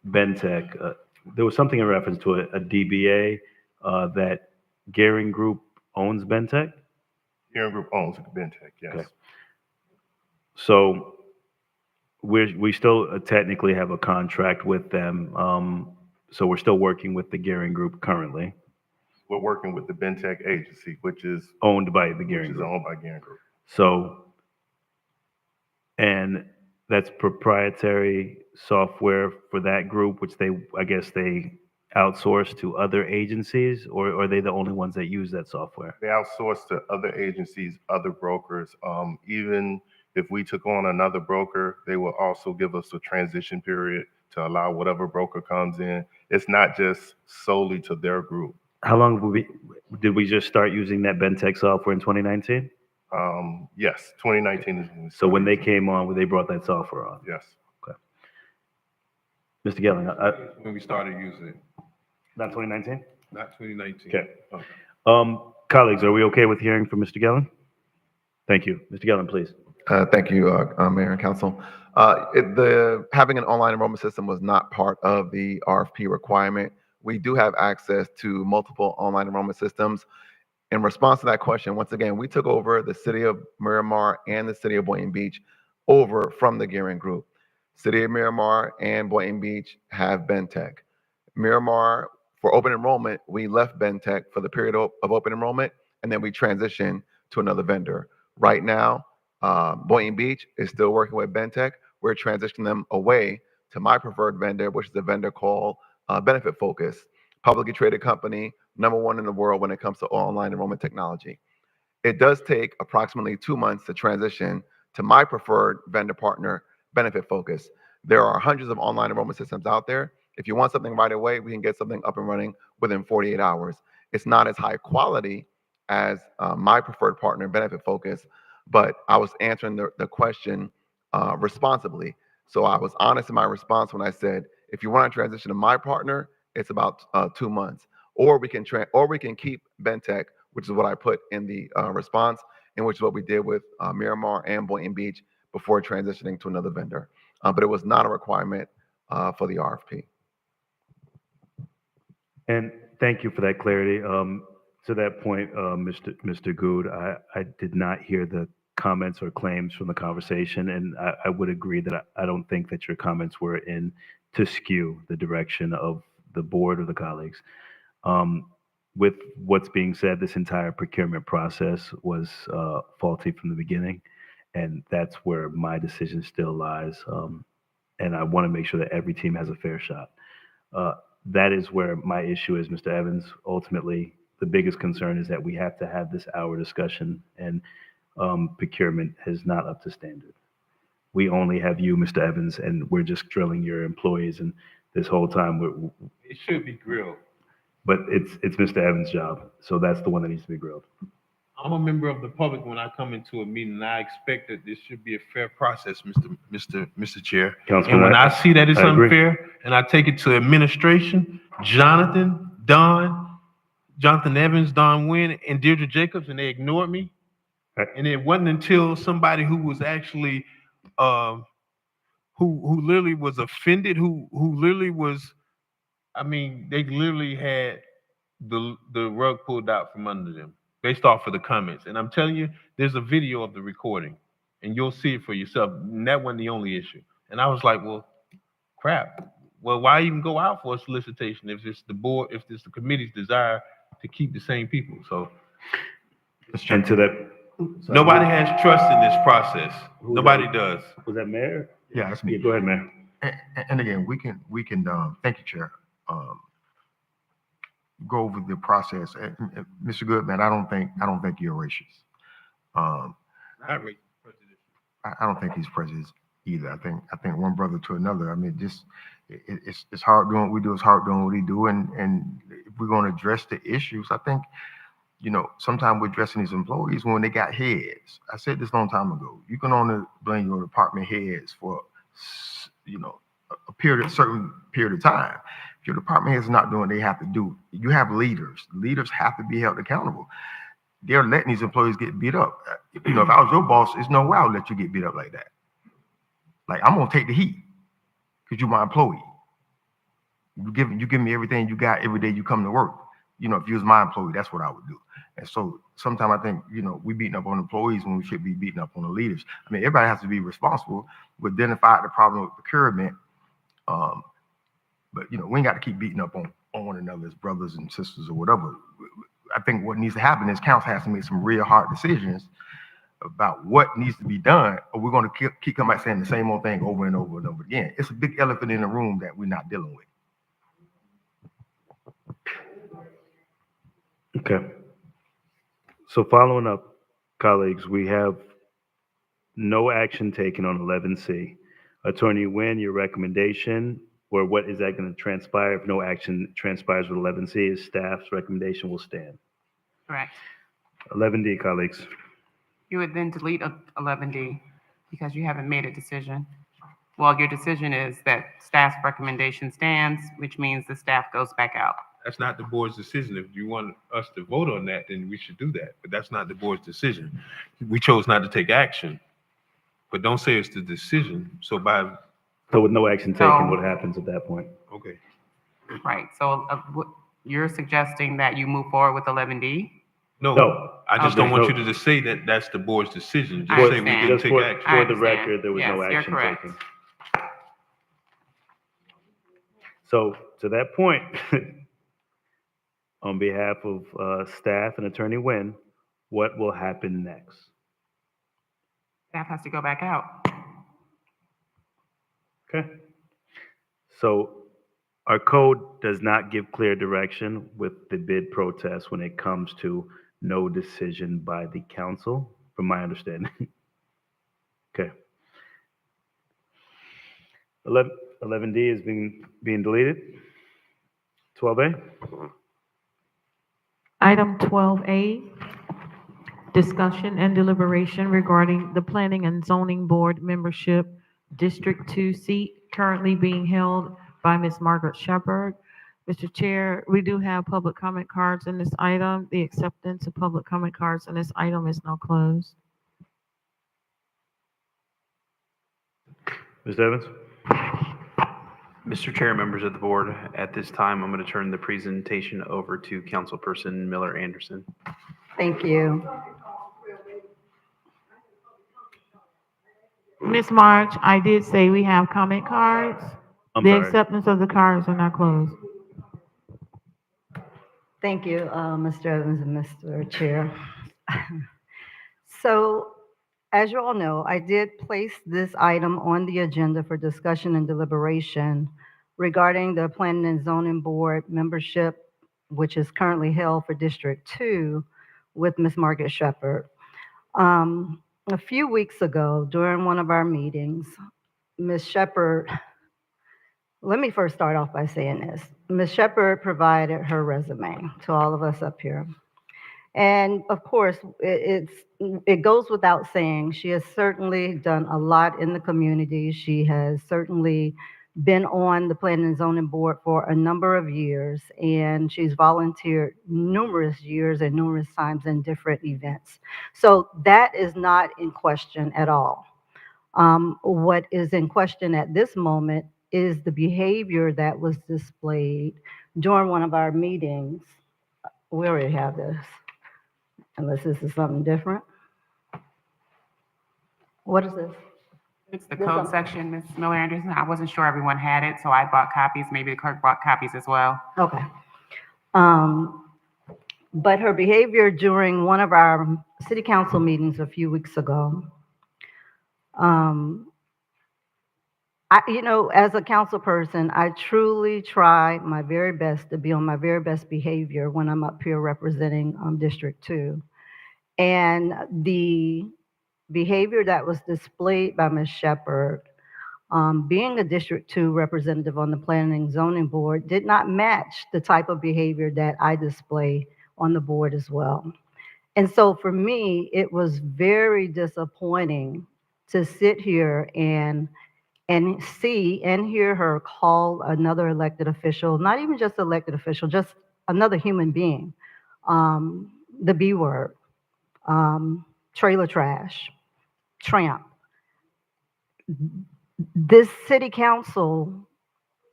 Bentec there was something in reference to a DBA that Gearing Group owns Bentech. Gearing Group owns Bentech, yes. Okay. So we still technically have a contract with them. So we're still working with the Gearing Group currently. We're working with the Bentech agency, which is owned by the Gearing Group. Owned by Gearing Group. So, and that's proprietary software for that group, which I guess they outsource to other agencies, or are they the only ones that use that software? They outsource to other agencies, other brokers. Even if we took on another broker, they will also give us a transition period to allow whatever broker comes in. It's not just solely to their group. How long did we just start using that Bentech software in 2019? Yes, 2019 is when we So when they came on, they brought that software on? Yes. Okay. Mr. Gelling, When we started using it, not 2019? not 2019. Okay. Colleagues, are we okay with hearing from Mr. Gelling? Thank you. Mr. Gelling, please. Thank you, Mayor and Council. Having an online enrollment system was not part of the RFP requirement. We do have access to multiple online enrollment systems. In response to that question, once again, we took over the city of Miramar and the city of Boynton Beach over from the Gearing Group. City of Miramar and Boynton Beach have Bentech. Miramar, for open enrollment, we left Bentech for the period of open enrollment, and then we transitioned to another vendor. Right now, Boynton Beach is still working with Bentech. We're transitioning them away to my preferred vendor, which is a vendor called Benefit Focus, publicly traded company, #1 in the world when it comes to online enrollment technology. It does take approximately 2 months to transition to my preferred vendor partner, Benefit Focus. There are hundreds of online enrollment systems out there. If you want something right away, we can get something up and running within 48 hours. It's not as high quality as my preferred partner, Benefit Focus, but I was answering the question responsibly. So I was honest in my response when I said, if you want to transition to my partner, it's about 2 months. Or we can keep Bentech, which is what I put in the response, and which is what we did with Miramar and Boynton Beach before transitioning to another vendor. But it was not a requirement for the RFP. And thank you for that clarity. To that point, Mr. Good, I did not hear the comments or claims from the conversation, and I would agree that I don't think that your comments were in to skew the direction of the board or the colleagues. With what's being said, this entire procurement process was faulty from the beginning, and that's where my decision still lies. And I want to make sure that every team has a fair shot. That is where my issue is, Mr. Evans. Ultimately, the biggest concern is that we have to have this hour discussion, and procurement is not up to standard. We only have you, Mr. Evans, and we're just drilling your employees, and this whole time It should be grilled. but it's Mr. Evans' job, so that's the one that needs to be grilled. I'm a member of the public when I come into a meeting, and I expect that this should be a fair process, Mr. Chair. Councilman, And when I see that it's I agree. unfair, and I take it to administration, Jonathan Evans, Don Wynn, and Deirdre Jacobs, and they ignored me. Right. And it wasn't until somebody who was actually, who literally was offended, who literally was, they literally had the rug pulled out from under them based off of the comments. And I'm telling you, there's a video of the recording, and you'll see it for yourself. And that wasn't the only issue. And I was like, well, crap. Well, why even go out for a solicitation if it's the board, if it's the committee's desire to keep the same people? So, And to that, nobody has trust in this process. Nobody does. Was that Mayor? Yeah, that's me. Go ahead, Mayor. And again, we can, thank you, Chair. Go over the process. And Mr. Goodman, I don't think you're racist. Not racist. I don't think he's prejudiced either. I think one brother to another. It's hard doing what we do. It's hard doing what we do. And if we're going to address the issues, I think, sometimes we're addressing these employees when they got heads. I said this a long time ago. You can only blame your department heads for, a certain period of time. If your department heads are not doing what they have to do, you have leaders. Leaders have to be held accountable. They're letting these employees get beat up. If I was your boss, there's no way I would let you get beat up like that. Like, I'm gonna take the heat because you're my employee. You give me everything you got every day you come to work. You know, if you was my employee, that's what I would do. And so sometimes I think, you know, we beating up on employees when we should be beating up on the leaders. I mean, everybody has to be responsible. We identified the problem with procurement. But, you know, we ain't got to keep beating up on one another as brothers and sisters or whatever. I think what needs to happen is council has to make some real hard decisions about what needs to be done, or we're going to keep coming back saying the same old thing over and over and over again. It's a big elephant in the room that we're not dealing with. Okay. So following up, colleagues, we have no action taken on 11C. Attorney Nguyen, your recommendation, or what is that going to transpire if no action transpires with 11C, is staff's recommendation will stand. Correct. 11D, colleagues. You would then delete 11D because you haven't made a decision. Well, your decision is that staff's recommendation stands, which means the staff goes back out. That's not the board's decision. If you want us to vote on that, then we should do that. But that's not the board's decision. We chose not to take action. But don't say it's the decision. So with no action taken, what happens at that point? Okay. Right. So you're suggesting that you move forward with 11D? No. I just Okay. don't want you to just say that that's the board's decision. I Just say we understand. didn't take action. For the record, there was no Yes, you're action correct. taken. So to that point, on behalf of staff and Attorney Nguyen, what will happen next? Staff has to go back out. Okay. So our code does not give clear direction with the bid protest when it comes to no decision by the council, from my understanding. Okay. 11D is being deleted. 12A. Item 12A, discussion and deliberation regarding the Planning and Zoning Board membership District 2 seat currently being held by Ms. Margaret Shepherd. Mr. Chair, we do have public comment cards in this item. The acceptance of public comment cards in this item is now closed. Mr. Evans? Mr. Chair, members of the board, at this time, I'm going to turn the presentation over to Councilperson Miller Anderson. Thank you. Ms. March, I did say we have comment cards. I'm The sorry. acceptance of the cards are now closed. Thank you, Mr. Evans and Mr. Chair. So, as you all know, I did place this item on the agenda for discussion and deliberation regarding the Planning and Zoning Board membership, which is currently held for District 2 with Ms. Margaret Shepherd. A few weeks ago, during one of our meetings, Ms. Shepherd, let me first start off by saying this. Ms. Shepherd provided her resume to all of us up here. And of course, it goes without saying, she has certainly done a lot in the community. She has certainly been on the Planning and Zoning Board for a number of years, and she's volunteered numerous years and numerous times in different events. So that is not in question at all. What is in question at this moment is the behavior that was displayed during one of our meetings. We already have this, unless this is something different. What is this? It's the code section, Ms. Miller Anderson. I wasn't sure everyone had it, so I bought copies. Maybe the clerk bought copies as well. Okay. But her behavior during one of our city council meetings a few weeks ago, as a council person, I truly try my very best to be on my very best behavior when I'm up here representing District 2. And the behavior that was displayed by Ms. Shepherd, being a District 2 representative on the Planning and Zoning Board, did not match the type of behavior that I display on the board as well. And so for me, it was very disappointing to sit here and see and hear her call another elected official, not even just elected official, just another human being, the B word, trailer trash, tramp. This city council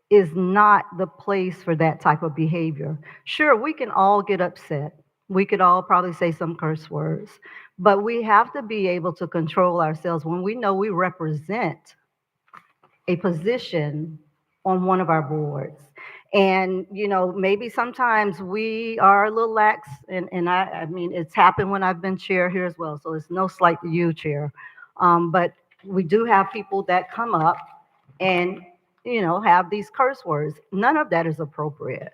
is not the place for that type of behavior. Sure, we can all get upset. We could all probably say some curse words, but we have to be able to control ourselves when we know we represent a position on one of our boards. And, maybe sometimes we are a little lax, and I mean, it's happened when I've been chair here as well, so it's no slight to you, chair. But we do have people that come up and, have these curse words. None of that is appropriate.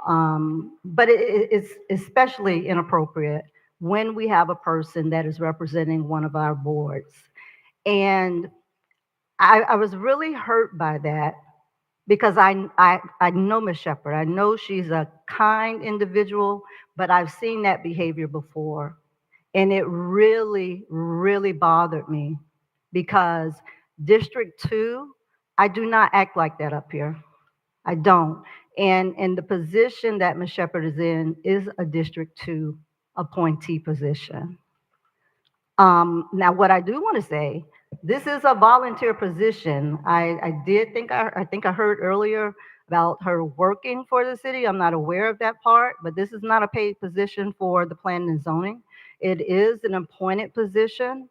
But it's especially inappropriate when we have a person that is representing one of our boards. And I was really hurt by that because I know Ms. Shepherd. I know she's a kind individual, but I've seen that behavior before. And it really, really bothered me because District 2, I do not act like that up here. I don't. And the position that Ms. Shepherd is in is a District 2 appointee position. Now, what I do want to say, this is a volunteer position. I think I heard earlier about her working for the city. I'm not aware of that part, but this is not a paid position for the planning and zoning. It is an appointed position.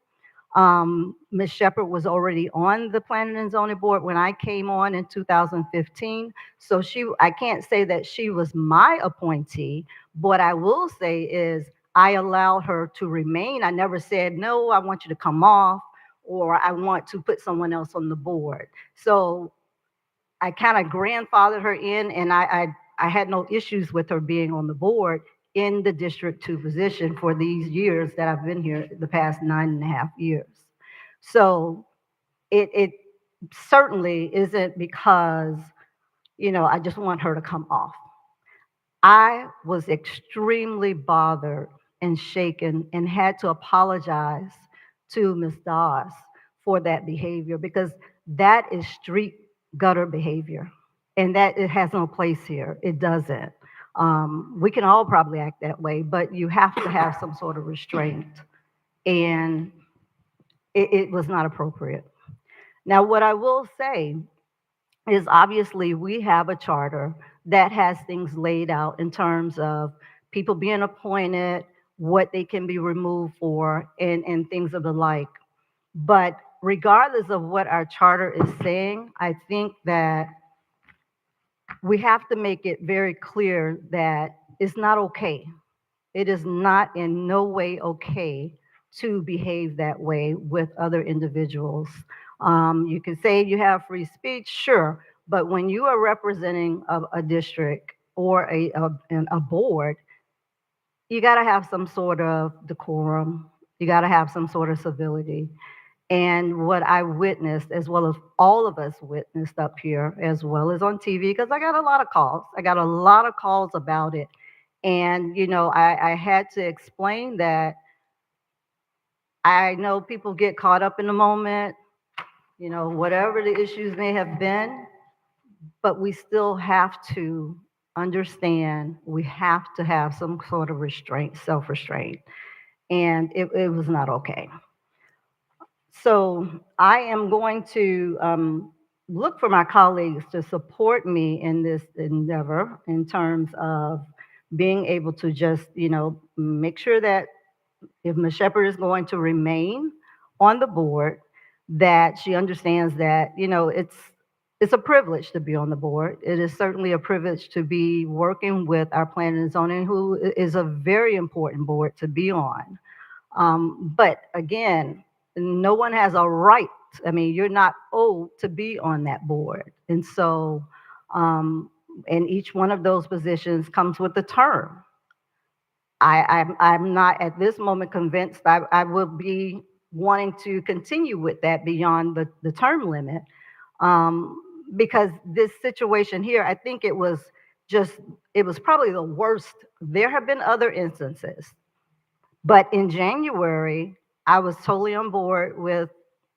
Ms. Shepherd was already on the planning and zoning board when I came on in 2015. So I can't say that she was my appointee. What I will say is I allowed her to remain. I never said, no, I want you to come off, or I want to put someone else on the board. So I kind of grandfathered her in, and I had no issues with her being on the board in the District 2 position for these years that I've been here, the past 9.5 years. So it certainly isn't because, I just want her to come off. I was extremely bothered and shaken and had to apologize to Ms. Dawes for that behavior because that is street gutter behavior, and that it has no place here. It doesn't. We can all probably act that way, but you have to have some sort of restraint, and it was not appropriate. Now, what I will say is obviously we have a charter that has things laid out in terms of people being appointed, what they can be removed for, and things of the like. But regardless of what our charter is saying, I think that we have to make it very clear that it's not okay. It is not in no way okay to behave that way with other individuals. You can say you have free speech, sure, but when you are representing a district or a board, you got to have some sort of decorum. You got to have some sort of civility. And what I witnessed, as well as all of us witnessed up here, as well as on TV, because I got a lot of calls. I got a lot of calls about it. And, I had to explain that I know people get caught up in the moment, whatever the issues may have been, but we still have to understand we have to have some sort of restraint, self-restraint. And it was not okay. So I am going to look for my colleagues to support me in this endeavor in terms of being able to just, make sure that if Ms. Shepherd is going to remain on the board, that she understands that, it's a privilege to be on the board. It is certainly a privilege to be working with our planning and zoning, who is a very important board to be on. But again, no one has a right. I mean, you're not owed to be on that board. And so, and each one of those positions comes with a term. I'm not at this moment convinced I will be wanting to continue with that beyond the term limit. Because this situation here, I think it was probably the worst. There have been other instances, but in January, I was totally on board with,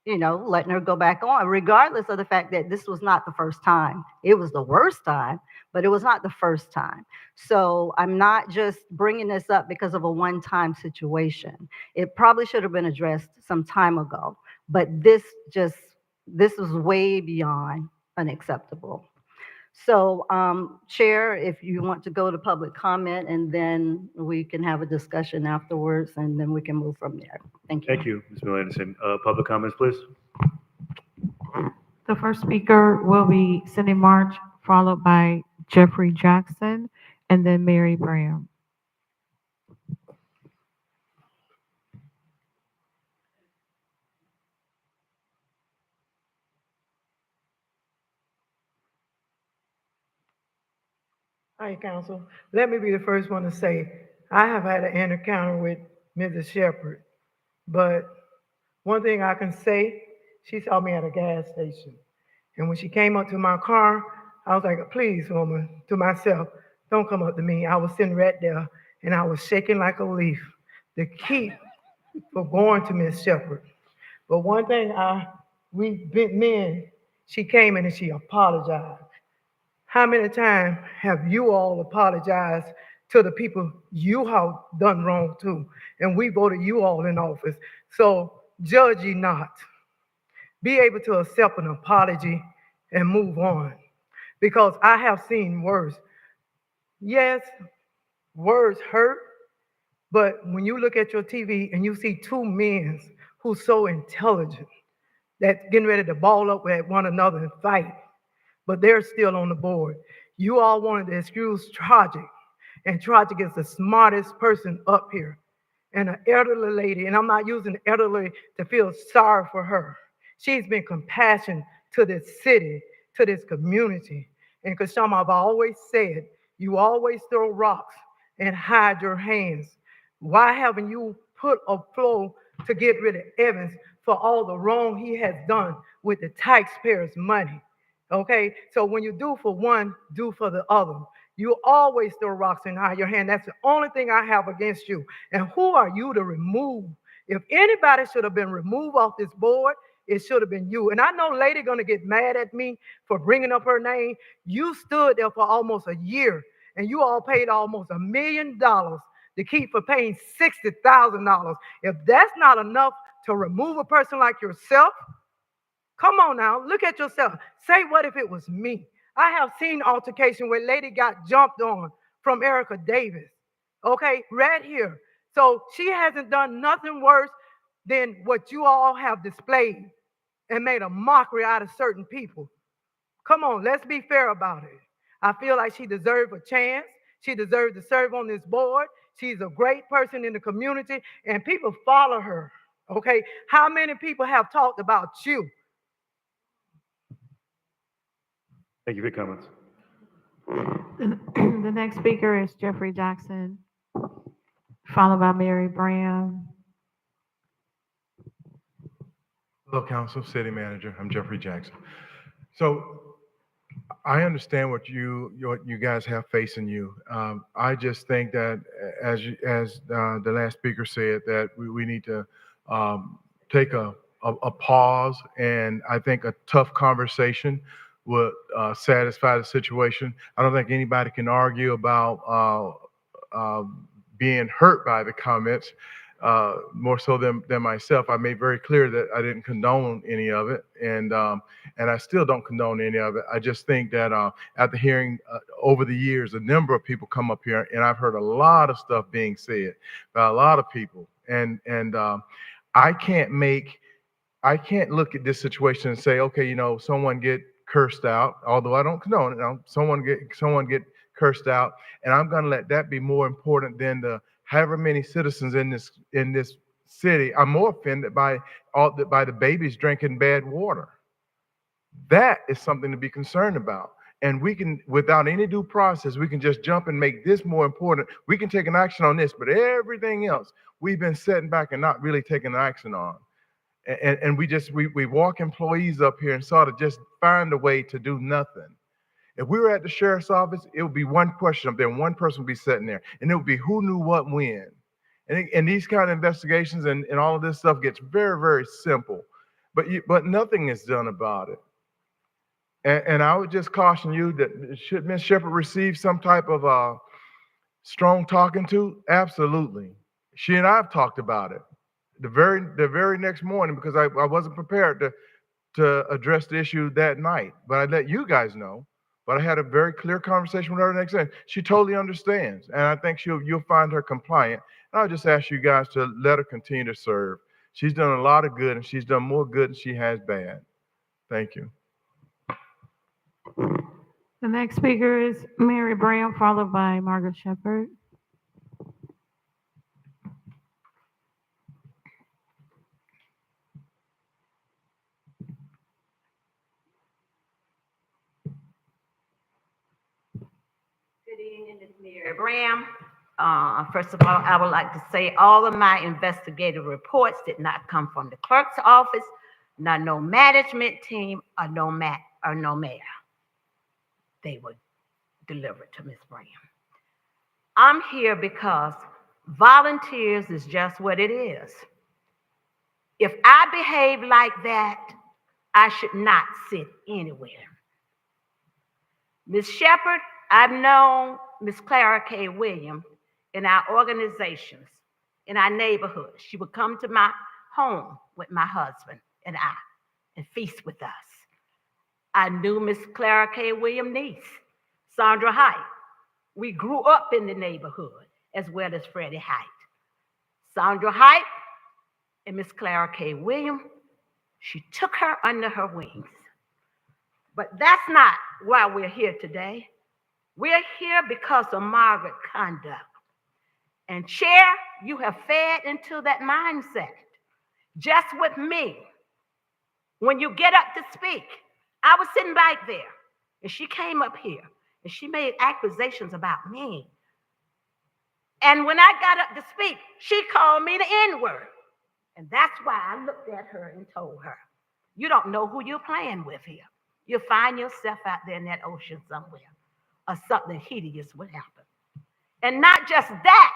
letting her go back on, regardless of the fact that this was not the first time. It was the worst time, but it was not the first time. So I'm not just bringing this up because of a one-time situation. It probably should have been addressed some time ago, but this was way beyond unacceptable. So, Chair, if you want to go to public comment, and then we can have a discussion afterwards, and then we can move from there. Thank you. Thank you, Ms. Miller Anderson. Public comments, please. The first speaker will be Cindy March, followed by Jeffrey Jackson, and then Mary Graham. Hi, Council. Let me be the first one to say, I have had an encounter with Mrs. Shepherd, but one thing I can say, she saw me at a gas station. And when she came up to my car, I was like, please, woman, to myself, don't come up to me. I was sitting right there, and I was shaking like a leaf to keep from going to Miss Shepherd. But one thing she came in and she apologized. How many times have you all apologized to the people you have done wrong to? And we voted you all in office. So judge ye not. Be able to accept an apology and move on. Because I have seen worse. Yes, words hurt, but when you look at your TV and you see two men who's so intelligent that getting ready to ball up at one another and fight, but they're still on the board. You all wanted to excuse Tragic, and Tragic is the smartest person up here. And an elderly lady, and I'm not using the elderly to feel sorry for her. She's been compassionate to this city, to this community. And Kashama, I've always said, you always throw rocks and hide your hands. Why haven't you put a flow to get rid of Evans for all the wrong he has done with the taxpayers' money? Okay, so when you do for one, do for the other. You always throw rocks and hide your hand. That's the only thing I have against you. And who are you to remove? If anybody should have been removed off this board, it should have been you. And I know lady gonna get mad at me for bringing up her name. You stood there for almost a year, and you all paid almost $1 million to keep for paying $60,000. If that's not enough to remove a person like yourself, come on now, look at yourself. Say, what if it was me? I have seen altercation where lady got jumped on from Erica Davis, okay, right here. So she hasn't done nothing worse than what you all have displayed and made a mockery out of certain people. Come on, let's be fair about it. I feel like she deserved a chance. She deserves to serve on this board. She's a great person in the community, and people follow her, okay? How many people have talked about you? Thank you for your comments. The next speaker is Jeffrey Jackson, followed by Mary Graham. Hello, Council, City Manager. I'm Jeffrey Jackson. So I understand what you guys have facing you. I just think that as the last speaker said, that we need to take a pause, and I think a tough conversation would satisfy the situation. I don't think anybody can argue about being hurt by the comments, more so than myself. I made very clear that I didn't condone any of it, and I still don't condone any of it. I just think that after hearing over the years a number of people come up here, and I've heard a lot of stuff being said by a lot of people, and I can't look at this situation and say, okay, someone get cursed out, although I don't condone it. Someone get cursed out, and I'm going to let that be more important than the however many citizens in this city. I'm more offended by the babies drinking bad water. That is something to be concerned about. And we can, without any due process, we can just jump and make this more important. We can take an action on this, but everything else we've been sitting back and not really taking action on. And we walk employees up here and sort of just find a way to do nothing. If we were at the sheriff's office, it would be one question up there, and one person would be sitting there, and it would be who knew what when. And these kind of investigations and all of this stuff gets very, very simple, but nothing is done about it. And I would just caution you that should Ms. Shepherd receive some type of strong talking to? Absolutely. She and I have talked about it the very next morning, because I wasn't prepared to address the issue that night, but I let you guys know. but I had a very clear conversation with her the next day. She totally understands, and I think you'll find her compliant. And I'll just ask you guys to let her continue to serve. She's done a lot of good, and she's done more good than she has bad. Thank you. The next speaker is Mary Brown, followed by Margaret Shepherd. Good evening, Ms. Mary Graham. First of all, I would like to say all of my investigative reports did not come from the clerk's office, not no management team, or no mayor. They were delivered to Ms. Graham. I'm here because volunteers is just what it is. If I behave like that, I should not sit anywhere. Ms. Shepherd, I've known Ms. Clara K. Williams in our organizations, in our neighborhood. She would come to my home with my husband and I and feast with us. I knew Ms. Clara K. Williams' niece, Sandra Height. We grew up in the neighborhood as well as Freddie Height. Sandra Height and Ms. Clara K. Williams, she took her under her wings. But that's not why we're here today. We're here because of Margaret's conduct. And Chair, you have fed into that mindset. Just with me, when you get up to speak, I was sitting back there and she came up here and she made accusations about me. And when I got up to speak, she called me the N-word. And that's why I looked at her and told her, you don't know who you're playing with here. You'll find yourself out there in that ocean somewhere, or something hideous would happen. And not just that,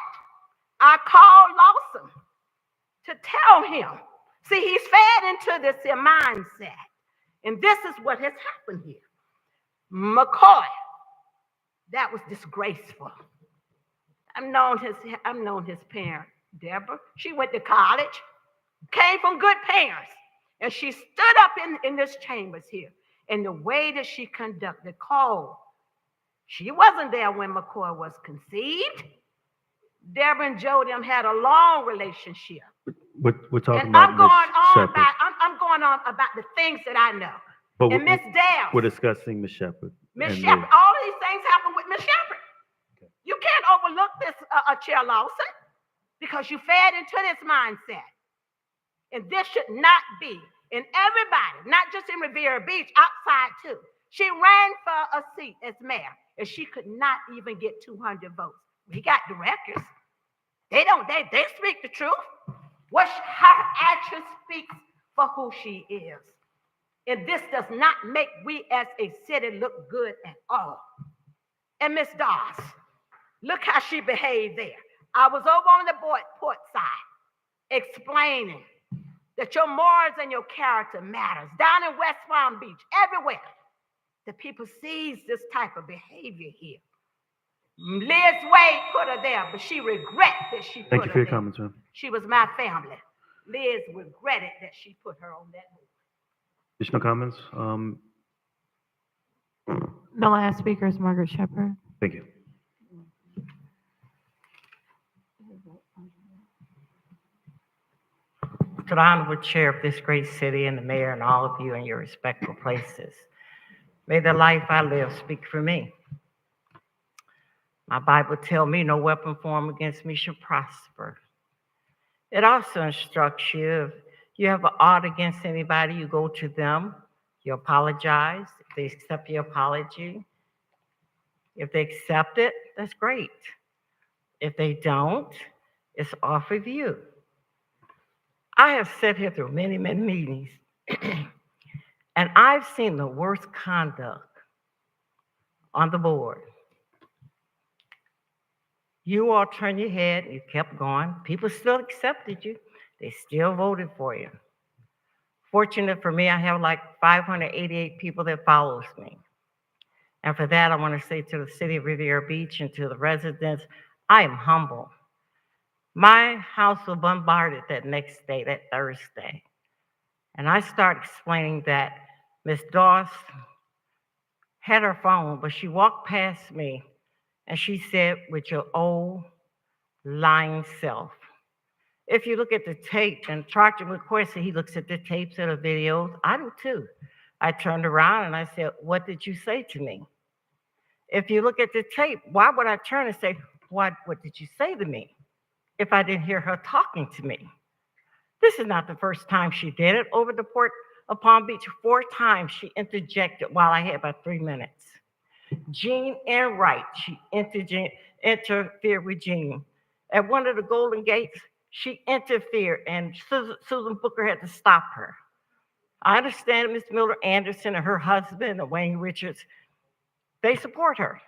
I called Lawson to tell him. See, he's fed into this here mindset. And this is what has happened here. McCoy, that was disgraceful. I've known his parent, Deborah. She went to college, came from good parents. And she stood up in this chambers here. And the way that she conducted Cole, she wasn't there when McCoy was conceived. Deborah and Joe them had a long relationship. We're talking And about I'm going Ms. on Shepherd. about I'm going on about the things that I know. But And Miss Dale, we're discussing Ms. Shepherd. Miss and Shepherd, all of these things happen with Miss Shepherd. You can't overlook this, Chair Lawson, because you fed into this mindset. And this should not be. And everybody, not just in Riviera Beach, outside too. She ran for a seat as mayor, and she could not even get 200 votes. We got directors. They speak the truth. Her action speaks for who she is. And this does not make we as a city look good at all. And Miss Doss, look how she behaved there. I was over on the port side explaining that your morals and your character matters. Down in West Palm Beach, everywhere, the people sees this type of behavior here. Liz Wade put her there, but she regret that she put her there. Thank you for your comments, ma'am. She was my family. Liz regretted that she put her on that board. Additional comments? The last speaker is Margaret Shepherd. Thank you. To the honorable chair of this great city and the mayor and all of you in your respectful places. May the life I live speak for me. My Bible tells me no weapon formed against me shall prosper. It also instructs you if you have an ought against anybody, you go to them, you apologize. If they accept your apology, if they accept it, that's great. If they don't, it's off of you. I have sat here through many, many meetings, and I've seen the worst conduct on the board. You all turned your head, you kept going. People still accepted you. They still voted for you. Fortunate for me, I have like 588 people that follows me. And for that, I want to say to the city of Riviera Beach and to the residents, I am humble. My house was bombarded that next day, that Thursday. And I started explaining that Ms. Doss had her phone, but she walked past me and she said, with your old lying self. If you look at the tape, and Dr. McCoy said he looks at the tapes and the videos, I do too. I turned around and I said, what did you say to me? If you look at the tape, why would I turn and say, what did you say to me if I didn't hear her talking to me? This is not the first time she did it. Over the port of Palm Beach, 4 times she interjected while I had about 3 minutes. Jean and Wright, she interfered with Jean. At one of the Golden Gates, she interfered and Susan Booker had to stop her. I understand Ms. Miller Anderson and her husband, and Wayne Richards, they support her.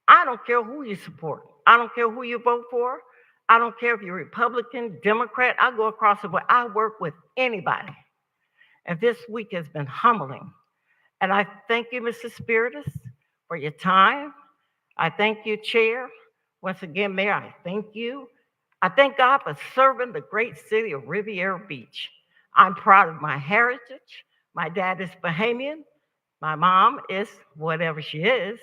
I don't care who you support. I don't care who you vote for. I don't care if you're Republican, Democrat. I go across the board. I work with anybody. And this week has been humbling. And I thank you, Mrs. Spiritus, for your time. I thank you, Chair. Once again, Mayor, I thank you. I thank God for serving the great city of Riviera Beach. I'm proud of my heritage. My dad is Bahamian. My mom is whatever she is.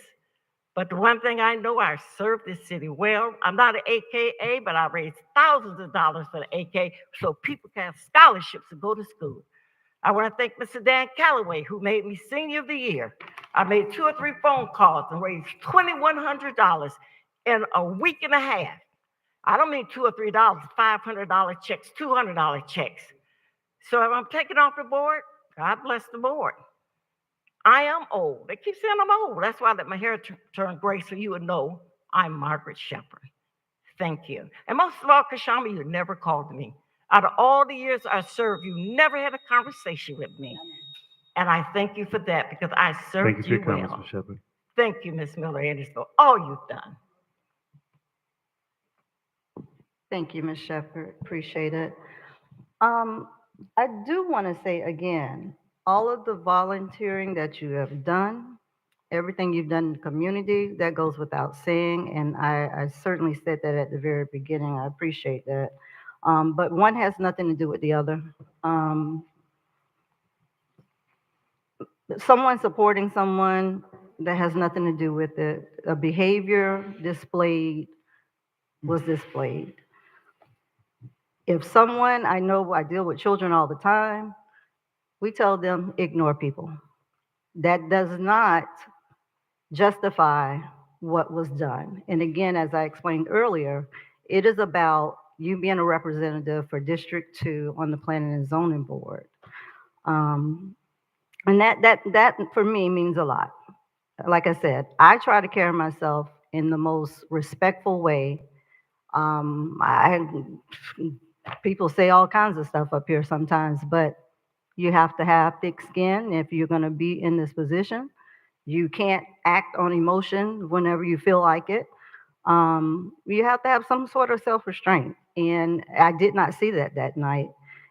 But the one thing I know, I serve this city well. I'm not an AKA, but I raised thousands of dollars for the AK so people can have scholarships to go to school. I want to thank Mr. Dan Calloway, who made me Senior of the Year. I made 2 or 3 phone calls and raised $2,100 in a week and a half. I don't mean $2 or $3, $500 checks, $200 checks. So if I'm taking off the board, God bless the board. I am old. They keep saying I'm old. That's why I let my hair turn gray so you would know I'm Margaret Shepherd. Thank you. And most of all, Kashama, you never called me. Out of all the years I served, you never had a conversation with me. And I thank you for that because I served Thank you for your well. comments, Ms. Shepherd. Thank you, Ms. Miller Anderson, for all you've done. Thank you, Ms. Shepherd. Appreciate it. I do want to say again, all of the volunteering that you have done, everything you've done in the community, that goes without saying. And I certainly said that at the very beginning. I appreciate that. But one has nothing to do with the other. Someone supporting someone that has nothing to do with it. A behavior displayed was displayed. If someone, I know I deal with children all the time, we tell them ignore people. That does not justify what was done. And again, as I explained earlier, it is about you being a representative for District 2 on the Planning and Zoning Board. And that for me means a lot. Like I said, I try to carry myself in the most respectful way. People say all kinds of stuff up here sometimes, but you have to have thick skin if you're going to be in this position. You can't act on emotion whenever you feel like it. You have to have some sort of self-restraint. And I did not see that night.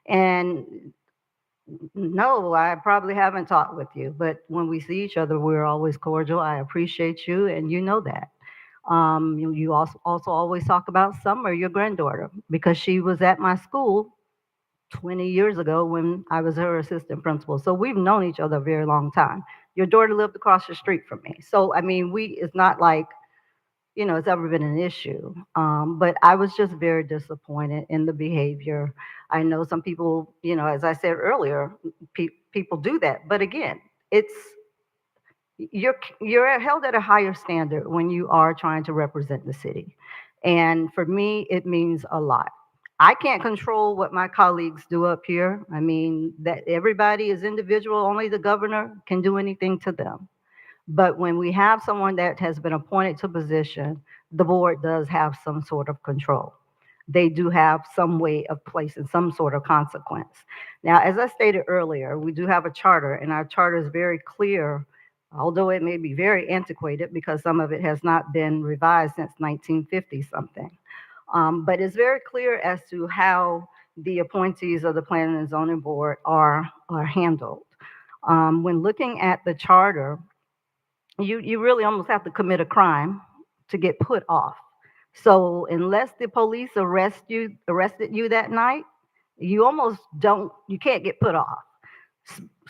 And no, I probably haven't talked with you, but when we see each other, we're always cordial. I appreciate you, and you know that. You also always talk about Summer, your granddaughter, because she was at my school 20 years ago when I was her assistant principal. So we've known each other a very long time. Your daughter lived across the street from me. So, I mean, it's not like, it's ever been an issue. But I was just very disappointed in the behavior. I know some people, as I said earlier, people do that. But again, you're held at a higher standard when you are trying to represent the city. And for me, it means a lot. I can't control what my colleagues do up here. I mean, that everybody is individual. Only the governor can do anything to them. But when we have someone that has been appointed to position, the board does have some sort of control. They do have some way of placing some sort of consequence. Now, as I stated earlier, we do have a charter, and our charter is very clear, although it may be very antiquated because some of it has not been revised since 1950 something. But it's very clear as to how the appointees of the Planning and Zoning Board are handled. When looking at the charter, you really almost have to commit a crime to get put off. So unless the police arrested you that night, you can't get put off.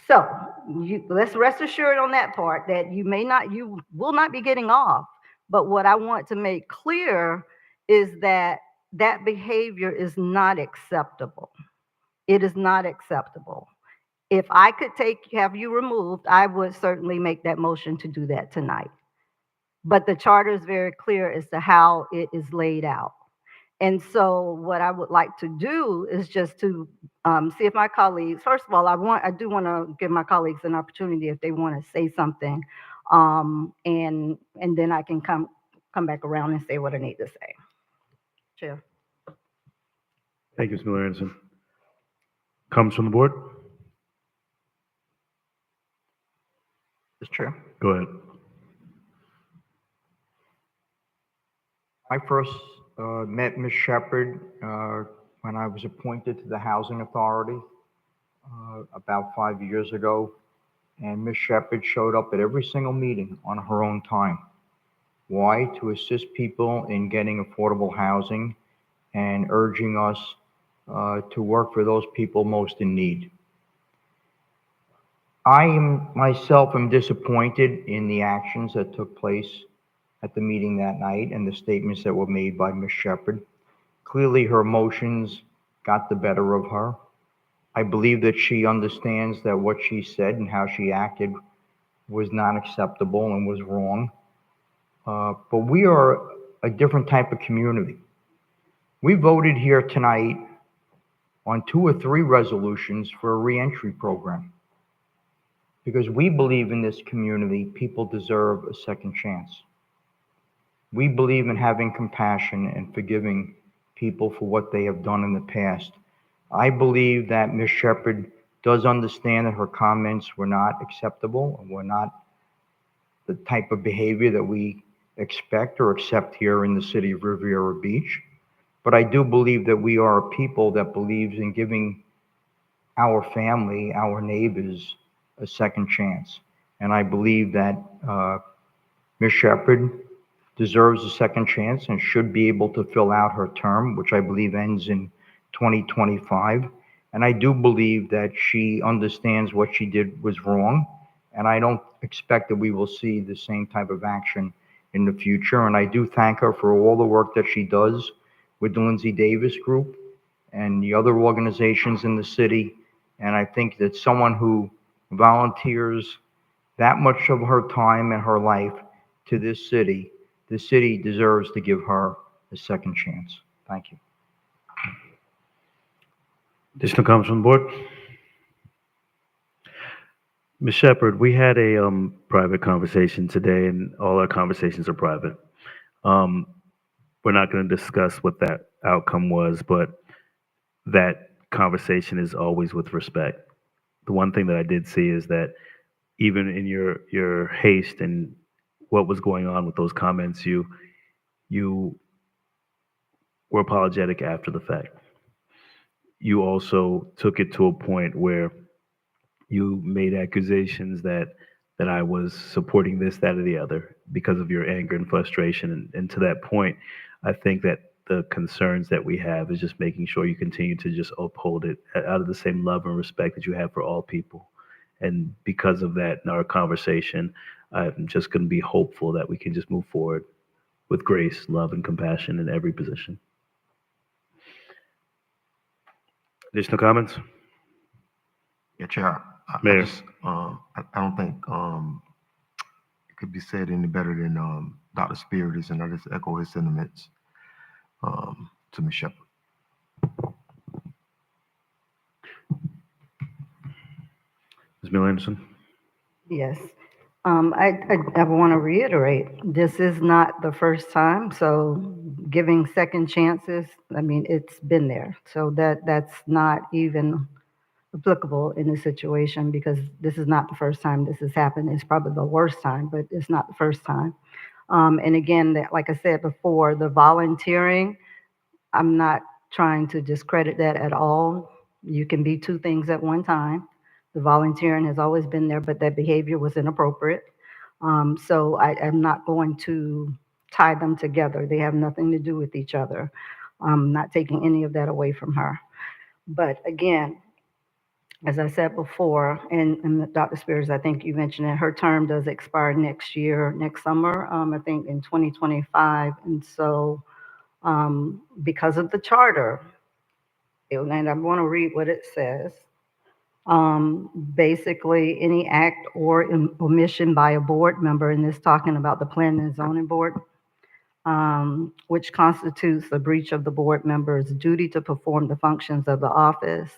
So let's rest assured on that part that you will not be getting off. But what I want to make clear is that that behavior is not acceptable. It is not acceptable. If I could have you removed, I would certainly make that motion to do that tonight. But the charter is very clear as to how it is laid out. And so what I would like to do is just to see if my colleagues, first of all, I do want to give my colleagues an opportunity if they want to say something. And then I can come back around and say what I need to say. Chair. Thank you, Ms. Miller Anderson. Comments from the board? Mr. Chair. Go ahead. I first met Ms. Shepherd when I was appointed to the Housing Authority about 5 years ago. And Ms. Shepherd showed up at every single meeting on her own time. Why? To assist people in getting affordable housing and urging us to work for those people most in need. I myself am disappointed in the actions that took place at the meeting that night and the statements that were made by Ms. Shepherd. Clearly, her emotions got the better of her. I believe that she understands that what she said and how she acted was not acceptable and was wrong. But we are a different type of community. We voted here tonight on 2 or 3 resolutions for a reentry program because we believe in this community, people deserve a second chance. We believe in having compassion and forgiving people for what they have done in the past. I believe that Ms. Shepherd does understand that her comments were not acceptable and were not the type of behavior that we expect or accept here in the city of Riviera Beach. But I do believe that we are a people that believes in giving our family, our neighbors, a second chance. And I believe that Ms. Shepherd deserves a second chance and should be able to fill out her term, which I believe ends in 2025. And I do believe that she understands what she did was wrong. And I don't expect that we will see the same type of action in the future. And I do thank her for all the work that she does with the Lindsay Davis Group and the other organizations in the city. And I think that someone who volunteers that much of her time and her life to this city, the city deserves to give her a second chance. Thank you. Additional comments from the board? Ms. Shepherd, we had a private conversation today, and all our conversations are private. We're not going to discuss what that outcome was, but that conversation is always with respect. The one thing that I did see is that even in your haste and what was going on with those comments, you were apologetic after the fact. You also took it to a point where you made accusations that I was supporting this, that, or the other because of your anger and frustration. And to that point, I think that the concerns that we have is just making sure you continue to just uphold it out of the same love and respect that you have for all people. And because of that, in our conversation, I'm just going to be hopeful that we can just move forward with grace, love, and compassion in every position. Additional comments? Yeah, Chair. Mayor. I don't think it could be said any better than Dr. Spiritus, and I just echo his sentiments to Ms. Shepherd. Ms. Miller Anderson? Yes. I want to reiterate, this is not the first time, so giving second chances, I mean, it's been there. So that's not even applicable in this situation because this is not the first time this has happened. It's probably the worst time, but it's not the first time. And again, that, like I said before, the volunteering, I'm not trying to discredit that at all. You can be 2 things at one time. The volunteering has always been there, but that behavior was inappropriate. So I'm not going to tie them together. They have nothing to do with each other. I'm not taking any of that away from her. But again, as I said before, and Dr. Spears, I think you mentioned it, her term does expire next year, next summer, I think in 2025. And so because of the charter, and I'm going to read what it says. Basically, any act or omission by a board member, and this talking about the Planning and Zoning Board, which constitutes a breach of the board member's duty to perform the functions of the office,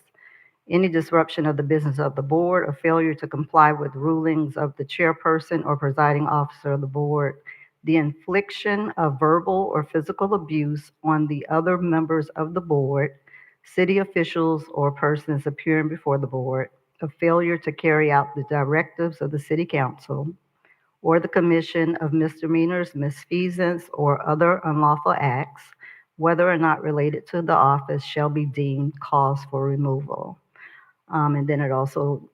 any disruption of the business of the board, or failure to comply with rulings of the chairperson or presiding officer of the board, the infliction of verbal or physical abuse on the other members of the board, city officials or persons appearing before the board, a failure to carry out the directives of the city council, or the commission of misdemeanors, misfeasance, or other unlawful acts, whether or not related to the office, shall be deemed cause for removal. And then it also,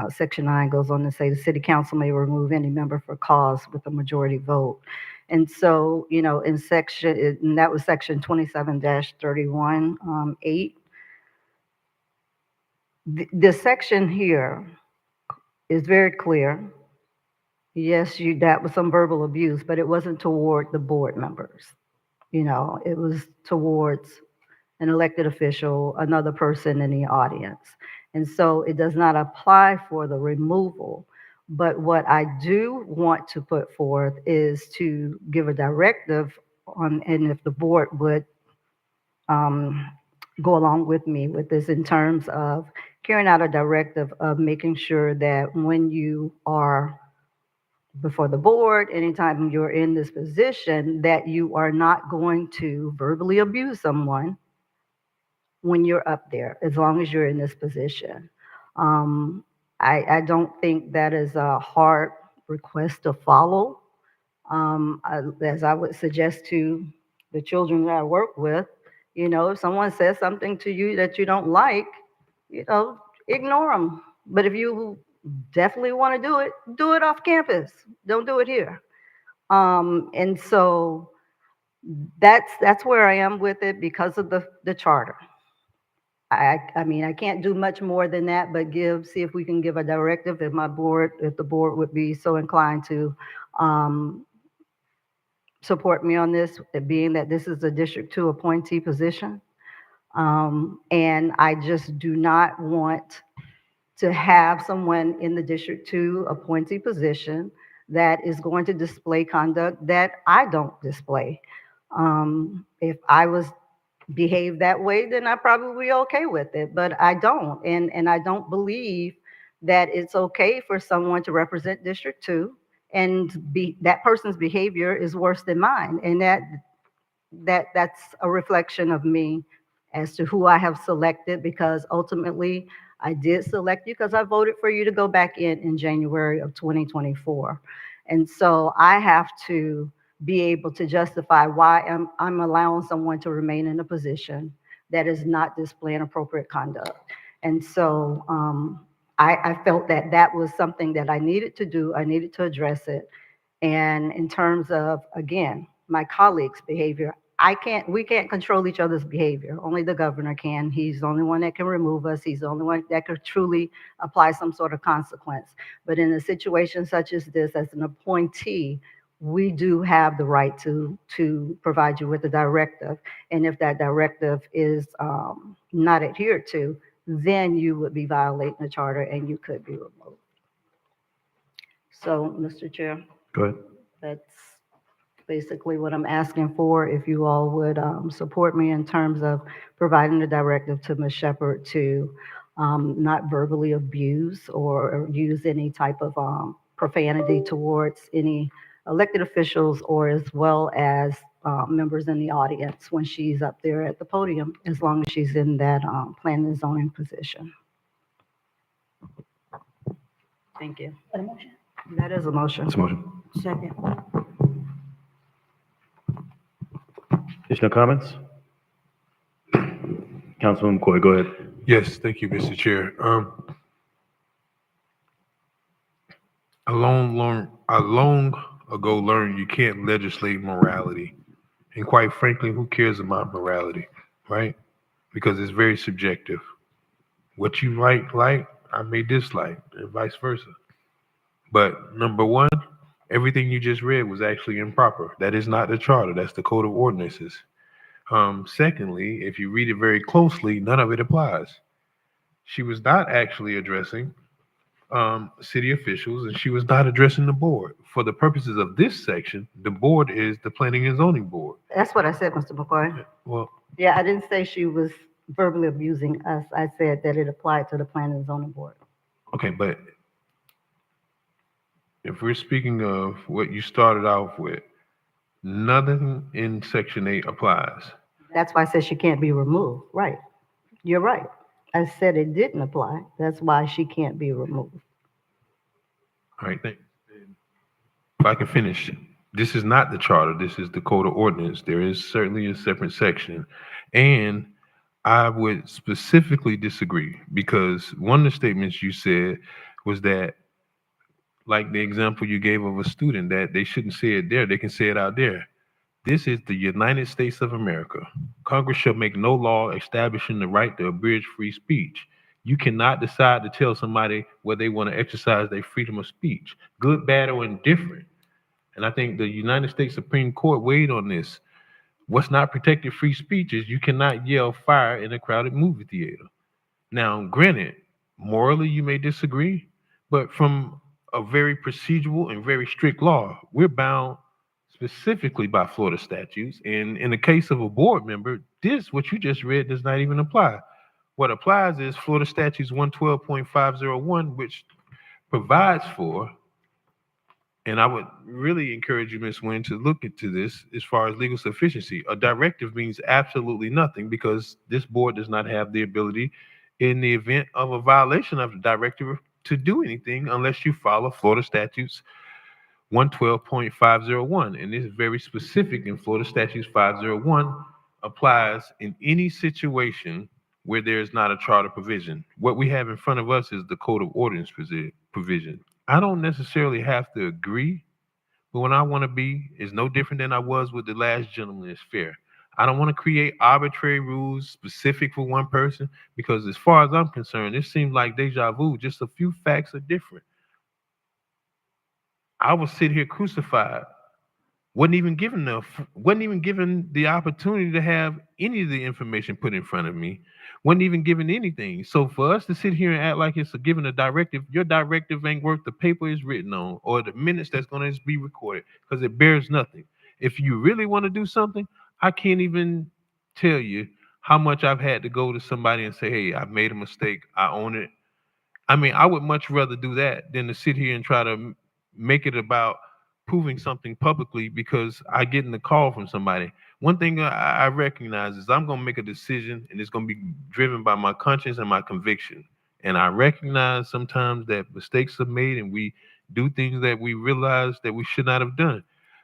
section 9 goes on to say the city council may remove any member for cause with a majority vote. And so, in and that was section 27-31, 8. The section here is very clear. Yes, that was some verbal abuse, but it wasn't toward the board members. It was towards an elected official, another person in the audience. And so it does not apply for the removal. But what I do want to put forth is to give a directive on, and if the board would go along with me with this in terms of carrying out a directive of making sure that when you are before the board, anytime you're in this position, that you are not going to verbally abuse someone when you're up there, as long as you're in this position. I don't think that is a hard request to follow. As I would suggest to the children that I work with, if someone says something to you that you don't like, ignore them. But if you definitely want to do it off campus. Don't do it here. And so that's where I am with it because of the charter. I mean, I can't do much more than that, but see if we can give a directive if the board would be so inclined to support me on this, being that this is a District 2 appointee position. And I just do not want to have someone in the District 2 appointee position that is going to display conduct that I don't display. If I was behave that way, then I probably be okay with it, but I don't. And I don't believe that it's okay for someone to represent District 2 and that person's behavior is worse than mine. And that's a reflection of me as to who I have selected, because ultimately I did select you because I voted for you to go back in January of 2024. And so I have to be able to justify why I'm allowing someone to remain in a position that is not displaying appropriate conduct. And so I felt that was something that I needed to do. I needed to address it. And in terms of, again, my colleagues' behavior, we can't control each other's behavior. Only the governor can. He's the only one that can remove us. He's the only one that could truly apply some sort of consequence. But in a situation such as this, as an appointee, we do have the right to provide you with a directive. And if that directive is not adhered to, then you would be violating the charter and you could be removed. So, Mr. Chair. Go ahead. That's basically what I'm asking for. If you all would support me in terms of providing a directive to Ms. Shepherd to not verbally abuse or use any type of profanity towards any elected officials or as well as members in the audience when she's up there at the podium, as long as she's in that planning and zoning position. Thank you. A motion? That is a motion. It's a motion. Second. Additional comments? Councilman McCoy, go ahead. Yes, thank you, Mr. Chair. I long ago learned you can't legislate morality. And quite frankly, who cares about morality, right? Because it's very subjective. What you like, I may dislike, and vice versa. But number one, everything you just read was actually improper. That is not the charter. That's the code of ordinances. Secondly, if you read it very closely, none of it applies. She was not actually addressing city officials, and she was not addressing the board. For the purposes of this section, the board is the planning and zoning board. That's what I said, Mr. McCoy. Well, Yeah, I didn't say she was verbally abusing us. I said that it applied to the planning and zoning board. okay, but if we're speaking of what you started off with, nothing in section 8 applies. That's why I said she can't be removed. Right. You're right. I said it didn't apply. That's why she can't be removed. All right, thanks. If I can finish, this is not the charter, this is the code of ordinance. There is certainly a separate section. And I would specifically disagree because one of the statements you said was that, like the example you gave of a student, that they shouldn't say it there, they can say it out there. This is the United States of America. Congress shall make no law establishing the right to abridge free speech. You cannot decide to tell somebody where they want to exercise their freedom of speech, good, bad, or indifferent. And I think the United States Supreme Court weighed on this. What's not protected free speech is you cannot yell fire in a crowded movie theater. Now, granted, morally you may disagree, but from a very procedural and very strict law, we're bound specifically by Florida statutes. And in the case of a board member, what you just read, does not even apply. What applies is Florida Statutes 112.501, which provides for, and I would really encourage you, Ms. Nguyen, to look into this as far as legal sufficiency. A directive means absolutely nothing because this board does not have the ability, in the event of a violation of the directive, to do anything unless you follow Florida Statutes 112.501. And this is very specific in Florida Statutes 501, applies in any situation where there is not a charter provision. What we have in front of us is the Code of Ordinance provision. I don't necessarily have to agree, but when I want to be is no different than I was with the last gentleman. It's fair. I don't want to create arbitrary rules specific for one person because as far as I'm concerned, it seems like deja vu. Just a few facts are different. I was sit here crucified, wasn't even given the opportunity to have any of the information put in front of me, wasn't even given anything. So for us to sit here and act like it's given a directive, your directive ain't worth the paper it's written on or the minutes that's going to be recorded because it bears nothing. If you really want to do something, I can't even tell you how much I've had to go to somebody and say, hey, I've made a mistake, I own it. I mean, I would much rather do that than to sit here and try to make it about proving something publicly because I get in the call from somebody. One thing I recognize is I'm going to make a decision and it's going to be driven by my conscience and my conviction. And I recognize sometimes that mistakes are made and we do things that we realize that we should not have done.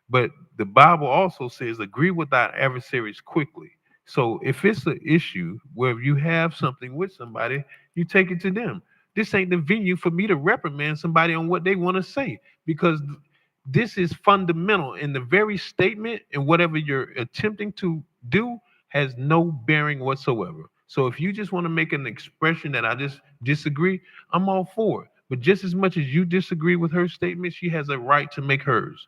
But the Bible also says, agree with thy adversaries quickly. So if it's an issue where you have something with somebody, you take it to them. This ain't the venue for me to reprimand somebody on what they want to say because this is fundamental in the very statement, and whatever you're attempting to do has no bearing whatsoever. So if you just want to make an expression that I just disagree, I'm all for it. But just as much as you disagree with her statement, she has a right to make hers.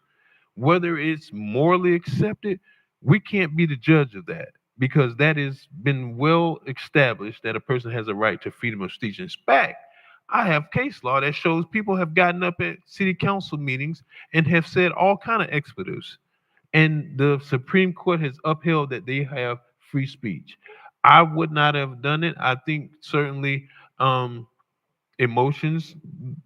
Whether it's morally accepted, we can't be the judge of that because that has been well established that a person has a right to freedom of speech. In fact, I have case law that shows people have gotten up at city council meetings and have said all kind of expletives. And the Supreme Court has upheld that they have free speech. I would not have done it. I think certainly emotions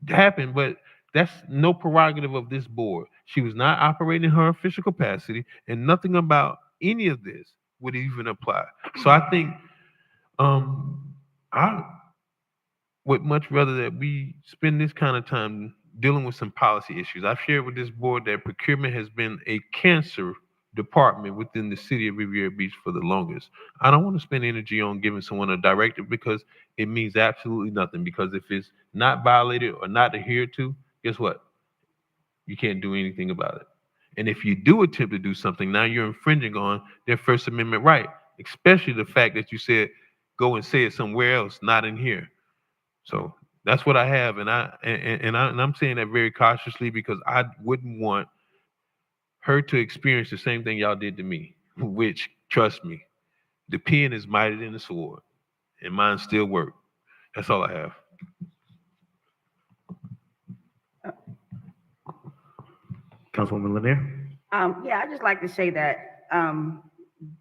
happen, but that's no prerogative of this board. She was not operating in her official capacity, and nothing about any of this would even apply. So I think I would much rather that we spend this kind of time dealing with some policy issues. I've shared with this board that procurement has been a cancer department within the city of Riviera Beach for the longest. I don't want to spend energy on giving someone a directive because it means absolutely nothing. Because if it's not violated or not adhered to, guess what? You can't do anything about it. And if you do attempt to do something, now you're infringing on their First Amendment right, especially the fact that you said, go and say it somewhere else, not in here. So That's what I have, and I'm saying that very cautiously because I wouldn't want her to experience the same thing y'all did to me. Which, trust me, the pen is mightier than the sword, and mine still work. That's all I have. Councilwoman Lanier? Yeah, I just like to say that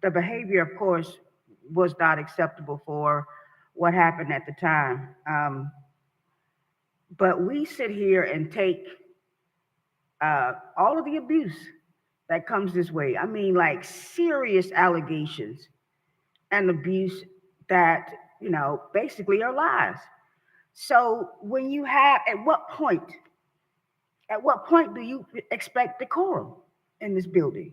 the behavior, of course, was not acceptable for what happened at the time. But we sit here and take all of the abuse that comes this way. I mean, like serious allegations and abuse that, basically are lies. So when you have, at what point do you expect decorum in this building?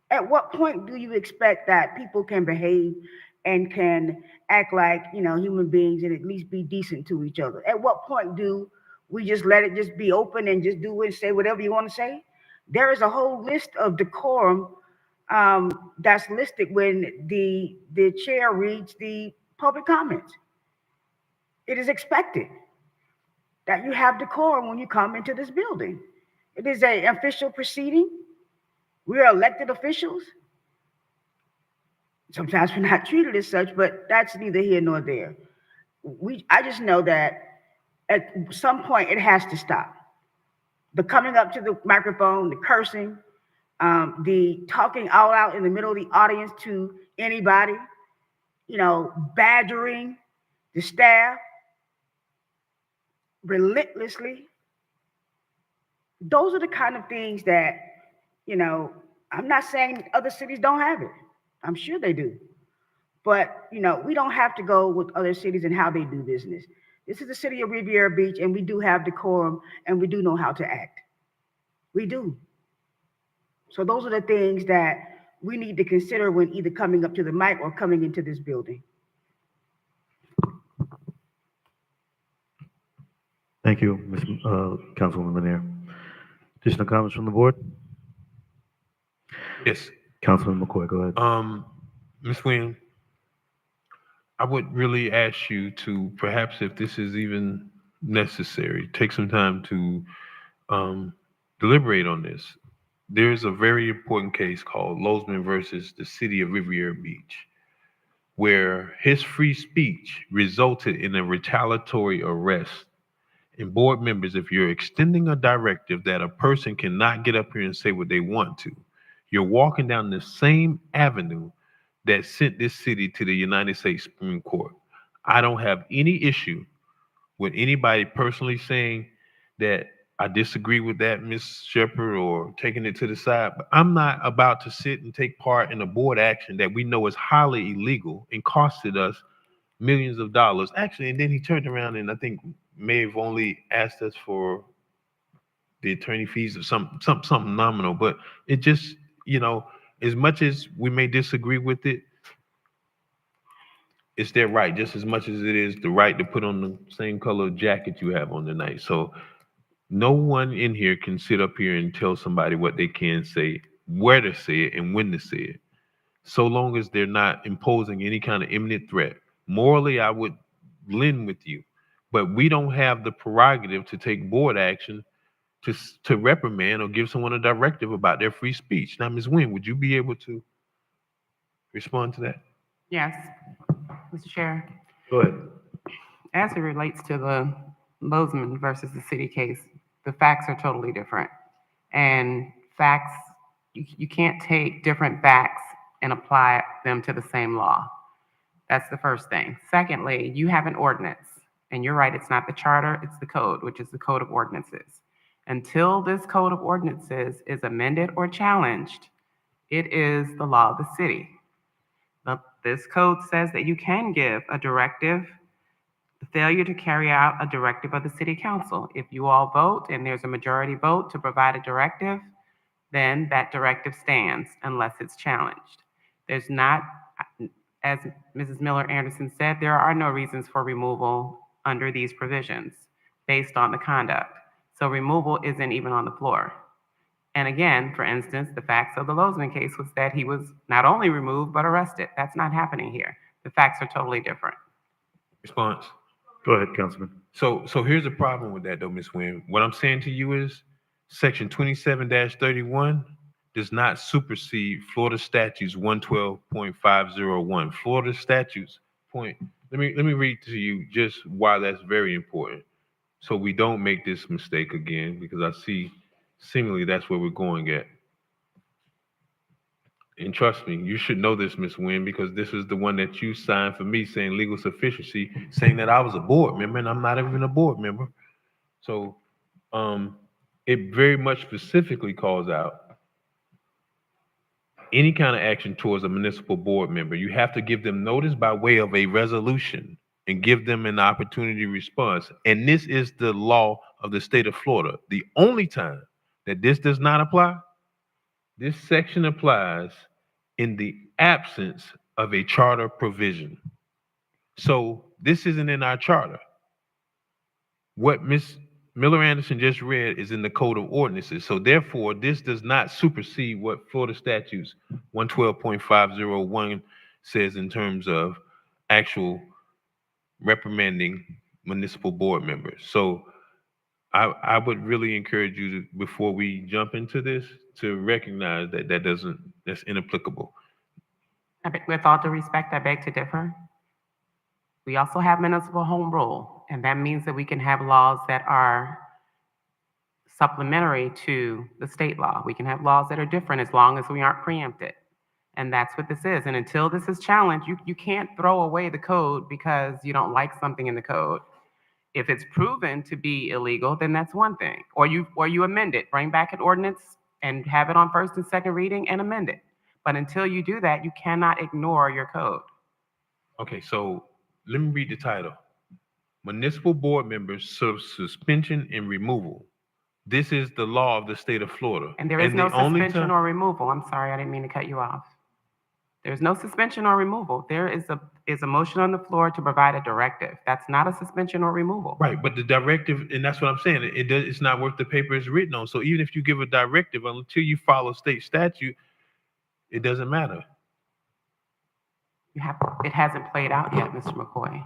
At what point do you expect that people can behave and can act like, human beings and at least be decent to each other? At what point do we just let it just be open and just do it and say whatever you want to say? There is a whole list of decorum that's listed when the chair reads the public comments. It is expected that you have decorum when you come into this building. It is an official proceeding. We are elected officials. Sometimes we're not treated as such, but that's neither here nor there. I just know that at some point it has to stop. The coming up to the microphone, the cursing, the talking all out in the middle of the audience to anybody, badgering the staff relentlessly. Those are the kind of things that, I'm not saying other cities don't have it. I'm sure they do. But, we don't have to go with other cities and how they do business. This is the city of Riviera Beach, and we do have decorum, and we do know how to act. We do. So those are the things that we need to consider when either coming up to the mic or coming into this building. Thank you, Ms. Councilwoman Lanier. Additional comments from the board? Yes. Councilman McCoy, go ahead. Ms. Williams, I would really ask you to perhaps, if this is even necessary, take some time to deliberate on this. There's a very important case called Lozman versus the city of Riviera Beach, where his free speech resulted in a retaliatory arrest. And board members, if you're extending a directive that a person cannot get up here and say what they want to, you're walking down the same avenue that sent this city to the United States Supreme Court. I don't have any issue with anybody personally saying that I disagree with that, Ms. Shepherd, or taking it to the side, but I'm not about to sit and take part in a board action that we know is highly illegal and costed us millions of dollars. Actually, and then he turned around and I think may have only asked us for the attorney fees or something nominal, but it just, as much as we may disagree with it, it's their right, just as much as it is the right to put on the same color jacket you have on tonight. So no one in here can sit up here and tell somebody what they can say, where to say it, and when to say it, so long as they're not imposing any kind of imminent threat. Morally, I would lend with you, but we don't have the prerogative to take board action to reprimand or give someone a directive about their free speech. Now, Ms. Nguyen, would you be able to respond to that? Yes, Mr. Chair. Go ahead. As it relates to the Lozman versus the city case, the facts are totally different. And facts, you can't take different facts and apply them to the same law. That's the first thing. Secondly, you have an ordinance. And you're right, it's not the charter, it's the code, which is the code of ordinances. Until this code of ordinances is amended or challenged, it is the law of the city. This code says that you can give a directive, the failure to carry out a directive of the city council. If you all vote and there's a majority vote to provide a directive, then that directive stands unless it's challenged. There's not, as Mrs. Miller Anderson said, there are no reasons for removal under these provisions based on the conduct. So removal isn't even on the floor. And again, for instance, the facts of the Lozman case was that he was not only removed, but arrested. That's not happening here. The facts are totally different. Response. Go ahead, Councilman. So here's the problem with that though, Ms. Nguyen. What I'm saying to you is section 27-31 does not supersede Florida statutes 112.501. Florida statutes point, let me read to you just why that's very important. So we don't make this mistake again, because I see seemingly that's where we're going at. And trust me, you should know this, Ms. Nguyen, because this is the one that you signed for me saying legal sufficiency, saying that I was a board member, and I'm not even a board member. So it very much specifically calls out any kind of action towards a municipal board member. You have to give them notice by way of a resolution and give them an opportunity to respond. And this is the law of the state of Florida. The only time that this does not apply, this section applies in the absence of a charter provision. So this isn't in our charter. What Ms. Miller Anderson just read is in the Code of Ordinances. So therefore, this does not supersede what Florida statutes 112.501 says in terms of actual reprimanding municipal board members. So I would really encourage you to, before we jump into this, to recognize that that's inapplicable. With all due respect, I beg to differ. We also have municipal home rule, and that means that we can have laws that are supplementary to the state law. We can have laws that are different as long as we aren't preempted. And that's what this is. And until this is challenged, you can't throw away the code because you don't like something in the code. If it's proven to be illegal, then that's one thing. Or you amend it, bring back an ordinance and have it on first and second reading and amend it. But until you do that, you cannot ignore your code. Okay, so let me read the title. Municipal board members suspension and removal. This is the law of the state of Florida. And there is no suspension or removal. I'm sorry, I didn't mean to cut you off. There's no suspension or removal. There is a motion on the floor to provide a directive. That's not a suspension or removal. Right, but the directive, and that's what I'm saying, it's not worth the paper it's written on. So even if you give a directive, until you follow state statute, it doesn't matter. It hasn't played out yet, Mr. McCoy.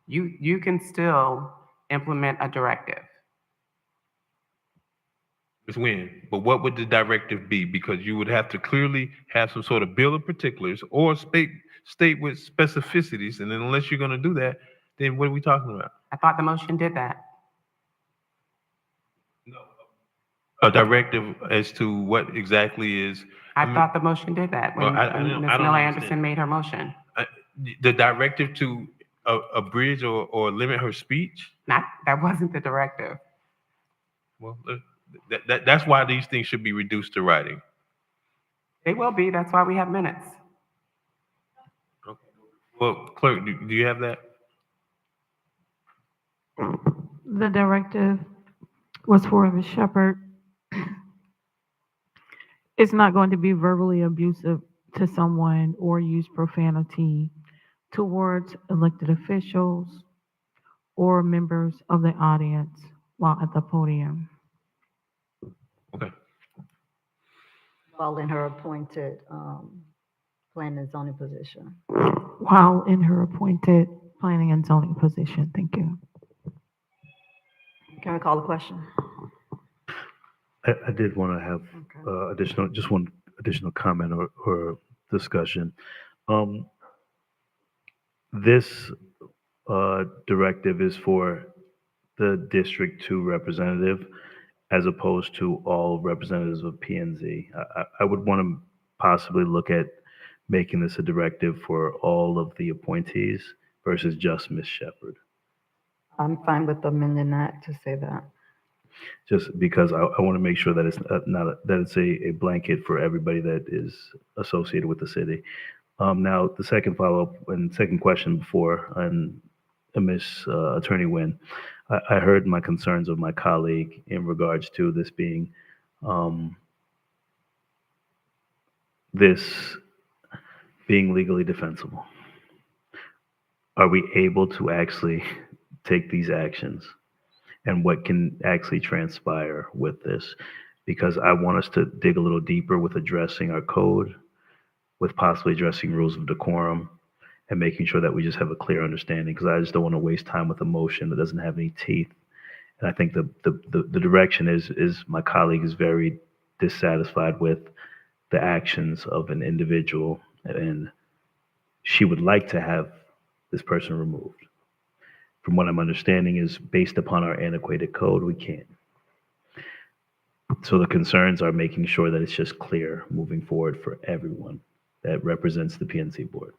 You can still implement a directive. Ms. Nguyen, but what would the directive be? Because you would have to clearly have some sort of bill of particulars or state with specificities, and then unless you're going to do that, then what are we talking about? I thought the motion did that. A directive as to what exactly is. I thought the motion did that when Ms. Miller Anderson made her motion. The directive to abridge or limit her speech? That wasn't the directive. Well, that's why these things should be reduced to writing. They will be. That's why we have minutes. Okay. Well, clerk, do you have that? The directive was for Ms. Shepherd. It's not going to be verbally abusive to someone or use profanity towards elected officials or members of the audience while at the podium. Okay. While in her appointed planning and zoning position. While in her appointed planning and zoning position. Thank you. Can we call the question? I did want to have one additional comment or discussion. This directive is for the District 2 representative as opposed to all representatives of P&Z. I would want to possibly look at making this a directive for all of the appointees versus just Ms. Shepherd. I'm fine with amending that to say that. Just because I want to make sure that it's that it's a blanket for everybody that is associated with the city. Now, the second follow-up and second question before, and Ms. Attorney Nguyen, I heard my concerns of my colleague in regards to this being legally defensible. Are we able to actually take these actions? And what can actually transpire with this? Because I want us to dig a little deeper with addressing our code, with possibly addressing rules of decorum, and making sure that we just have a clear understanding, because I just don't want to waste time with a motion that doesn't have any teeth. And I think the direction is my colleague is very dissatisfied with the actions of an individual, and she would like to have this person removed. From what I'm understanding is based upon our antiquated code, we can't. So the concerns are making sure that it's just clear moving forward for everyone that represents the PNC board.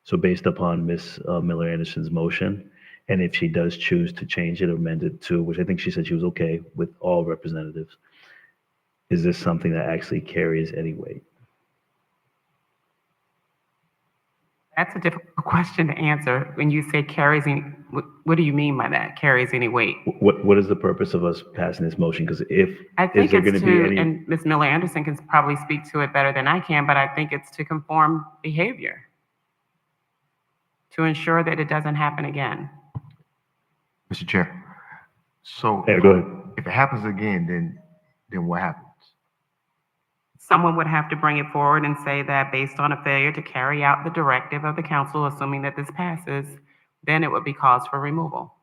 So based upon Ms. Miller Anderson's motion, and if she does choose to change it or amend it to, which I think she said she was okay with all representatives, is this something that actually carries any weight? That's a difficult question to answer. When you say carries any, what do you mean by that? Carries any weight? What is the purpose of us passing this motion? Because if, I think is there it's going to be to, any? and Ms. Miller Anderson can probably speak to it better than I can, but I think it's to conform behavior, to ensure that it doesn't happen again. Mr. Chair, so Yeah, go ahead. if it happens again, then what happens? Someone would have to bring it forward and say that based on a failure to carry out the directive of the council, assuming that this passes, then it would be cause for removal.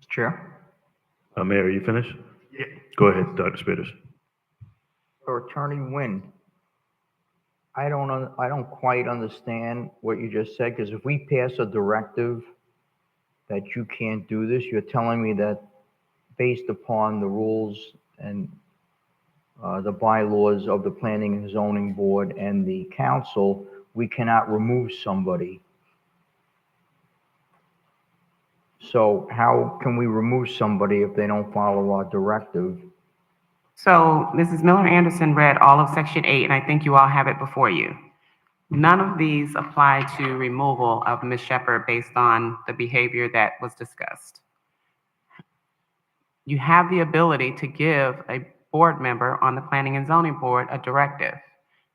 Mr. Chair? Mayor, are you finished? Yeah. Go ahead, Dr. Spitters. For Attorney Nguyen, I don't quite understand what you just said, because if we pass a directive that you can't do this, you're telling me that based upon the rules and the bylaws of the Planning and Zoning Board and the council, we cannot remove somebody. So how can we remove somebody if they don't follow our directive? So Mrs. Miller Anderson read all of Section 8, and I think you all have it before you. None of these apply to removal of Ms. Shepherd based on the behavior that was discussed. You have the ability to give a board member on the Planning and Zoning Board a directive.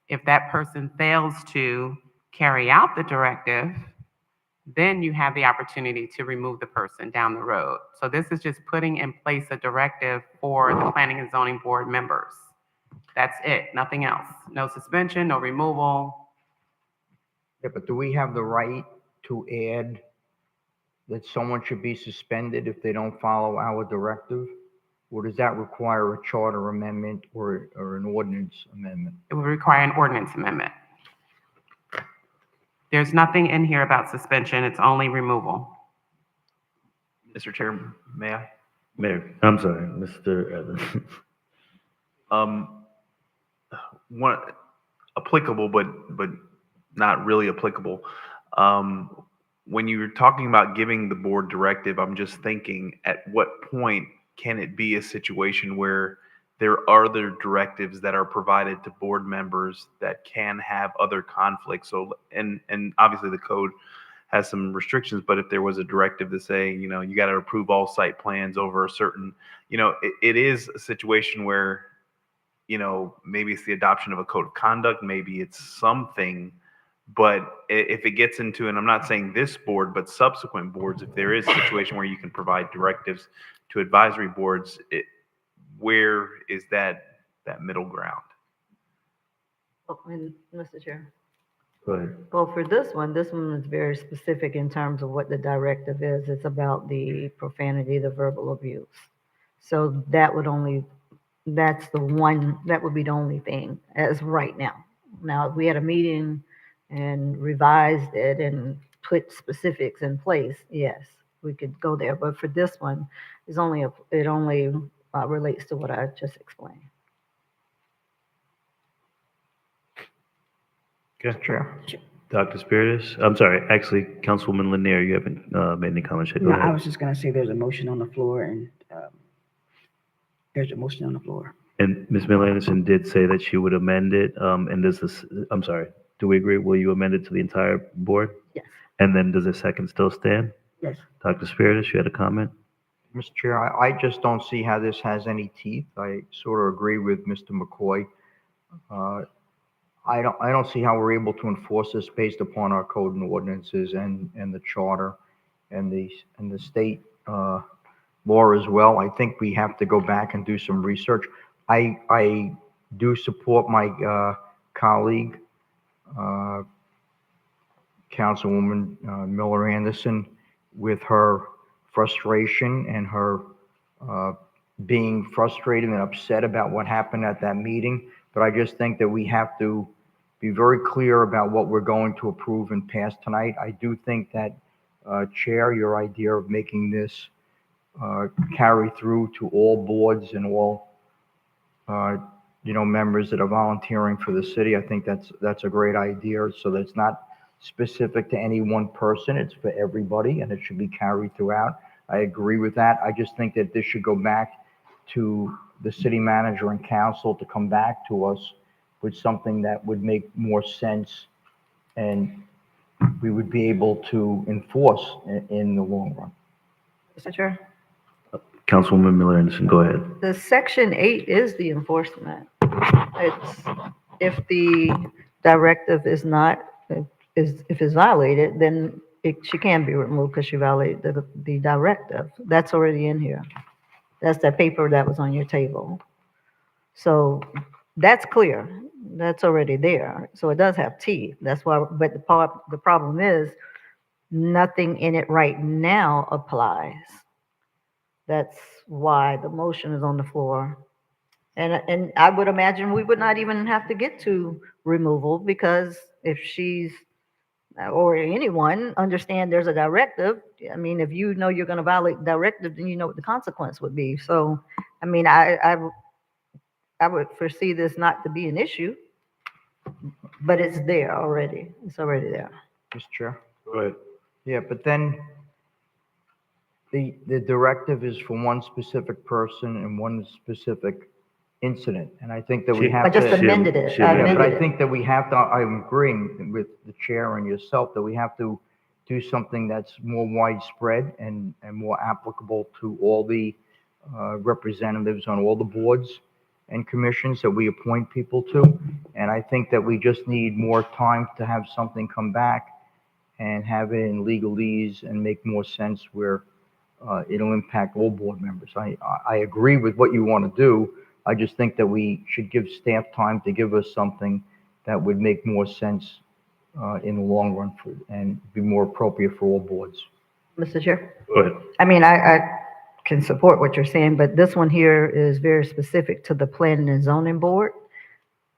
If that person fails to carry out the directive, then you have the opportunity to remove the person down the road. So this is just putting in place a directive for the Planning and Zoning Board members. That's it, nothing else. No suspension, no removal. Yeah, but do we have the right to add that someone should be suspended if they don't follow our directive? Or does that require a charter amendment or an ordinance amendment? It would require an ordinance amendment. There's nothing in here about suspension, it's only removal. Mr. Chair, may I? Mayor, I'm sorry, Mr. Evans. One applicable, but not really applicable. When you're talking about giving the board directive, I'm just thinking, at what point can it be a situation where there are other directives that are provided to board members that can have other conflicts? So, and obviously the code has some restrictions, but if there was a directive to say, you know, you got to approve all site plans over a certain, you know, it is a situation where, you know, maybe it's the adoption of a code of conduct, maybe it's something, but if it gets into, and I'm not saying this board, but subsequent boards, if there is a situation where you can provide directives to advisory boards, where is that middle ground? Oh, and Mr. Chair. Go ahead. Well, for this one is very specific in terms of what the directive is. It's about the profanity, the verbal abuse. So that would that's the one, that would be the only thing as right now. Now, if we had a meeting and revised it and put specifics in place, yes, we could go there. But for this one, it only relates to what I just explained. Okay. Chair. Dr. Spiritus, I'm sorry, actually, Councilwoman Lanier, you haven't made any comments yet. Go No, ahead. I was just gonna say there's a motion on the floor and there's a motion on the floor. And Ms. Miller Anderson did say that she would amend it, and does this, I'm sorry, do we agree? Will you amend it to the entire board? Yes. And then does the second still stand? Yes. Dr. Spiritus, you had a comment? Mr. Chair, I just don't see how this has any teeth. I sort of agree with Mr. McCoy. I don't see how we're able to enforce this based upon our code and ordinances and the charter and the state law as well. I think we have to go back and do some research. I do support my colleague uh, Councilwoman Miller Anderson with her frustration and her being frustrated and upset about what happened at that meeting. But I just think that we have to be very clear about what we're going to approve and pass tonight. I do think that, Chair, your idea of making this carry through to all boards and all, members that are volunteering for the city, I think that's a great idea. So that's not specific to any one person. It's for everybody, and it should be carried throughout. I agree with that. I just think that this should go back to the city manager and council to come back to us with something that would make more sense and we would be able to enforce in the long run. Mr. Chair, Councilwoman Miller Anderson, go ahead. the Section 8 is the enforcement. It's, if the directive is not, if it's violated, then she can be removed because she violated the directive. That's already in here. That's that paper that was on your table. So that's clear. That's already there. So it does have teeth. That's why, but the problem is nothing in it right now applies. That's why the motion is on the floor. And I would imagine we would not even have to get to removal because if she's, or anyone understand there's a directive. I mean, if you know you're going to violate the directive, then you know what the consequence would be. So, I mean, I would foresee this not to be an issue, but it's there already. It's already there. Mr. Chair? Go ahead. Yeah, but then the directive is for one specific person and one specific incident. And I think that we have to. I just amended it. Yeah, but I think that we have to, I'm agreeing with the chair and yourself that we have to do something that's more widespread and more applicable to all the representatives on all the boards and commissions that we appoint people to. And I think that we just need more time to have something come back and have it in legalese and make more sense where it'll impact all board members. I agree with what you want to do. I just think that we should give staff time to give us something that would make more sense in the long run and be more appropriate for all boards. Mr. Chair? Go ahead. I mean, I can support what you're saying, but this one here is very specific to the Planning and Zoning Board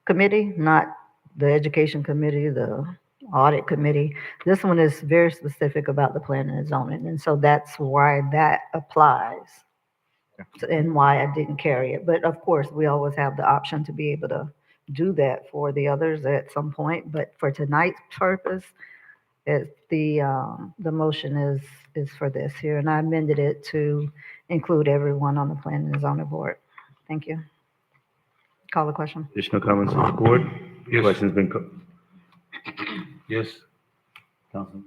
Committee, not the Education Committee, the Audit Committee. This one is very specific about the Planning and Zoning, and so that's why that applies. And why I didn't carry it. But of course, we always have the option to be able to do that for the others at some point. But for tonight's purpose, the motion is for this here. And I amended it to include everyone on the Planning and Zoning Board. Thank you. Call the question. Additional comments from the board? Yes. Question's been. Yes. Councilman.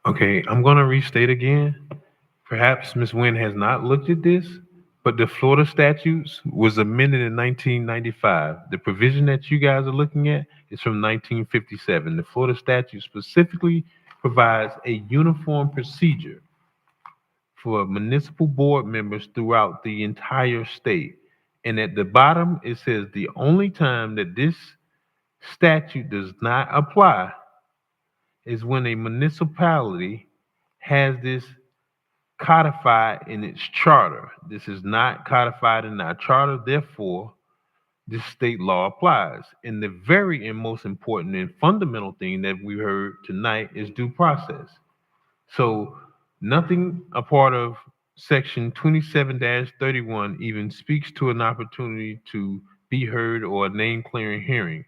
Okay, I'm going to restate again. Perhaps Ms. Nguyen has not looked at this, but the Florida statutes was amended in 1995. The provision that you guys are looking at is from 1957. The Florida statute specifically provides a uniform procedure for municipal board members throughout the entire state. And at the bottom, it says the only time that this statute does not apply is when a municipality has this codified in its charter. This is not codified in our charter, therefore, this state law applies. And the very and most important and fundamental thing that we heard tonight is due process. So nothing a part of section 27-31 even speaks to an opportunity to be heard or a name clearing hearing.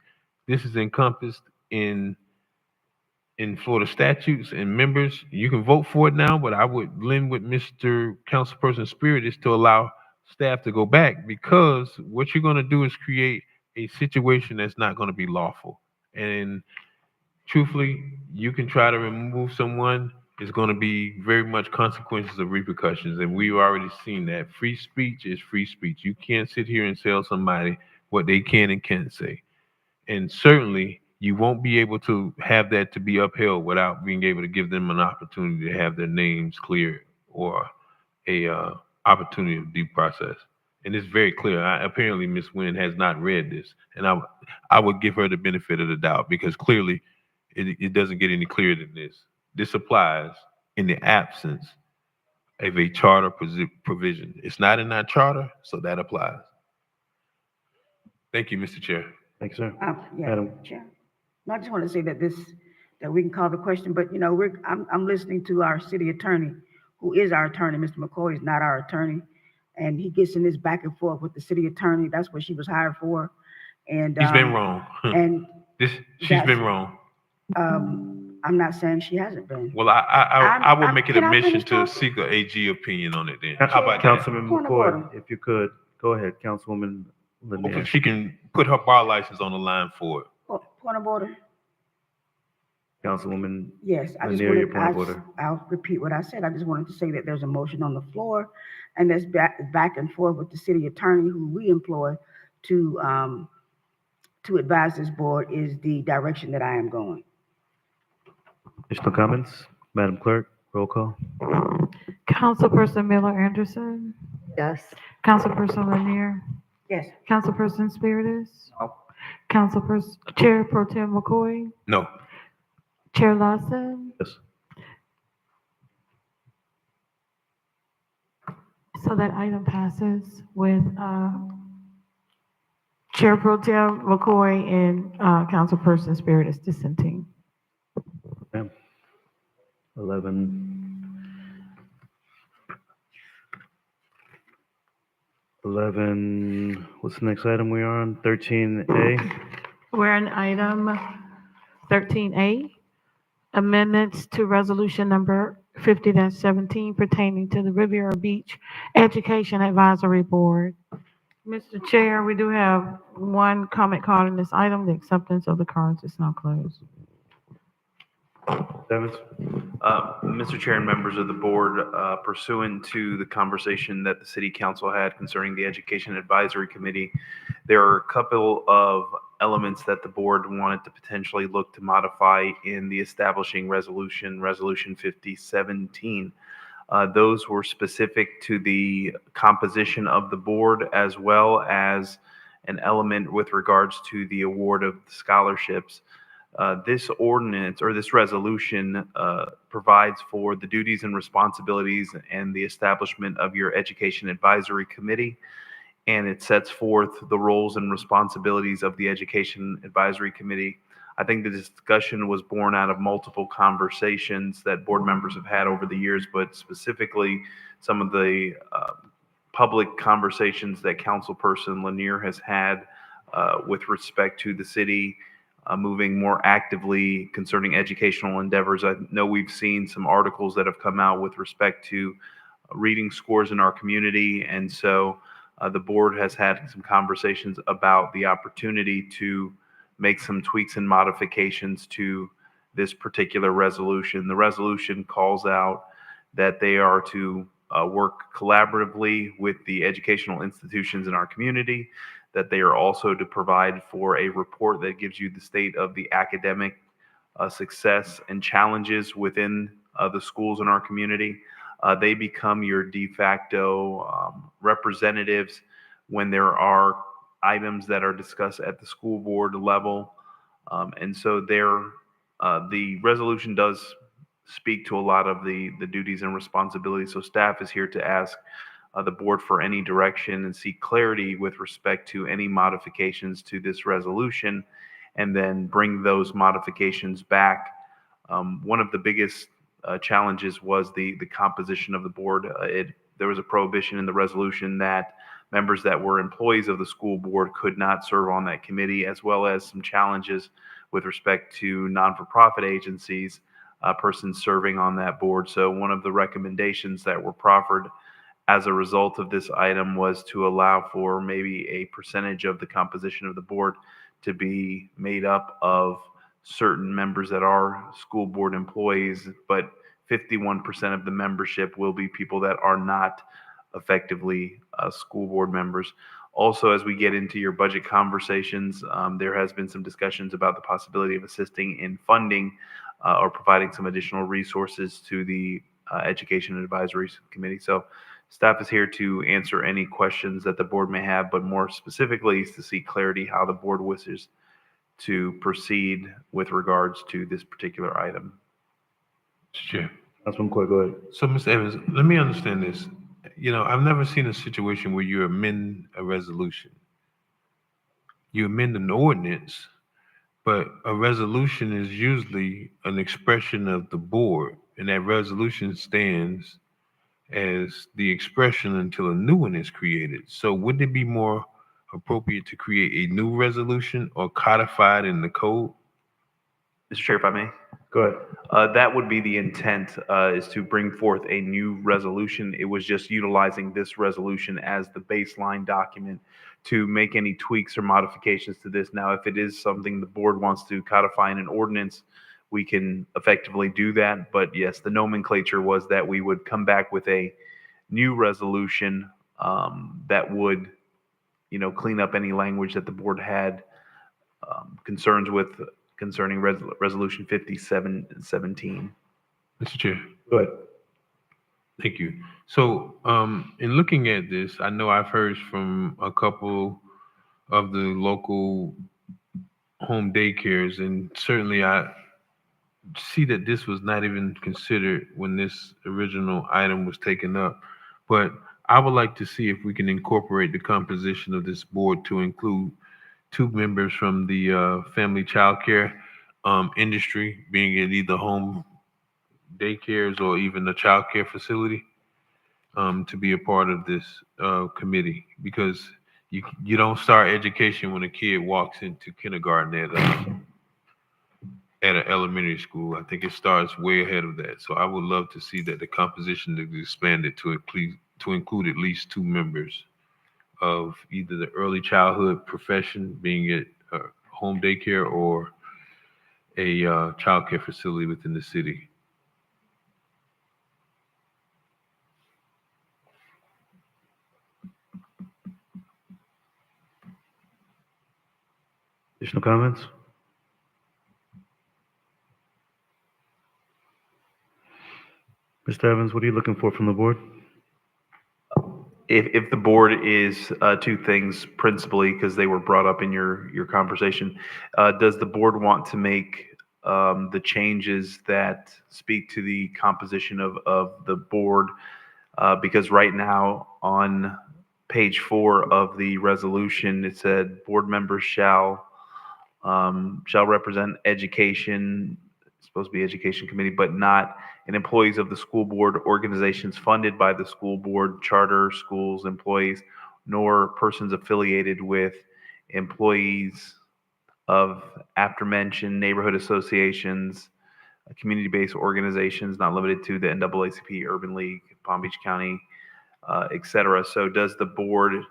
This is encompassed in Florida statutes, and members, you can vote for it now, but I would lend with Mr. Councilperson Spirit is to allow staff to go back, because what you're going to do is create a situation that's not going to be lawful. And truthfully, you can try to remove someone, it's going to be very much consequences of repercussions, and we've already seen that. Free speech is free speech. You can't sit here and tell somebody what they can and can't say. And certainly, you won't be able to have that to be upheld without being able to give them an opportunity to have their names cleared or a opportunity of due process. And it's very clear. Apparently, Ms. Nguyen has not read this, and I would give her the benefit of the doubt because clearly it doesn't get any clearer than this. This applies in the absence of a charter provision. It's not in our charter, so that applies. Thank you, Mr. Chair. Thank you, sir. Yeah, Madam. Chair. No, I just want to say that that we can call the question, but I'm listening to our city attorney, who is our attorney. Mr. McCoy is not our attorney. And he gets in this back and forth with the city attorney. That's what she was hired for. And She's been wrong. And she's been wrong. I'm not saying she hasn't been. Well, I will make it a can I mission finish to talking? seek a AG opinion on it then. How about that? Councilman Point of McCoy, order. if you could, go ahead, Councilwoman Hopefully Lanier. she can put her bar license on the line for it. Point of order. Councilwoman Yes, I just Lanier, your wanted, point of order. I'll repeat what I said. I just wanted to say that there's a motion on the floor, and there's back and forth with the city attorney who we employ to advise this board is the direction that I am going. Additional comments? Madam Clerk, roll call. Councilperson Miller Anderson, Yes. Councilperson Lanier, Yes. Councilperson Spiritus, No. Councilperson, Chair Pro Tem McCoy, No. Chair Lawson. Yes. So that item passes with Chair Pro Tem McCoy and Councilperson Spiritus dissenting. 11, what's the next item we are on? 13A? We're on item 13A, amendments to resolution number 50-17 pertaining to the Riviera Beach Education Advisory Board. Mr. Chair, we do have one comment card on this item. The acceptance of the cards is now closed. Evans? Mr. Chair and members of the board, pursuant to the conversation that the city council had concerning the Education Advisory Committee, there are a couple of elements that the board wanted to potentially look to modify in the establishing resolution 5017. Those were specific to the composition of the board as well as an element with regards to the award of scholarships. This ordinance or this resolution provides for the duties and responsibilities and the establishment of your Education Advisory Committee, and it sets forth the roles and responsibilities of the Education Advisory Committee. I think the discussion was born out of multiple conversations that board members have had over the years, but specifically some of the public conversations that Councilperson Lanier has had with respect to the city moving more actively concerning educational endeavors. I know we've seen some articles that have come out with respect to reading scores in our community, and so the board has had some conversations about the opportunity to make some tweaks and modifications to this particular resolution. The resolution calls out that they are to work collaboratively with the educational institutions in our community, that they are also to provide for a report that gives you the state of the academic success and challenges within the schools in our community. They become your de facto representatives when there are items that are discussed at the school board level. And so the resolution does speak to a lot of the duties and responsibilities. So staff is here to ask the board for any direction and seek clarity with respect to any modifications to this resolution, and then bring those modifications back. One of the biggest challenges was the composition of the board. There was a prohibition in the resolution that members that were employees of the school board could not serve on that committee, as well as some challenges with respect to non-for-profit agencies, persons serving on that board. So one of the recommendations that were proffered as a result of this item was to allow for maybe a percentage of the composition of the board to be made up of certain members that are school board employees, but 51% of the membership will be people that are not effectively school board members. Also, as we get into your budget conversations, there has been some discussions about the possibility of assisting in funding or providing some additional resources to the Education Advisory Committee. So Staff is here to answer any questions that the board may have, but more specifically is to see clarity how the board wishes to proceed with regards to this particular item. Mr. Chair. Councilman Coy, go ahead. So, Mr. Evans, let me understand this. I've never seen a situation where you amend a resolution. You amend an ordinance, but a resolution is usually an expression of the board, and that resolution stands as the expression until a new one is created. So wouldn't it be more appropriate to create a new resolution or codify it in the code? Mr. Chair, if I may. Go ahead. That would be the intent, is to bring forth a new resolution. It was just utilizing this resolution as the baseline document to make any tweaks or modifications to this. Now, if it is something the board wants to codify in an ordinance, we can effectively do that. But yes, the nomenclature was that we would come back with a new resolution that would, clean up any language that the board had concerns with concerning Resolution 5717. Mr. Chair. Go ahead. Thank you. So, in looking at this, I know I've heard from a couple of the local home daycares, and certainly I see that this was not even considered when this original item was taken up. But I would like to see if we can incorporate the composition of this board to include 2 members from the family childcare industry, being it either home daycares or even a childcare facility, to be a part of this committee, because you don't start education when a kid walks into kindergarten at an elementary school. I think it starts way ahead of that. So I would love to see that the composition is expanded to include at least 2 members of either the early childhood profession, being it home daycare or a childcare facility within the city. Additional comments? Mr. Evans, what are you looking for from the board? If the board is 2 things principally, because they were brought up in your conversation, does the board want to make the changes that speak to the composition of the board? Because right now on page 4 of the resolution, it said board members shall represent education, it's supposed to be education committee, but not and employees of the school board, organizations funded by the school board, charter schools, employees, nor persons affiliated with employees of aforementioned neighborhood associations, community-based organizations, not limited to the NAACP, Urban League, Palm Beach County, et cetera. So does the board,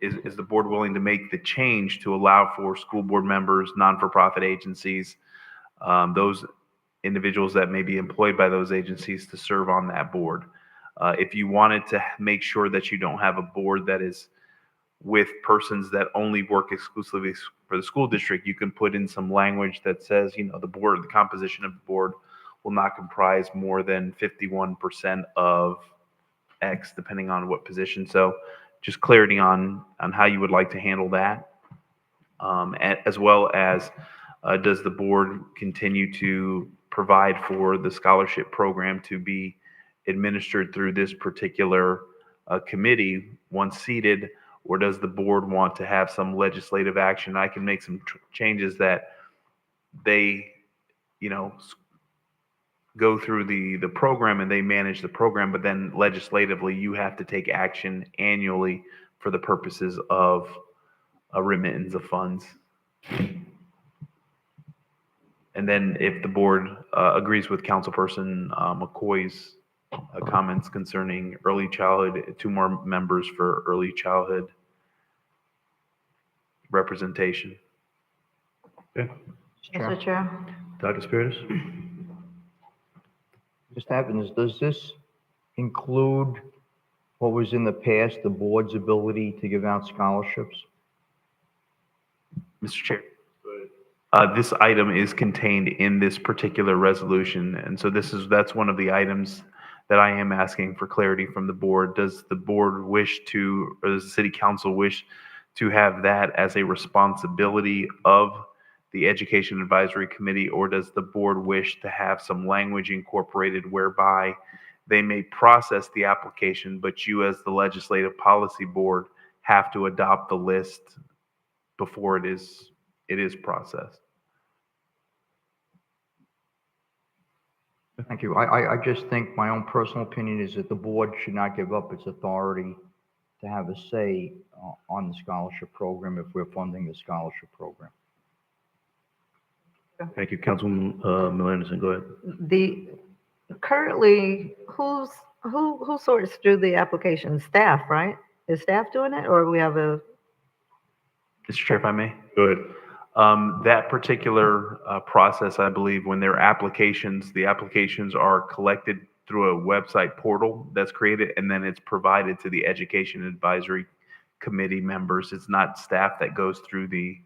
is the board willing to make the change to allow for school board members, non-for-profit agencies, those individuals that may be employed by those agencies to serve on that board? If you wanted to make sure that you don't have a board that is with persons that only work exclusively for the school district, you can put in some language that says, the board, the composition of the board will not comprise more than 51% of X, depending on what position. So just clarity on how you would like to handle that, as well as does the board continue to provide for the scholarship program to be administered through this particular committee once seated, or does the board want to have some legislative action? I can make some changes that they, go through the program and they manage the program, but then legislatively you have to take action annually for the purposes of a remittance of funds. And then if the board agrees with Councilperson McCoy's comments concerning early childhood, 2 more members for early childhood representation. Okay. Mr. Chair. Dr. Spiritus? Mr. Evans, does this include what was in the past, the board's ability to give out scholarships? Mr. Chair. This item is contained in this particular resolution, and so that's one of the items that I am asking for clarity from the board. Does the board wish to, or does the city council wish to have that as a responsibility of the Education Advisory Committee, or does the board wish to have some language incorporated whereby they may process the application, but you as the Legislative Policy Board have to adopt the list before it is processed? Thank you. I just think my own personal opinion is that the board should not give up its authority to have a say on the scholarship program if we're funding the scholarship program. Thank you, Councilwoman Miller Anderson. Go ahead. Currently, who sorts through the application? Staff, right? Is staff doing it, or we have a? Mr. Chair, if I may? Go ahead. That particular process, I believe, when there are applications, the applications are collected through a website portal that's created, and then it's provided to the Education Advisory Committee members. It's not staff that goes through the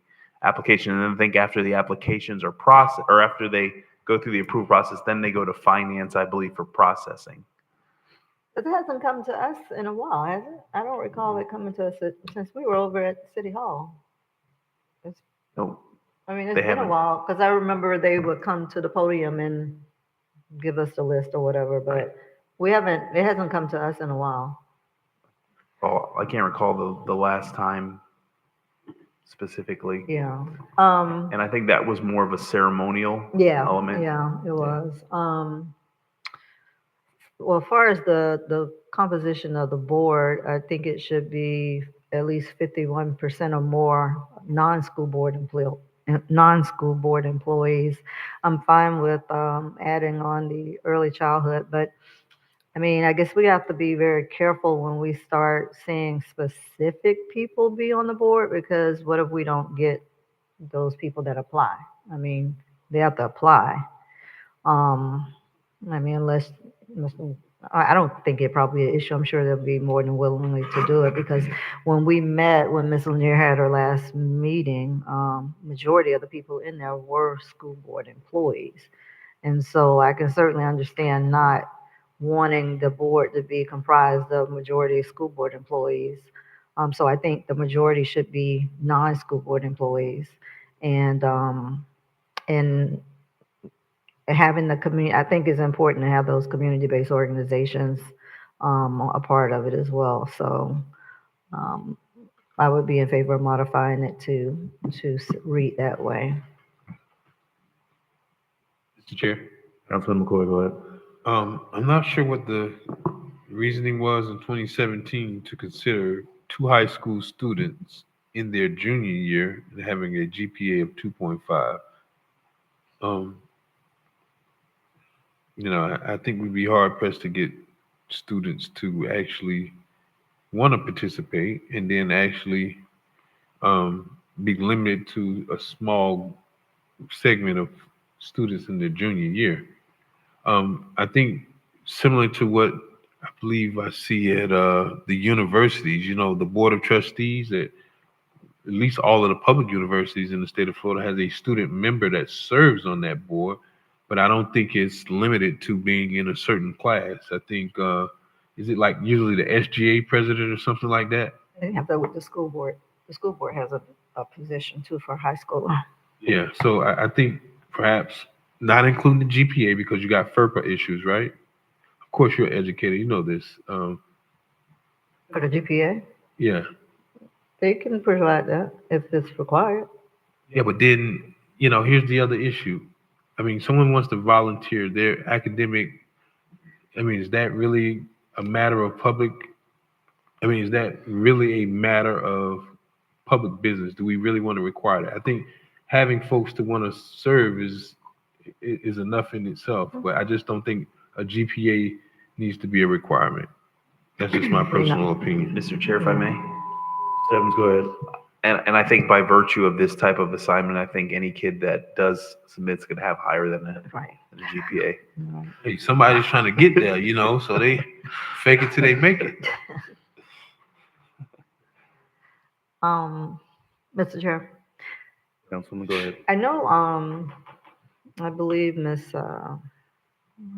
application. And then I think after the applications are processed, or after they go through the approval process, then they go to finance, I believe, for processing. It hasn't come to us in a while, has it? I don't recall it coming to us since we were over at City Hall. No, I mean, it's they been a haven't. while, because I remember they would come to the podium and give us the list or whatever, but it hasn't come to us in a while. Oh, I can't recall the last time specifically. Yeah. And I think that was more of a ceremonial element. Yeah, it was. Well, as far as the composition of the board, I think it should be at least 51% or more non-school board employees. I'm fine with adding on the early childhood, but I mean, I guess we have to be very careful when we start seeing specific people be on the board, because what if we don't get those people that apply? I mean, they have to apply. I mean, unless I don't think it probably an issue. I'm sure they'll be more than willingly to do it, because when Ms. Lanier had her last meeting, majority of the people in there were school board employees. And so I can certainly understand not wanting the board to be comprised of majority school board employees. So I think the majority should be non-school board employees. And having the community, I think it's important to have those community-based organizations a part of it as well. So I would be in favor of modifying it to read that way. Mr. Chair. Councilman McCoy, go ahead. I'm not sure what the reasoning was in 2017 to consider 2 high school students in their junior year and having a GPA of 2.5. I think we'd be hard pressed to get students to actually want to participate and then actually be limited to a small segment of students in their junior year. I think similar to what I believe I see at the universities, the Board of Trustees, at least all of the public universities in the state of Florida has a student member that serves on that board, but I don't think it's limited to being in a certain class. I think, is it like usually the SGA president or something like that? They have that with the school board. The school board has a position too for high school. Yeah, so I think perhaps not including the GPA because you got FERPA issues, right? Of course, you're an educator, you know this. For the GPA? Yeah. They can provide that if it's required. Yeah, but then, here's the other issue. I mean, someone wants to volunteer their academic. I mean, is that really a matter of public? I mean, is that really a matter of public business? Do we really want to require that? I think having folks to want to serve is enough in itself, but I just don't think a GPA needs to be a requirement. That's just my personal opinion. Mr. Chair, if I may. Stebbins, go ahead. And I think by virtue of this type of assignment, I think any kid that does submit is going to have higher than a GPA. Hey, somebody's trying to get there, so they fake it till they make it. Mr. Chair. Councilman, go ahead. I know, I believe Miss, what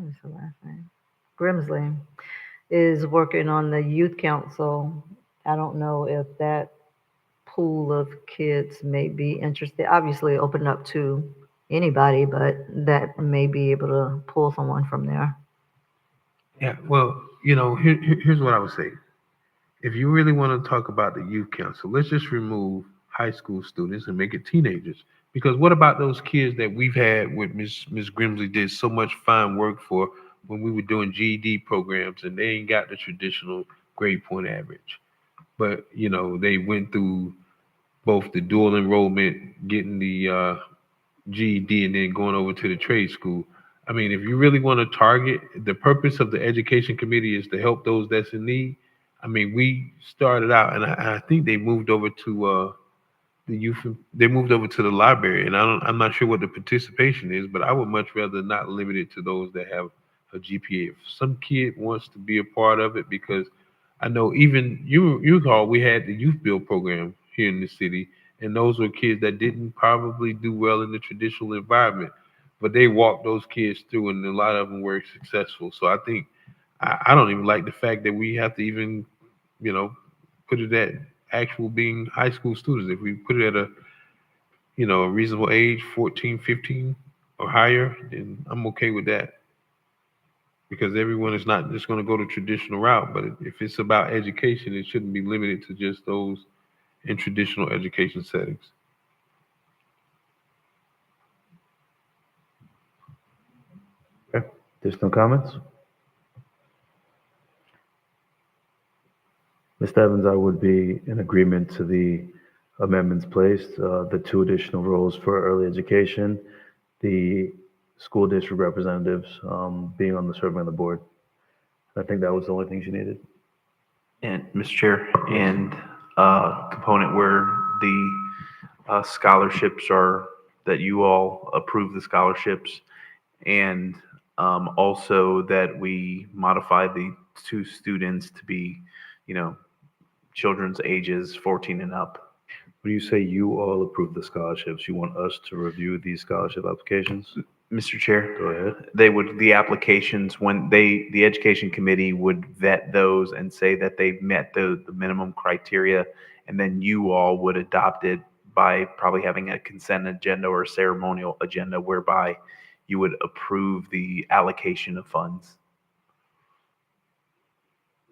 is her last name? Grimsley, is working on the youth council. I don't know if that pool of kids may be interested, obviously open up to anybody, but that may be able to pull someone from there. Yeah, well, here's what I would say. If you really want to talk about the youth council, let's just remove high school students and make it teenagers. Because what about those kids that we've had with Miss Grimsley did so much fine work for when we were doing GED programs and they ain't got the traditional grade point average. But, they went through both the dual enrollment, getting the GED, and then going over to the trade school. I mean, if you really want to target, the purpose of the education committee is to help those that's in need. I mean, we started out, and I think they moved over to the youth. They moved over to the library, and I'm not sure what the participation is, but I would much rather not limit it to those that have a GPA. If some kid wants to be a part of it, because I know even you recall we had the youth build program here in the city, and those were kids that didn't probably do well in the traditional environment, but they walked those kids through, and a lot of them were successful. So I think I don't even like the fact that we have to even, put it at actual being high school students. If we put it at a reasonable age, 14, 15 or higher, then I'm okay with that. Because everyone is not just going to go the traditional route, but if it's about education, it shouldn't be limited to just those in traditional education settings. Okay, there's no comments? Mr. Evans, I would be in agreement to the amendments placed, the 2 additional roles for early education, the school district representatives being on serving on the board. I think that was the only thing you needed. And Mr. Chair, and component where the scholarships are, that you all approve the scholarships, and also that we modify the 2 students to be, children's ages 14 and up. When you say you all approve the scholarships, you want us to review these scholarship applications? Mr. Chair, Go ahead. the applications, when the education committee would vet those and say that they've met the minimum criteria, and then you all would adopt it by probably having a consent agenda or a ceremonial agenda whereby you would approve the allocation of funds.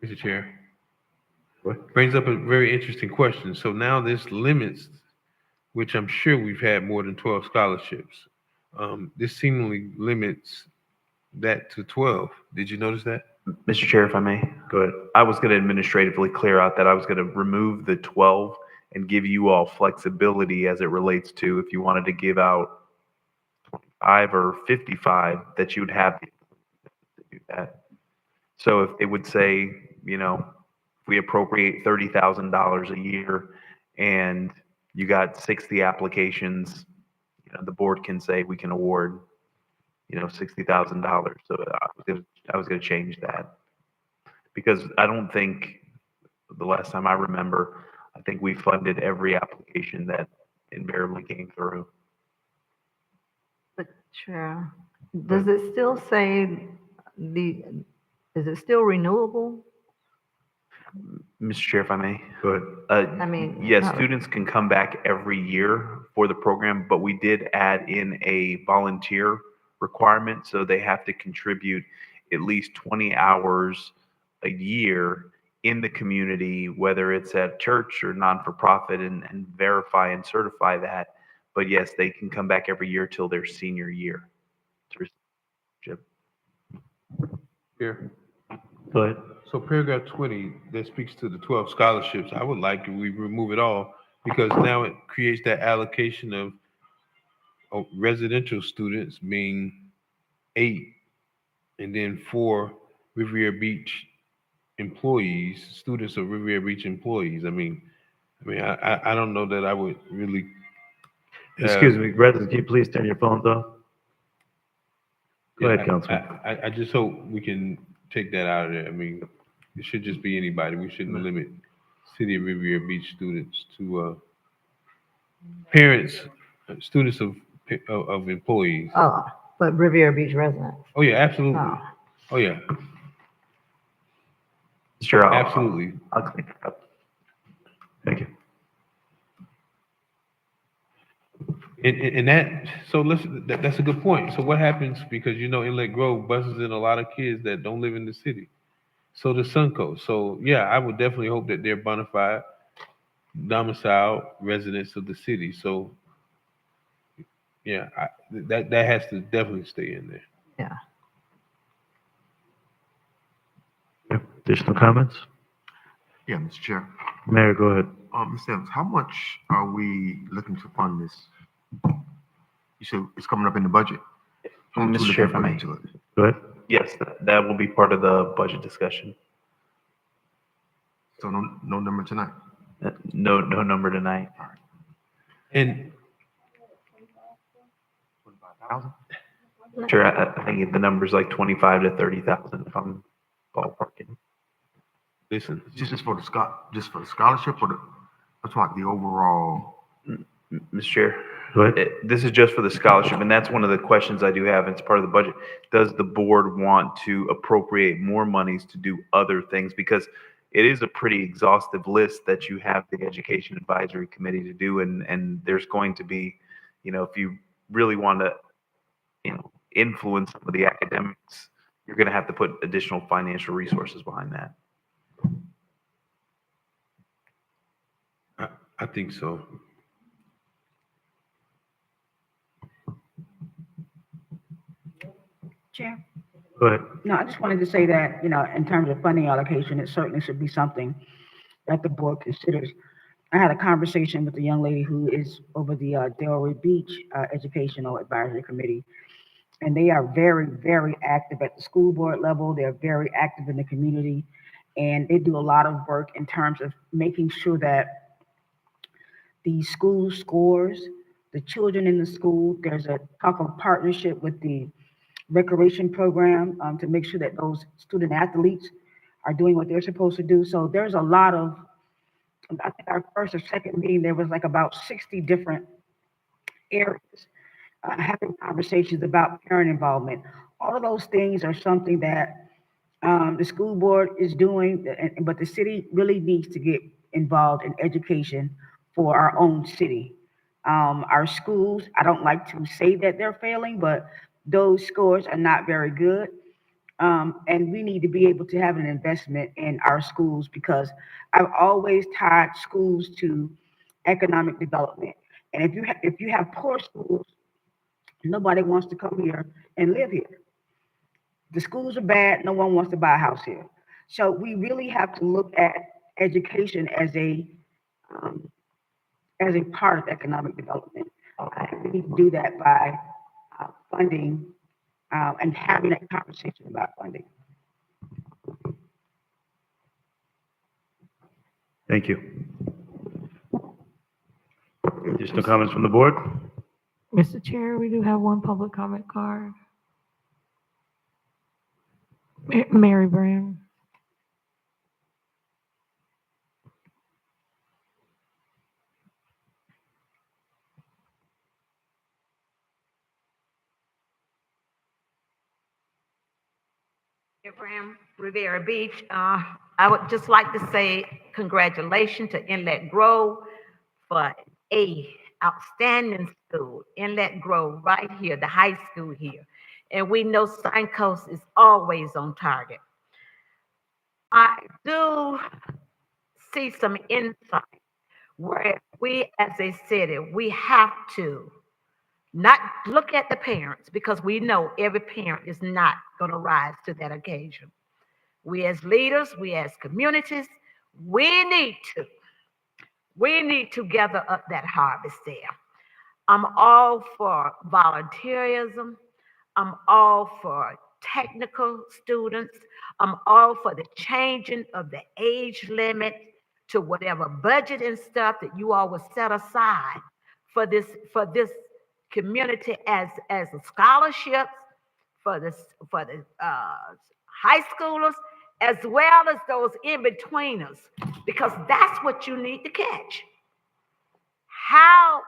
Mr. Chair. What? Brings up a very interesting question. So now this limits, which I'm sure we've had more than 12 scholarships. This seemingly limits that to 12. Did you notice that? Mr. Chair, if I may. Go ahead. I was going to administratively clear out that I was going to remove the 12 and give you all flexibility as it relates to if you wanted to give out 25 or 55, that you would have to do that. So if it would say, we appropriate $30,000 a year and you got 60 applications, the board can say we can award, $60,000. So I was going to change that, because I don't think, the last time I remember, I think we funded every application that invariably came through. But Chair, does it still say is it still renewable? Mr. Chair, if I may. Go ahead. I mean, Yes, no. students can come back every year for the program, but we did add in a volunteer requirement, so they have to contribute at least 20 hours a year in the community, whether it's at church or non-for-profit, and verify and certify that. But yes, they can come back every year till their senior year. Here. Go ahead. So paragraph 20, that speaks to the 12 scholarships. I would like if we remove it all, because now it creates that allocation of residential students being 8, and then 4 Riviera Beach employees, students of Riviera Beach employees. I don't know that I would really. Excuse me, residents, can you please turn your phones off? Go ahead, Councilman. I just hope we can take that out of there. It should just be anybody. We shouldn't limit City of Riviera Beach students to parents, students of employees. Oh, but Riviera Beach residents. Oh, yeah, absolutely. Oh. Oh, yeah. Sure, Absolutely. I'll clean it up. Thank you. And that, so listen, that's a good point. So what happens, because Inlet Grove buses in a lot of kids that don't live in the city. So does Suncoast. So yeah, I would definitely hope that they're bona fide, domiciled residents of the city. So yeah, that has to definitely stay in there. Yeah. Additional comments? Yeah, Mr. Chair. Mayor, go ahead. Ms. Evans, how much are we looking to fund this? You said it's coming up in the budget. How much we Mr. Chair, looking if I to may. put into it? Go ahead. Yes, that will be part of the budget discussion. So no number tonight? No number tonight. And Sure, I think the number's like 25 to 30,000 if I'm ballparking. listen, Just for the scholarship, or I'm talking the overall? Mr. Chair, Go ahead. this is just for the scholarship, and that's one of the questions I do have. It's part of the budget. Does the board want to appropriate more monies to do other things? Because it is a pretty exhaustive list that you have the Education Advisory Committee to do, and there's going to be, if you really want to, influence some of the academics, you're going to have to put additional financial resources behind that. I think so. Chair? Go ahead. No, I just wanted to say that, in terms of funding allocation, it certainly should be something that the board considers. I had a conversation with the young lady who is over the Delray Beach Educational Advisory Committee, and they are very, very active at the school board level. They're very active in the community, and they do a lot of work in terms of making sure that the school scores, the children in the school. There's a talk of partnership with the recreation program to make sure that those student athletes are doing what they're supposed to do. So there's a lot of, I think our first or second meeting, there was like about 60 different areas having conversations about parent involvement. All of those things are something that the school board is doing, but the city really needs to get involved in education for our own city. Our schools, I don't like to say that they're failing, but those scores are not very good. And we need to be able to have an investment in our schools, because I've always tied schools to economic development. And if you have poor schools, nobody wants to come here and live here. The schools are bad, no one wants to buy a house here. So we really have to look at education as a part of economic development. We need to do that by funding and having that conversation about funding. Thank you. Additional comments from the board? Mr. Chair, we do have one public comment card. Mary Brown. From Riviera Beach, I would just like to say congratulations to Inlet Grove for a outstanding school. Inlet Grove right here, the high school here. And we know Suncoast is always on target. I do see some insight where we as a city, we have to not look at the parents, because we know every parent is not going to rise to that occasion. We as leaders, we as communities, we need to gather up that harvest there. I'm all for volunteerism. I'm all for technical students. I'm all for the changing of the age limit to whatever budget and stuff that you all will set aside for this community as a scholarships for the high schoolers, as well as those in-betweeners, because that's what you need to catch. How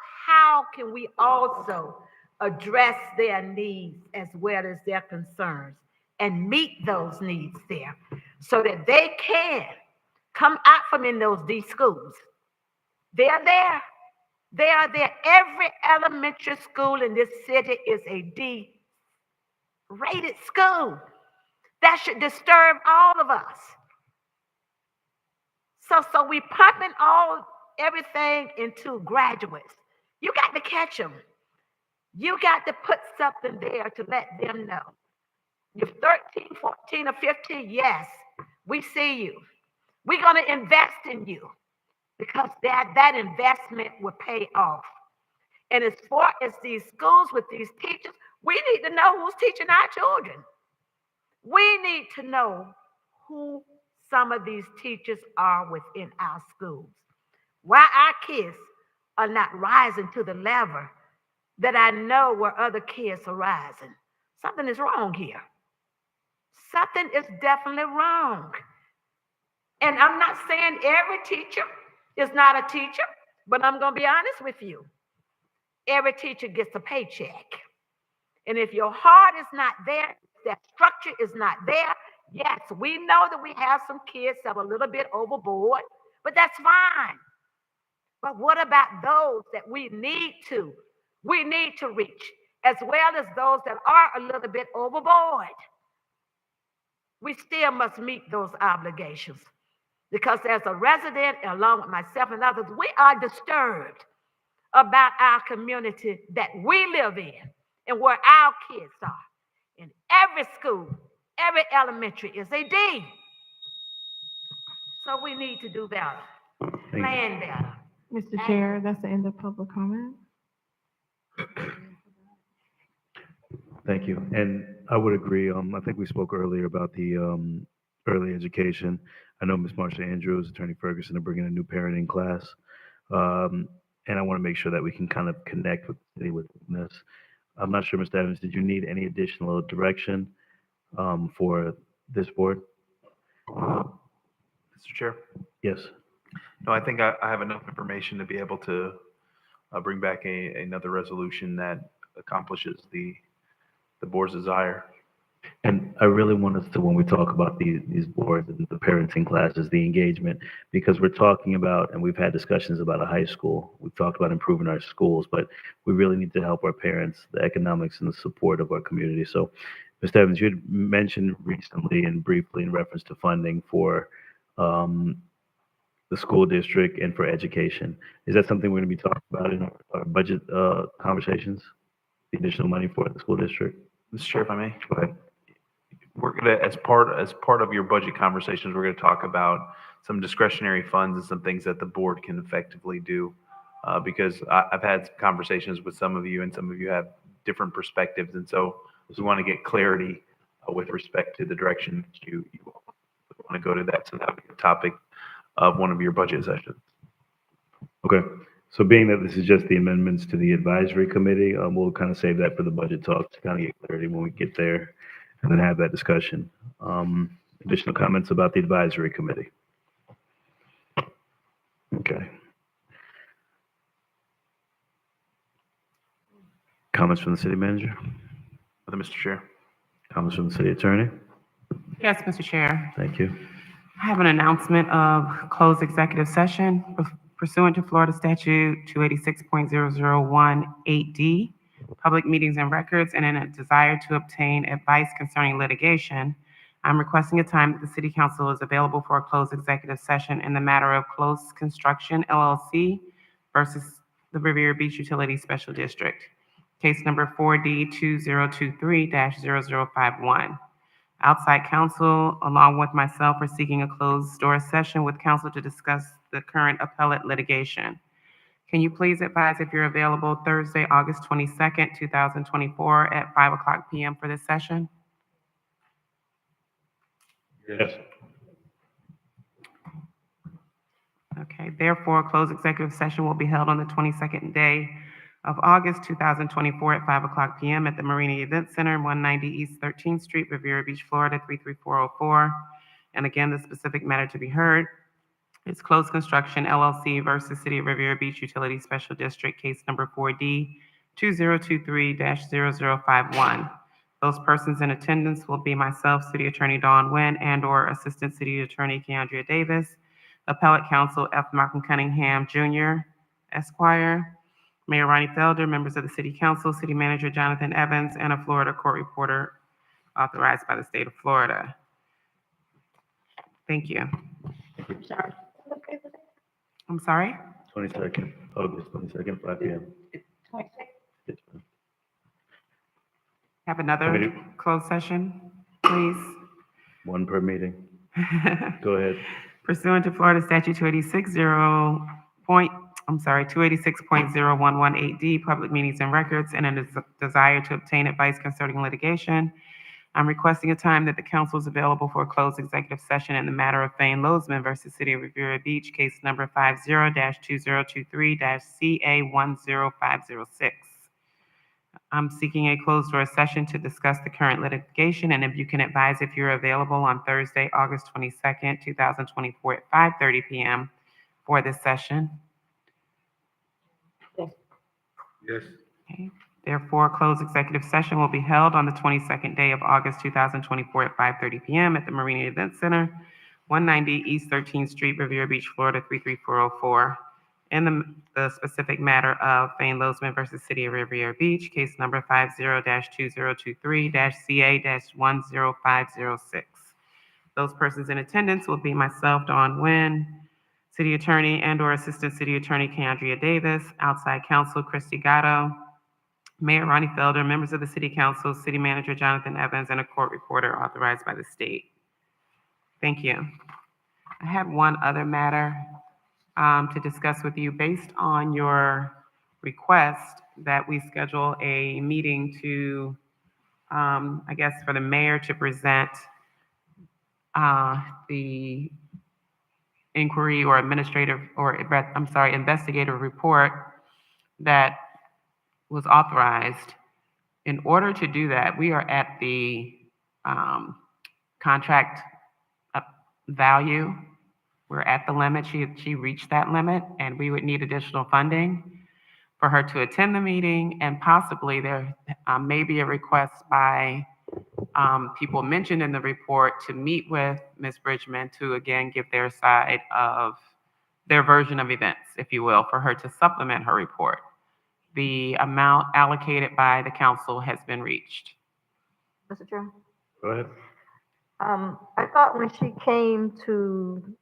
can we also address their needs as well as their concerns and meet those needs there? so that they can come out from in these schools. They are there. They are there. Every elementary school in this city is a D-rated school. That should disturb all of us. So we pumping everything into graduates. You got to catch them. You got to put something there to let them know. You're 13, 14, or 15, yes, we see you. We're going to invest in you because that investment will pay off. And as far as these schools with these teachers, we need to know who's teaching our children. We need to know who some of these teachers are within our schools. Why our kids are not rising to the level that I know where other kids are rising. Something is wrong here. Something is definitely wrong. And I'm not saying every teacher is not a teacher, but I'm going to be honest with you. Every teacher gets a paycheck. And if your heart is not there, that structure is not there, yes, we know that we have some kids that are a little bit overboard, but that's fine. But what about those that we need to reach, as well as those that are a little bit overboard? We still must meet those obligations because as a resident, along with myself and others, we are disturbed about our community that we live in and where our kids are. In every school, every elementary is a D. So we need to do better, plan better. Mr. Chair, that's the end of public comment. Thank you. And I would agree. I think we spoke earlier about the early education. I know Ms. Marsha Andrews, Attorney Ferguson are bringing a new parenting class. And I want to make sure that we can kind of connect with the city with this. I'm not sure, Mr. Evans, did you need any additional direction for this board? Mr. Chair? Yes. No, I think I have enough information to be able to bring back another resolution that accomplishes the board's desire. And I really want us to, when we talk about these boards and the parenting classes, the engagement, because we're talking about, and we've had discussions about a high school. We've talked about improving our schools, but we really need to help our parents, the economics and the support of our community. So, Mr. Evans, you had mentioned recently and briefly in reference to funding for the school district and for education. Is that something we're going to be talking about in our budget conversations? The additional money for the school district? Mr. Chair, if I may. Go ahead. We're gonna, as part of your budget conversations, we're gonna talk about some discretionary funds and some things that the board can effectively do. Because I've had conversations with some of you and some of you have different perspectives. And so we want to get clarity with respect to the direction that you want to go to that. So that would be the topic of one of your budget sessions. Okay. So being that this is just the amendments to the advisory committee, we'll kind of save that for the budget talk to kind of get clarity when we get there and then have that discussion. Additional comments about the advisory committee? Okay. Comments from the city manager? Mr. Chair. Comments from the city attorney? Yes, Mr. Chair. Thank you. I have an announcement of closed executive session pursuant to Florida Statute 286.0018D, public meetings and records, and in a desire to obtain advice concerning litigation. I'm requesting a time that the City Council is available for a closed executive session in the matter of Close Construction LLC versus the Riviera Beach Utilities Special District. Case number 4D2023-0051. Outside counsel, along with myself, are seeking a closed door session with counsel to discuss the current appellate litigation. Can you please advise if you're available Thursday, August 22nd, 2024 at 5:00 p.m. for this session? Yes. Okay, therefore, a closed executive session will be held on the 22nd day of August 2024 at 5:00 p.m. at the Marina Event Center, 190 East 13th Street, Riviera Beach, Florida, 33404. And again, the specific matter to be heard is Close Construction LLC versus City of Riviera Beach Utilities Special District, case number 4D2023-0051. Those persons in attendance will be myself, City Attorney Dawn Nguyen, and/or Assistant City Attorney Keandria Davis, Appellate Counsel F. Malcolm Cunningham Jr., Esquire, Mayor Ronnie Felder, members of the City Council, City Manager Jonathan Evans, and a Florida court reporter authorized by the state of Florida. Thank you. I'm sorry? 22nd, August 22nd, 5 p.m. Have another closed session, please. One per meeting. Go ahead. Pursuant to Florida Statute 286.018D, public meetings and records, and a desire to obtain advice concerning litigation, I'm requesting a time that the council is available for a closed executive session in the matter of Fane Lozman versus City of Riviera Beach, case number 50-2023-CA10506. I'm seeking a closed door session to discuss the current litigation, and if you can advise if you're available on Thursday, August 22nd, 2024 at 5:30 p.m. for this session. Yes. Okay. Therefore, a closed executive session will be held on the 22nd day of August 2024 at 5:30 p.m. at the Marina Event Center, 190 East 13th Street, Riviera Beach, Florida, 33404. In the specific matter of Fane Lozman versus City of Riviera Beach, case number 50-2023-CA-10506. Those persons in attendance will be myself, Dawn Nguyen, City Attorney and/or Assistant City Attorney Keandria Davis, outside counsel Christy Gatto, Mayor Ronnie Felder, members of the City Council, City Manager Jonathan Evans, and a court reporter authorized by the state. Thank you. I have one other matter to discuss with you based on your request that we schedule a meeting to, I guess, for the mayor to present the inquiry or investigative report that was authorized. In order to do that, we are at the contract value. We're at the limit. She reached that limit, and we would need additional funding for her to attend the meeting, and possibly there may be a request by people mentioned in the report to meet with Ms. Bridgman to again give their side of their version of events, if you will, for her to supplement her report. The amount allocated by the council has been reached. Mr. Chair? Go ahead. I thought when she came to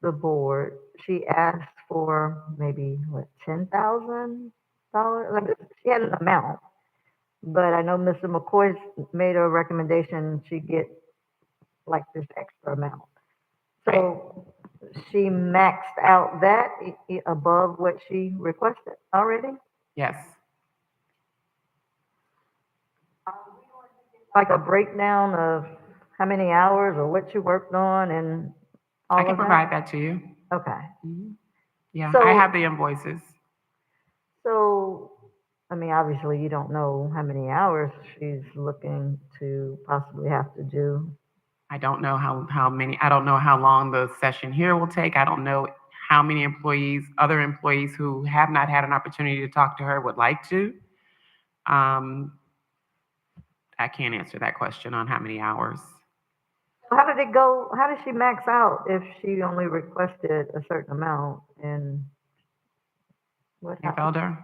the board, she asked for maybe, what, $10,000? Like, she had an amount, but I know Mr. McCoy made a recommendation she get like this extra amount. So she maxed out that above what she requested already? Yes. Like a breakdown of how many hours or what you worked on and all I of can that? provide that to you. Okay. Yeah, So- I have the invoices. So, I mean, obviously you don't know how many hours she's looking to possibly have to do. I don't know how many, I don't know how long the session here will take. I don't know how many employees, other employees who have not had an opportunity to talk to her would like to. I can't answer that question on how many hours. How did it go? How did she max out if she only requested a certain amount and what Mayor happened? Felder,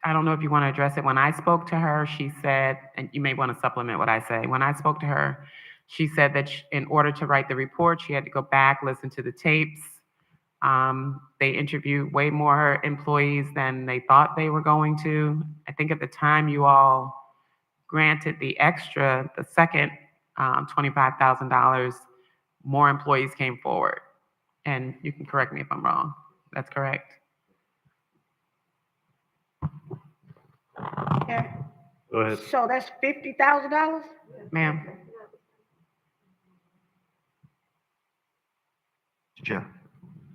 I don't know if you want to address it. When I spoke to her, she said, and you may want to supplement what I say. When I spoke to her, she said that in order to write the report, she had to go back, listen to the tapes. They interviewed way more employees than they thought they were going to. I think at the time you all granted the second $25,000, more employees came forward. And you can correct me if I'm wrong. That's correct? Yeah. Go ahead. So that's $50,000? Ma'am. Jeff,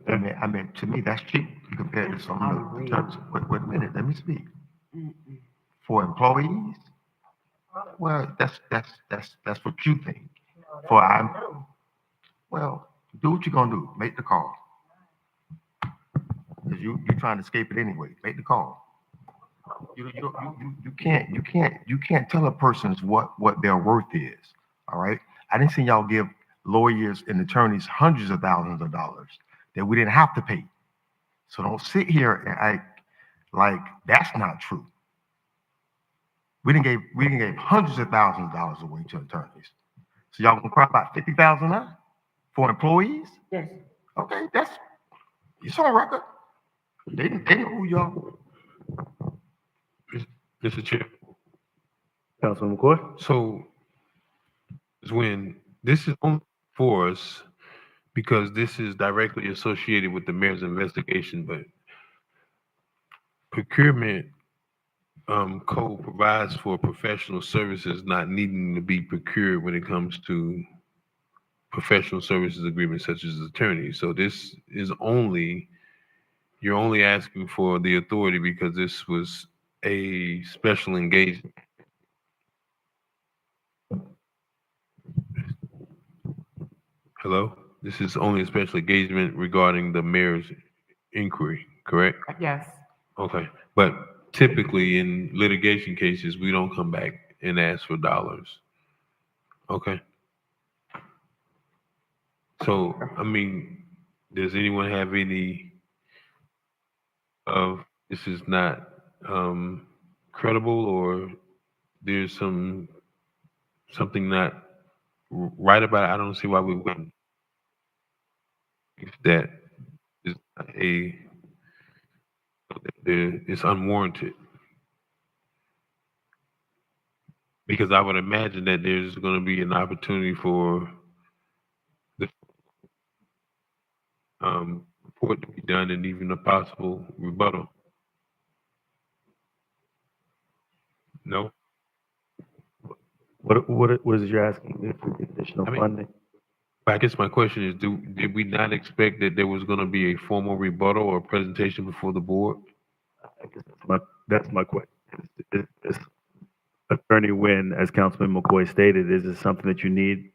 I mean, to me, that's cheap compared to some of the terms. Wait a minute, let me speak. For employees, well, that's what you think. Well, do what you're gonna do. Make the call. Cause you're trying to escape it anyway. Make the call. You can't tell a person's what their worth is. All right. I didn't see y'all give lawyers and attorneys hundreds of thousands of dollars that we didn't have to pay. So don't sit here and act like that's not true. We didn't give hundreds of thousands of dollars away to attorneys. So y'all gonna cry about 50,000 now for employees? Yes. Okay, it's on record. They know who y'all. Mr. Chair. Councilman McCoy? So when this is only for us because this is directly associated with the mayor's investigation, but procurement code provides for professional services not needing to be procured when it comes to professional services agreements such as attorneys. So this is you're only asking for the authority because this was a special engagement. Hello? This is only a special engagement regarding the mayor's inquiry, correct? Yes. Okay. But typically in litigation cases, we don't come back and ask for dollars. Okay. So, I mean, does anyone have any of this is not credible or there's something not right about it? I don't see why we wouldn't. If that is it's unwarranted. Because I would imagine that there's going to be an opportunity for the report to be done and even a possible rebuttal. No? What is it you're asking? Additional funding? I guess my question is, did we not expect that there was going to be a formal rebuttal or presentation before the board? I guess that's my question. Is Attorney Nguyen, as Councilman McCoy stated, is this something that you need?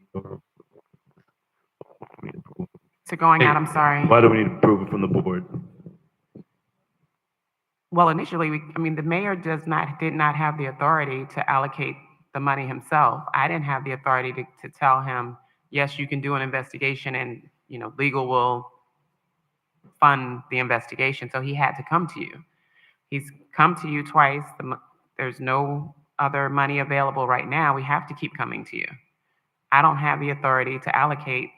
To going out, I'm sorry. Why do we need approval from the board? Well, initially, the mayor did not have the authority to allocate the money himself. I didn't have the authority to tell him, yes, you can do an investigation and, legal will fund the investigation. So he had to come to you. He's come to you twice. There's no other money available right now. We have to keep coming to you. I don't have the authority to allocate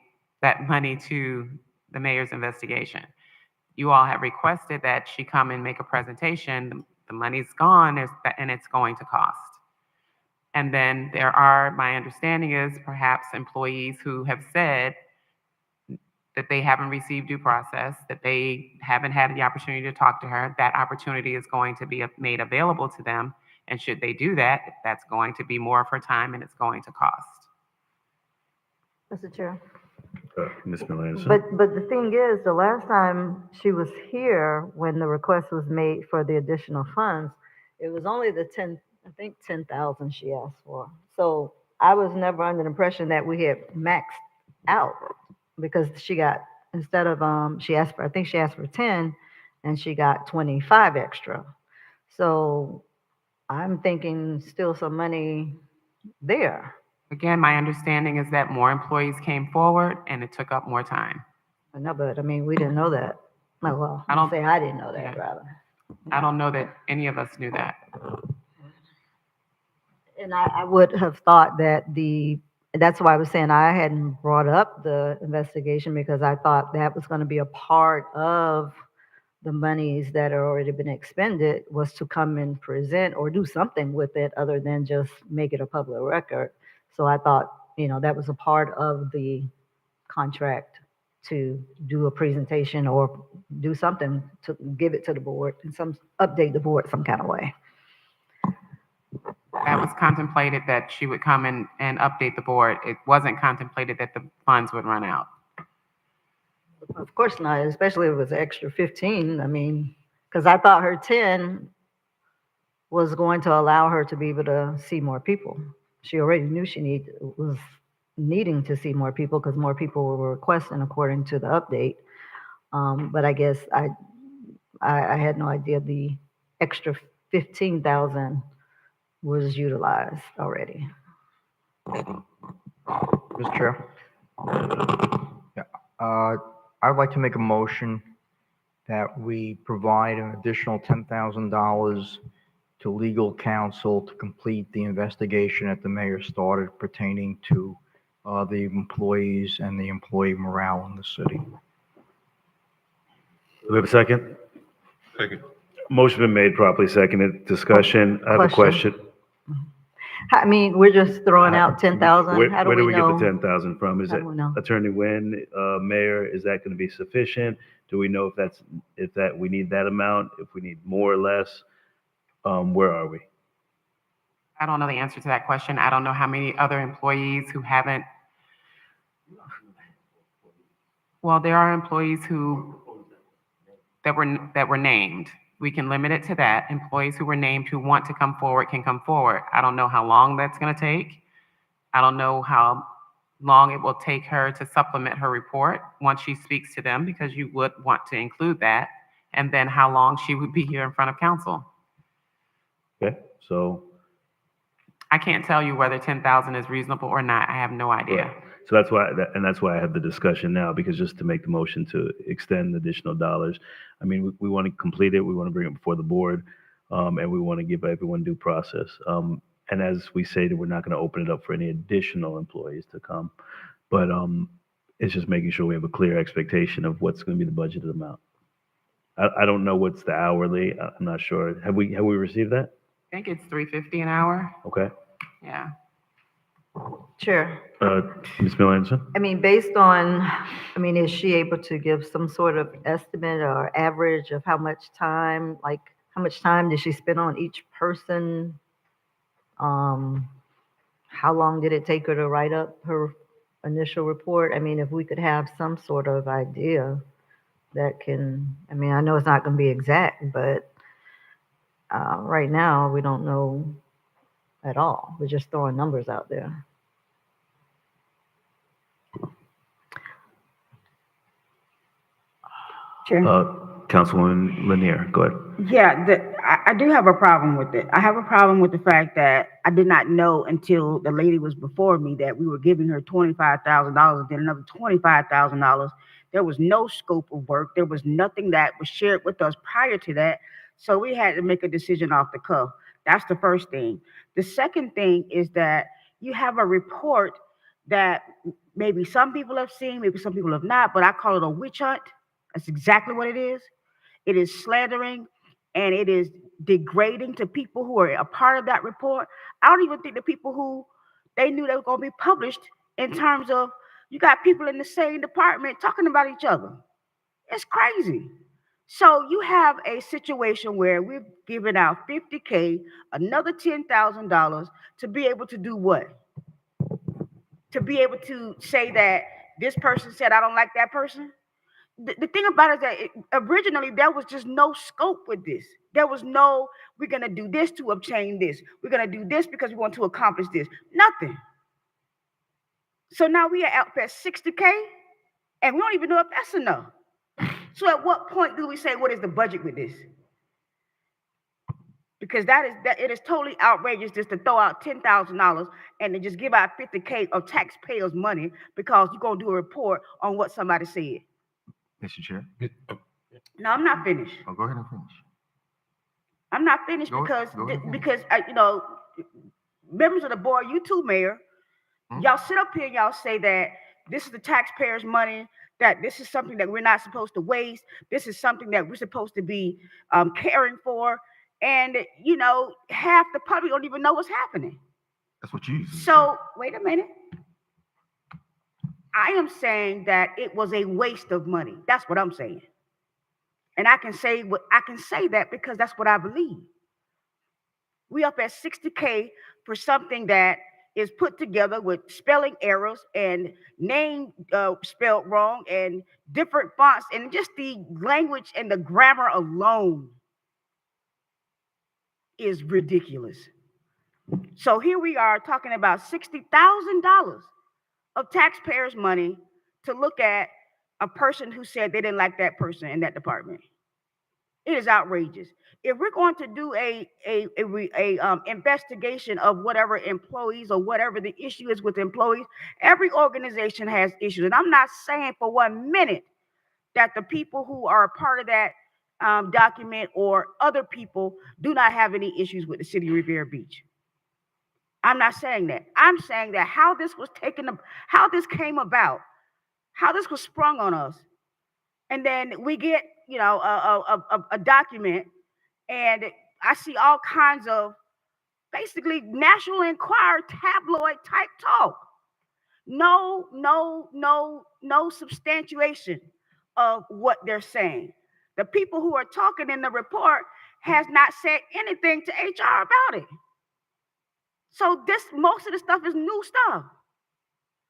that money to the mayor's investigation. You all have requested that she come and make a presentation. The money's gone and it's going to cost. And then there are, my understanding is perhaps employees who have said that they haven't received due process, that they haven't had the opportunity to talk to her. That opportunity is going to be made available to them. And should they do that, that's going to be more of her time and it's going to cost. Mr. Chair. Ms. Melanson? But the thing is, the last time she was here, when the request was made for the additional funds, it was only the 10,000 she asked for. So I was never under the impression that we had maxed out because she got, instead of, I think she asked for 10 and she got 25 extra. So I'm thinking still some money there. Again, my understanding is that more employees came forward and it took up more time. No, but we didn't know that. Well, I didn't know that, rather. I don't know that any of us knew that. And I would have thought that that's why I was saying I hadn't brought up the investigation because I thought that was going to be a part of the monies that are already been expended was to come and present or do something with it other than just make it a public record. So I thought, that was a part of the contract to do a presentation or do something to give it to the board and update the board some kind of way. That was contemplated that she would come and update the board. It wasn't contemplated that the funds would run out. Of course not, especially if it was extra 15. Because I thought her 10 was going to allow her to be able to see more people. She already knew she was needing to see more people because more people were requesting according to the update. But I guess I had no idea the extra 15,000 was utilized already. Mr. Chair? Yeah, I'd like to make a motion that we provide an additional $10,000 to legal counsel to complete the investigation that the mayor started pertaining to the employees and the employee morale in the city. Do we have a second? Second. Motion been made, properly seconded. Discussion. I have a question. I mean, we're just throwing out 10,000. How do Where do we we get the know? 10,000 from? Is How it do we know? Attorney Nguyen, Mayor, is that going to be sufficient? Do we know if that we need that amount, if we need more or less? Where are we? I don't know the answer to that question. I don't know how many other employees who haven't. Well, there are employees that were named. We can limit it to that. Employees who were named who want to come forward can come forward. I don't know how long that's going to take. I don't know how long it will take her to supplement her report once she speaks to them, because you would want to include that, and then how long she would be here in front of council. Okay, so. I can't tell you whether 10,000 is reasonable or not. I have no idea. Right. So that's why I have the discussion now, because just to make the motion to extend additional dollars. I mean, we want to complete it. We want to bring it before the board, and we want to give everyone due process. And as we say, that we're not going to open it up for any additional employees to come, but it's just making sure we have a clear expectation of what's going to be the budgeted amount. I don't know what's the hourly. I'm not sure. Have we received that? I think it's $3.50 an hour. Okay. Yeah. Chair. Ms. Miller Anderson? I mean, based on, I mean, is she able to give some sort of estimate or average of how much time, like how much time did she spend on each person? How long did it take her to write up her initial report? I mean, if we could have some sort of idea that can, I mean, I know it's not going to be exact, but right now we don't know at all. We're just throwing numbers out there. Chair. Councilwoman Lanier, go ahead. Yeah, I do have a problem with it. I have a problem with the fact that I did not know until the lady was before me that we were giving her $25,000 and then another $25,000. There was no scope of work. There was nothing that was shared with us prior to that. So we had to make a decision off the cuff. That's the first thing. The second thing is that you have a report that maybe some people have seen, maybe some people have not, but I call it a witch hunt. That's exactly what it is. It is slandering and it is degrading to people who are a part of that report. I don't even think the people who they knew they were going to be published, in terms of you got people in the same department talking about each other. It's crazy. So you have a situation where we've given out $50K, another $10,000 to be able to do what? To be able to say that this person said, I don't like that person. The thing about it is that originally there was just no scope with this. There was no, we're going to do this to obtain this. We're going to do this because we want to accomplish this. Nothing. So now we are out at 60K and we don't even know if that's enough. So at what point do we say, what is the budget with this? Because it is totally outrageous just to throw out $10,000 and to just give out $50K of taxpayers' money because you're going to do a report on what somebody said. Mr. Chair? No, I'm not finished. Oh, go ahead and finish. I'm not finished because you know, members of the board, you too, Mayor, y'all sit up here and y'all say that this is the taxpayers' money, that this is something that we're not supposed to waste. This is something that we're supposed to be caring for. And, you know, half the public don't even know what's happening. That's what you So, wait a minute. I am saying that it was a waste of money. That's what I'm saying. And I can say that because that's what I believe. We up at 60K for something that is put together with spelling errors and name spelled wrong and different fonts, and just the language and the grammar alone is ridiculous. So here we are talking about $60,000 of taxpayers' money to look at a person who said they didn't like that person in that department. It is outrageous. If we're going to do a investigation of whatever employees or whatever the issue is with employees, every organization has issues. And I'm not saying for 1 minute that the people who are a part of that document or other people do not have any issues with the city of Riviera Beach. I'm not saying that. I'm saying that how this was how this came about, how this was sprung on us, and then we get, a document, and I see all kinds of basically National Enquirer tabloid type talk. No substantiation of what they're saying. The people who are talking in the report has not said anything to HR about it. So most of the stuff is new stuff.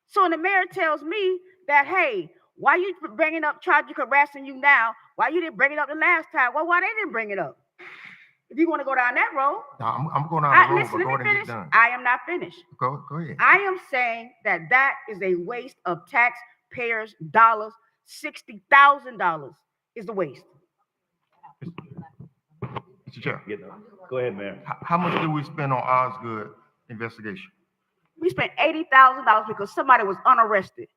So when the mayor tells me that, hey, why you bringing up tragic harassing you now? Why you didn't bring it up the last time? Well, why they didn't bring it up? If you want to go down that road. No, I'm going down the road, Listen, but go let ahead me and get finish. done. I am not finished. Go ahead. I am saying that is a waste of taxpayers' dollars. $60,000 is the waste. Mr. Chair. Go ahead, Mayor. How much did we spend on Osgood investigation? We spent $80,000 because somebody was unarrested.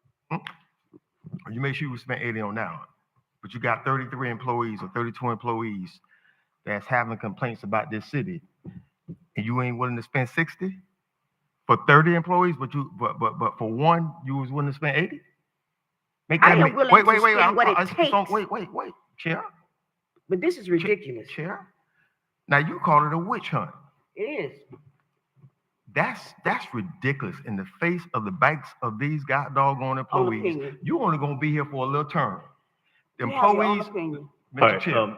You made sure we spent 80 on that one. But you got 33 employees or 32 employees that's having complaints about this city, and you ain't willing to spend 60 for 30 employees, but for one, you was willing to spend 80? Wait, Chair. But this is ridiculous. Chair. Now you call it a witch hunt. It is. That's ridiculous in the face of the backs of these doggone employees. You only gonna be here for a little term. The employees, Mr. Chair.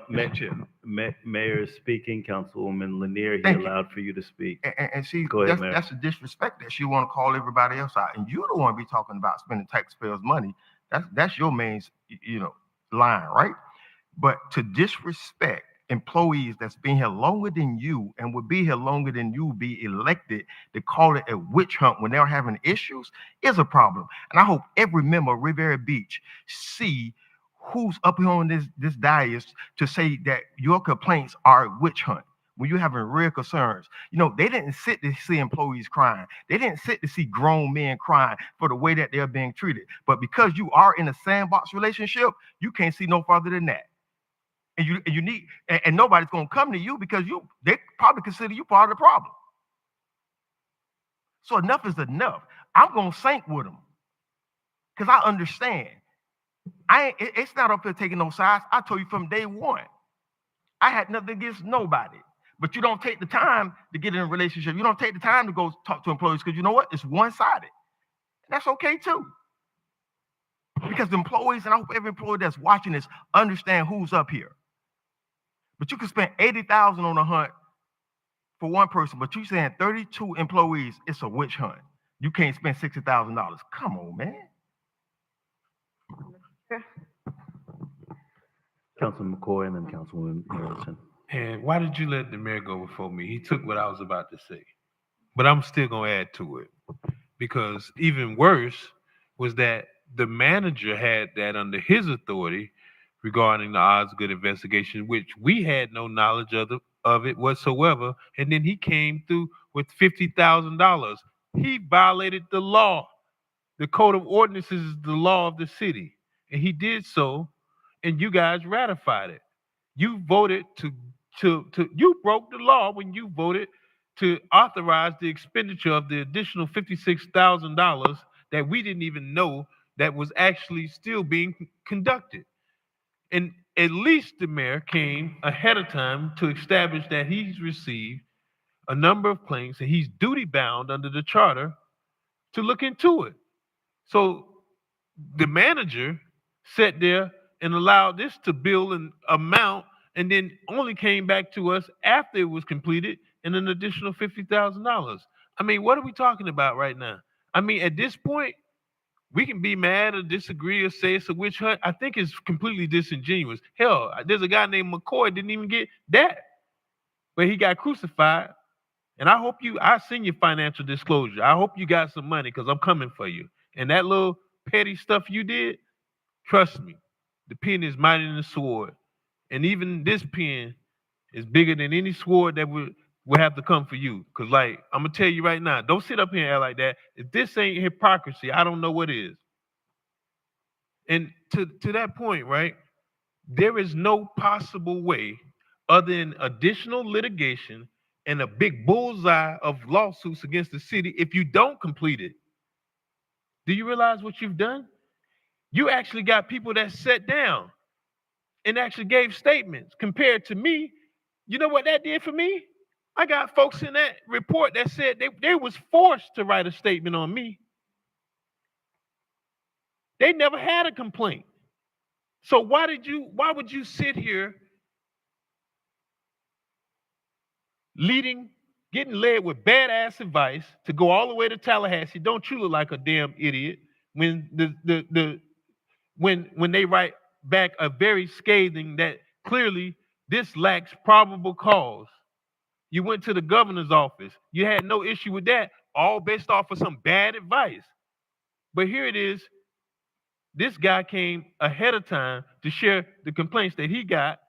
Mayor is speaking. Councilwoman Lanier, he allowed for you to speak. And see, Go ahead, Mayor. that's a disrespect that she want to call everybody else out, and you don't want to be talking about spending taxpayers' money. That's your main, line, right? But to disrespect employees that's been here longer than you and would be here longer than you be elected, to call it a witch hunt when they're having issues is a problem. And I hope every member of Riviera Beach see who's up here on this dais to say that your complaints are a witch hunt when you're having real concerns. They didn't sit to see employees crying. They didn't sit to see grown men crying for the way that they're being treated. But because you are in a sandbox relationship, you can't see no further than that. And you need, and nobody's gonna come to you because they probably consider you part of the problem. So enough is enough. I'm gonna sink with them because I understand. It's not up here taking no sides. I told you from day one, I had nothing against nobody. But you don't take the time to get in a relationship. You don't take the time to go talk to employees because you know what? It's one-sided. That's okay too. Because the employees, and I hope every employee that's watching this understand who's up here. But you can spend $80,000 on a hunt for one person, but you saying 32 employees, it's a witch hunt. You can't spend $60,000. Come on, man. Councilman McCoy and then Councilwoman Harrison. And why did you let the mayor go before me? He took what I was about to say. But I'm still going to add to it. Because even worse was that the manager had that under his authority regarding the Osgood investigation, which we had no knowledge of it whatsoever. And then he came through with $50,000. He violated the law. The Code of Ordinances is the law of the city. And he did so, and you guys ratified it. You voted you broke the law when you voted to authorize the expenditure of the additional $56,000 that we didn't even know that was actually still being conducted. And at least the mayor came ahead of time to establish that he's received a number of claims and he's duty bound under the charter to look into it. So the manager sat there and allowed this to bill an amount and then only came back to us after it was completed and an additional $50,000. I mean, what are we talking about right now? I mean, at this point, we can be mad or disagree or say it's a witch hunt. I think it's completely disingenuous. Hell, there's a guy named McCoy didn't even get that, but he got crucified. And I send you financial disclosure. I hope you got some money because I'm coming for you. And that little petty stuff you did, trust me, the pen is mightier than the sword. And even this pen is bigger than any sword that would have to come for you. Cause like, I'm gonna tell you right now, don't sit up here and act like that. If this ain't hypocrisy, I don't know what is. And to that point, right? There is no possible way other than additional litigation and a big bullseye of lawsuits against the city if you don't complete it. Do you realize what you've done? You actually got people that sat down and actually gave statements. Compared to me, you know what that did for me? I got folks in that report that said they was forced to write a statement on me. They never had a complaint. So why would you sit here getting led with badass advice to go all the way to Tallahassee? Don't you look like a damn idiot when when they write back a very scathing that clearly this lacks probable cause. You went to the governor's office. You had no issue with that, all based off of some bad advice. But here it is. This guy came ahead of time to share the complaints that he got,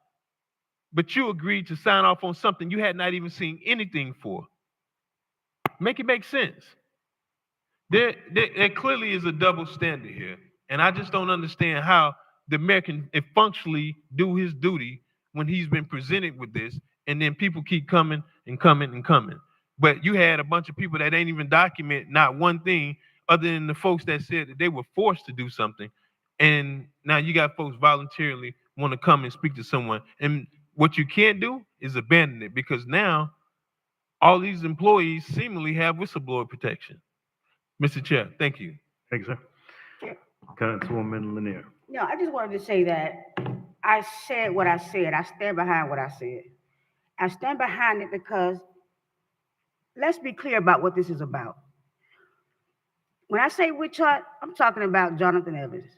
but you agreed to sign off on something you had not even seen anything for. Make it make sense. There clearly is a double standard here. And I just don't understand how the mayor can functionally do his duty when he's been presented with this, and then people keep coming and coming and coming. But you had a bunch of people that ain't even document not one thing other than the folks that said that they were forced to do something. And now you got folks voluntarily want to come and speak to someone. And what you can't do is abandon it, because now all these employees seemingly have whistleblower protection. Mr. Chair, thank you. Thank you, sir. Councilwoman Lanier. No, I just wanted to say that I said what I said. I stand behind what I said. I stand behind it because let's be clear about what this is about. When I say witch hunt, I'm talking about Jonathan Evans.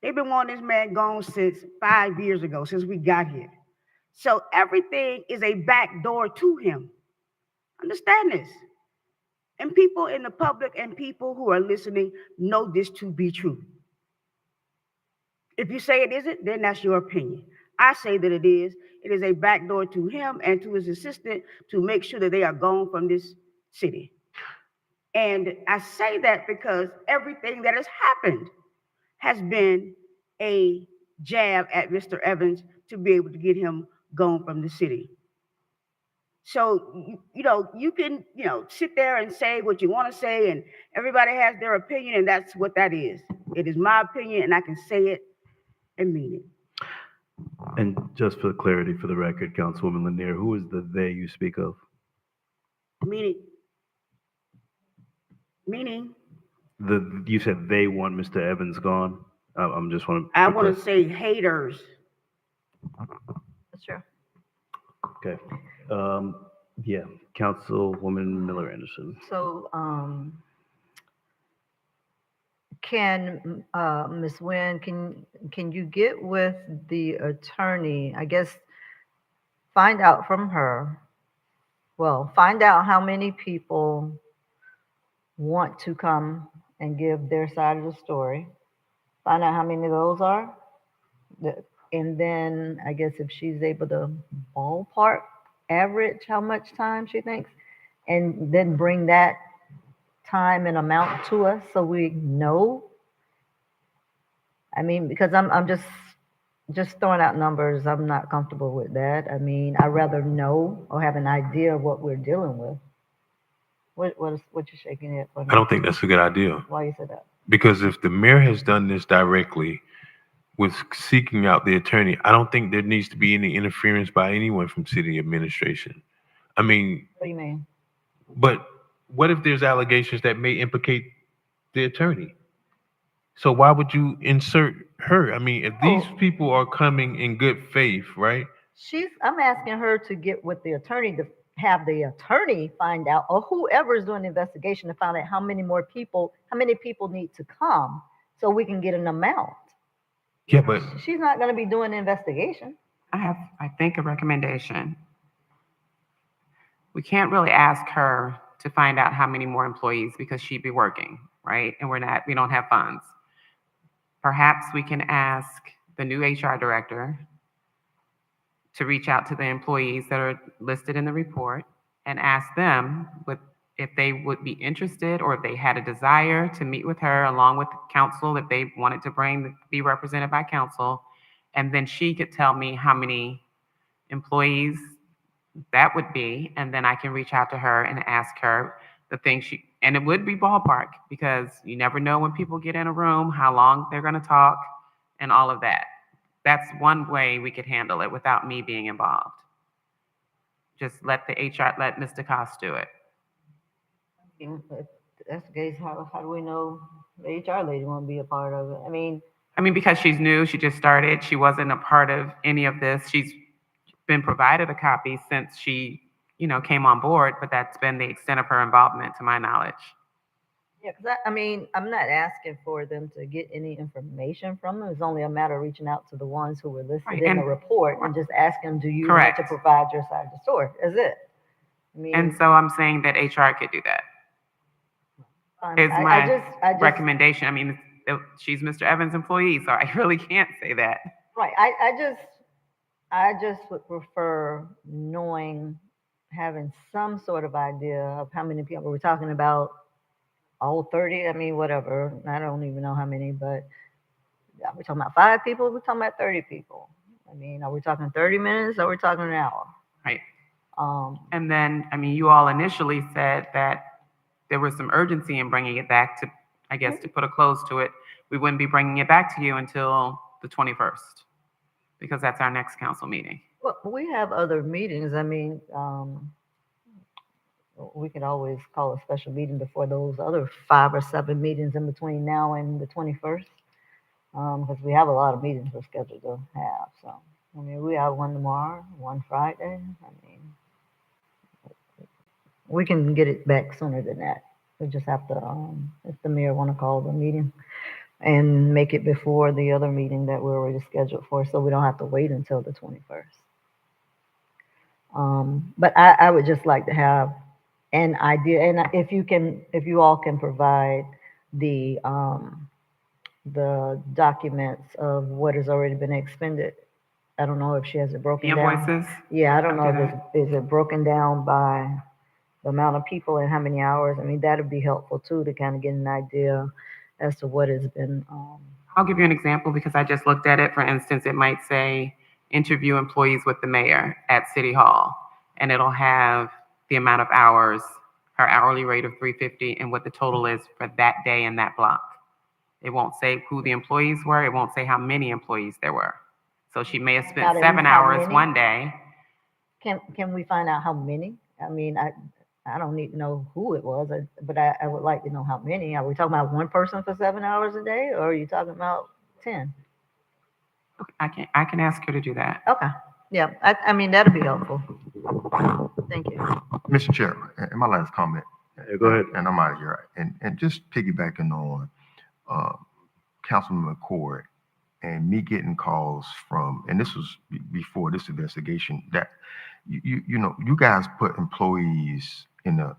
They've been wanting this man gone since 5 years ago, since we got here. So everything is a back door to him. Understand this. And people in the public and people who are listening know this to be true. If you say it isn't, then that's your opinion. I say that it is. It is a back door to him and to his assistant to make sure that they are gone from this city. And I say that because everything that has happened has been a jab at Mr. Evans to be able to get him gone from the city. So, you can, sit there and say what you want to say, and everybody has their opinion, and that's what that is. It is my opinion, and I can say it and mean it. And just for clarity, for the record, Councilwoman Lanier, who is the they you speak of? Meaning? You said they want Mr. Evans gone? I'm just want to. I want to say haters. That's true. Okay. Yeah, Councilwoman Miller Anderson. So, can, Ms. Nguyen, can you get with the attorney, I guess, find out from her, find out how many people want to come and give their side of the story, find out how many of those are, and then I guess if she's able to ballpark average how much time she thinks, and then bring that time and amount to us so we know. I mean, because I'm just throwing out numbers. I'm not comfortable with that. I mean, I'd rather know or have an idea of what we're dealing with. What you shaking it for? I don't think that's a good idea. Why you said that? Because if the mayor has done this directly with seeking out the attorney, I don't think there needs to be any interference by anyone from city administration. I mean, what do you mean? But what if there's allegations that may implicate the attorney? So why would you insert her? I mean, if these people are coming in good faith, right? I'm asking her to get with the attorney to have the attorney find out, or whoever is doing the investigation, to find out how many people need to come so we can get an amount. Yeah, but she's not going to be doing the investigation. I think, a recommendation. We can't really ask her to find out how many more employees because she'd be working, right? And we don't have funds. Perhaps we can ask the new HR director to reach out to the employees that are listed in the report and ask them if they would be interested or if they had a desire to meet with her along with the council, if they wanted to be represented by council. And then she could tell me how many employees that would be. And then I can reach out to her and ask her the things and it would be ballpark because you never know when people get in a room, how long they're going to talk and all of that. That's one way we could handle it without me being involved. Just let Ms. DeCoste do it. If that's the case, how do we know the HR lady won't be a part of it? I mean, because she's new, she just started. She wasn't a part of any of this. She's been provided a copy since she, came on board, but that's been the extent of her involvement to my knowledge. yeah, because I'm not asking for them to get any information from them. It's only a matter of reaching out to the ones who were listed Right, in and- the report and just asking, do you Correct. want to provide your side of the story? Is it? And so I'm saying that HR could do that. Is my recommendation. She's Mr. Evans' employee, so I really can't say that. Right. I just would prefer having some sort of idea of how many people we're talking about. All 30, whatever. I don't even know how many, but are we talking about 5 people? We're talking about 30 people. Are we talking 30 minutes or are we talking an hour? Right. And then, you all initially said that there was some urgency in bringing it back to, I guess, to put a close to it. We wouldn't be bringing it back to you until the 21st, because that's our next council meeting. Well, we have other meetings. We could always call a special meeting before those other 5 or 7 meetings in between now and the 21st, because we have a lot of meetings we're scheduled to have. So, we have one tomorrow, one Friday. We can get it back sooner than that. We just have to, if the mayor want to call the meeting and make it before the other meeting that we're already scheduled for, so we don't have to wait until the 21st. But I would just like to have an idea, and if you all can provide the documents of what has already been expended. I don't know if she has it broken The down. invoices? Yeah, I don't know if is it broken down by the amount of people and how many hours. That'd be helpful too, to kind of get an idea as to what has been. I'll give you an example because I just looked at it. For instance, it might say interview employees with the mayor at City Hall, and it'll have the amount of hours, her hourly rate of $350, and what the total is for that day in that block. It won't say who the employees were. It won't say how many employees there were. So she may have spent 7 hours one day. Can we find out how many? I don't need to know who it was, but I would like to know how many. Are we talking about one person for 7 hours a day, or are you talking about 10? I can ask her to do that. Okay. Yeah, that'd be helpful. Thank you. Mr. Chair, and my last comment. Yeah, go ahead. And I'm out of here. And just piggybacking on Councilman McCord and me getting calls from, and this was before this investigation, that you guys put employees in a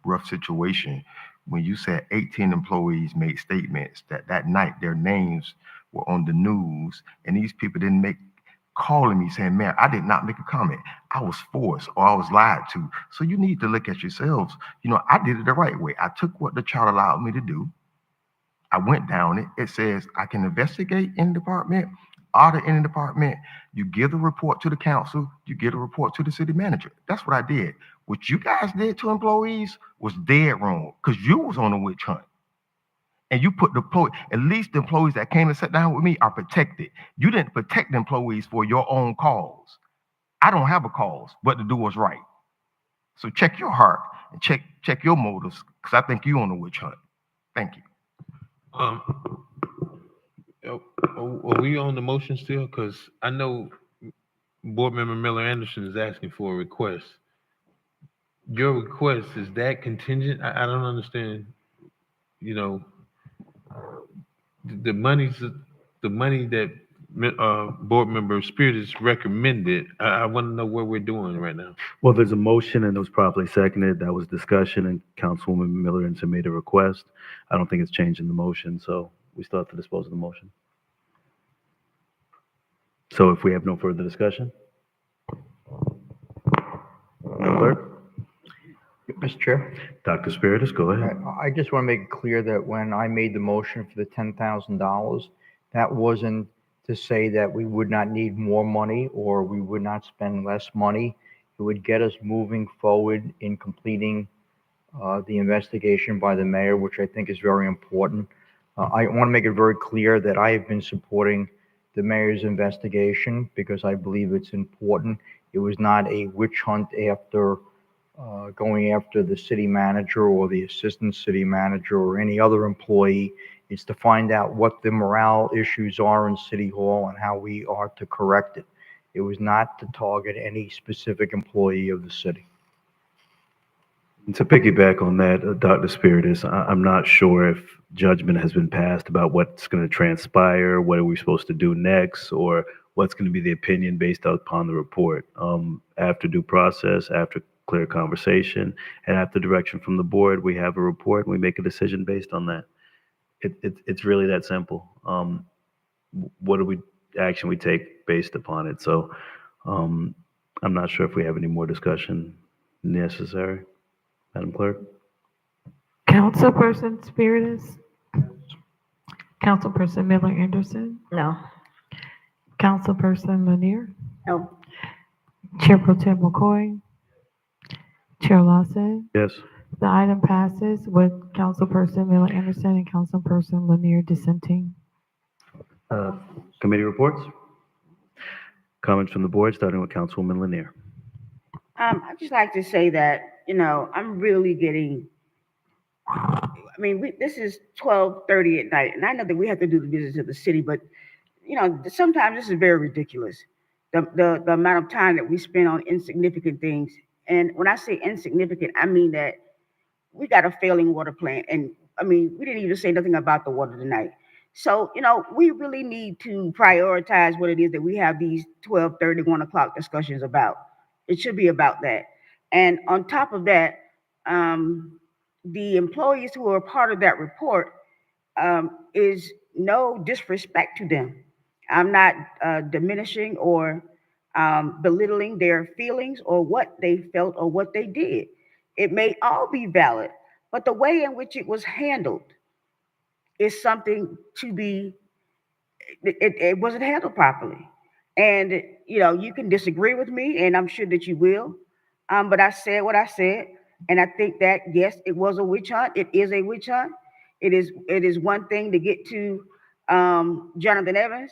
rough situation when you said 18 employees made statements that night their names were on the news, and these people didn't calling me saying, man, I did not make a comment. I was forced or I was lied to. So you need to look at yourselves. I did it the right way. I took what the charter allowed me to do. I went down it. It says I can investigate in the department, audit in the department. You give the report to the council. You give a report to the city manager. That's what I did. What you guys did to employees was dead wrong, because you was on a witch hunt. And you put at least the employees that came and sat down with me are protected. You didn't protect the employees for your own cause. I don't have a cause, but to do what's right. So check your heart and check your motives, because I think you're on a witch hunt. Thank you. Are we on the motion still? Because I know Board Member Miller Anderson is asking for a request. Your request, is that contingent? I don't understand. The money that Board Member Spirit is recommended, I want to know what we're doing right now. Well, there's a motion and it was properly seconded. That was discussion, and Councilwoman Miller Anderson made a request. I don't think it's changing the motion, so we still have to dispose of the motion. So if we have no further discussion, Madam Clerk? Mr. Chair, Dr. Spiritus, go ahead. I just want to make it clear that when I made the motion for the $10,000, that wasn't to say that we would not need more money or we would not spend less money. It would get us moving forward in completing the investigation by the mayor, which I think is very important. I want to make it very clear that I have been supporting the mayor's investigation because I believe it's important. It was not a witch hunt after going after the city manager or the assistant city manager or any other employee. It's to find out what the morale issues are in City Hall and how we are to correct it. It was not to target any specific employee of the city. To piggyback on that, Dr. Spiritus, I'm not sure if judgment has been passed about what's going to transpire, what are we supposed to do next, or what's going to be the opinion based upon the report. After due process, after clear conversation, and after direction from the board, we have a report and we make a decision based on that. It's really that simple. What action we take based upon it? So I'm not sure if we have any more discussion necessary. Madam Clerk? Councilperson Spiritus? Councilperson Miller Anderson? No. Councilperson Lanier? No. Chair Pro Tem McCoy? Chair Lawson? Yes. The item passes with Councilperson Miller Anderson and Councilperson Lanier dissenting. Committee reports? Comments from the board, starting with Councilwoman Lanier. I'd just like to say that, I'm really getting, this is 12:30 at night, and I know that we have to do the business of the city, but, sometimes this is very ridiculous. The amount of time that we spend on insignificant things. And when I say insignificant, I mean that we got a failing water plant. And we didn't even say nothing about the water tonight. So, we really need to prioritize what it is that we have these 12:30, 1 o'clock discussions about. It should be about that. And on top of that, the employees who are part of that report, is no disrespect to them. I'm not diminishing or belittling their feelings or what they felt or what they did. It may all be valid, but the way in which it was handled is something to be, it wasn't handled properly. And, you can disagree with me, and I'm sure that you will. But I said what I said, and I think that, yes, it was a witch hunt. It is a witch hunt. It is one thing to get to Jonathan Evans.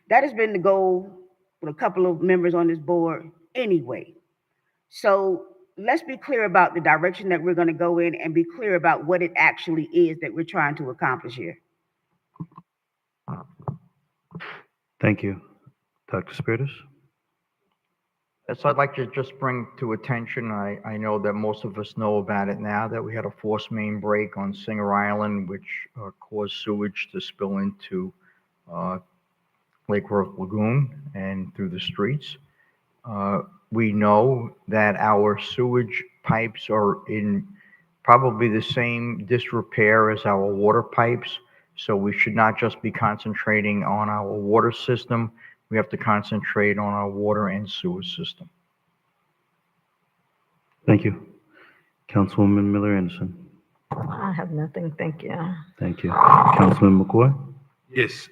That has been the goal with a couple of members on this board anyway. So let's be clear about the direction that we're going to go in and be clear about what it actually is that we're trying to accomplish here. Thank you. Dr. Spiritus? So I'd like to just bring to attention, I know that most of us know about it now, that we had a force main break on Singer Island, which caused sewage to spill into Lake Worth Lagoon and through the streets. We know that our sewage pipes are in probably the same disrepair as our water pipes. So we should not just be concentrating on our water system. We have to concentrate on our water and sewer system. Thank you. Councilwoman Miller Anderson. I have nothing, thank you. Thank you. Councilman McCoy? Yes.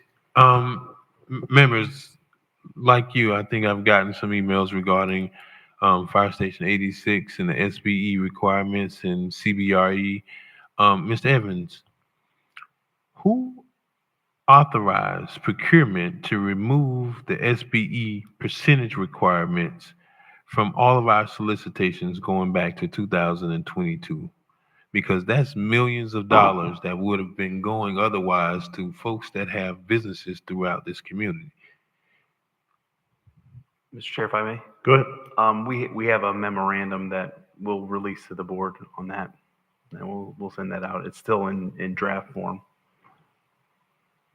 Members, like you, I think I've gotten some emails regarding Fire Station 86 and the SBE requirements and CBRE. Mr. Evans, who authorized procurement to remove the SBE percentage requirements from all of our solicitations going back to 2022? Because that's millions of dollars that would have been going otherwise to folks that have businesses throughout this community. Mr. Chair, if I may? Go ahead. We have a memorandum that we'll release to the board on that, and we'll send that out. It's still in draft form.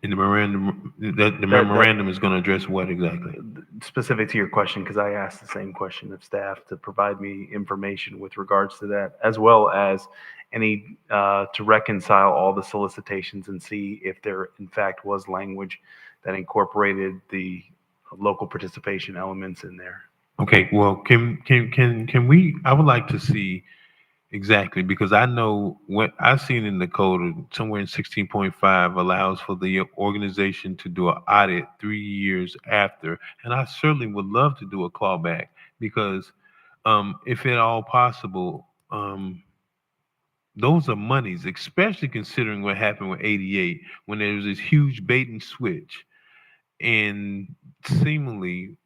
In the memorandum, the memorandum is going to address what exactly? Specific to your question, because I asked the same question of staff to provide me information with regards to that, as well as any to reconcile all the solicitations and see if there in fact was language that incorporated the local participation elements in there. Okay, well, can we, I would like to see exactly, because I know what I've seen in the code, somewhere in 16.5 allows for the organization to do an audit 3 years after. And I certainly would love to do a clawback because if at all possible, those are monies, especially considering what happened with 88, when there was this huge bait and switch. And seemingly,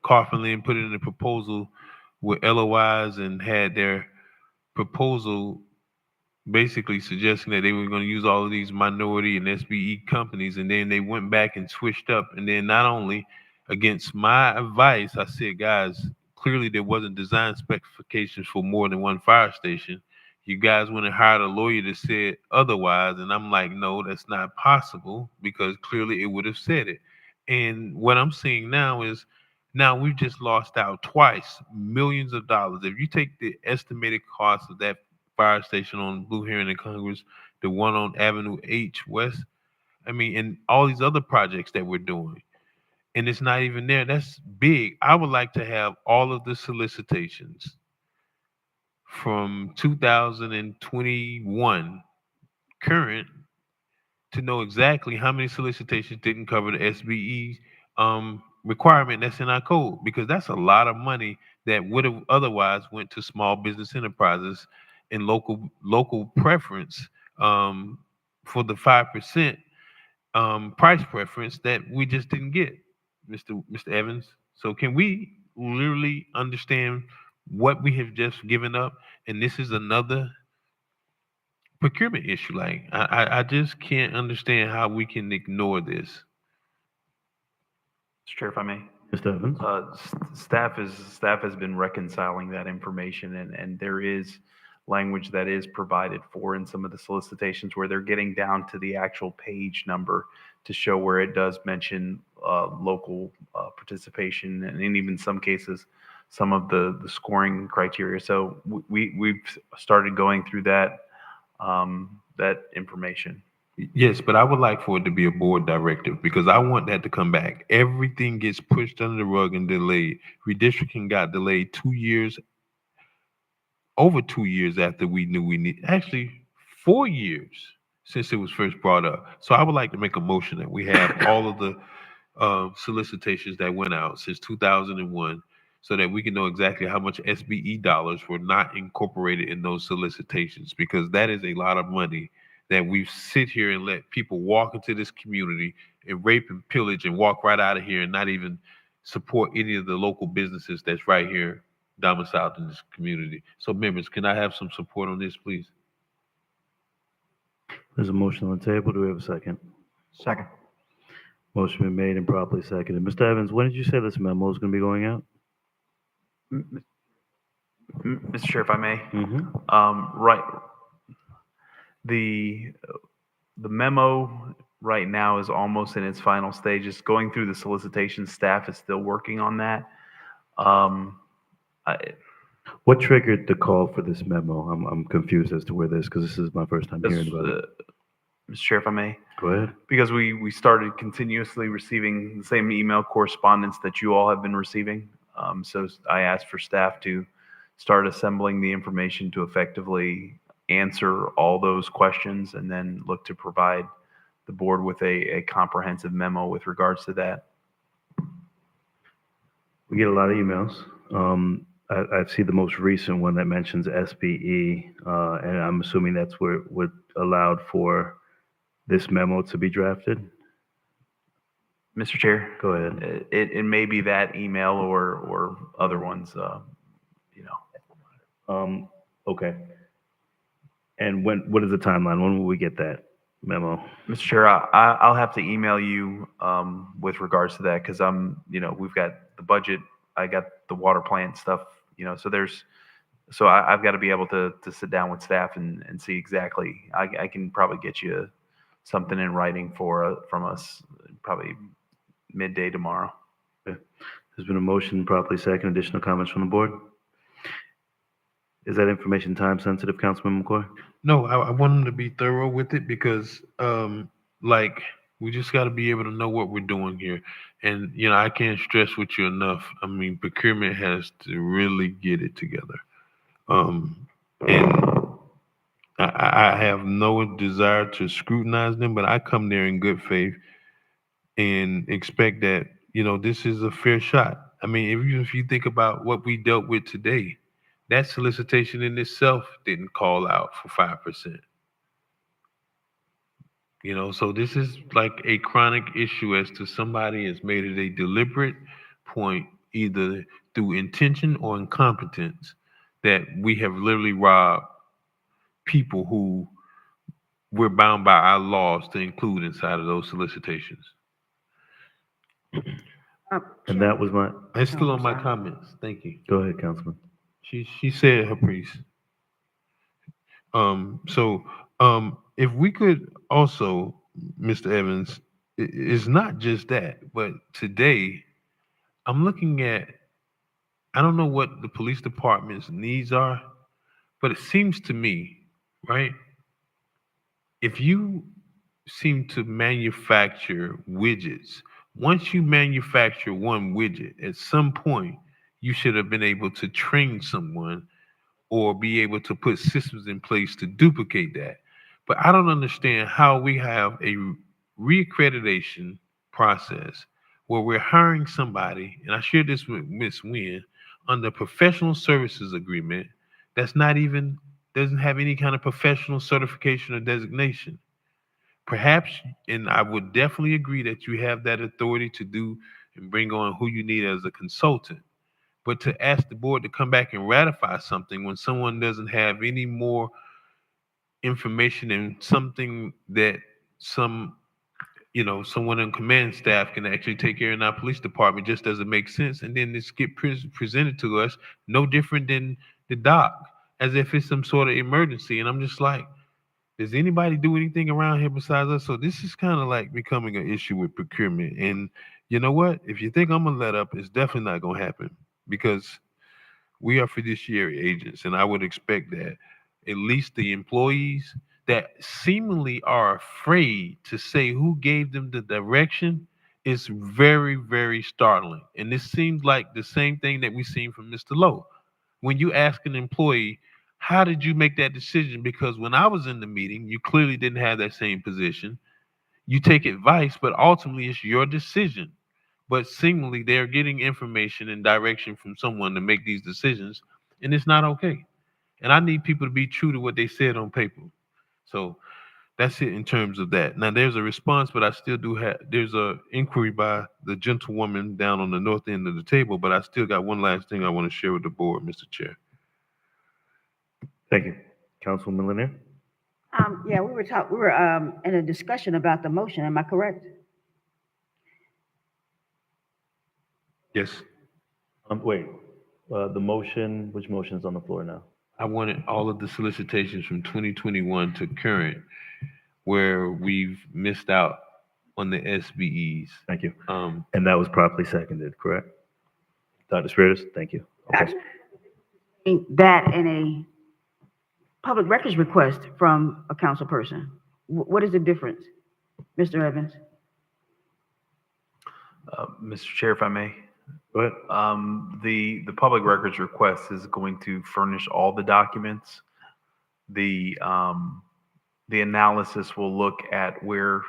Carfin put it in a proposal with LOIs and had their proposal basically suggesting that they were going to use all of these minority and SBE companies, and then they went back and switched up. And then not only against my advice, I said, guys, clearly there wasn't design specifications for more than one fire station. You guys went and hired a lawyer that said otherwise, and I'm like, no, that's not possible because clearly it would have said it. And what I'm seeing now is now we've just lost out twice, millions of dollars. If you take the estimated cost of that fire station on Blue Heron and Congress, the one on Avenue H West, I mean, and all these other projects that we're doing, and it's not even there. That's big. I would like to have all of the solicitations from 2021 current to know exactly how many solicitations didn't cover the SBE requirement that's in our code, because that's a lot of money that would have otherwise went to small business enterprises and local preference for the 5% price preference that we just didn't get, Mr. Evans. So can we literally understand what we have just given up? And this is another procurement issue. Like I just can't understand how we can ignore this. Mr. Chair, if I may. Mr. Evans? Staff has been reconciling that information, and there is language that is provided for in some of the solicitations where they're getting down to the actual page number to show where it does mention local participation, and in even some cases, some of the scoring criteria. So we've started going through that information. Yes, but I would like for it to be a board directive because I want that to come back. Everything gets pushed under the rug and delayed. Redistricting got delayed 2 years, over 2 years after we knew we need, actually 4 years since it was first brought up. So I would like to make a motion that we have all of the solicitations that went out since 2001 so that we can know exactly how much SBE dollars were not incorporated in those solicitations, because that is a lot of money that we sit here and let people walk into this community and rape and pillage and walk right out of here and not even support any of the local businesses that's right here domiciled in this community. So members, can I have some support on this, please? There's a motion on the table. Do we have a second? Second. Motion been made and properly seconded. Mr. Evans, when did you say this memo is going to be going out? Mr. Chair, if I may. Mm-hmm. Right. The memo right now is almost in its final stages. Going through the solicitation, staff is still working on that. What triggered the call for this memo? I'm confused as to where this, because this is my first time hearing about it. Mr. Chair, if I may. Go ahead. Because we started continuously receiving the same email correspondence that you all have been receiving. So I asked for staff to start assembling the information to effectively answer all those questions and then look to provide the board with a comprehensive memo with regards to that. We get a lot of emails. I see the most recent one that mentions SBE, and I'm assuming that's where what allowed for this memo to be drafted. Mr. Chair. Go ahead. It may be that email or other ones, Okay. And what is the timeline? When will we get that memo? Mr. Chair, I'll have to email you with regards to that, because we've got the budget, I got the water plant stuff, so I've got to be able to sit down with staff and see exactly. I can probably get you something in writing from us probably midday tomorrow. Okay. There's been a motion, properly second. Additional comments from the board? Is that information time sensitive, Councilman McCoy? No, I want them to be thorough with it because, like We just got to be able to know what we're doing here. And, I can't stress with you enough. I mean, procurement has to really get it together. And I have no desire to scrutinize them, but I come there in good faith and expect that, this is a fair shot. I mean, if you think about what we dealt with today, that solicitation in itself didn't call out for 5%. So this is like a chronic issue as to somebody has made it a deliberate point, either through intention or incompetence, that we have literally robbed people who we're bound by our laws to include inside of those solicitations. And that was my, It's still on my comments. Thank you. go ahead, Councilman. She said her piece. If we could also, Mr. Evans, it's not just that, but today I'm looking at, I don't know what the police department's needs are, but it seems to me, right? If you seem to manufacture widgets, once you manufacture one widget, at some point you should have been able to train someone or be able to put systems in place to duplicate that. But I don't understand how we have a reaccreditation process where we're hiring somebody, and I shared this with Ms. Wynn, under professional services agreement that's not even, doesn't have any kind of professional certification or designation. Perhaps, and I would definitely agree that you have that authority to do and bring on who you need as a consultant. But to ask the board to come back and ratify something when someone doesn't have any more information and something that someone in command staff can actually take care of in our police department just doesn't make sense. And then this get presented to us no different than the doc, as if it's some sort of emergency. And I'm just like, does anybody do anything around here besides us? So this is kind of like becoming an issue with procurement. And you know what? If you think I'm gonna let up, it's definitely not gonna happen, because we are fiduciary agents, and I would expect that at least the employees that seemingly are afraid to say who gave them the direction is very, very startling. And this seems like the same thing that we've seen from Mr. Lowe. When you ask an employee, how did you make that decision? Because when I was in the meeting, you clearly didn't have that same position. You take advice, but ultimately it's your decision. But seemingly they're getting information and direction from someone to make these decisions, and it's not okay. And I need people to be true to what they said on paper. So that's it in terms of that. Now there's a response, but I still do have, there's a inquiry by the gentlewoman down on the north end of the table, but I still got one last thing I want to share with the board, Mr. Chair. Thank you. Councilman Lanier? Yeah, we were in a discussion about the motion, am I correct? Yes. Wait, the motion, which motion is on the floor now? I wanted all of the solicitations from 2021 to current where we've missed out on the SBEs. Thank you. And that was properly seconded, correct? Dr. Spiritus, thank you. Okay. That in a public records request from a council person. What is the difference, Mr. Evans? Mr. Chair, if I may. Go ahead. The public records request is going to furnish all the documents. The analysis will look at where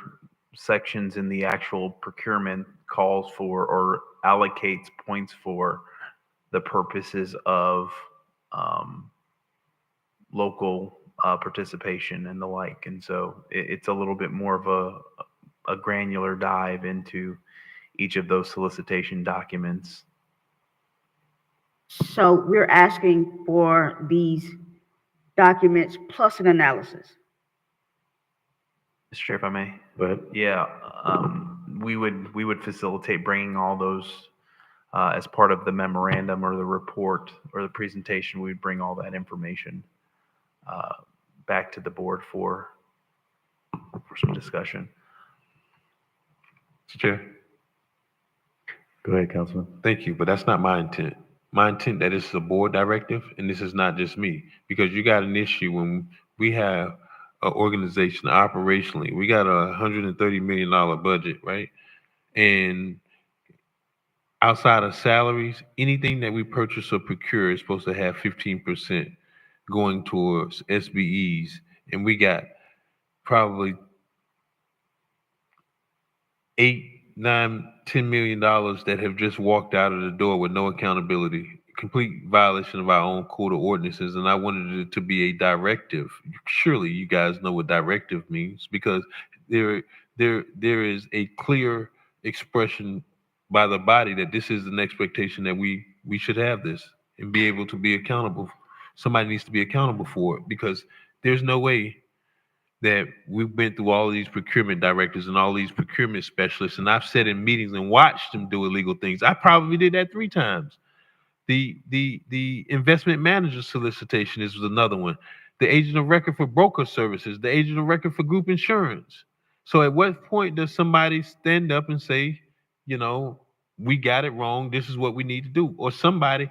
sections in the actual procurement calls for or allocates points for the purposes of local participation and the like. And so it's a little bit more of a granular dive into each of those solicitation documents. So we're asking for these documents plus an analysis. Mr. Chair, if I may. Go ahead. Yeah, we would facilitate bringing all those as part of the memorandum or the report or the presentation. We'd bring all that information back to the board for some discussion. Mr. Chair. Go ahead, Councilman. Thank you, but that's not my intent. My intent that this is a board directive, and this is not just me, because you got an issue when we have organization operationally. We got a $130 million budget, right? And outside of salaries, anything that we purchase or procure is supposed to have 15% going towards SBEs. And we got probably $8, $9, $10 million that have just walked out of the door with no accountability, complete violation of our own code of ordinances. And I wanted it to be a directive. Surely you guys know what directive means, because there is a clear expression by the body that this is an expectation that we should have this and be able to be accountable. Somebody needs to be accountable for it, because there's no way that we've been through all of these procurement directors and all these procurement specialists, and I've sat in meetings and watched them do illegal things. I probably did that 3 times. The investment manager solicitation is another one. The agent of record for broker services, the agent of record for group insurance. So at what point does somebody stand up and say, you know, we got it wrong, this is what we need to do? Or somebody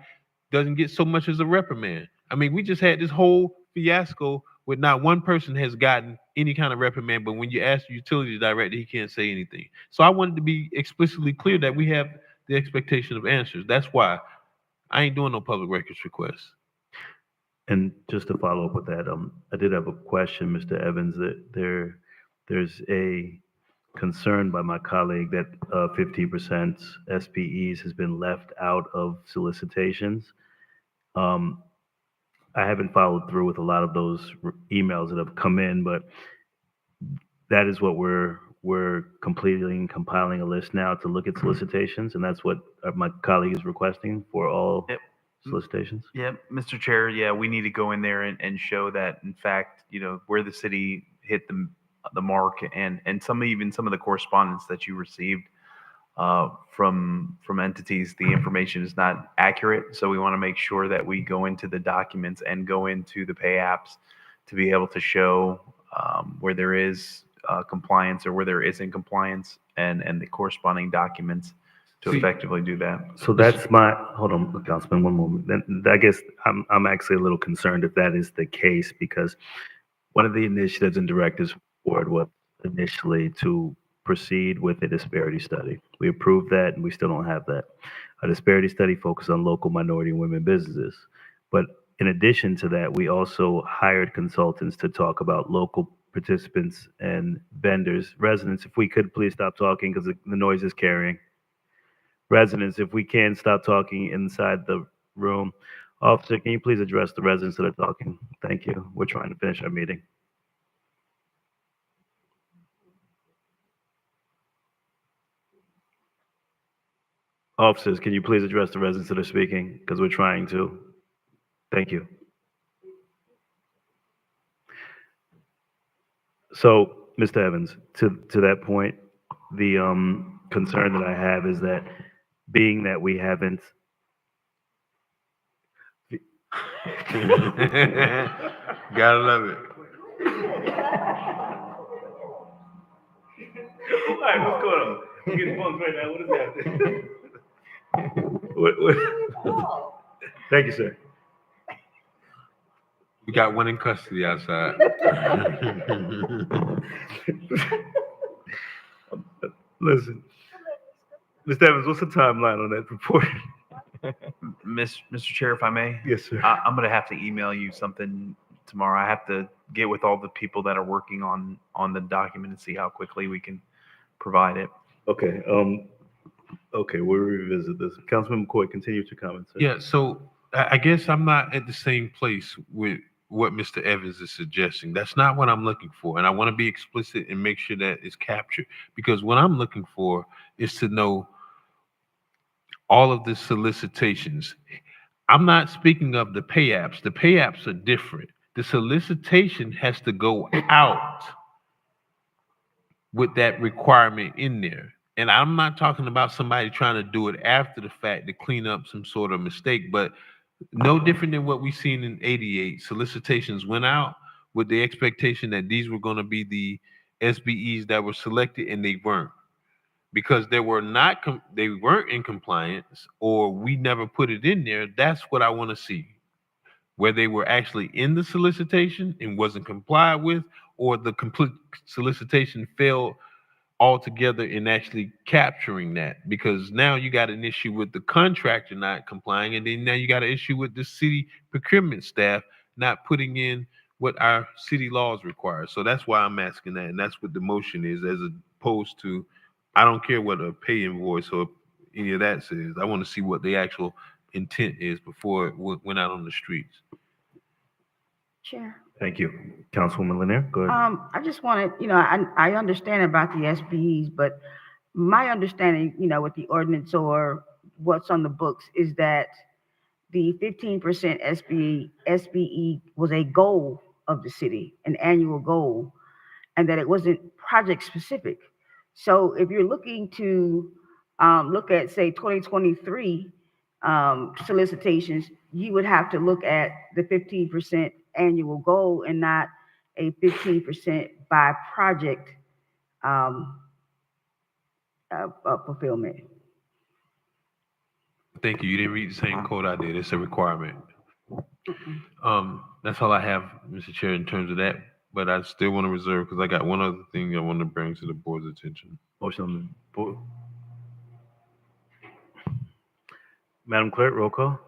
doesn't get so much as a reprimand. I mean, we just had this whole fiasco with not one person has gotten any kind of reprimand, but when you ask the utility director, he can't say anything. So I wanted to be explicitly clear that we have the expectation of answers. That's why I ain't doing no public records requests. And just to follow up with that, I did have a question, Mr. Evans, that there's a concern by my colleague that 50% SPEs has been left out of solicitations. I haven't followed through with a lot of those emails that have come in, but that is what we're compiling a list now to look at solicitations, and that's what my colleague is requesting for all solicitations. Yeah, Mr. Chair, yeah, we need to go in there and show that, in fact, you know, where the city hit the mark, and some of the correspondence that you received from entities, the information is not accurate. So we want to make sure that we go into the documents and go into the pay apps to be able to show where there is compliance or where there isn't compliance, and the corresponding documents to effectively do that. So that's hold on, Councilman, one moment. Then I guess I'm actually a little concerned if that is the case, because one of the initiatives and directives board was initially to proceed with a disparity study. We approved that, and we still don't have that. A disparity study focused on local minority and women businesses. But in addition to that, we also hired consultants to talk about local participants and vendors. Residents, if we could please stop talking, because the noise is carrying. Residents, if we can stop talking inside the room. Officer, can you please address the residents that are talking? Thank you. We're trying to finish our meeting. Officers, can you please address the residents that are speaking? Because we're trying to. Thank you. So, Mr. Evans, to that point, the concern that I have is that being that we haven't. Gotta love it. All right, what's going on? I'm getting bumped right now. What is happening? What? Thank you, sir. We got one in custody outside. Listen, Mr. Evans, what's the timeline on that report? Mr. Chair, if I may? Yes, sir. I'm going to have to email you something tomorrow. I have to get with all the people that are working on the document and see how quickly we can provide it. Okay. Okay, we'll revisit this. Councilman McCoy, continue to comment, sir. Yeah, so I guess I'm not at the same place with what Mr. Evans is suggesting. That's not what I'm looking for. And I want to be explicit and make sure that is captured. Because what I'm looking for is to know all of the solicitations. I'm not speaking of the pay apps. The pay apps are different. The solicitation has to go out with that requirement in there. And I'm not talking about somebody trying to do it after the fact to clean up some sort of mistake, but no different than what we've seen in 88. Solicitations went out with the expectation that these were going to be the SBEs that were selected, and they weren't, because they weren't in compliance, or we never put it in there. That's what I want to see, where they were actually in the solicitation and wasn't complied with, or the complete solicitation failed altogether in actually capturing that, because now you got an issue with the contractor not complying, and then now you got an issue with the city procurement staff not putting in what our city laws require. So that's why I'm asking that, and that's what the motion is, as opposed to, I don't care what a pay invoice or any of that says. I want to see what the actual intent is before it went out on the streets. Chair. Thank you. Councilwoman Lanier, go ahead. I just wanted, I understand about the SBEs, but my understanding, with the ordinance or what's on the books is that the 15% SBE was a goal of the city, an annual goal, and that it wasn't project specific. So if you're looking to look at, say, 2023 solicitations, you would have to look at the 15% annual goal and not a 15% by project fulfillment. Thank you. You didn't read the same code I did. It's a requirement. That's all I have, Mr. Chair, in terms of that. But I still want to reserve, because I got one other thing I want to bring to the board's attention. Motion on the board. Madam Clerk, roll call.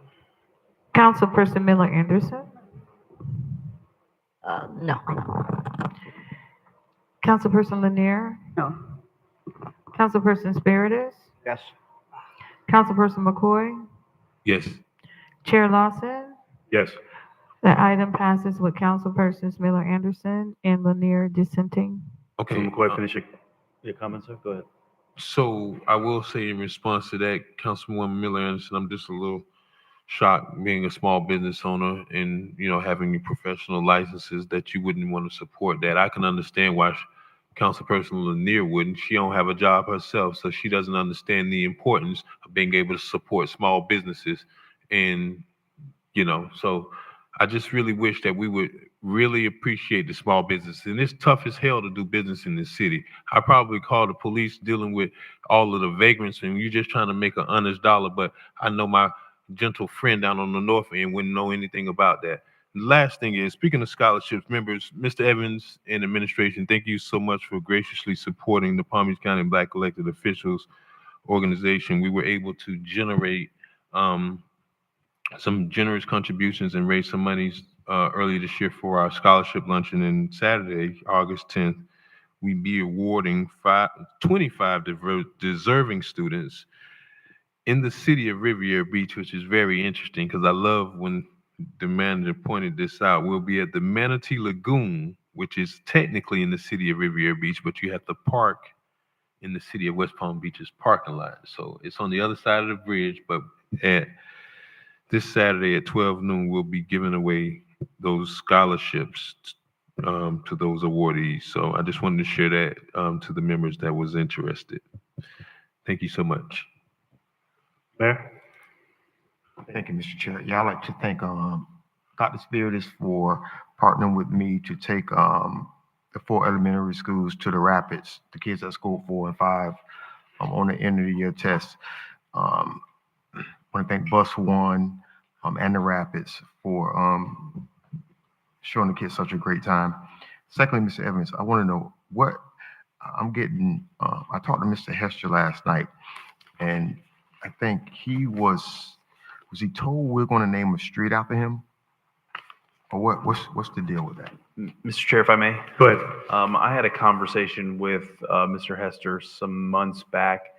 Councilperson Miller Anderson. No. Councilperson Lanier. No. Councilperson Spiritus. Yes. Councilperson McCoy. Yes. Chair Lawson. Yes. The item passes with Councilpersons Miller Anderson and Lanier dissenting. Okay. McCoy, finish your comments, sir. Go ahead. So I will say in response to that, Councilwoman Miller Anderson, I'm just a little shocked, being a small business owner and, having your professional licenses, that you wouldn't want to support that. I can understand why Councilperson Lanier wouldn't. She don't have a job herself, so she doesn't understand the importance of being able to support small businesses. And, so I just really wish that we would really appreciate the small business. And it's tough as hell to do business in this city. I probably call the police dealing with all of the vagrants, and you're just trying to make an honest dollar. But I know my gentle friend down on the north end wouldn't know anything about that. The last thing is, speaking of scholarships, members, Mr. Evans and administration, thank you so much for graciously supporting the Palm Beach County Black Elected Officials organization. We were able to generate some generous contributions and raise some monies earlier this year for our scholarship luncheon. And Saturday, August 10th, we'll be awarding 25 deserving students in the city of Riviera Beach, which is very interesting, because I love when the manager pointed this out. We'll be at the Manatee Lagoon, which is technically in the city of Riviera Beach, but you have to park in the city of West Palm Beach's parking lot. So it's on the other side of the bridge, but at this Saturday at 12 noon, we'll be giving away those scholarships to those awardees. So I just wanted to share that to the members that was interested. Thank you so much. Mayor? Thank you, Mr. Chair. Yeah, I'd like to thank Dr. Spiritus for partnering with me to take the 4 elementary schools to the Rapids, the kids at school 4 and 5 on the end of the year test. I want to thank Bus One and the Rapids for showing the kids such a great time. Secondly, Mr. Evans, I want to know what I'm getting. I talked to Mr. Hester last night, and I think he was he told we're going to name a street after him? Or what's the deal with that? Mr. Chair, if I may. Go ahead. I had a conversation with Mr. Hester some months back,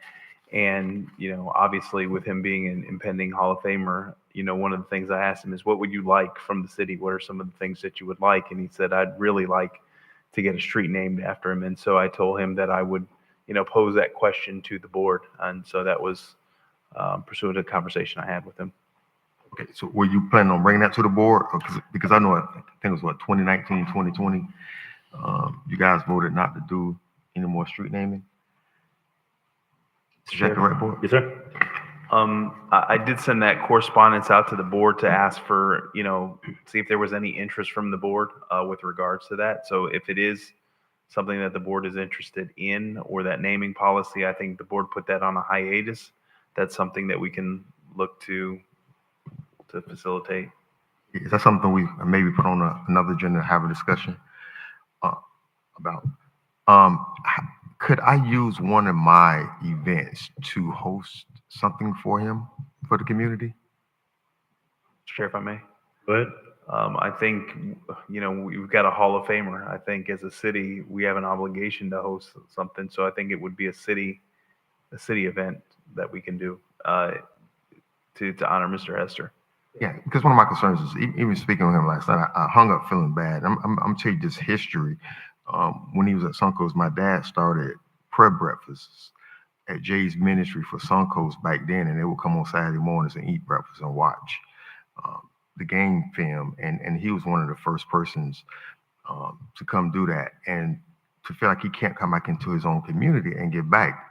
and obviously with him being an impending Hall of Famer, one of the things I asked him is, what would you like from the city? What are some of the things that you would like? And he said, I'd really like to get a street named after him. And so I told him that I would, pose that question to the board. And so that was pursuant to the conversation I had with him. Okay, so were you planning on bringing that to the board? Because I know, I think it was 2019, 2020, you guys voted not to do any more street naming? Is that correct, board? Yes, sir. I did send that correspondence out to the board to ask for, see if there was any interest from the board with regards to that. So if it is something that the board is interested in, or that naming policy, I think the board put that on a hiatus. That's something that we can look to facilitate. Is that something we maybe put on another agenda to have a discussion? about. Could I use one of my events to host something for him, for the community? Chair, if I may. Go ahead. I think, we've got a Hall of Famer. I think as a city, we have an obligation to host something. So I think it would be a city event that we can do to honor Mr. Hester. Yeah, because one of my concerns is even speaking with him last night, I hung up feeling bad. I'm telling you this history. When he was at Suncoast, my dad started prayer breakfasts at Jay's Ministry for Suncoast back then, and they would come on Saturday mornings and eat breakfast and watch the game film. And he was one of the first persons to come do that, and to feel like he can't come back into his own community and give back.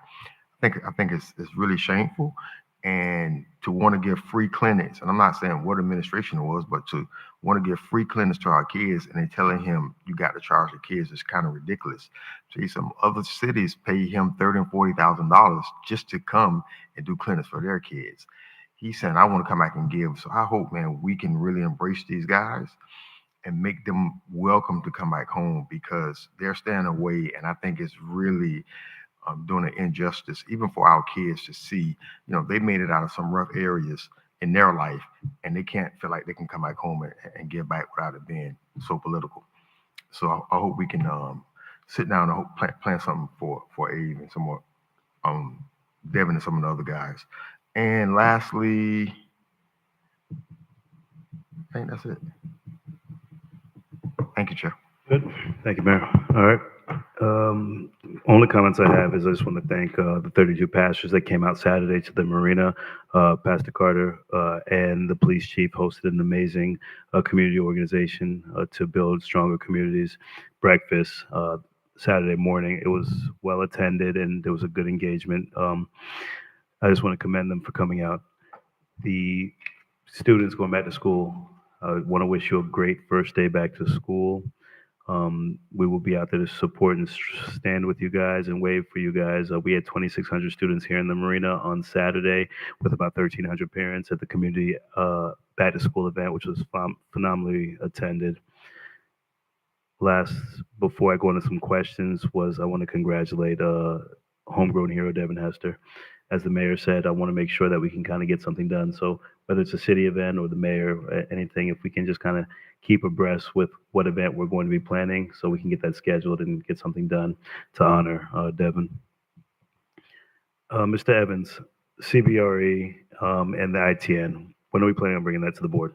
I think it's really shameful. And to want to give free clinics, and I'm not saying what administration it was, but to want to give free clinics to our kids, and they're telling him you got to charge the kids is kind of ridiculous. See, some other cities pay him $30,000 and $40,000 just to come and do clinics for their kids. He's saying, I want to come back and give. So I hope, man, we can really embrace these guys and make them welcome to come back home, because they're staying away, and I think it's really doing an injustice, even for our kids to see, they made it out of some rough areas in their life, and they can't feel like they can come back home and give back without it being so political. So I hope we can sit down and plan something for Abe and some more, Devin and some of the other guys. And lastly, I think that's it. Thank you, Chair. Good. Thank you, Mayor. All right. Only comments I have is I just want to thank the 32 pastors that came out Saturday to the marina. Pastor Carter and the police chief hosted an amazing community organization to build stronger communities. Breakfast Saturday morning. It was well attended and there was a good engagement. I just want to commend them for coming out. The students going back to school, I want to wish you a great first day back to school. We will be out there to support and stand with you guys and wave for you guys. We had 2,600 students here in the marina on Saturday with about 1,300 parents at the community back to school event, which was phenomenally attended. Before I go into some questions, I want to congratulate homegrown hero Devin Hester. As the mayor said, I want to make sure that we can kind of get something done. So whether it's a city event or the mayor, anything, if we can just kind of keep abreast with what event we're going to be planning so we can get that scheduled and get something done to honor Devin. Mr. Evans, CBRE and the ITN, when are we planning on bringing that to the board?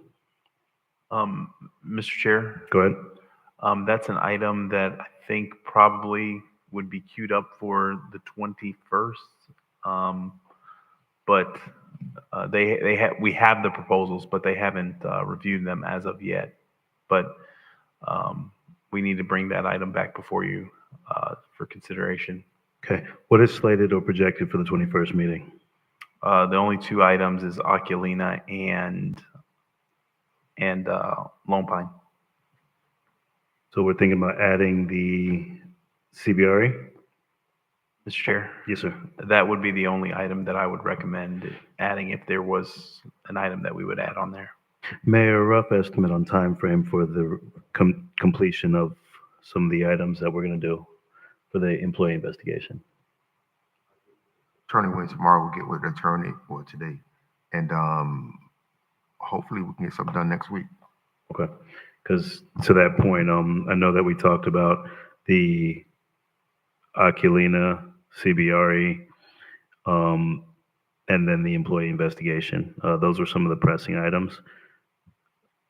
Mr. Chair. Go ahead. That's an item that I think probably would be queued up for the 21st. But we have the proposals, but they haven't reviewed them as of yet. But we need to bring that item back before you for consideration. Okay. What is slated or projected for the 21st meeting? The only two items is Oculina and Lone Pine. So we're thinking about adding the CBRE? Mr. Chair. Yes, sir. That would be the only item that I would recommend adding if there was an item that we would add on there. Mayor, rough estimate on time frame for the completion of some of the items that we're going to do for the employee investigation. Attorney wins tomorrow. We'll get with the attorney for today, and hopefully we can get something done next week. Okay. Because to that point, I know that we talked about the Oculina, CBRE, and then the employee investigation. Those were some of the pressing items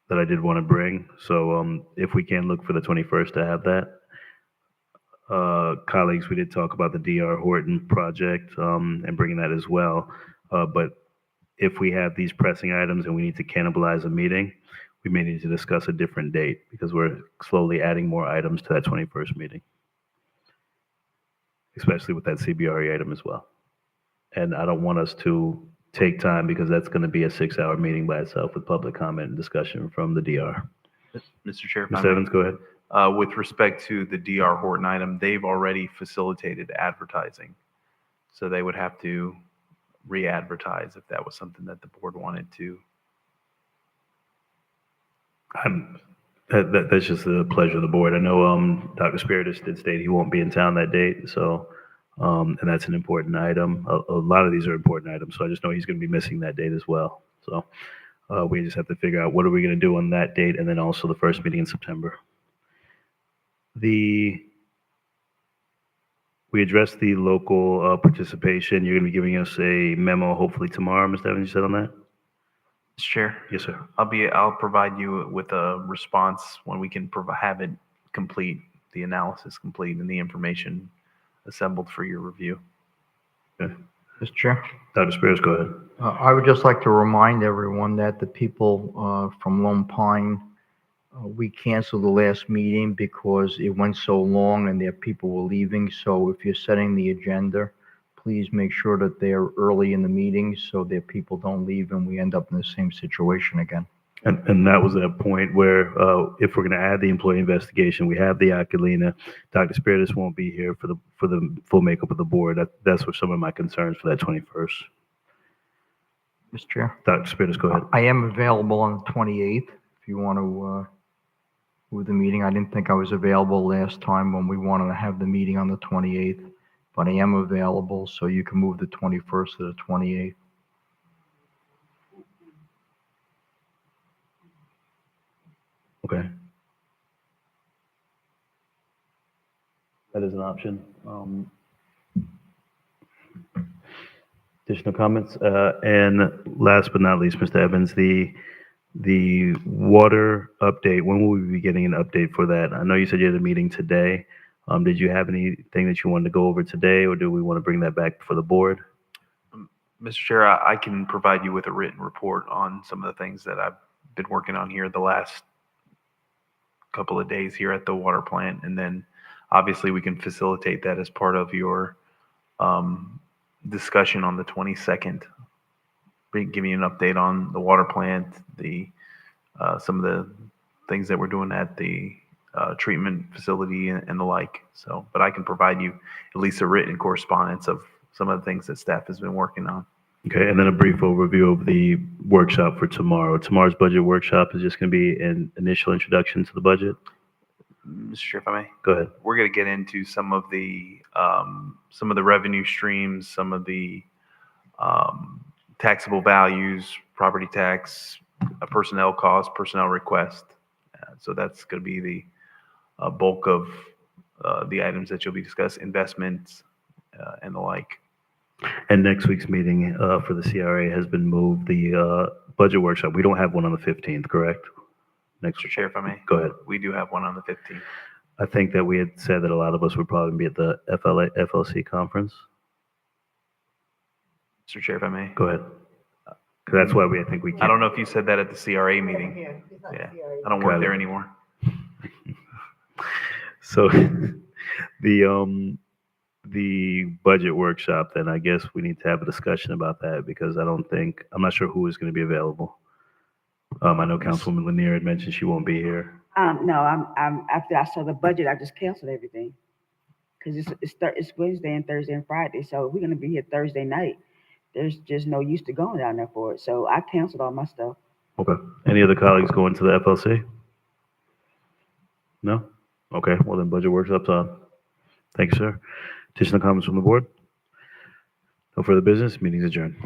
that I did want to bring. So if we can look for the 21st to have that. Colleagues, we did talk about the DR Horton project and bringing that as well. But if we have these pressing items and we need to cannibalize a meeting, we may need to discuss a different date because we're slowly adding more items to that 21st meeting, especially with that CBRE item as well. And I don't want us to take time because that's going to be a 6-hour meeting by itself with public comment and discussion from the DR. Mr. Chair. Mr. Evans, go ahead. With respect to the DR Horton item, they've already facilitated advertising. So they would have to re-advertise if that was something that the board wanted to. That's just the pleasure of the board. I know Dr. Spiritus did state he won't be in town that date, so, and that's an important item. A lot of these are important items, so I just know he's going to be missing that date as well. So we just have to figure out what are we going to do on that date, and then also the first meeting in September. We addressed the local participation. You're going to be giving us a memo hopefully tomorrow, Mr. Evans, you said on that? Mr. Chair, Yes, sir. I'll provide you with a response when we can have it complete, the analysis complete and the information assembled for your review. Okay. Mr. Chair? Dr. Spears, go ahead. I would just like to remind everyone that the people from Lone Pine, we canceled the last meeting because it went so long and their people were leaving. So if you're setting the agenda, please make sure that they're early in the meeting so their people don't leave and we end up in the same situation again. And that was that point where if we're going to add the employee investigation, we have the Aculina. Dr. Spiritus won't be here for the full makeup of the board. That's what some of my concerns for that 21st. Mr. Chair? Dr. Spiritus, go ahead. I am available on the 28th if you want to move the meeting. I didn't think I was available last time when we wanted to have the meeting on the 28th, but I am available, so you can move the 21st to the 28th. Okay. That is an option. Additional comments? And last but not least, Mr. Evans, the water update, when will we be getting an update for that? I know you said you had a meeting today. Did you have anything that you wanted to go over today, or do we want to bring that back for the board? Mr. Chair, I can provide you with a written report on some of the things that I've been working on here the last couple of days here at the water plant. And then obviously we can facilitate that as part of your discussion on the 22nd. Give me an update on the water plant, some of the things that we're doing at the treatment facility and the like. So, but I can provide you at least a written correspondence of some of the things that staff has been working on. Okay, and then a brief overview of the workshop for tomorrow. Tomorrow's budget workshop is just going to be an initial introduction to the budget. Mr. Chair, if I may. Go ahead. We're going to get into some of the revenue streams, some of the taxable values, property tax, personnel costs, personnel request. So that's going to be the bulk of the items that you'll be discussing, investments and the like. And next week's meeting for the CRA has been moved. The budget workshop, we don't have one on the 15th, correct? Next Mr. Chair, if I may. Go ahead. We do have one on the 15th. I think that we had said that a lot of us would probably be at the FLC conference. Mr. Chair, if I may. Go ahead. 'Cause that's why I think we can't. I don't know if you said that at the CRA meeting. Yeah, I don't work there anymore. So the budget workshop, then I guess we need to have a discussion about that because I'm not sure who is going to be available. I know Councilwoman Lanier had mentioned she won't be here. No, I'm after I saw the budget, I just canceled everything. Cause it's Wednesday and Thursday and Friday. So we're gonna be here Thursday night. There's just no use to going down there for it. So I canceled all my stuff. Okay. Any other colleagues going to the FLC? No? Okay, well then budget workshop's on. Thank you, sir. Additional comments from the board? No further business, meeting's adjourned.